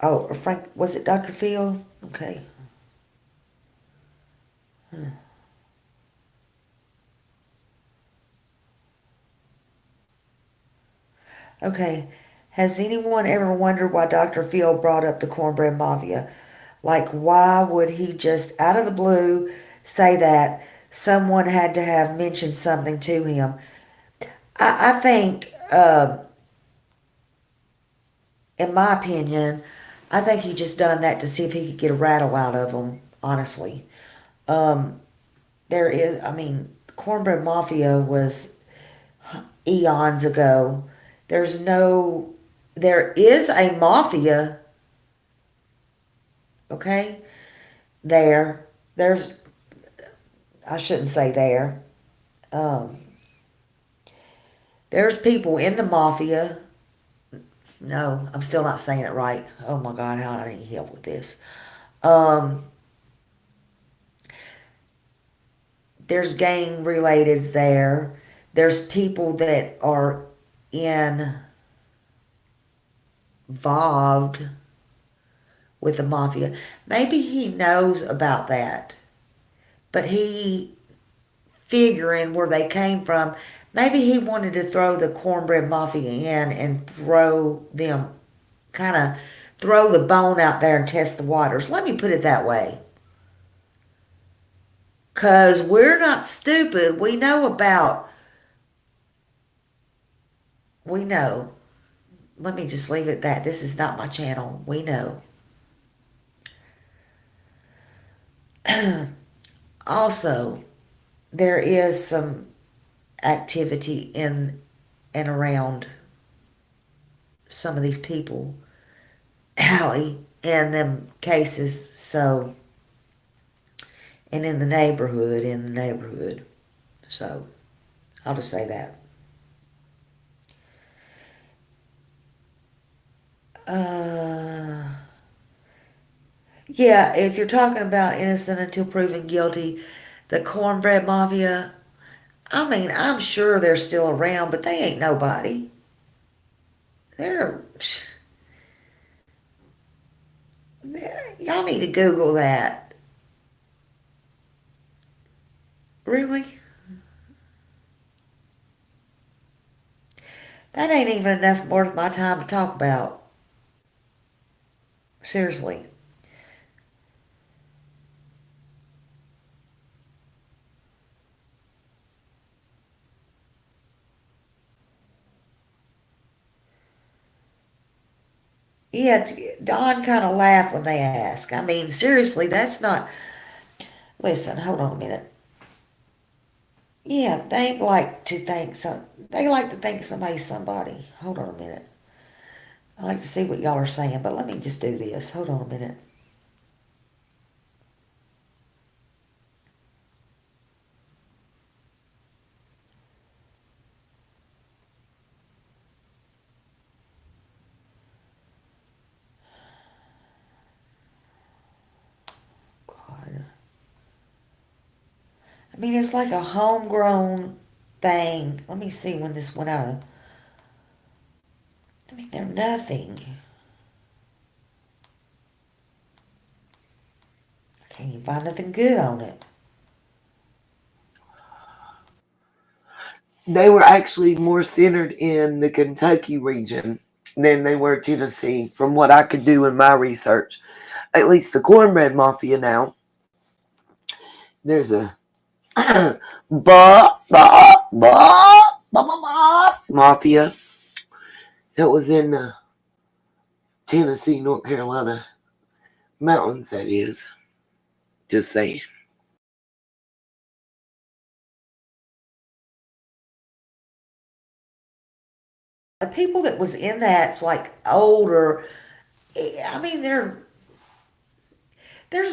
Oh, Frank, was it Dr. Phil? Okay. Okay. Has anyone ever wondered why Dr. Phil brought up the cornbread mafia? Like, why would he just out of the blue say that? Someone had to have mentioned something to him. I think, in my opinion, I think he just done that to see if he could get a rattle out of them, honestly. There is, I mean, cornbread mafia was eons ago. There is a mafia, okay? There's, I shouldn't say there. Um, there's people in the mafia. No, I'm still not saying it right. Oh my God, how do I need help with this? There's gang relateds there. There's people that are involved with the mafia. Maybe he knows about that, but he figuring where they came from. Maybe he wanted to throw the cornbread mafia in and throw them, kind of throw the bone out there and test the waters. Let me put it that way. Because we're not stupid. We know. Let me just leave it at that. This is not my channel. We know. Also, there is some activity in and around some of these people, Allie, in them cases. So, and in the neighborhood. So, I'll just say that. Yeah, if you're talking about innocent until proven guilty, the cornbread mafia, I mean, I'm sure they're still around, but they ain't nobody. They're y'all need to Google that. Really? That ain't even enough worth my time to talk about. Seriously. Yeah, Don kind of laughed when they asked. I mean, seriously, that's not. Listen, hold on a minute. Yeah, they like to think some. They like to think somebody's somebody. Hold on a minute. I like to see what y'all are saying, but let me just do this. Hold on a minute. God. I mean, it's like a homegrown thing. Let me see when this went out. I mean, they're nothing. I can't even find nothing good on it. They were actually more centered in the Kentucky region than they were Tennessee, from what I could do in my research. At least the cornbread mafia now. There's a mafia that was in Tennessee, North Carolina mountains, that is. Just saying. The people that was in that's like older. I mean, there's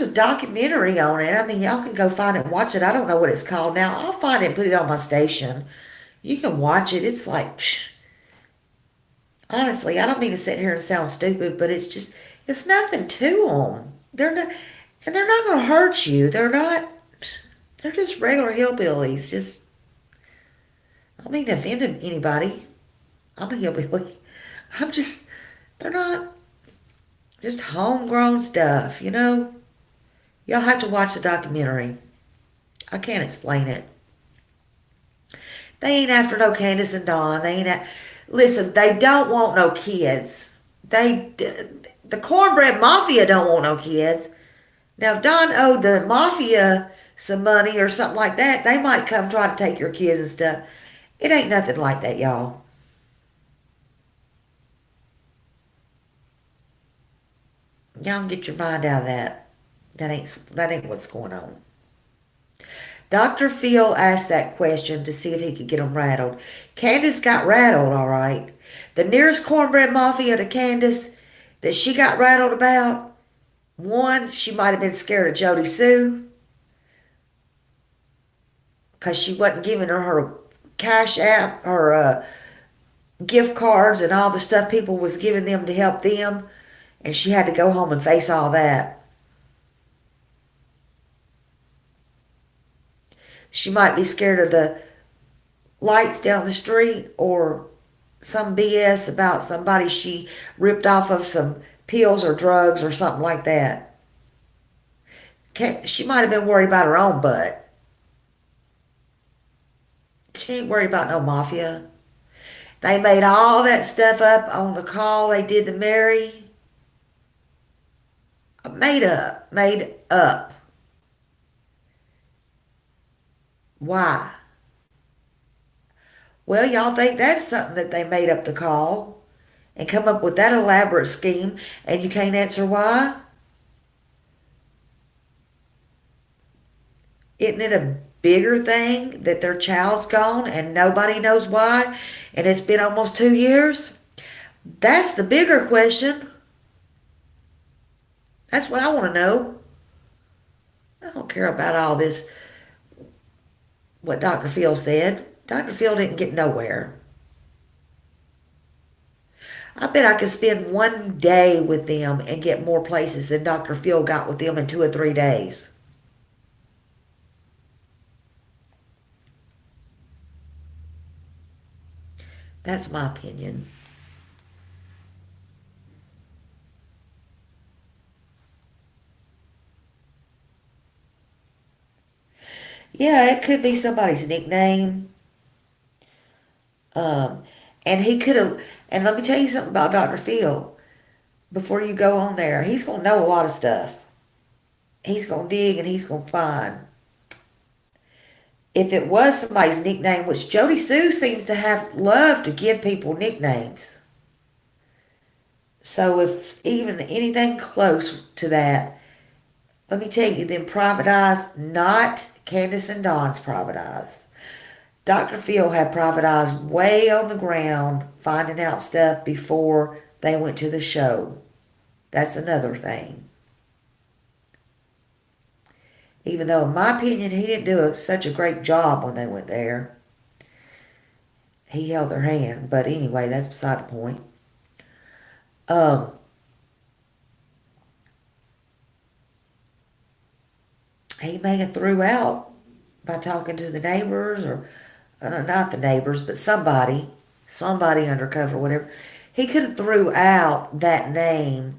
a documentary on it. I mean, y'all can go find it and watch it. I don't know what it's called now. I'll find it and put it on my station. You can watch it. It's like, honestly, I don't mean to sit here and sound stupid, but it's nothing to them. They're not, and they're not going to hurt you. They're just regular hillbillies. Just, I don't mean to offend anybody. I'm a hillbilly. I'm just, they're not just homegrown stuff, you know? Y'all have to watch the documentary. I can't explain it. They ain't after no Candace and Dawn. Listen, they don't want no kids. The cornbread mafia don't want no kids. Now, if Don owed the mafia some money or something like that, they might come try to take your kids and stuff. It ain't nothing like that, y'all. Y'all can get your mind out of that. That ain't what's going on. Dr. Phil asked that question to see if he could get them rattled. Candace got rattled, all right. The nearest cornbread mafia to Candace that she got rattled about, one, she might have been scared of Jody Sue because she wasn't giving her cash app, her gift cards and all the stuff people was giving them to help them, and she had to go home and face all that. She might be scared of the lights down the street or some BS about somebody she ripped off of some pills or drugs or something like that. She might have been worried about her own butt. She ain't worried about no mafia. They made all that stuff up on the call they did to Mary. Made up. Why? Well, y'all think that's something that they made up the call and come up with that elaborate scheme, and you can't answer why? Isn't it a bigger thing that their child's gone and nobody knows why, and it's been almost 2 years? That's the bigger question. That's what I want to know. I don't care about all this, what Dr. Phil said. Dr. Phil didn't get nowhere. I bet I could spend 1 day with them and get more places than Dr. Phil got with them in 2 or 3 days. That's my opinion. Yeah, it could be somebody's nickname. Um, and he could have, and let me tell you something about Dr. Phil. Before you go on there, he's going to know a lot of stuff. He's going to dig and he's going to find. If it was somebody's nickname, which Jody Sue seems to have loved to give people nicknames. So if even anything close to that, let me tell you, them private eyes, not Candace and Dawn's private eyes. Dr. Phil had private eyes way on the ground finding out stuff before they went to the show. That's another thing. Even though, in my opinion, he didn't do such a great job when they went there. He held their hand. But anyway, that's beside the point. He may have threw out by talking to the neighbors or not the neighbors, but somebody undercover, whatever. He could have threw out that name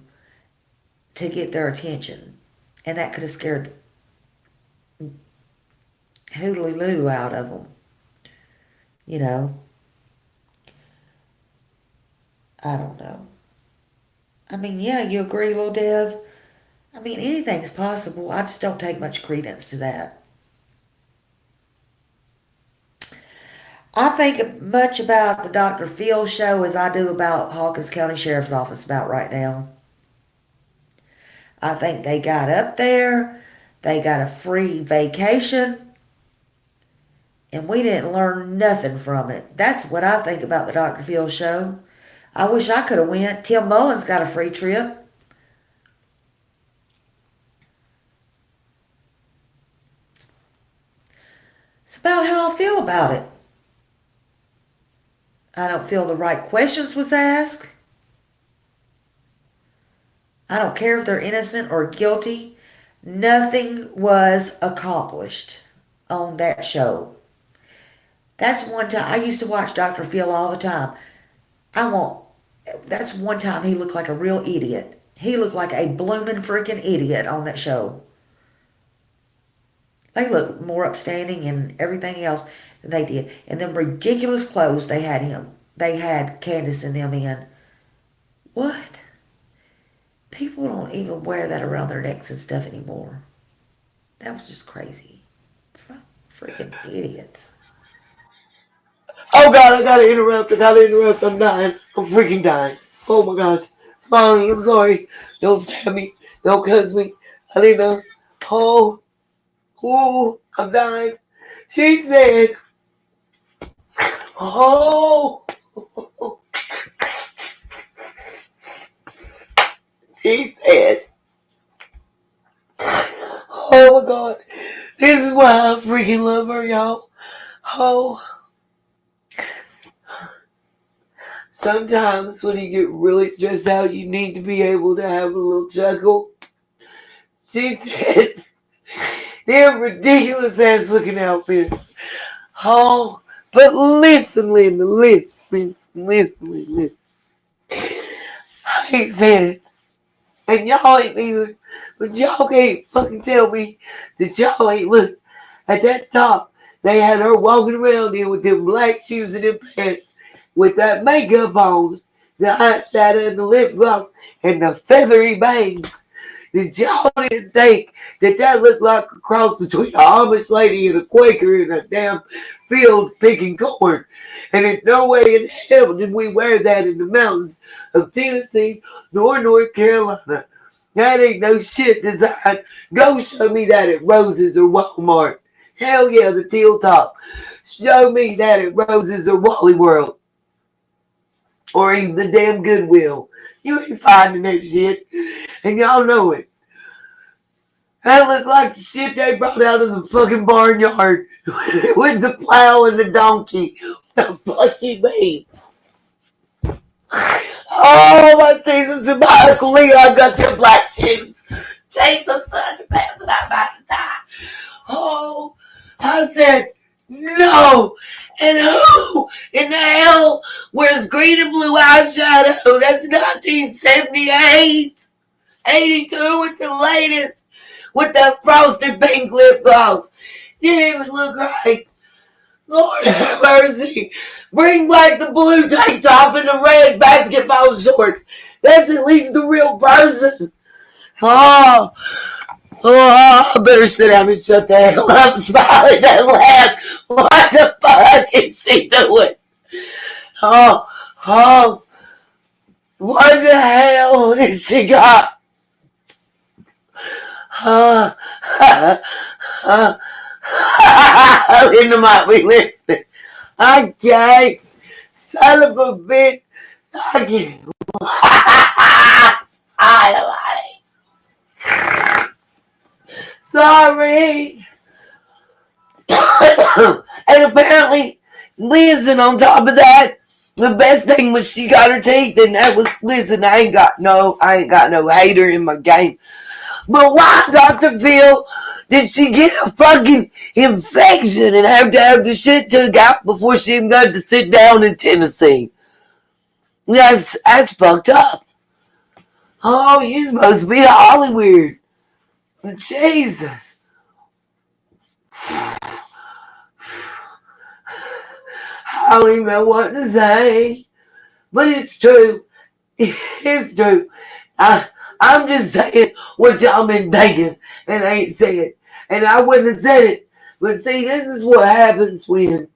to get their attention. And that could have scared the hoodly-loo out of them. You know. I don't know. I mean, yeah, you agree, Lil Dev? I mean, anything's possible. I just don't take much credence to that. I think much about the Dr. Phil show as I do about Hawkins County Sheriff's Office about right now. I think they got up there, they got a free vacation, And we didn't learn nothing from it. That's what I think about the Dr. Phil show. I wish I could have went. Tim Mullins got a free trip. It's about how I feel about it. I don't feel the right questions was asked. I don't care if they're innocent or guilty. Nothing was accomplished on that show. That's one time I used to watch Dr. Phil all the time. That's one time he looked like a real idiot. He looked like a blooming freaking idiot on that show. They looked more upstanding and everything else than they did. And them ridiculous clothes they had Candace and them in. What? People don't even wear that around their necks and stuff anymore. That was just crazy. Freaking idiots. Oh God, I gotta interrupt. I'm dying. I'm freaking dying. Oh my gosh. Smiley, I'm sorry. Don't stab me. Don't cuss me. I didn't know. Oh, I'm dying. She said, oh, she said, oh my God. This is why I freaking love her, y'all. Oh. Sometimes when you get really stressed out, you need to be able to have a little chuckle. She said, they're ridiculous ass looking outfits. Oh, but listen, Linda, listen. I ain't said it. And y'all ain't either. But y'all can't fucking tell me that y'all ain't looked at that top. They had her walking around there with them black shoes and them pants with that makeup on, the eyeshadow and the lip gloss and the feathery bangs. Did y'all didn't think that looked like a cross between a Amish lady and a Quaker in a damn field picking corn? And in no way in hell did we wear that in the mountains of Tennessee nor North Carolina. That ain't no shit design. Go show me that at Rose's or Walmart. Hell yeah, the teal top. Show me that at Rose's or Wally World. Or even the damn Goodwill. You ain't finding that shit. And y'all know it. That looked like the shit they brought out of the fucking barnyard. With the plow and the donkey. The fuck you mean? Oh my Jesus and Michael Lee, I got them black shoes. Jesus, son, the bastard, I'm about to die. Oh, I said, no. And who in the hell wears green and blue eyeshadow? That's 1978. 82 with the latest. With that frosted pink lip gloss. Didn't even look right. Lord have mercy. Bring back the blue tank top and the red basketball shorts. That's at least the real person. Oh, I better sit down and shut the hell up. Smiley, that laugh. What the fuck is she doing? Oh, what the hell has she got? Linda might be listening. I can't. Son of a bitch. I can't. Sorry. And apparently, listen, on top of that, the best thing was she got her teeth, and that was, listen, I ain't got no hater in my game. But why, Dr. Phil, did she get a fucking infection and have to have the shit took out before she even got to sit down in Tennessee? That's fucked up. Oh, you're supposed to be Hollywood. Jesus. I don't even know what to say. But it's true. It's true. I'm just saying what y'all been thinking and I ain't said it. And I wouldn't have said it. But see, this is what happens when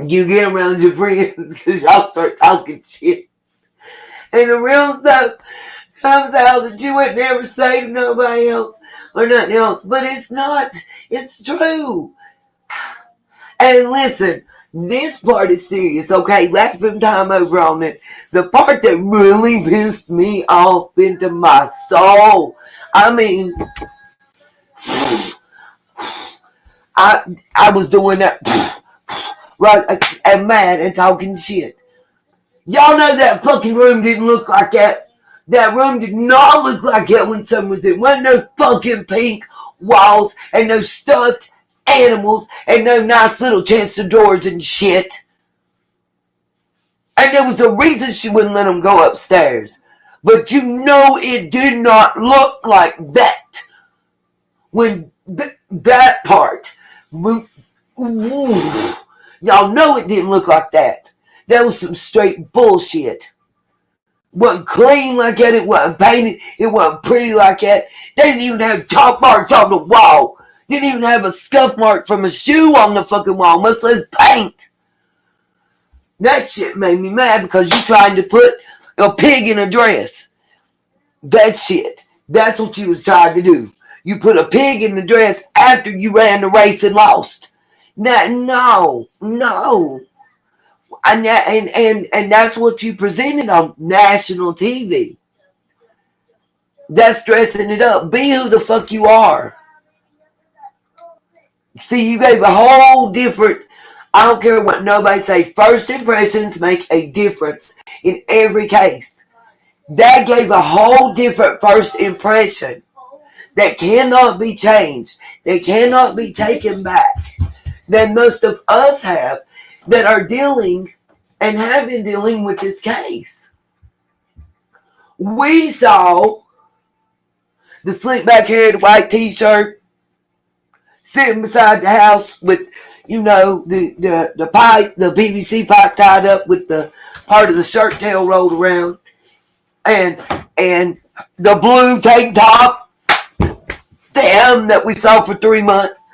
you get around your friends because y'all start talking shit. And the real stuff comes out that you would never say to nobody else or nothing else. But it's not. It's true. And listen, this part is serious, okay? Laughing time over on it. The part that really pissed me off into my soul. I mean, I was doing that right and mad and talking shit. Y'all know that fucking room didn't look like that. That room did not look like that when someone was in. Wasn't no fucking pink walls and no stuffed animals and no nice little chest of drawers and shit. And there was a reason she wouldn't let them go upstairs. But you know it did not look like that. When that part. Ooh, y'all know it didn't look like that. That was some straight bullshit. Wasn't clean like that. It wasn't painted. It wasn't pretty like that. They didn't even have chalk marks on the wall. Didn't even have a scuff mark from a shoe on the fucking wall, much less paint. That shit made me mad because you trying to put a pig in a dress. That shit. That's what you was trying to do. You put a pig in the dress after you ran the race and lost. No. And that's what you presented on national TV. That's dressing it up. Be who the fuck you are. See, you gave a whole different, I don't care what nobody say, first impressions make a difference in every case. That gave a whole different first impression that cannot be changed, that cannot be taken back, than most of us have that are dealing and have been dealing with this case. We saw the slick back hair, the white t-shirt, sitting beside the house with, the pipe, the PVC pipe tied up with the part of the shirt tail rolled around, and the blue tank top, damn, that we saw for 3 months,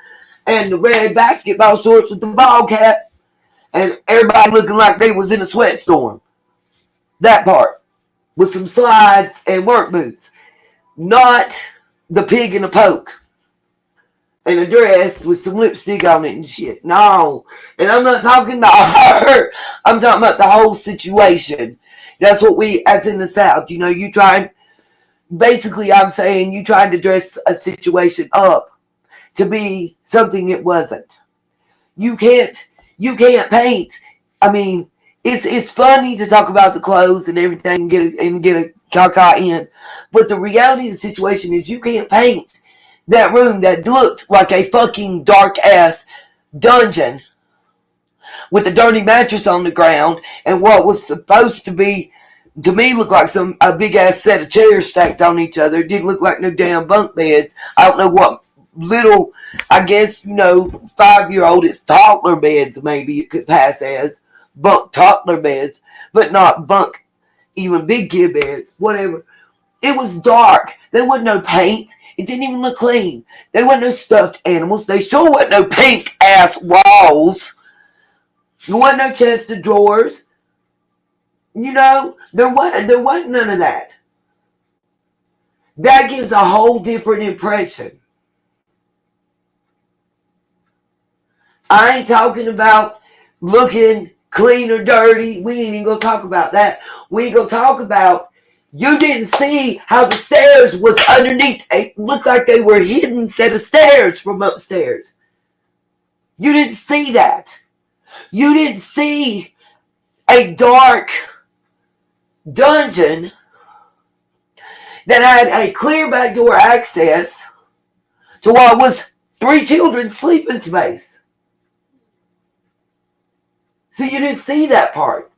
and the red basketball shorts with the ball cap, and everybody looking like they was in a sweat storm. That part, with some slides and work boots. Not the pig in a poke and a dress with some lipstick on it and shit. No. And I'm not talking about her. I'm talking about the whole situation. That's what we, as in the South, you tried, basically I'm saying you tried to dress a situation up to be something it wasn't. You can't paint. I mean, it's funny to talk about the clothes and everything and get a caca in, but the reality of the situation is you can't paint that room that looked like a fucking dark ass dungeon with a dirty mattress on the ground and what was supposed to be, to me, look like a big ass set of chairs stacked on each other. It didn't look like no damn bunk beds. I don't know what little, I guess, 5-year-old, it's toddler beds, maybe it could pass as bunk toddler beds, but not bunk even big kid beds, whatever. It was dark. There wasn't no paint. It didn't even look clean. There wasn't no stuffed animals. They sure wasn't no pink ass walls. There wasn't no chest of drawers. There wasn't none of that. That gives a whole different impression. I ain't talking about looking clean or dirty. We ain't even gonna talk about that. We ain't gonna talk about, you didn't see how the stairs was underneath. It looked like they were hidden set of stairs from upstairs. You didn't see that. You didn't see a dark dungeon that had a clear back door access to what was 3 children's sleeping space. So you didn't see that part.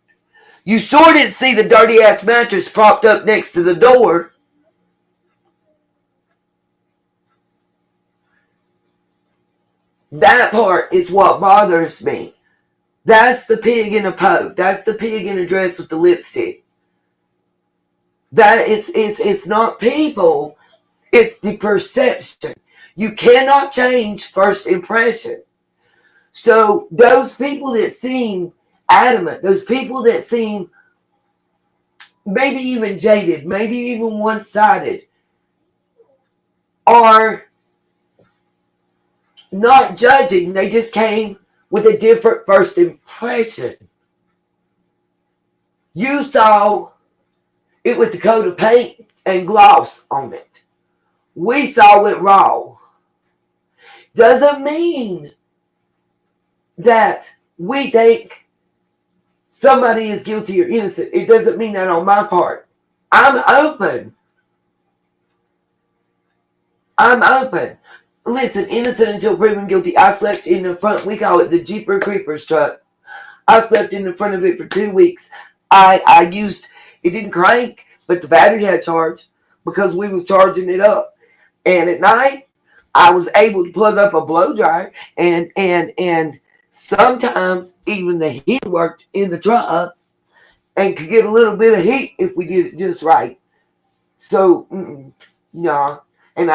You sure didn't see the dirty ass mattress propped up next to the door. That part is what bothers me. That's the pig in a poke. That's the pig in a dress with the lipstick. That it's not people. It's the perception. You cannot change first impression. So those people that seem adamant, those people that seem maybe even jaded, maybe even one-sided, are not judging. They just came with a different first impression. You saw it with the coat of paint and gloss on it. We saw it raw. Doesn't mean that we think somebody is guilty or innocent. It doesn't mean that on my part. I'm open. I'm open. Listen, innocent until proven guilty. I slept in the front, we call it the Jeeper Creepers truck. I slept in the front of it for 2 weeks. I used, it didn't crank, but the battery had charge because we was charging it up. And at night, I was able to plug up a blow dryer and sometimes even the heat worked in the truck and could get a little bit of heat if we did it just right. So, no. And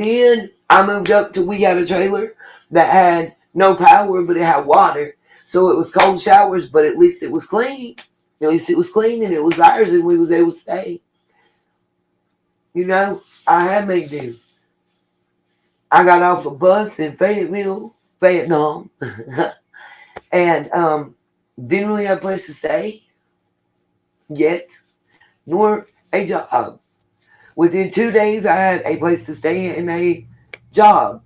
then I moved up to, we had a trailer that had no power, but it had water. So it was cold showers, but at least it was clean. At least it was clean and it was ours and we was able to stay. You know, I had made do. I got off a bus in Fayetteville, Vietnam, and didn't really have a place to stay yet, nor a job. Within 2 days, I had a place to stay and a job.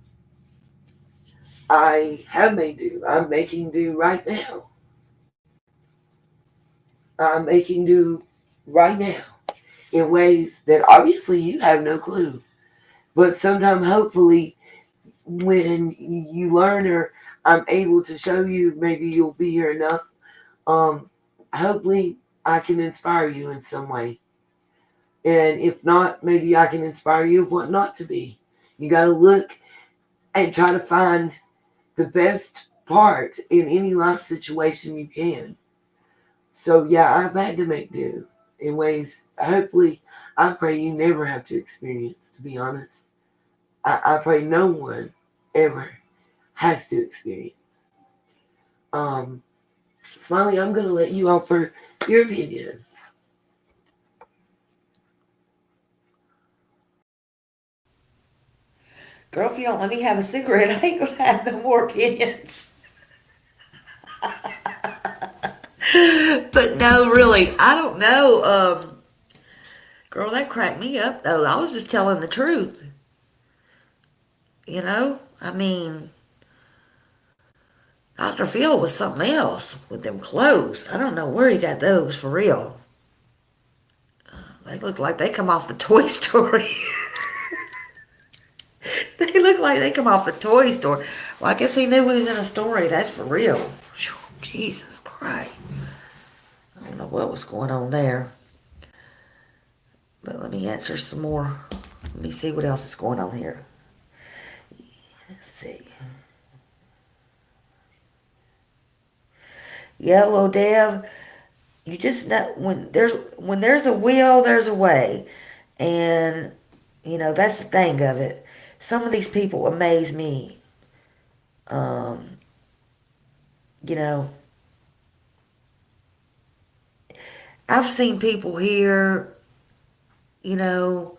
I have made do. I'm making do right now. I'm making do right now in ways that obviously you have no clue. But sometime, hopefully, when you learn or I'm able to show you, maybe you'll be here enough. Hopefully, I can inspire you in some way. And if not, maybe I can inspire you of what not to be. You got to look and try to find the best part in any life situation you can. So, yeah, I've had to make do in ways, hopefully, I pray you never have to experience, to be honest. I pray no one ever has to experience. Smiley, I'm going to let you offer your opinions. Girl, if you don't let me have a cigarette, I ain't gonna have no more opinions. But no, really, I don't know. Girl, that cracked me up though. I was just telling the truth. You know? I mean, Dr. Phil was something else with them clothes. I don't know where he got those for real. They look like they come off the Toy Story. They look like they come off the Toy Story. Well, I guess he knew he was in a story. That's for real. Whew, Jesus Christ. I don't know what was going on there. But let me answer some more. Let me see what else is going on here. Let's see. Yellow Dev, you just know when there's a will, there's a way. And you know, that's the thing of it. Some of these people amaze me. You know, I've seen people here, you know,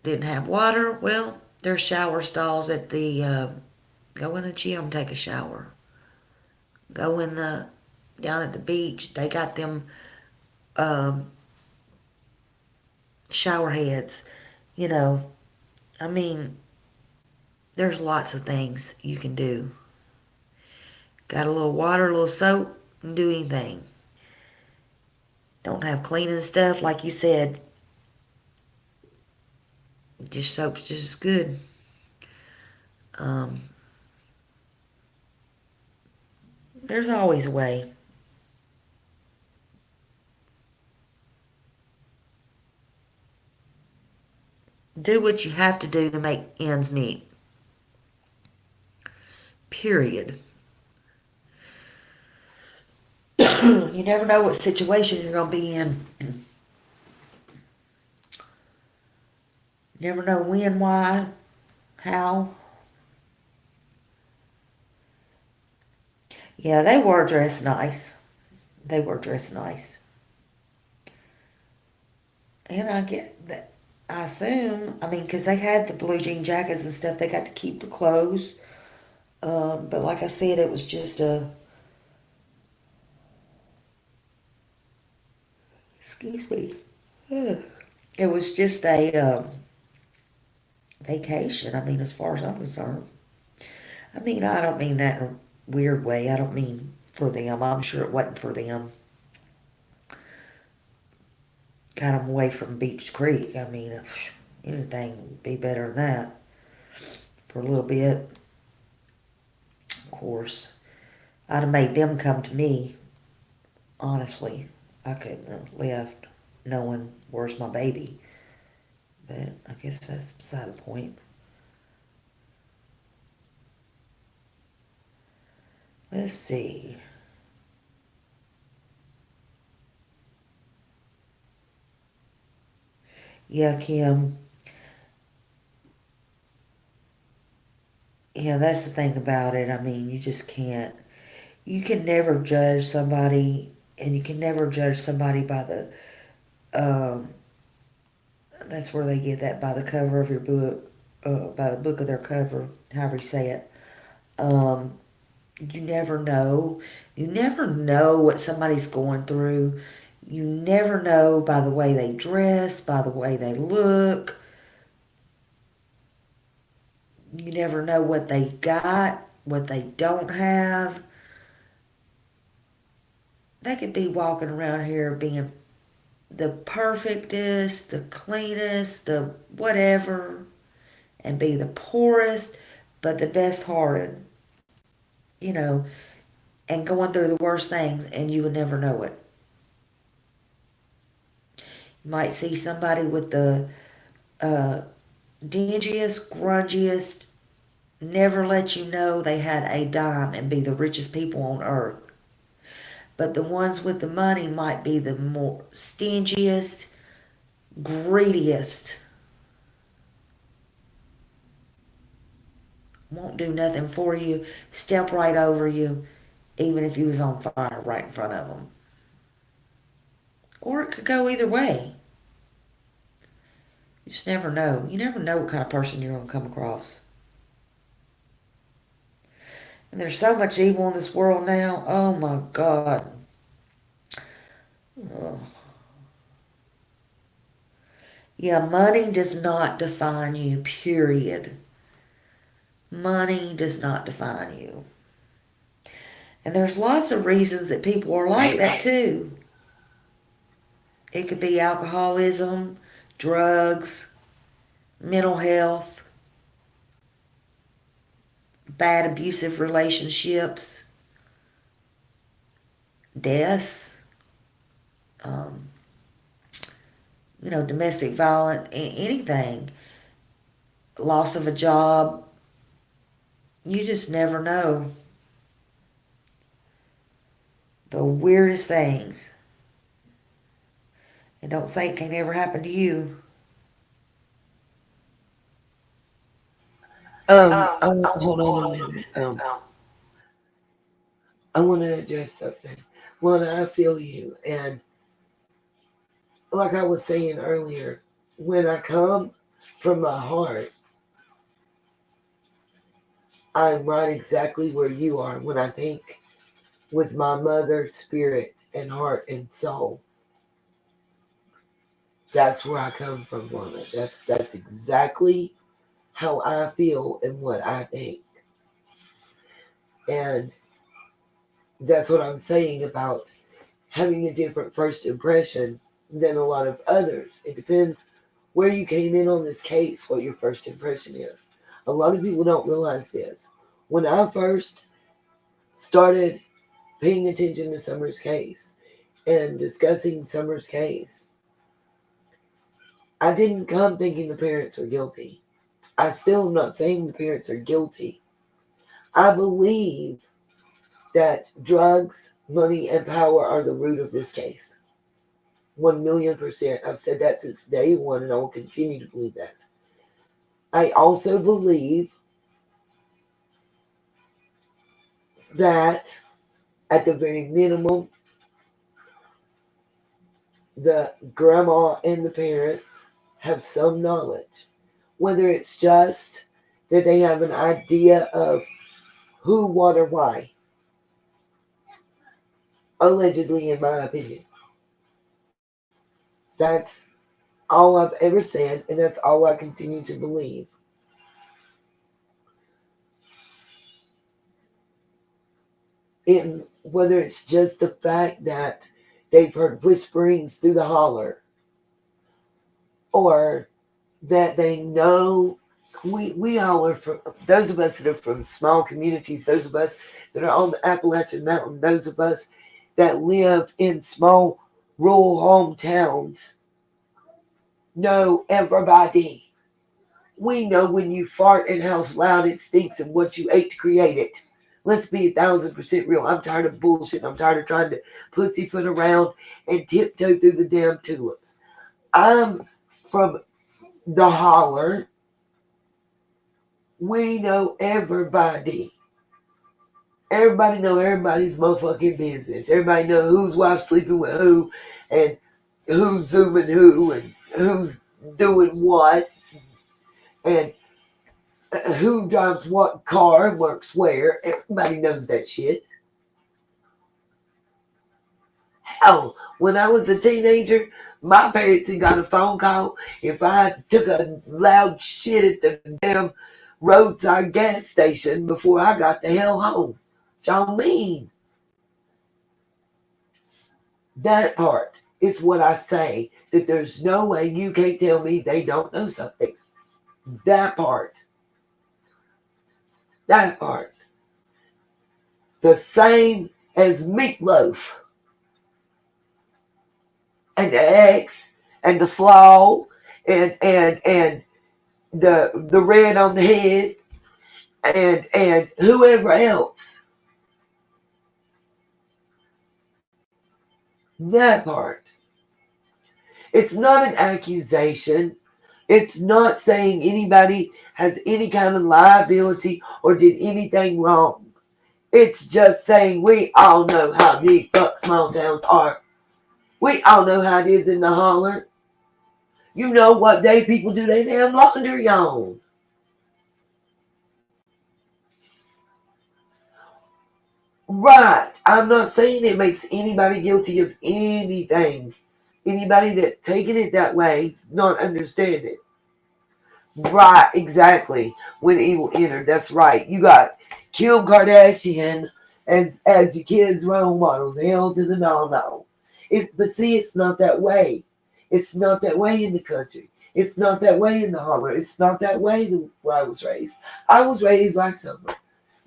didn't have water. Well, there's shower stalls at the, go in the gym, take a shower. Go in down at the beach, they got them shower heads. You know, I mean, there's lots of things you can do. Got a little water, a little soap, and do anything. Don't have cleaning stuff, like you said. Just soap's just as good. There's always a way. Do what you have to do to make ends meet. Period. You never know what situation you're going to be in. Never know when, why, how. Yeah, they were dressed nice. They were dressed nice. And I get that. I assume, I mean, because they had the blue jean jackets and stuff, they got to keep the clothes. But like I said, it was just a, excuse me, it was just a vacation. I mean, as far as I'm concerned. I mean, I don't mean that in a weird way. I don't mean for them. I'm sure it wasn't for them. Got them away from Beach Creek. I mean, if anything would be better than that for a little bit. Of course, I'd have made them come to me. Honestly, I couldn't have left knowing where's my baby. But I guess that's beside the point. Let's see. Yeah, Kim. Yeah, that's the thing about it. I mean, you just can't. You can never judge somebody, and you can never judge somebody by the. Um, that's where they get that, by the cover of your book, by the book of their cover, however you say it. Um, you never know. You never know what somebody's going through. You never know by the way they dress, by the way they look. You never know what they got, what they don't have. They could be walking around here being the perfectest, the cleanest, the whatever, and be the poorest, but the best hearted, you know, and going through the worst things, and you would never know it. You might see somebody with the uh, dingiest, grungiest, never let you know they had a dime and be the richest people on earth. But the ones with the money might be the more stingiest, greediest, won't do nothing for you, step right over you, even if you was on fire right in front of them. Or it could go either way. You just never know. You never know what kind of person you're going to come across. And there's so much evil in this world now. Oh my God. Oh. Yeah, money does not define you, period. Money does not define you. And there's lots of reasons that people are like that too. It could be alcoholism, drugs, mental health, bad abusive relationships, deaths, um, domestic violence, anything, loss of a job. You just never know. The weirdest things. And don't say it can't ever happen to you. Hold on a minute. I want to address something. Well, I feel you. And like I was saying earlier, when I come from my heart, I'm right exactly where you are. When I think with my mother, spirit, and heart and soul, that's where I come from, woman. That's exactly how I feel and what I think. And that's what I'm saying about having a different first impression than a lot of others. It depends where you came in on this case, what your first impression is. A lot of people don't realize this. When I first started paying attention to Summer's case and discussing Summer's case, I didn't come thinking the parents are guilty. I still am not saying the parents are guilty. I believe that drugs, money, and power are the root of this case. 1,000,000%. I've said that since day one, and I will continue to believe that. I also believe that, at the very minimum, the grandma and the parents have some knowledge. Whether it's just that they have an idea of who, what, or why. Allegedly, in my opinion. That's all I've ever said, and that's all I continue to believe. Whether it's just the fact that they've heard whisperings through the holler, or that they know we all are from, those of us that are from small communities, those of us that are on the Appalachian Mountain, those of us that live in small rural hometowns know everybody. We know when you fart and how loud it stinks and what you ate to create it. Let's be 1,000% real. I'm tired of bullshit. I'm tired of trying to pussyfoot around and tiptoe through the damn tulips. I'm from the holler. We know everybody. Everybody know everybody's motherfucking business. Everybody know whose wife's sleeping with who, and who's zooming who, and who's doing what, and who drives what car and works where. Everybody knows that shit. Hell, when I was a teenager, my parents had got a phone call if I took a loud shit at the damn roadside gas station before I got the hell home. Y'all mean? That part is what I say, that there's no way you can't tell me they don't know something. That part. That part. The same as meatloaf and the eggs and the slaw and the red on the head and whoever else. That part. It's not an accusation. It's not saying anybody has any kind of liability or did anything wrong. It's just saying we all know how big fuck small towns are. We all know how it is in the holler. You know what day people do their damn laundry on. Right. I'm not saying it makes anybody guilty of anything. Anybody that taking it that way is not understanding. Right, exactly. When evil entered, that's right. You got Kim Kardashian as your kids' role models. Hell to the no. But see, it's not that way. It's not that way in the country. It's not that way in the holler. It's not that way where I was raised. I was raised like something.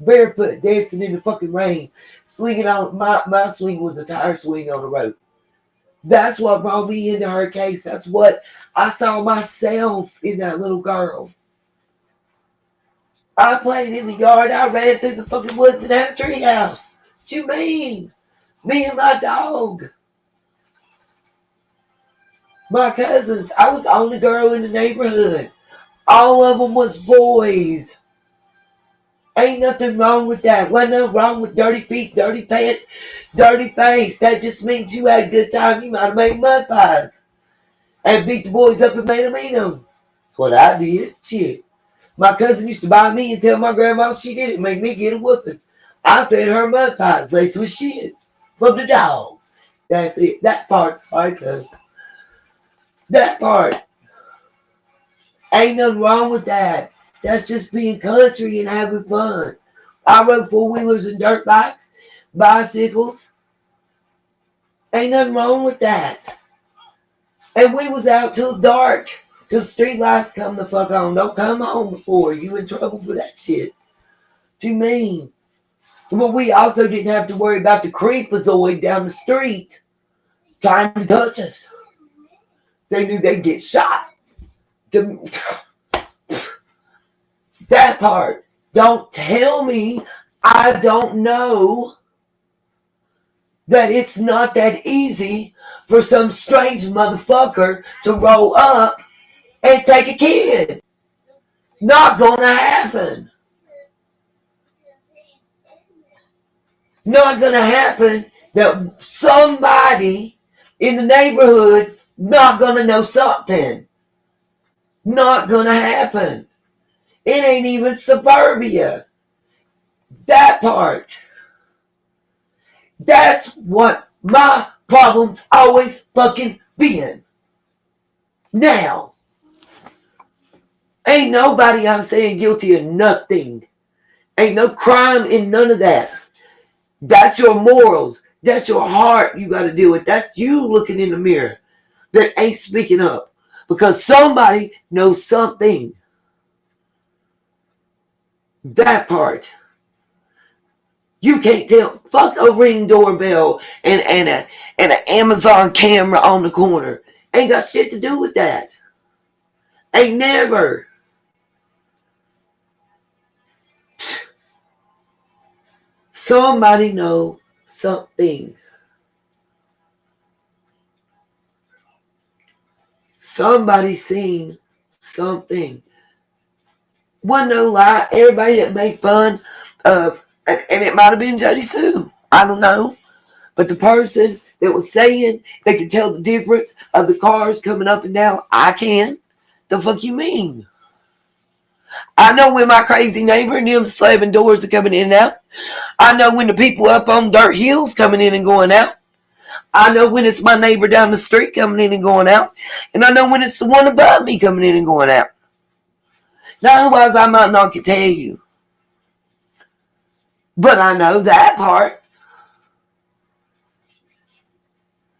Barefoot, dancing in the fucking rain, slinging on my swing was a tire swing on the road. That's what brought me into her case. That's what I saw myself in that little girl. I played in the yard. I ran through the fucking woods and had a tree house. What you mean? Me and my dog. My cousins. I was the only girl in the neighborhood. All of them was boys. Ain't nothing wrong with that. Wasn't nothing wrong with dirty feet, dirty pants, dirty face. That just means you had a good time. You might have made mud pies and beat the boys up and made them eat them. That's what I did. Shit. My cousin used to buy me and tell my grandma she did it, make me get a whooping. I fed her mud pies laced with shit from the dog. That's it. That part's hard, cuz. That part. Ain't nothing wrong with that. That's just being country and having fun. I rode four-wheelers and dirt bikes, bicycles. Ain't nothing wrong with that. And we was out till dark, till the street lights come the fuck on. Don't come home before. You in trouble for that shit. What you mean? But we also didn't have to worry about the creepazoid down the street trying to touch us. They knew they'd get shot. That part. Don't tell me I don't know that it's not that easy for some strange motherfucker to roll up and take a kid. Not gonna happen. Not gonna happen that somebody in the neighborhood not gonna know something. Not gonna happen. It ain't even suburbia. That part. That's what my problem's always fucking been. Now, ain't nobody I'm saying guilty of nothing. Ain't no crime in none of that. That's your morals. That's your heart you got to deal with. That's you looking in the mirror that ain't speaking up. Because somebody knows something. That part. You can't tell. Fuck a Ring doorbell and an Amazon camera on the corner. Ain't got shit to do with that. Ain't never. Somebody know something. Somebody seen something. Wasn't no lie. Everybody that made fun of, and it might have been Jody Sue. I don't know. But the person that was saying they could tell the difference of the cars coming up and down, I can. The fuck you mean? I know when my crazy neighbor and them slamming doors are coming in and out. I know when the people up on dirt hills coming in and going out. I know when it's my neighbor down the street coming in and going out. And I know when it's the one above me coming in and going out. Now, otherwise, I might not could tell you. But I know that part.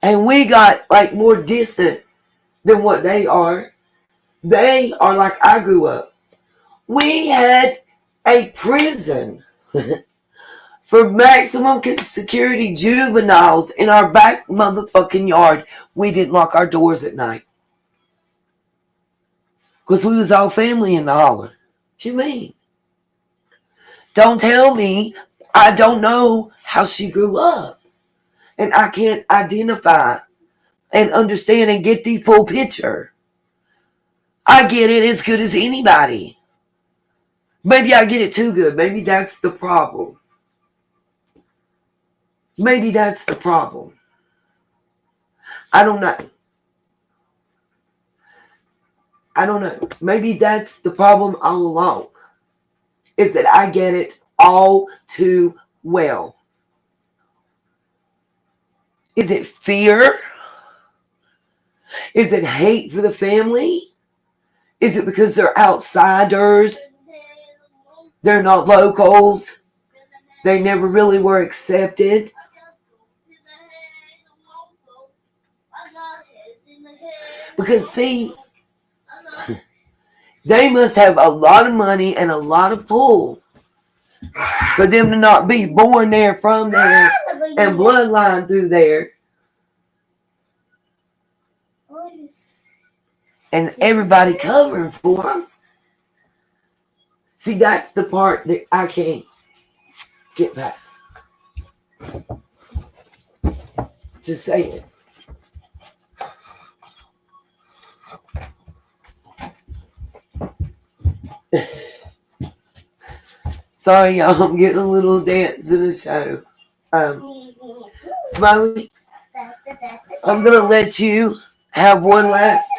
And we got like more distant than what they are. They are like I grew up. We had a prison for maximum security juveniles in our back motherfucking yard. We didn't lock our doors at night. Because we was all family in the holler. What you mean? Don't tell me I don't know how she grew up. And I can't identify and understand and get the full picture. I get it as good as anybody. Maybe I get it too good. Maybe that's the problem. Maybe that's the problem. I don't know. I don't know. Maybe that's the problem all along. Is that I get it all too well. Is it fear? Is it hate for the family? Is it because they're outsiders? They're not locals? They never really were accepted? Because see, they must have a lot of money and a lot of pull for them to not be born there, from there, and bloodline through there. And everybody covering for them. See, that's the part that I can't get past. Just say it. Sorry, y'all. I'm getting a little dance in the show. Smiley, I'm going to let you have one last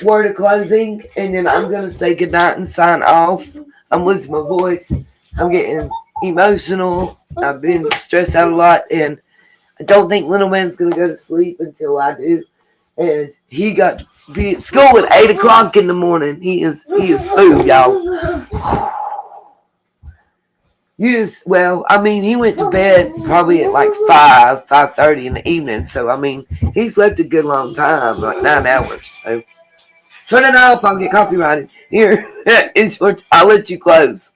word of closing, and then I'm going to say goodnight and sign off. I'm losing my voice. I'm getting emotional. I've been stressed out a lot, and I don't think little man's going to go to sleep until I do. And he got to be at school at 8 o'clock in the morning. He is food, y'all. He went to bed probably at like 5:30 in the evening. So, he slept a good long time, like 9 hours. So, turn it off. I'll get copyrighted. Here, I'll let you close.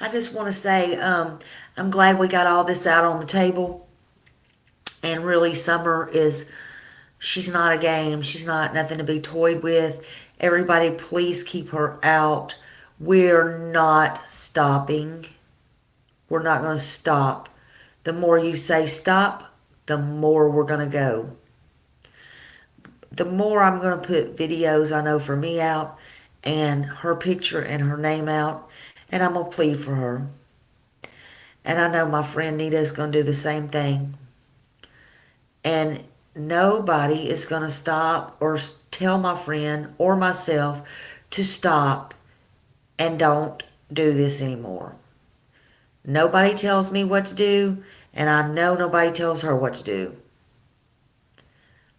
I just want to say I'm glad we got all this out on the table. And really, Summer she's not a game. She's not nothing to be toyed with. Everybody, please keep her out. We're not stopping. We're not going to stop. The more you say stop, the more we're going to go. The more I'm going to put videos I know for me out and her picture and her name out, and I'm going to plead for her. And I know my friend Nita is going to do the same thing. And nobody is going to stop or tell my friend or myself to stop and don't do this anymore. Nobody tells me what to do, and I know nobody tells her what to do.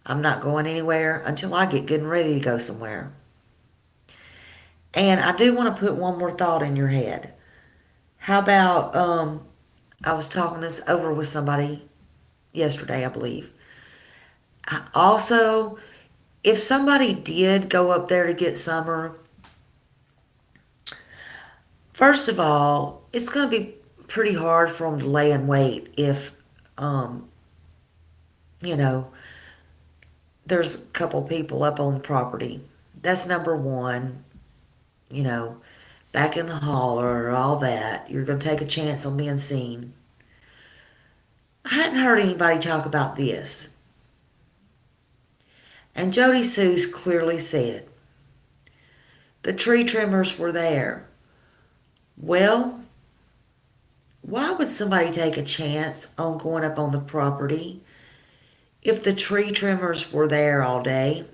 I'm not going anywhere until I get good and ready to go somewhere. And I do want to put one more thought in your head. How about, I was talking this over with somebody yesterday, I believe. Also, if somebody did go up there to get Summer, first of all, it's going to be pretty hard for them to lay in wait if, um, you know, there's a couple people up on the property. That's number one. You know, back in the holler, all that. You're going to take a chance on being seen. I hadn't heard anybody talk about this. And Jody Sue's clearly said the tree trimmers were there. Well, why would somebody take a chance on going up on the property if the tree trimmers were there all day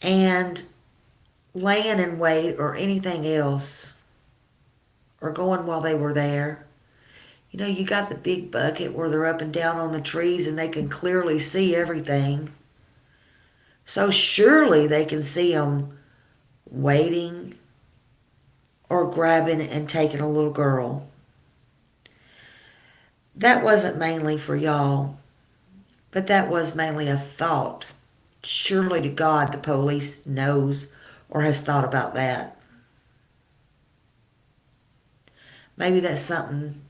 and laying in wait or anything else or going while they were there? You know, you got the big bucket where they're up and down on the trees and they can clearly see everything. So surely they can see them waiting or grabbing and taking a little girl. That wasn't mainly for y'all, but that was mainly a thought. Surely to God the police knows or has thought about that. Maybe that's something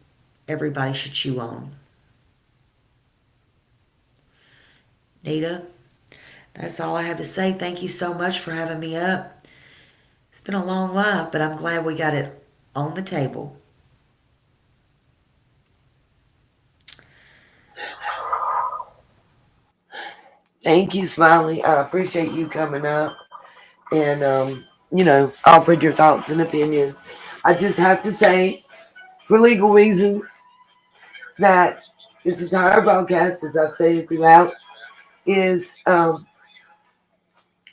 everybody should chew on. Nita, that's all I have to say. Thank you so much for having me up. It's been a long life, but I'm glad we got it on the table. Thank you, Smiley. I appreciate you coming up and, offered your thoughts and opinions. I just have to say, for legal reasons, that this entire broadcast, as I've stated throughout, is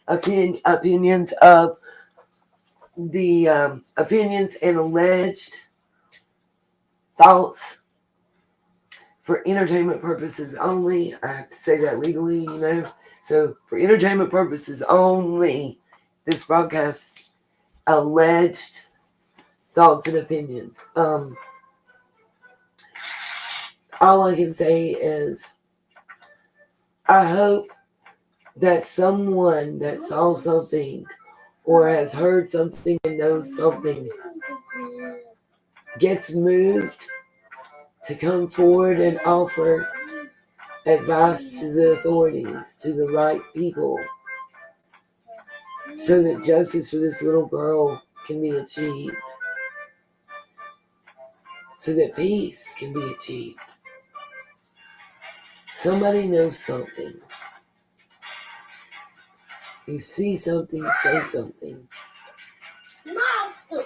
opinions of the opinions and alleged thoughts for entertainment purposes only. I have to say that legally, So for entertainment purposes only, this broadcast alleged thoughts and opinions. All I can say is I hope that someone that saw something or has heard something and knows something gets moved to come forward and offer advice to the authorities, to the right people, so that justice for this little girl can be achieved, so that peace can be achieved. Somebody knows something. You see something, say something. Master,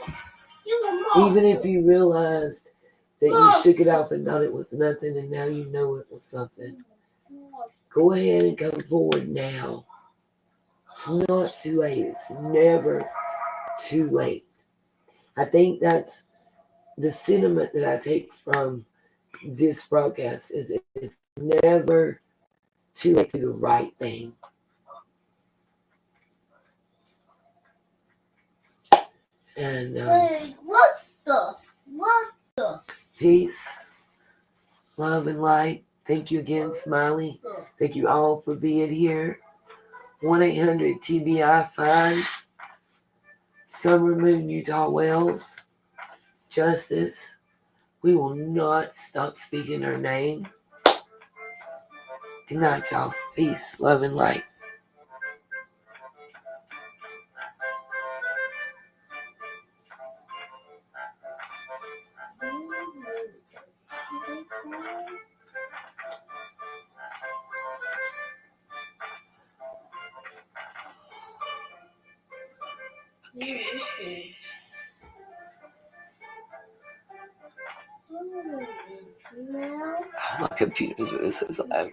Even if you realized that you shook it off and thought it was nothing and now you know it was something, go ahead and come forward now. It's not too late. It's never too late. I think that's the sentiment that I take from this broadcast is it's never too late to do the right thing. And wait, what the? peace, love, and light. Thank you again, Smiley. Thank you all for being here. 1-800-TBI find Summer Moon, Utah Wells. Justice. We will not stop speaking her name. Good night, y'all. Peace, love, and light. Now, Oh, my computer's really so slow.